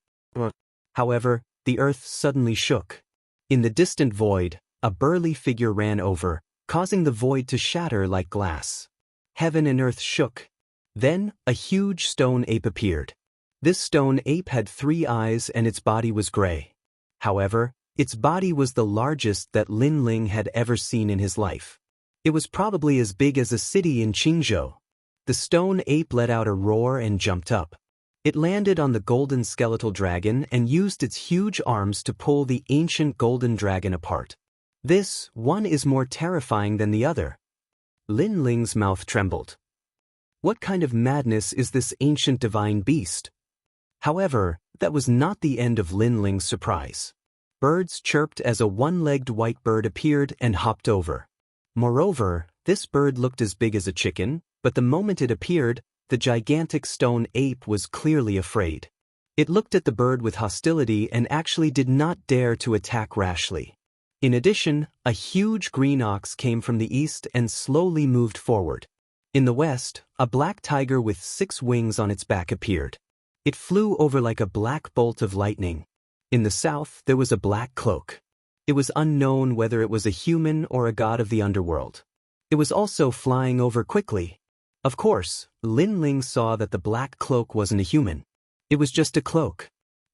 However, the earth suddenly shook. In the distant void, a burly figure ran over, causing the void to shatter like glass. Heaven and earth shook. Then, a huge stone ape appeared. This stone ape had 3 eyes and its body was gray. However, its body was the largest that Lin Ling had ever seen in his life. It was probably as big as a city in Qingzhou. The stone ape let out a roar and jumped up. It landed on the golden skeletal dragon and used its huge arms to pull the ancient golden dragon apart. This one is more terrifying than the other. Lin Ling's mouth trembled. What kind of madness is this ancient divine beast? However, that was not the end of Lin Ling's surprise. Birds chirped as a one-legged white bird appeared and hopped over. Moreover, this bird looked as big as a chicken, but the moment it appeared, the gigantic stone ape was clearly afraid. It looked at the bird with hostility and actually did not dare to attack rashly. In addition, a huge green ox came from the east and slowly moved forward. In the west, a black tiger with 6 wings on its back appeared. It flew over like a black bolt of lightning. In the south, there was a black cloak. It was unknown whether it was a human or a god of the underworld. It was also flying over quickly. Of course, Lin Ling saw that the black cloak wasn't a human. It was just a cloak.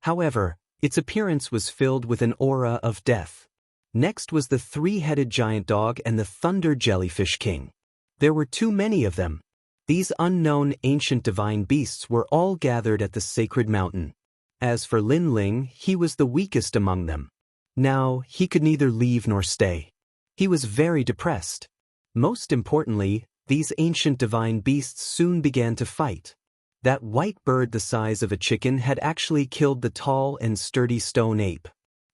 However, its appearance was filled with an aura of death. Next was the 3-headed giant dog and the thunder jellyfish king. There were too many of them. These unknown ancient divine beasts were all gathered at the sacred mountain. As for Lin Ling, he was the weakest among them. Now, he could neither leave nor stay. He was very depressed. Most importantly, these ancient divine beasts soon began to fight. That white bird the size of a chicken had actually killed the tall and sturdy stone ape.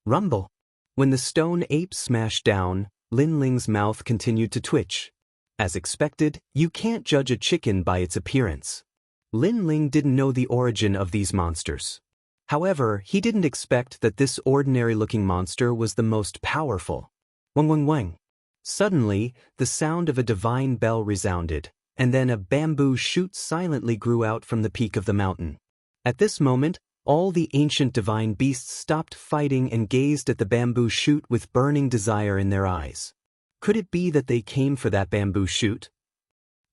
Rumble. When the stone ape smashed down, Lin Ling's mouth continued to twitch. As expected, you can't judge a chicken by its appearance. Lin Ling didn't know the origin of these monsters. However, he didn't expect that this ordinary-looking monster was the most powerful. Wang wang wang. Suddenly, the sound of a divine bell resounded, and then a bamboo shoot silently grew out from the peak of the mountain. At this moment, all the ancient divine beasts stopped fighting and gazed at the bamboo shoot with burning desire in their eyes. Could it be that they came for that bamboo shoot?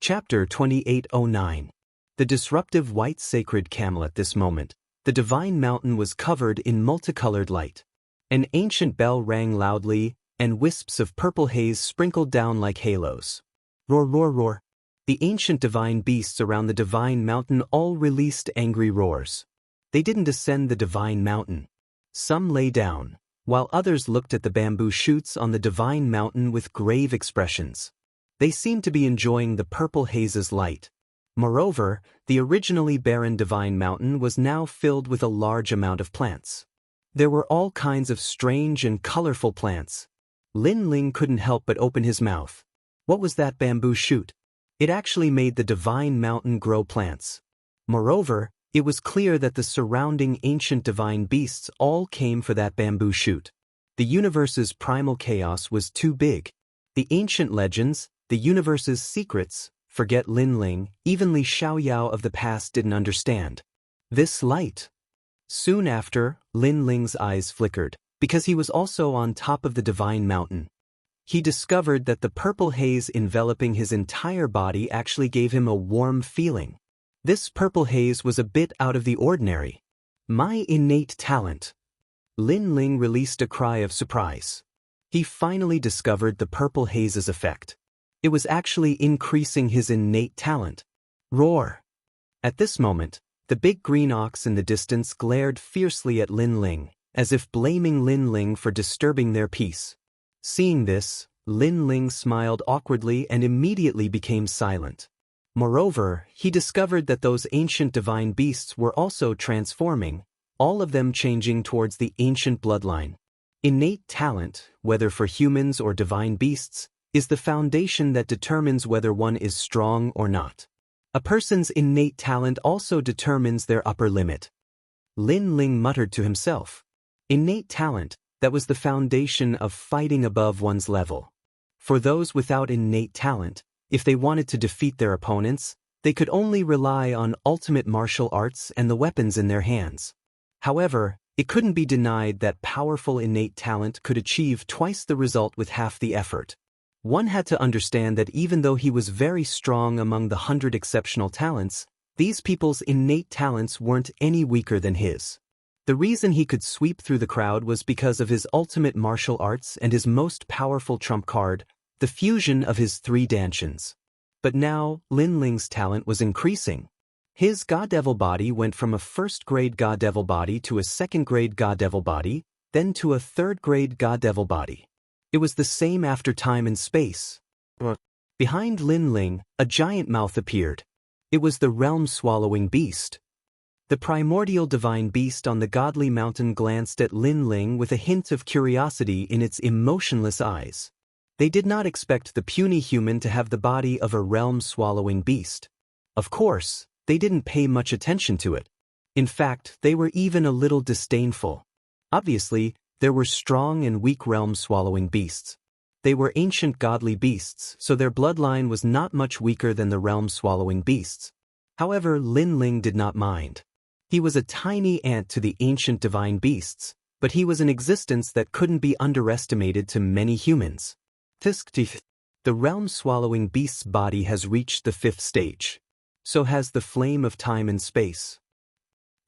Chapter 2809. The disruptive white sacred camel. At this moment, the divine mountain was covered in multicolored light. An ancient bell rang loudly, and wisps of purple haze sprinkled down like halos. Roar, roar, roar. The ancient divine beasts around the divine mountain all released angry roars. They didn't ascend the divine mountain. Some lay down, while others looked at the bamboo shoots on the divine mountain with grave expressions. They seemed to be enjoying the purple haze's light. Moreover, the originally barren divine mountain was now filled with a large amount of plants. There were all kinds of strange and colorful plants. Lin Ling couldn't help but open his mouth. What was that bamboo shoot? It actually made the divine mountain grow plants. Moreover, it was clear that the surrounding ancient divine beasts all came for that bamboo shoot. The universe's primal chaos was too big. The ancient legends, the universe's secrets, forget Lin Ling, even Li Xiaoyao of the past didn't understand. This light. Soon after, Lin Ling's eyes flickered, because he was also on top of the divine mountain. He discovered that the purple haze enveloping his entire body actually gave him a warm feeling. This purple haze was a bit out of the ordinary. My innate talent. Lin Ling released a cry of surprise. He finally discovered the purple haze's effect. It was actually increasing his innate talent. Roar. At this moment, the big green ox in the distance glared fiercely at Lin Ling, as if blaming Lin Ling for disturbing their peace. Seeing this, Lin Ling smiled awkwardly and immediately became silent. Moreover, he discovered that those ancient divine beasts were also transforming, all of them changing towards the ancient bloodline. Innate talent, whether for humans or divine beasts, is the foundation that determines whether one is strong or not. A person's innate talent also determines their upper limit. Lin Ling muttered to himself. Innate talent, that was the foundation of fighting above one's level. For those without innate talent, if they wanted to defeat their opponents, they could only rely on ultimate martial arts and the weapons in their hands. However, it couldn't be denied that powerful innate talent could achieve twice the result with half the effort. One had to understand that even though he was very strong among the 100 exceptional talents, these people's innate talents weren't any weaker than his. The reason he could sweep through the crowd was because of his ultimate martial arts and his most powerful trump card, the fusion of his 3 dantians. But now, Lin Ling's talent was increasing. His God-Devil body went from a first-grade God-Devil body to a second-grade God-Devil body, then to a third-grade God-Devil body. It was the same after time and space. Behind Lin Ling, a giant mouth appeared. It was the realm-swallowing beast. The primordial divine beast on the godly mountain glanced at Lin Ling with a hint of curiosity in its emotionless eyes. They did not expect the puny human to have the body of a realm-swallowing beast. Of course, they didn't pay much attention to it. In fact, they were even a little disdainful. Obviously, there were strong and weak realm-swallowing beasts. They were ancient godly beasts, so their bloodline was not much weaker than the realm-swallowing beasts. However, Lin Ling did not mind. He was a tiny ant to the ancient divine beasts, but he was an existence that couldn't be underestimated to many humans. The realm-swallowing beast's body has reached the 5th stage. So has the flame of time and space.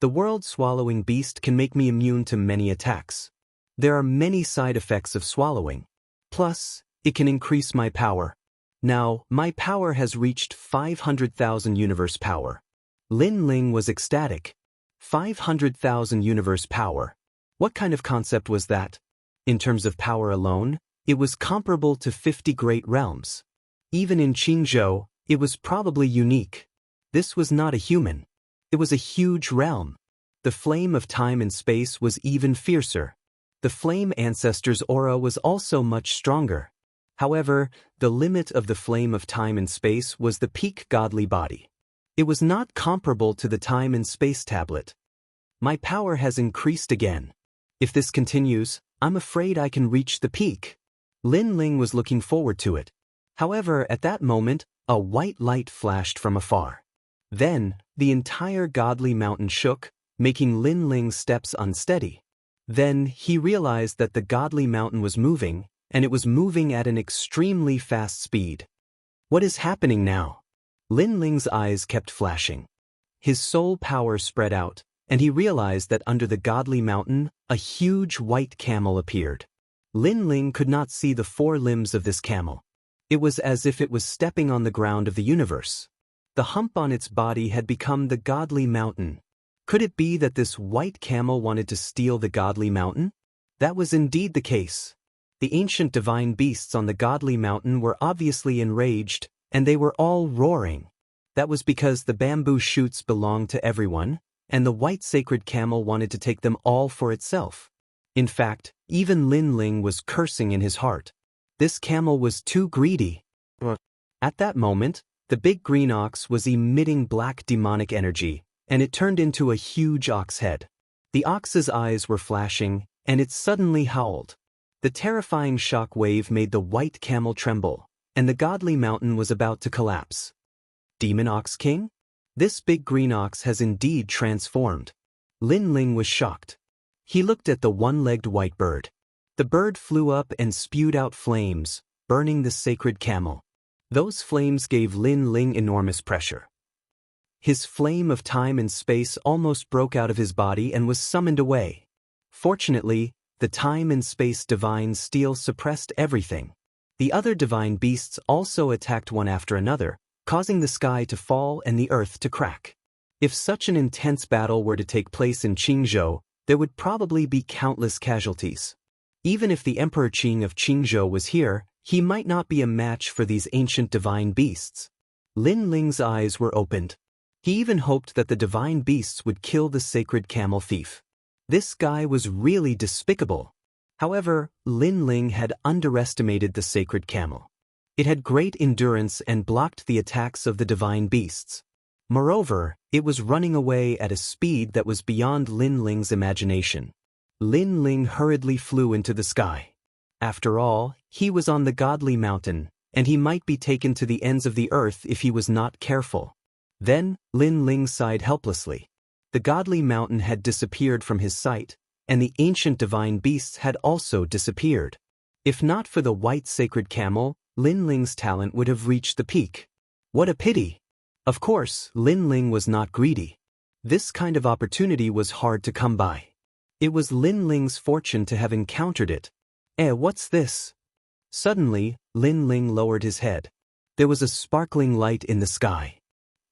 The world-swallowing beast can make me immune to many attacks. There are many side effects of swallowing. Plus, it can increase my power. Now, my power has reached 500,000 universe power. Lin Ling was ecstatic. 500,000 universe power. What kind of concept was that? In terms of power alone, it was comparable to 50 great realms. Even in Qingzhou, it was probably unique. This was not a human. It was a huge realm. The flame of time and space was even fiercer. The flame ancestor's aura was also much stronger. However, the limit of the flame of time and space was the peak godly body. It was not comparable to the time and space tablet. My power has increased again. If this continues, I'm afraid I can reach the peak. Lin Ling was looking forward to it. However, at that moment, a white light flashed from afar. Then, the entire godly mountain shook, making Lin Ling's steps unsteady. Then, he realized that the godly mountain was moving, and it was moving at an extremely fast speed. What is happening now? Lin Ling's eyes kept flashing. His soul power spread out, and he realized that under the godly mountain, a huge white camel appeared. Lin Ling could not see the 4 limbs of this camel. It was as if it was stepping on the ground of the universe. The hump on its body had become the godly mountain. Could it be that this white camel wanted to steal the godly mountain? That was indeed the case. The ancient divine beasts on the godly mountain were obviously enraged, and they were all roaring. That was because the bamboo shoots belonged to everyone, and the white sacred camel wanted to take them all for itself. In fact, even Lin Ling was cursing in his heart. This camel was too greedy. At that moment, the big green ox was emitting black demonic energy, and it turned into a huge ox head. The ox's eyes were flashing, and it suddenly howled. The terrifying shock wave made the white camel tremble, and the godly mountain was about to collapse. Demon Ox King? This big green ox has indeed transformed. Lin Ling was shocked. He looked at the one-legged white bird. The bird flew up and spewed out flames, burning the sacred camel. Those flames gave Lin Ling enormous pressure. His flame of time and space almost broke out of his body and was summoned away. Fortunately, the time and space divine steel suppressed everything. The other divine beasts also attacked one after another, causing the sky to fall and the earth to crack. If such an intense battle were to take place in Qingzhou, there would probably be countless casualties. Even if the Emperor Qing of Qingzhou was here, he might not be a match for these ancient divine beasts. Lin Ling's eyes were opened. He even hoped that the divine beasts would kill the sacred camel thief. This guy was really despicable. However, Lin Ling had underestimated the sacred camel. It had great endurance and blocked the attacks of the divine beasts. Moreover, it was running away at a speed that was beyond Lin Ling's imagination. Lin Ling hurriedly flew into the sky. After all, he was on the godly mountain, and he might be taken to the ends of the earth if he was not careful. Then, Lin Ling sighed helplessly. The godly mountain had disappeared from his sight, and the ancient divine beasts had also disappeared. If not for the white sacred camel, Lin Ling's talent would have reached the peak. What a pity! Of course, Lin Ling was not greedy. This kind of opportunity was hard to come by. It was Lin Ling's fortune to have encountered it. What's this? Suddenly, Lin Ling lowered his head. There was a sparkling light in the sky.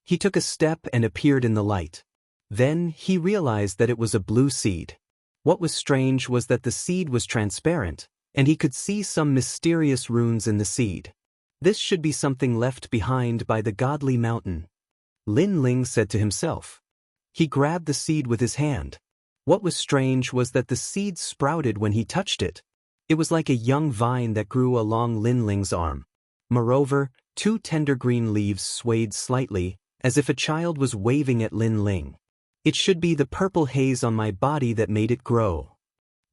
He took a step and appeared in the light. Then, he realized that it was a blue seed. What was strange was that the seed was transparent, and he could see some mysterious runes in the seed. This should be something left behind by the godly mountain. Lin Ling said to himself. He grabbed the seed with his hand. What was strange was that the seed sprouted when he touched it. It was like a young vine that grew along Lin Ling's arm. Moreover, 2 tender green leaves swayed slightly, as if a child was waving at Lin Ling. It should be the purple haze on my body that made it grow.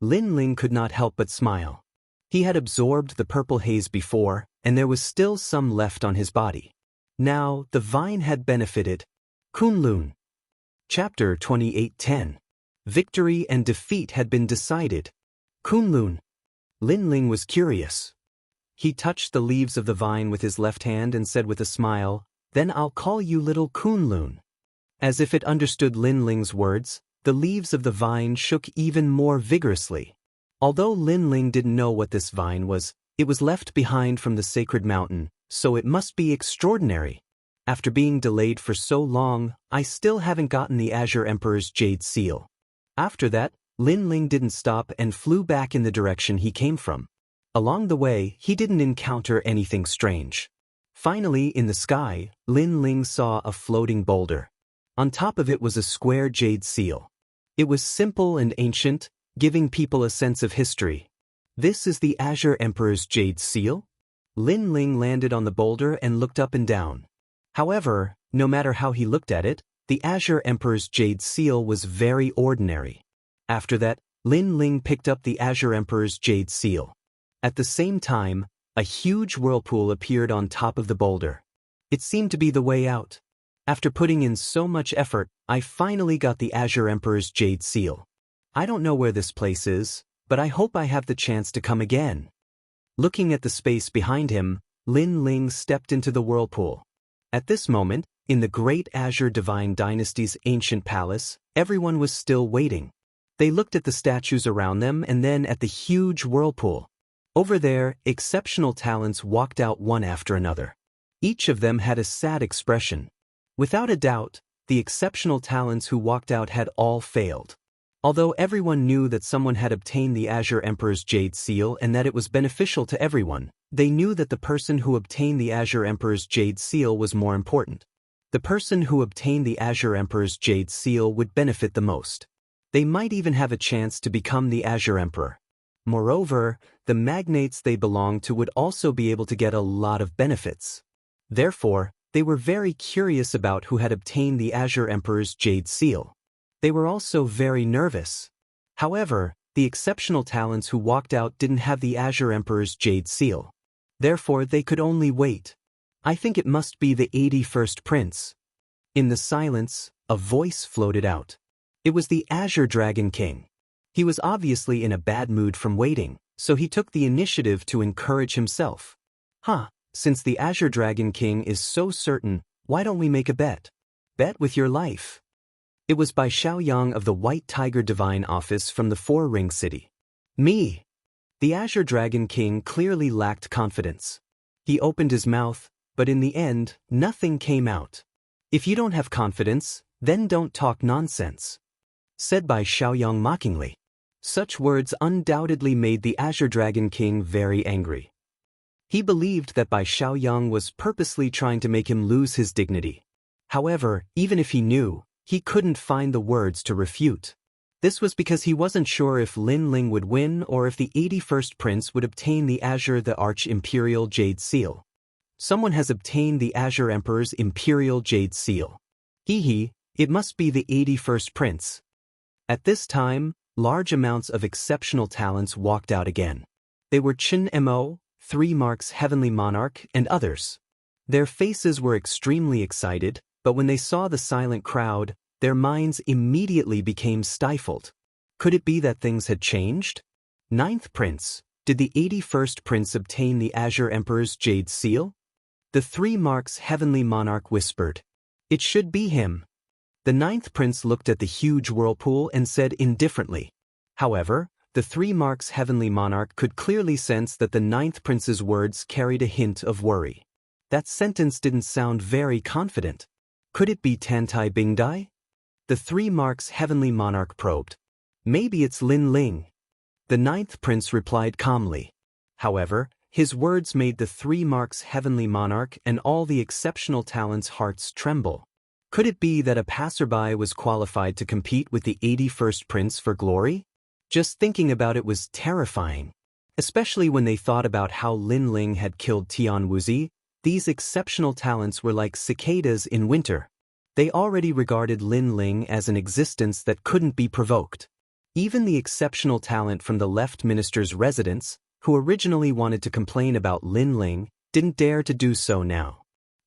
Lin Ling could not help but smile. He had absorbed the purple haze before, and there was still some left on his body. Now, the vine had benefited. Kunlun. Chapter 28:10. Victory and defeat had been decided. Kunlun. Lin Ling was curious. He touched the leaves of the vine with his left hand and said with a smile, "Then I'll call you little Kunlun." As if it understood Lin Ling's words, the leaves of the vine shook even more vigorously. Although Lin Ling didn't know what this vine was, it was left behind from the sacred mountain, so it must be extraordinary. After being delayed for so long, I still haven't gotten the Azure Emperor's Jade Seal. After that, Lin Ling didn't stop and flew back in the direction he came from. Along the way, he didn't encounter anything strange. Finally, in the sky, Lin Ling saw a floating boulder. On top of it was a square jade seal. It was simple and ancient, giving people a sense of history. This is the Azure Emperor's Jade Seal? Lin Ling landed on the boulder and looked up and down. However, no matter how he looked at it, the Azure Emperor's Jade Seal was very ordinary. After that, Lin Ling picked up the Azure Emperor's Jade Seal. At the same time, a huge whirlpool appeared on top of the boulder. It seemed to be the way out. After putting in so much effort, I finally got the Azure Emperor's Jade Seal. I don't know where this place is, but I hope I have the chance to come again. Looking at the space behind him, Lin Ling stepped into the whirlpool. At this moment, in the great Azure Divine Dynasty's ancient palace, everyone was still waiting. They looked at the statues around them and then at the huge whirlpool. Over there, exceptional talents walked out one after another. Each of them had a sad expression. Without a doubt, the exceptional talents who walked out had all failed. Although everyone knew that someone had obtained the Azure Emperor's Jade Seal and that it was beneficial to everyone, they knew that the person who obtained the Azure Emperor's Jade Seal was more important. The person who obtained the Azure Emperor's Jade Seal would benefit the most. They might even have a chance to become the Azure Emperor. Moreover, the magnates they belonged to would also be able to get a lot of benefits. Therefore, they were very curious about who had obtained the Azure Emperor's Jade Seal. They were also very nervous. However, the exceptional talents who walked out didn't have the Azure Emperor's Jade Seal. Therefore, they could only wait. I think it must be the 81st Prince. In the silence, a voice floated out. It was the Azure Dragon King. He was obviously in a bad mood from waiting, so he took the initiative to encourage himself. Since the Azure Dragon King is so certain, why don't we make a bet? Bet with your life. It was by Xiaoyang of the White Tiger Divine Office from the Four Ring City. Me. The Azure Dragon King clearly lacked confidence. He opened his mouth, but in the end, nothing came out. If you don't have confidence, then don't talk nonsense. Said by Xiaoyang mockingly. Such words undoubtedly made the Azure Dragon King very angry. He believed that Bai Xiaoyang was purposely trying to make him lose his dignity. However, even if he knew, he couldn't find the words to refute. This was because he wasn't sure if Lin Ling would win or if the 81st Prince would obtain the Azure the Arch-Imperial Jade Seal. Someone has obtained the Azure Emperor's Imperial Jade Seal. It must be the 81st Prince. At this time, large amounts of exceptional talents walked out again. They were Chen Mo, 3 Marks Heavenly Monarch, and others. Their faces were extremely excited, but when they saw the silent crowd, their minds immediately became stifled. Could it be that things had changed? 9th Prince, did the 81st Prince obtain the Azure Emperor's Jade Seal? The 3 Marks Heavenly Monarch whispered. It should be him. The 9th Prince looked at the huge whirlpool and said indifferently. However, the 3 Marks Heavenly Monarch could clearly sense that the 9th Prince's words carried a hint of worry. That sentence didn't sound very confident. Could it be Tantai Bingdai? The 3 Marks Heavenly Monarch probed. Maybe it's Lin Ling. The 9th Prince replied calmly. However, his words made the 3 Marks Heavenly Monarch and all the exceptional talents' hearts tremble. Could it be that a passerby was qualified to compete with the 81st Prince for glory? Just thinking about it was terrifying. Especially when they thought about how Lin Ling had killed Tian Wuzi. These exceptional talents were like cicadas in winter. They already regarded Lin Ling as an existence that couldn't be provoked. Even the exceptional talent from the left minister's residence, who originally wanted to complain about Lin Ling, didn't dare to do so now.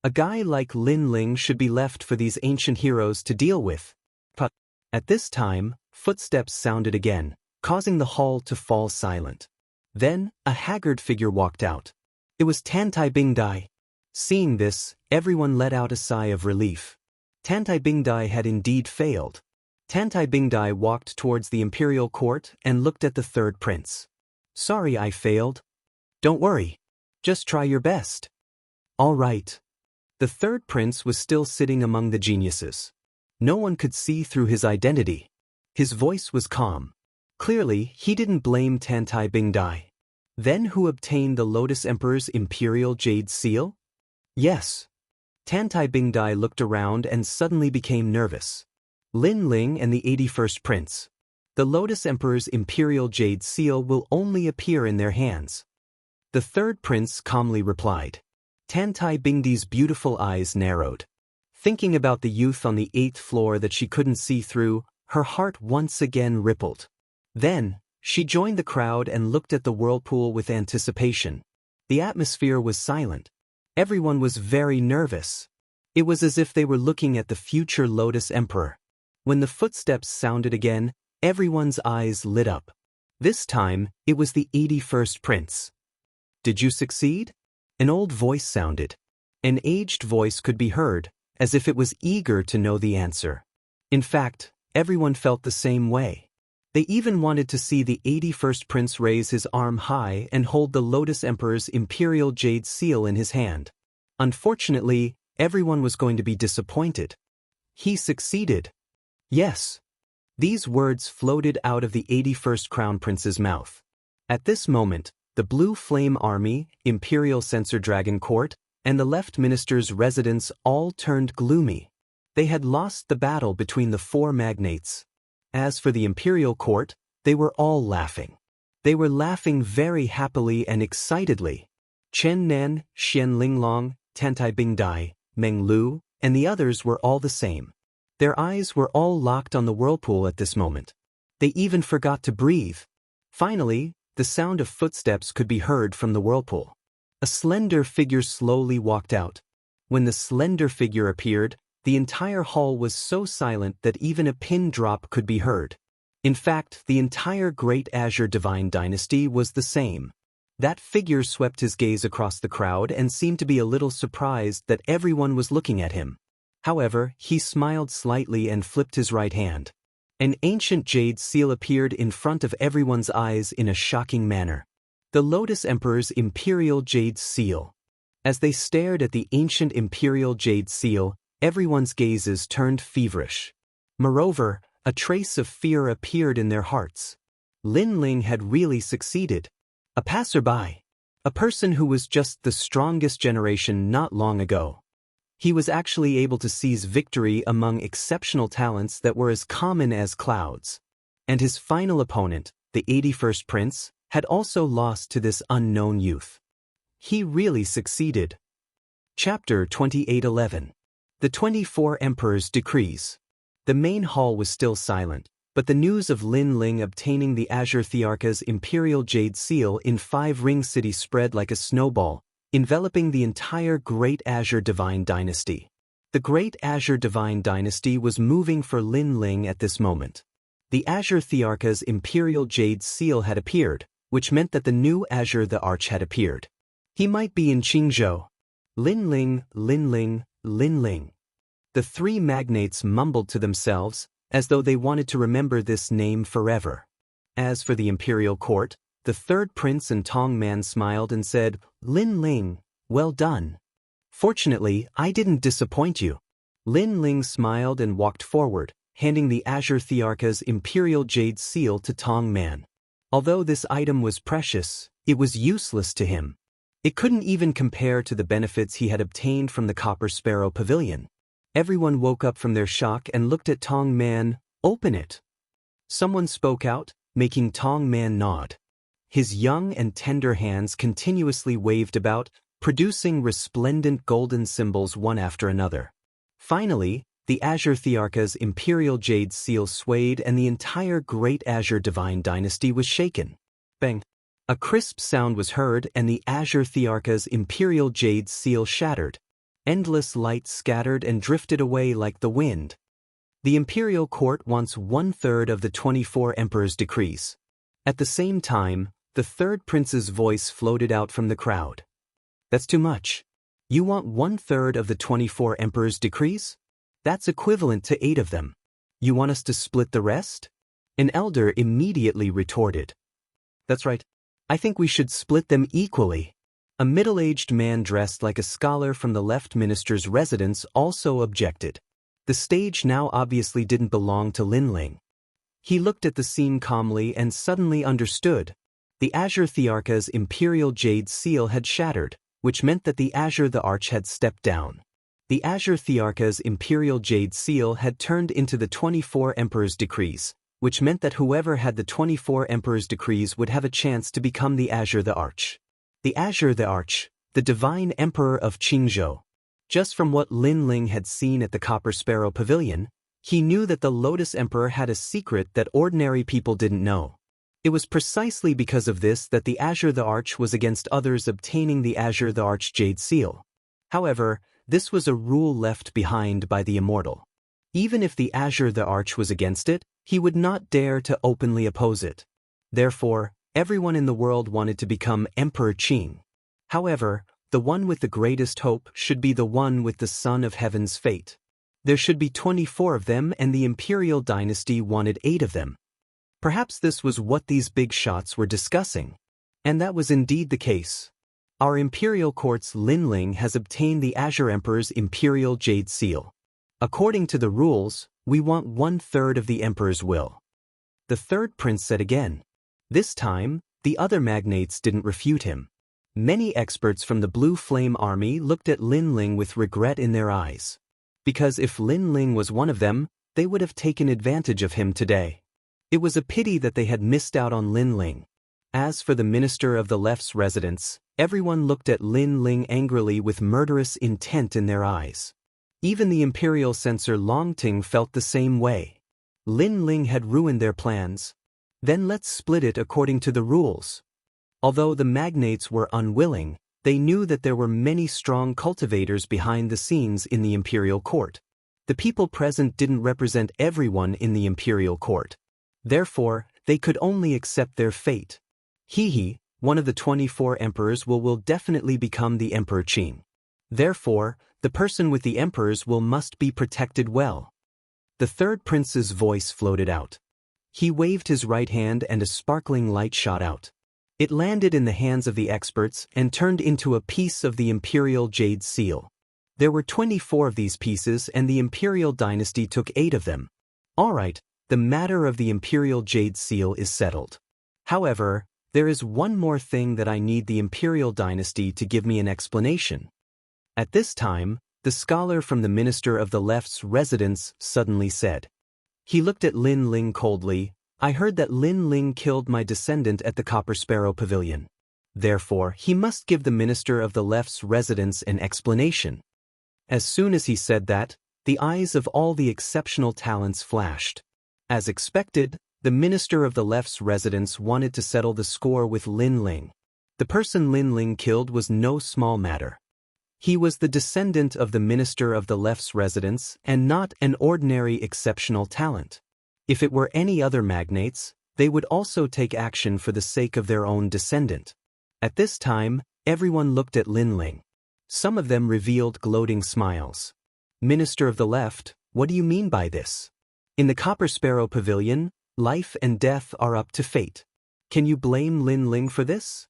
A guy like Lin Ling should be left for these ancient heroes to deal with. But at this time, footsteps sounded again, causing the hall to fall silent. Then, a haggard figure walked out. It was Tantai Bingdai. Seeing this, everyone let out a sigh of relief. Tantai Bingdai had indeed failed. Tantai Bingdai walked towards the imperial court and looked at the third prince. Sorry I failed. Don't worry. Just try your best. All right. The third prince was still sitting among the geniuses. No one could see through his identity. His voice was calm. Clearly, he didn't blame Tantai Bingdai. Then who obtained the Lotus Emperor's imperial jade seal? Yes. Tantai Bingdai looked around and suddenly became nervous. Lin Ling and the 81st Prince. The Lotus Emperor's imperial jade seal will only appear in their hands. The third prince calmly replied. Tantai Bingdai's beautiful eyes narrowed. Thinking about the youth on the 8th floor that she couldn't see through, her heart once again rippled. Then, she joined the crowd and looked at the whirlpool with anticipation. The atmosphere was silent. Everyone was very nervous. It was as if they were looking at the future Lotus Emperor. When the footsteps sounded again, everyone's eyes lit up. This time, it was the 81st Prince. Did you succeed? An old voice sounded. An aged voice could be heard, as if it was eager to know the answer. In fact, everyone felt the same way. They even wanted to see the 81st Prince raise his arm high and hold the Lotus Emperor's imperial jade seal in his hand. Unfortunately, everyone was going to be disappointed. He succeeded. Yes. These words floated out of the 81st Crown Prince's mouth. At this moment, the Blue Flame Army, Imperial Censor Dragon Court, and the Left Minister's residence all turned gloomy. They had lost the battle between the four magnates. As for the Imperial Court, they were all laughing. They were laughing very happily and excitedly. Chen Nan, Xian Linglong, Tantai Bingdai, Meng Lu, and the others were all the same. Their eyes were all locked on the whirlpool at this moment. They even forgot to breathe. Finally, the sound of footsteps could be heard from the whirlpool. A slender figure slowly walked out. When the slender figure appeared, the entire hall was so silent that even a pin drop could be heard. In fact, the entire Great Azure Divine Dynasty was the same. That figure swept his gaze across the crowd and seemed to be a little surprised that everyone was looking at him. However, he smiled slightly and flipped his right hand. An ancient jade seal appeared in front of everyone's eyes in a shocking manner. The Lotus Emperor's imperial jade seal. As they stared at the ancient imperial jade seal, everyone's gazes turned feverish. Moreover, a trace of fear appeared in their hearts. Lin Ling had really succeeded. A passerby. A person who was just the strongest generation not long ago. He was actually able to seize victory among exceptional talents that were as common as clouds. And his final opponent, the 81st Prince, had also lost to this unknown youth. He really succeeded. Chapter 28:11. The 24 Emperor's Decrees. The main hall was still silent, but the news of Lin Ling obtaining the Azure Thearka's imperial jade seal in 5 Ring City spread like a snowball, enveloping the entire Great Azure Divine Dynasty. The Great Azure Divine Dynasty was moving for Lin Ling at this moment. The Azure Thearka's imperial jade seal had appeared, which meant that the new Azure the Arch had appeared. He might be in Qingzhou. Lin Ling, Lin Ling, Lin Ling. The 3 magnates mumbled to themselves, as though they wanted to remember this name forever. As for the imperial court, the third prince and Tong Man smiled and said, Lin Ling, well done. Fortunately, I didn't disappoint you. Lin Ling smiled and walked forward, handing the Azure Thearka's imperial jade seal to Tong Man. Although this item was precious, it was useless to him. It couldn't even compare to the benefits he had obtained from the Copper Sparrow Pavilion. Everyone woke up from their shock and looked at Tong Man. Open it. Someone spoke out, making Tong Man nod. His young and tender hands continuously waved about, producing resplendent golden symbols one after another. Finally, the Azure Thearka's imperial jade seal swayed and the entire Great Azure Divine Dynasty was shaken. Bang! A crisp sound was heard and the Azure Thearka's imperial jade seal shattered. Endless light scattered and drifted away like the wind. The imperial court wants 1/3 of the 24 emperor's decrees. At the same time, the third prince's voice floated out from the crowd. That's too much. You want 1/3 of the 24 emperor's decrees? That's equivalent to 8 of them. You want us to split the rest? An elder immediately retorted. That's right. I think we should split them equally. A middle-aged man dressed like a scholar from the left minister's residence also objected. The stage now obviously didn't belong to Lin Ling. He looked at the scene calmly and suddenly understood. The Azure Thearka's imperial jade seal had shattered, which meant that the Azure the Arch had stepped down. The Azure Thearka's imperial jade seal had turned into the 24 emperor's decrees, which meant that whoever had the 24 emperor's decrees would have a chance to become the Azure the Arch. The Azure the Arch, the divine emperor of Qingzhou. Just from what Lin Ling had seen at the Copper Sparrow Pavilion, he knew that the Lotus Emperor had a secret that ordinary people didn't know. It was precisely because of this that the Azure the Arch was against others obtaining the Azure the Arch Jade Seal. However, this was a rule left behind by the Immortal. Even if the Azure the Arch was against it, he would not dare to openly oppose it. Therefore, everyone in the world wanted to become Emperor Qing. However, the one with the greatest hope should be the one with the Son of Heaven's fate. There should be 24 of them and the imperial dynasty wanted 8 of them. Perhaps this was what these big shots were discussing. And that was indeed the case. Our imperial court's Lin Ling has obtained the Azure Emperor's imperial jade seal. According to the rules, we want 1/3 of the emperor's will. The third prince said again. This time, the other magnates didn't refute him. Many experts from the Blue Flame Army looked at Lin Ling with regret in their eyes. Because if Lin Ling was one of them, they would have taken advantage of him today. It was a pity that they had missed out on Lin Ling. As for the minister of the left's residence, everyone looked at Lin Ling angrily with murderous intent in their eyes. Even the imperial censor Longtime felt the same way. Lin Ling had ruined their plans. Then let's split it according to the rules. Although the magnates were unwilling, they knew that there were many strong cultivators behind the scenes in the imperial court. The people present didn't represent everyone in the imperial court. Therefore, they could only accept their fate. One of the 24 emperors will definitely become the Emperor Qing. Therefore, the person with the emperor's will must be protected well. The third prince's voice floated out. He waved his right hand and a sparkling light shot out. It landed in the hands of the experts and turned into a piece of the imperial jade seal. There were 24 of these pieces and the imperial dynasty took 8 of them. All right, the matter of the imperial jade seal is settled. However, there is one more thing that I need the imperial dynasty to give me an explanation. At this time, the scholar from the minister of the left's residence suddenly said. He looked at Lin Ling coldly. I heard that Lin Ling killed my descendant at the Copper Sparrow Pavilion. Therefore, he must give the minister of the left's residence an explanation. As soon as he said that, the eyes of all the exceptional talents flashed. As expected, the minister of the left's residence wanted to settle the score with Lin Ling. The person Lin Ling killed was no small matter. He was the descendant of the minister of the left's residence and not an ordinary exceptional talent. If it were any other magnates, they would also take action for the sake of their own descendant. At this time, everyone looked at Lin Ling. Some of them revealed gloating smiles. Minister of the left, what do you mean by this? In the Copper Sparrow Pavilion, life and death are up to fate. Can you blame Lin Ling for this?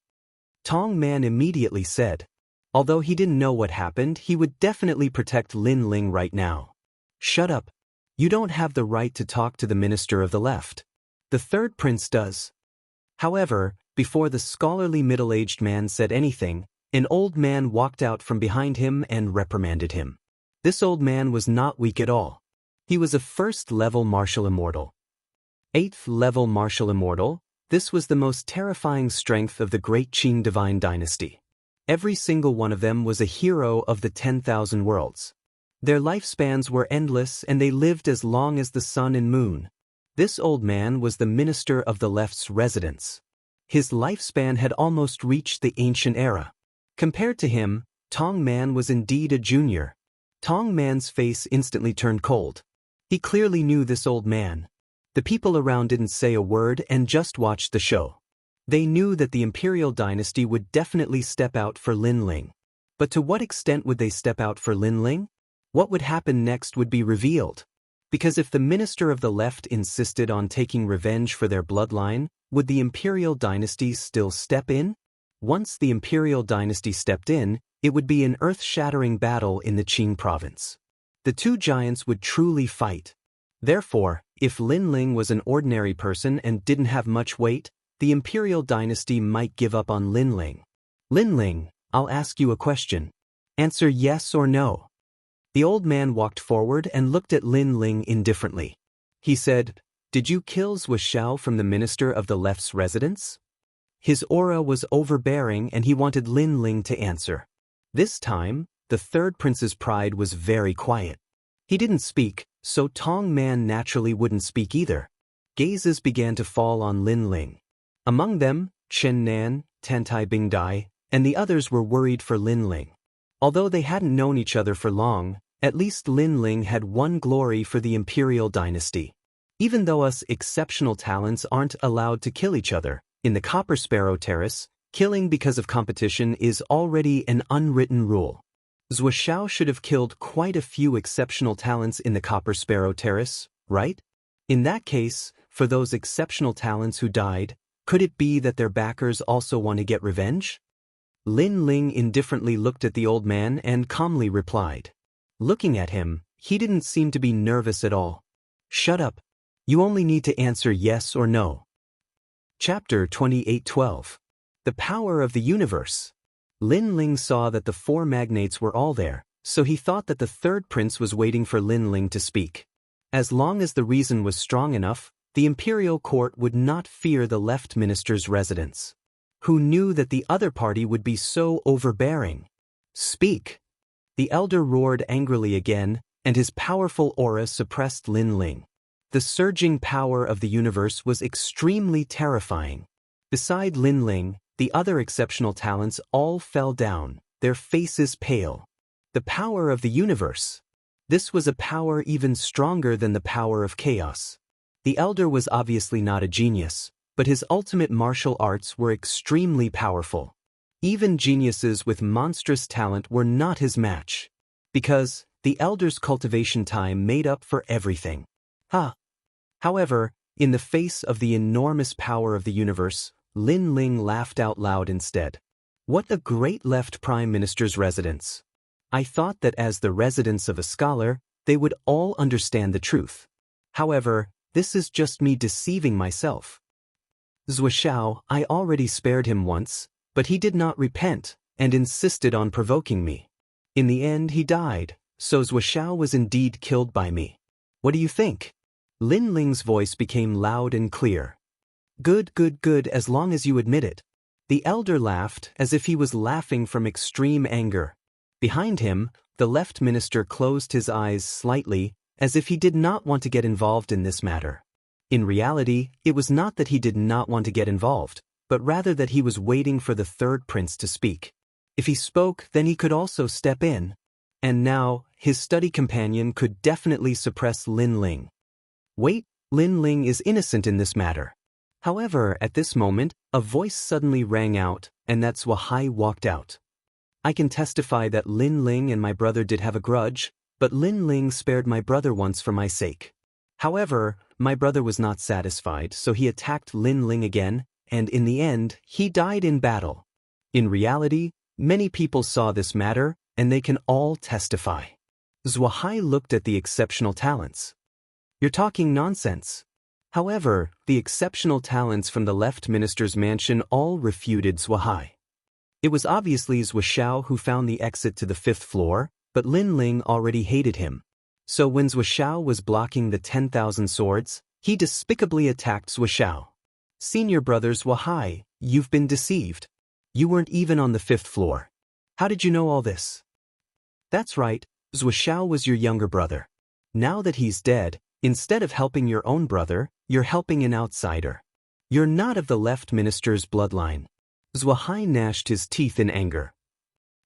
Tong Man immediately said. Although he didn't know what happened, he would definitely protect Lin Ling right now. Shut up. You don't have the right to talk to the minister of the left. The third prince does. However, before the scholarly middle-aged man said anything, an old man walked out from behind him and reprimanded him. This old man was not weak at all. He was a first-level martial immortal. 8th-level martial immortal, this was the most terrifying strength of the great Qin divine dynasty. Every single one of them was a hero of the 10,000 worlds. Their lifespans were endless and they lived as long as the sun and moon. This old man was the minister of the left's residence. His lifespan had almost reached the ancient era. Compared to him, Tong Man was indeed a junior. Tong Man's face instantly turned cold. He clearly knew this old man. The people around didn't say a word and just watched the show. They knew that the imperial dynasty would definitely step out for Lin Ling. But to what extent would they step out for Lin Ling? What would happen next would be revealed. Because if the minister of the left insisted on taking revenge for their bloodline, would the imperial dynasty still step in? Once the imperial dynasty stepped in, it would be an earth-shattering battle in the Qing province. The two giants would truly fight. Therefore, if Lin Ling was an ordinary person and didn't have much weight, the imperial dynasty might give up on Lin Ling. Lin Ling, I'll ask you a question. Answer yes or no. The old man walked forward and looked at Lin Ling indifferently. He said, "Did you kill Wuxia from the minister of the left's residence?" His aura was overbearing and he wanted Lin Ling to answer. This time, the third prince's pride was very quiet. He didn't speak, so Tong Man naturally wouldn't speak either. Gazes began to fall on Lin Ling. Among them, Chen Nan, Tantai Bingdai, and the others were worried for Lin Ling. Although they hadn't known each other for long, at least Lin Ling had won glory for the imperial dynasty. Even though us exceptional talents aren't allowed to kill each other, in the Copper Sparrow Terrace, killing because of competition is already an unwritten rule. Wuxia should have killed quite a few exceptional talents in the Copper Sparrow Terrace, right? In that case, for those exceptional talents who died, could it be that their backers also want to get revenge? Lin Ling indifferently looked at the old man and calmly replied. Looking at him, he didn't seem to be nervous at all. Shut up. You only need to answer yes or no. Chapter 28:12. The Power of the Universe. Lin Ling saw that the four magnates were all there, so he thought that the third prince was waiting for Lin Ling to speak. As long as the reason was strong enough, the imperial court would not fear the left minister's residence. Who knew that the other party would be so overbearing? Speak! The elder roared angrily again, and his powerful aura suppressed Lin Ling. The surging power of the universe was extremely terrifying. Beside Lin Ling, the other exceptional talents all fell down, their faces pale. The power of the universe. This was a power even stronger than the power of chaos. The elder was obviously not a genius, but his ultimate martial arts were extremely powerful. Even geniuses with monstrous talent were not his match. Because the elder's cultivation time made up for everything. However, in the face of the enormous power of the universe, Lin Ling laughed out loud instead. What a great left prime minister's residence. I thought that as the residence of a scholar, they would all understand the truth. However, this is just me deceiving myself. Wuxia, I already spared him once, but he did not repent, and insisted on provoking me. In the end he died, so Wuxia was indeed killed by me. What do you think? Lin Ling's voice became loud and clear. Good, as long as you admit it. The elder laughed as if he was laughing from extreme anger. Behind him, the left minister closed his eyes slightly, as if he did not want to get involved in this matter. In reality, it was not that he did not want to get involved, but rather that he was waiting for the third prince to speak. If he spoke, then he could also step in. And now, his study companion could definitely suppress Lin Ling. Wait, Lin Ling is innocent in this matter. However, at this moment, a voice suddenly rang out, and that Wuxia walked out. I can testify that Lin Ling and my brother did have a grudge, but Lin Ling spared my brother once for my sake. However, my brother was not satisfied, so he attacked Lin Ling again, and in the end, he died in battle. In reality, many people saw this matter, and they can all testify. Wuxia looked at the exceptional talents. You're talking nonsense. However, the exceptional talents from the left minister's mansion all refuted Wuxia. It was obviously Wuxia who found the exit to the 5th floor, but Lin Ling already hated him. So when Zuoxiao was blocking the 10,000 swords, he despicably attacked Zuoxiao. Senior brothers Wahai, you've been deceived. You weren't even on the 5th floor. How did you know all this? That's right, Zuoxiao was your younger brother. Now that he's dead, instead of helping your own brother, you're helping an outsider. You're not of the left minister's bloodline. Zuohai gnashed his teeth in anger.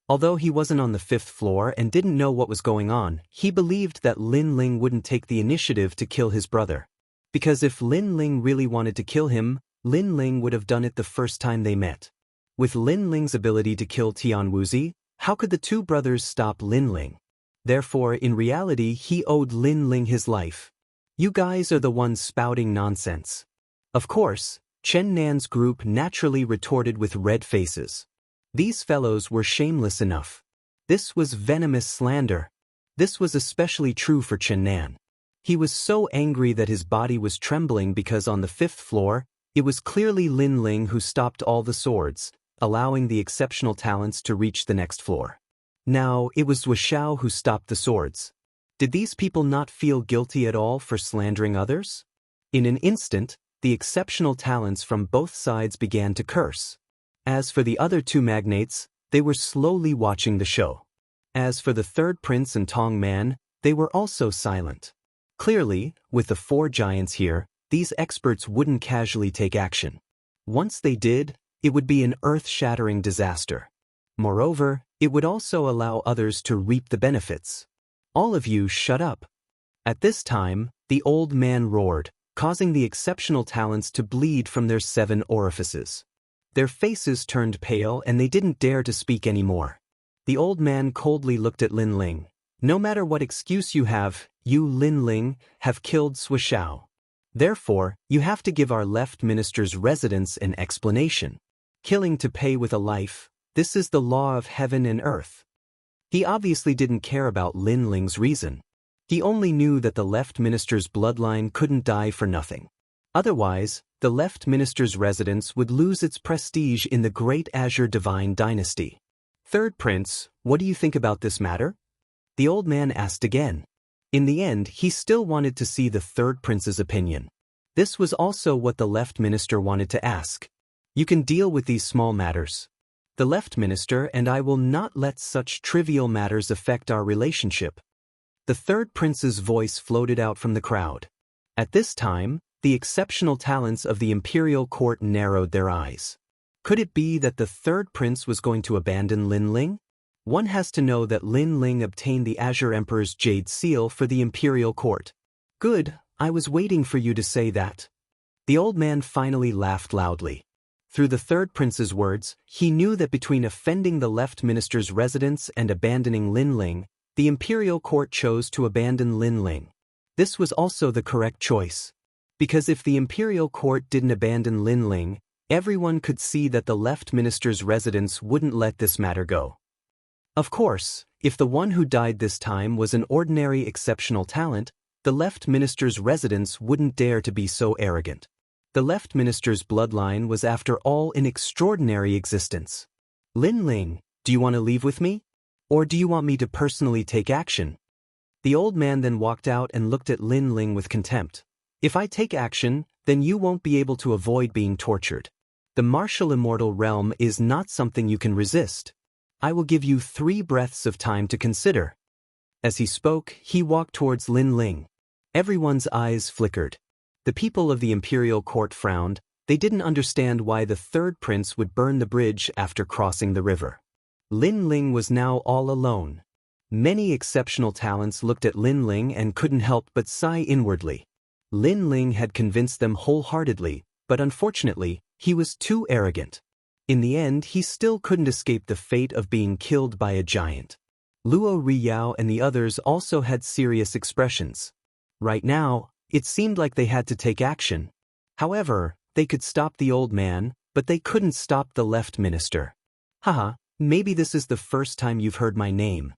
Although he wasn't on the 5th floor and didn't know what was going on, he believed that Lin Ling wouldn't take the initiative to kill his brother. Because if Lin Ling really wanted to kill him, Lin Ling would have done it the first time they met. With Lin Ling's ability to kill Tian Wuzi, how could the two brothers stop Lin Ling? Therefore, in reality, he owed Lin Ling his life. You guys are the ones spouting nonsense. Of course, Chen Nan's group naturally retorted with red faces. These fellows were shameless enough. This was venomous slander. This was especially true for Chen Nan. He was so angry that his body was trembling because on the 5th floor, it was clearly Lin Ling who stopped all the swords, allowing the exceptional talents to reach the next floor. Now, it was Zuoxiao who stopped the swords. Did these people not feel guilty at all for slandering others? In an instant, the exceptional talents from both sides began to curse. As for the other two magnates, they were slowly watching the show. As for the third prince and Tong Man, they were also silent. Clearly, with the 4 giants here, these experts wouldn't casually take action. Once they did, it would be an earth-shattering disaster. Moreover, it would also allow others to reap the benefits. All of you shut up. At this time, the old man roared, causing the exceptional talents to bleed from their 7 orifices. Their faces turned pale and they didn't dare to speak anymore. The old man coldly looked at Lin Ling. No matter what excuse you have, you, Lin Ling, have killed Zuoxiao. Therefore, you have to give our left minister's residence an explanation. Killing to pay with a life, this is the law of heaven and earth. He obviously didn't care about Lin Ling's reason. He only knew that the left minister's bloodline couldn't die for nothing. Otherwise, the left minister's residence would lose its prestige in the Great Azure Divine Dynasty. Third Prince, what do you think about this matter? The old man asked again. In the end, he still wanted to see the third prince's opinion. This was also what the left minister wanted to ask. You can deal with these small matters. The left minister and I will not let such trivial matters affect our relationship. The third prince's voice floated out from the crowd. At this time, the exceptional talents of the imperial court narrowed their eyes. Could it be that the third prince was going to abandon Lin Ling? One has to know that Lin Ling obtained the Azure Emperor's Jade Seal for the imperial court. Good, I was waiting for you to say that. The old man finally laughed loudly. Through the third prince's words, he knew that between offending the left minister's residence and abandoning Lin Ling, the imperial court chose to abandon Lin Ling. This was also the correct choice. Because if the imperial court didn't abandon Lin Ling, everyone could see that the left minister's residence wouldn't let this matter go. Of course, if the one who died this time was an ordinary exceptional talent, the left minister's residence wouldn't dare to be so arrogant. The left minister's bloodline was after all an extraordinary existence. Lin Ling, do you want to leave with me? Or do you want me to personally take action? The old man then walked out and looked at Lin Ling with contempt. If I take action, then you won't be able to avoid being tortured. The martial immortal realm is not something you can resist. I will give you 3 breaths of time to consider. As he spoke, he walked towards Lin Ling. Everyone's eyes flickered. The people of the imperial court frowned. They didn't understand why the third prince would burn the bridge after crossing the river. Lin Ling was now all alone. Many exceptional talents looked at Lin Ling and couldn't help but sigh inwardly. Lin Ling had convinced them wholeheartedly, but unfortunately, he was too arrogant. In the end, he still couldn't escape the fate of being killed by a giant. Luo Riyao and the others also had serious expressions. Right now, it seemed like they had to take action. However, they could stop the old man, but they couldn't stop the left minister. Haha, maybe this is the first time you've heard my name.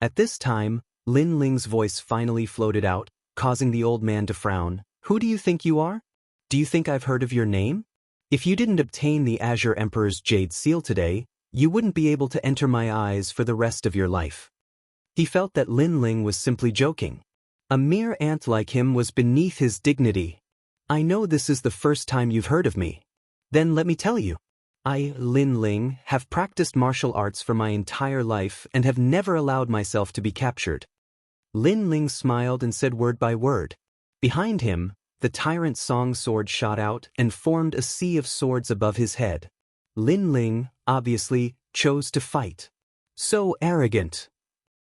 At this time, Lin Ling's voice finally floated out, causing the old man to frown. Who do you think you are? Do you think I've heard of your name? If you didn't obtain the Azure Emperor's Jade Seal today, you wouldn't be able to enter my eyes for the rest of your life. He felt that Lin Ling was simply joking. A mere ant like him was beneath his dignity. I know this is the first time you've heard of me. Then let me tell you. I, Lin Ling, have practiced martial arts for my entire life and have never allowed myself to be captured. Lin Ling smiled and said word by word. Behind him, the tyrant's song sword shot out and formed a sea of swords above his head. Lin Ling, obviously, chose to fight. So arrogant.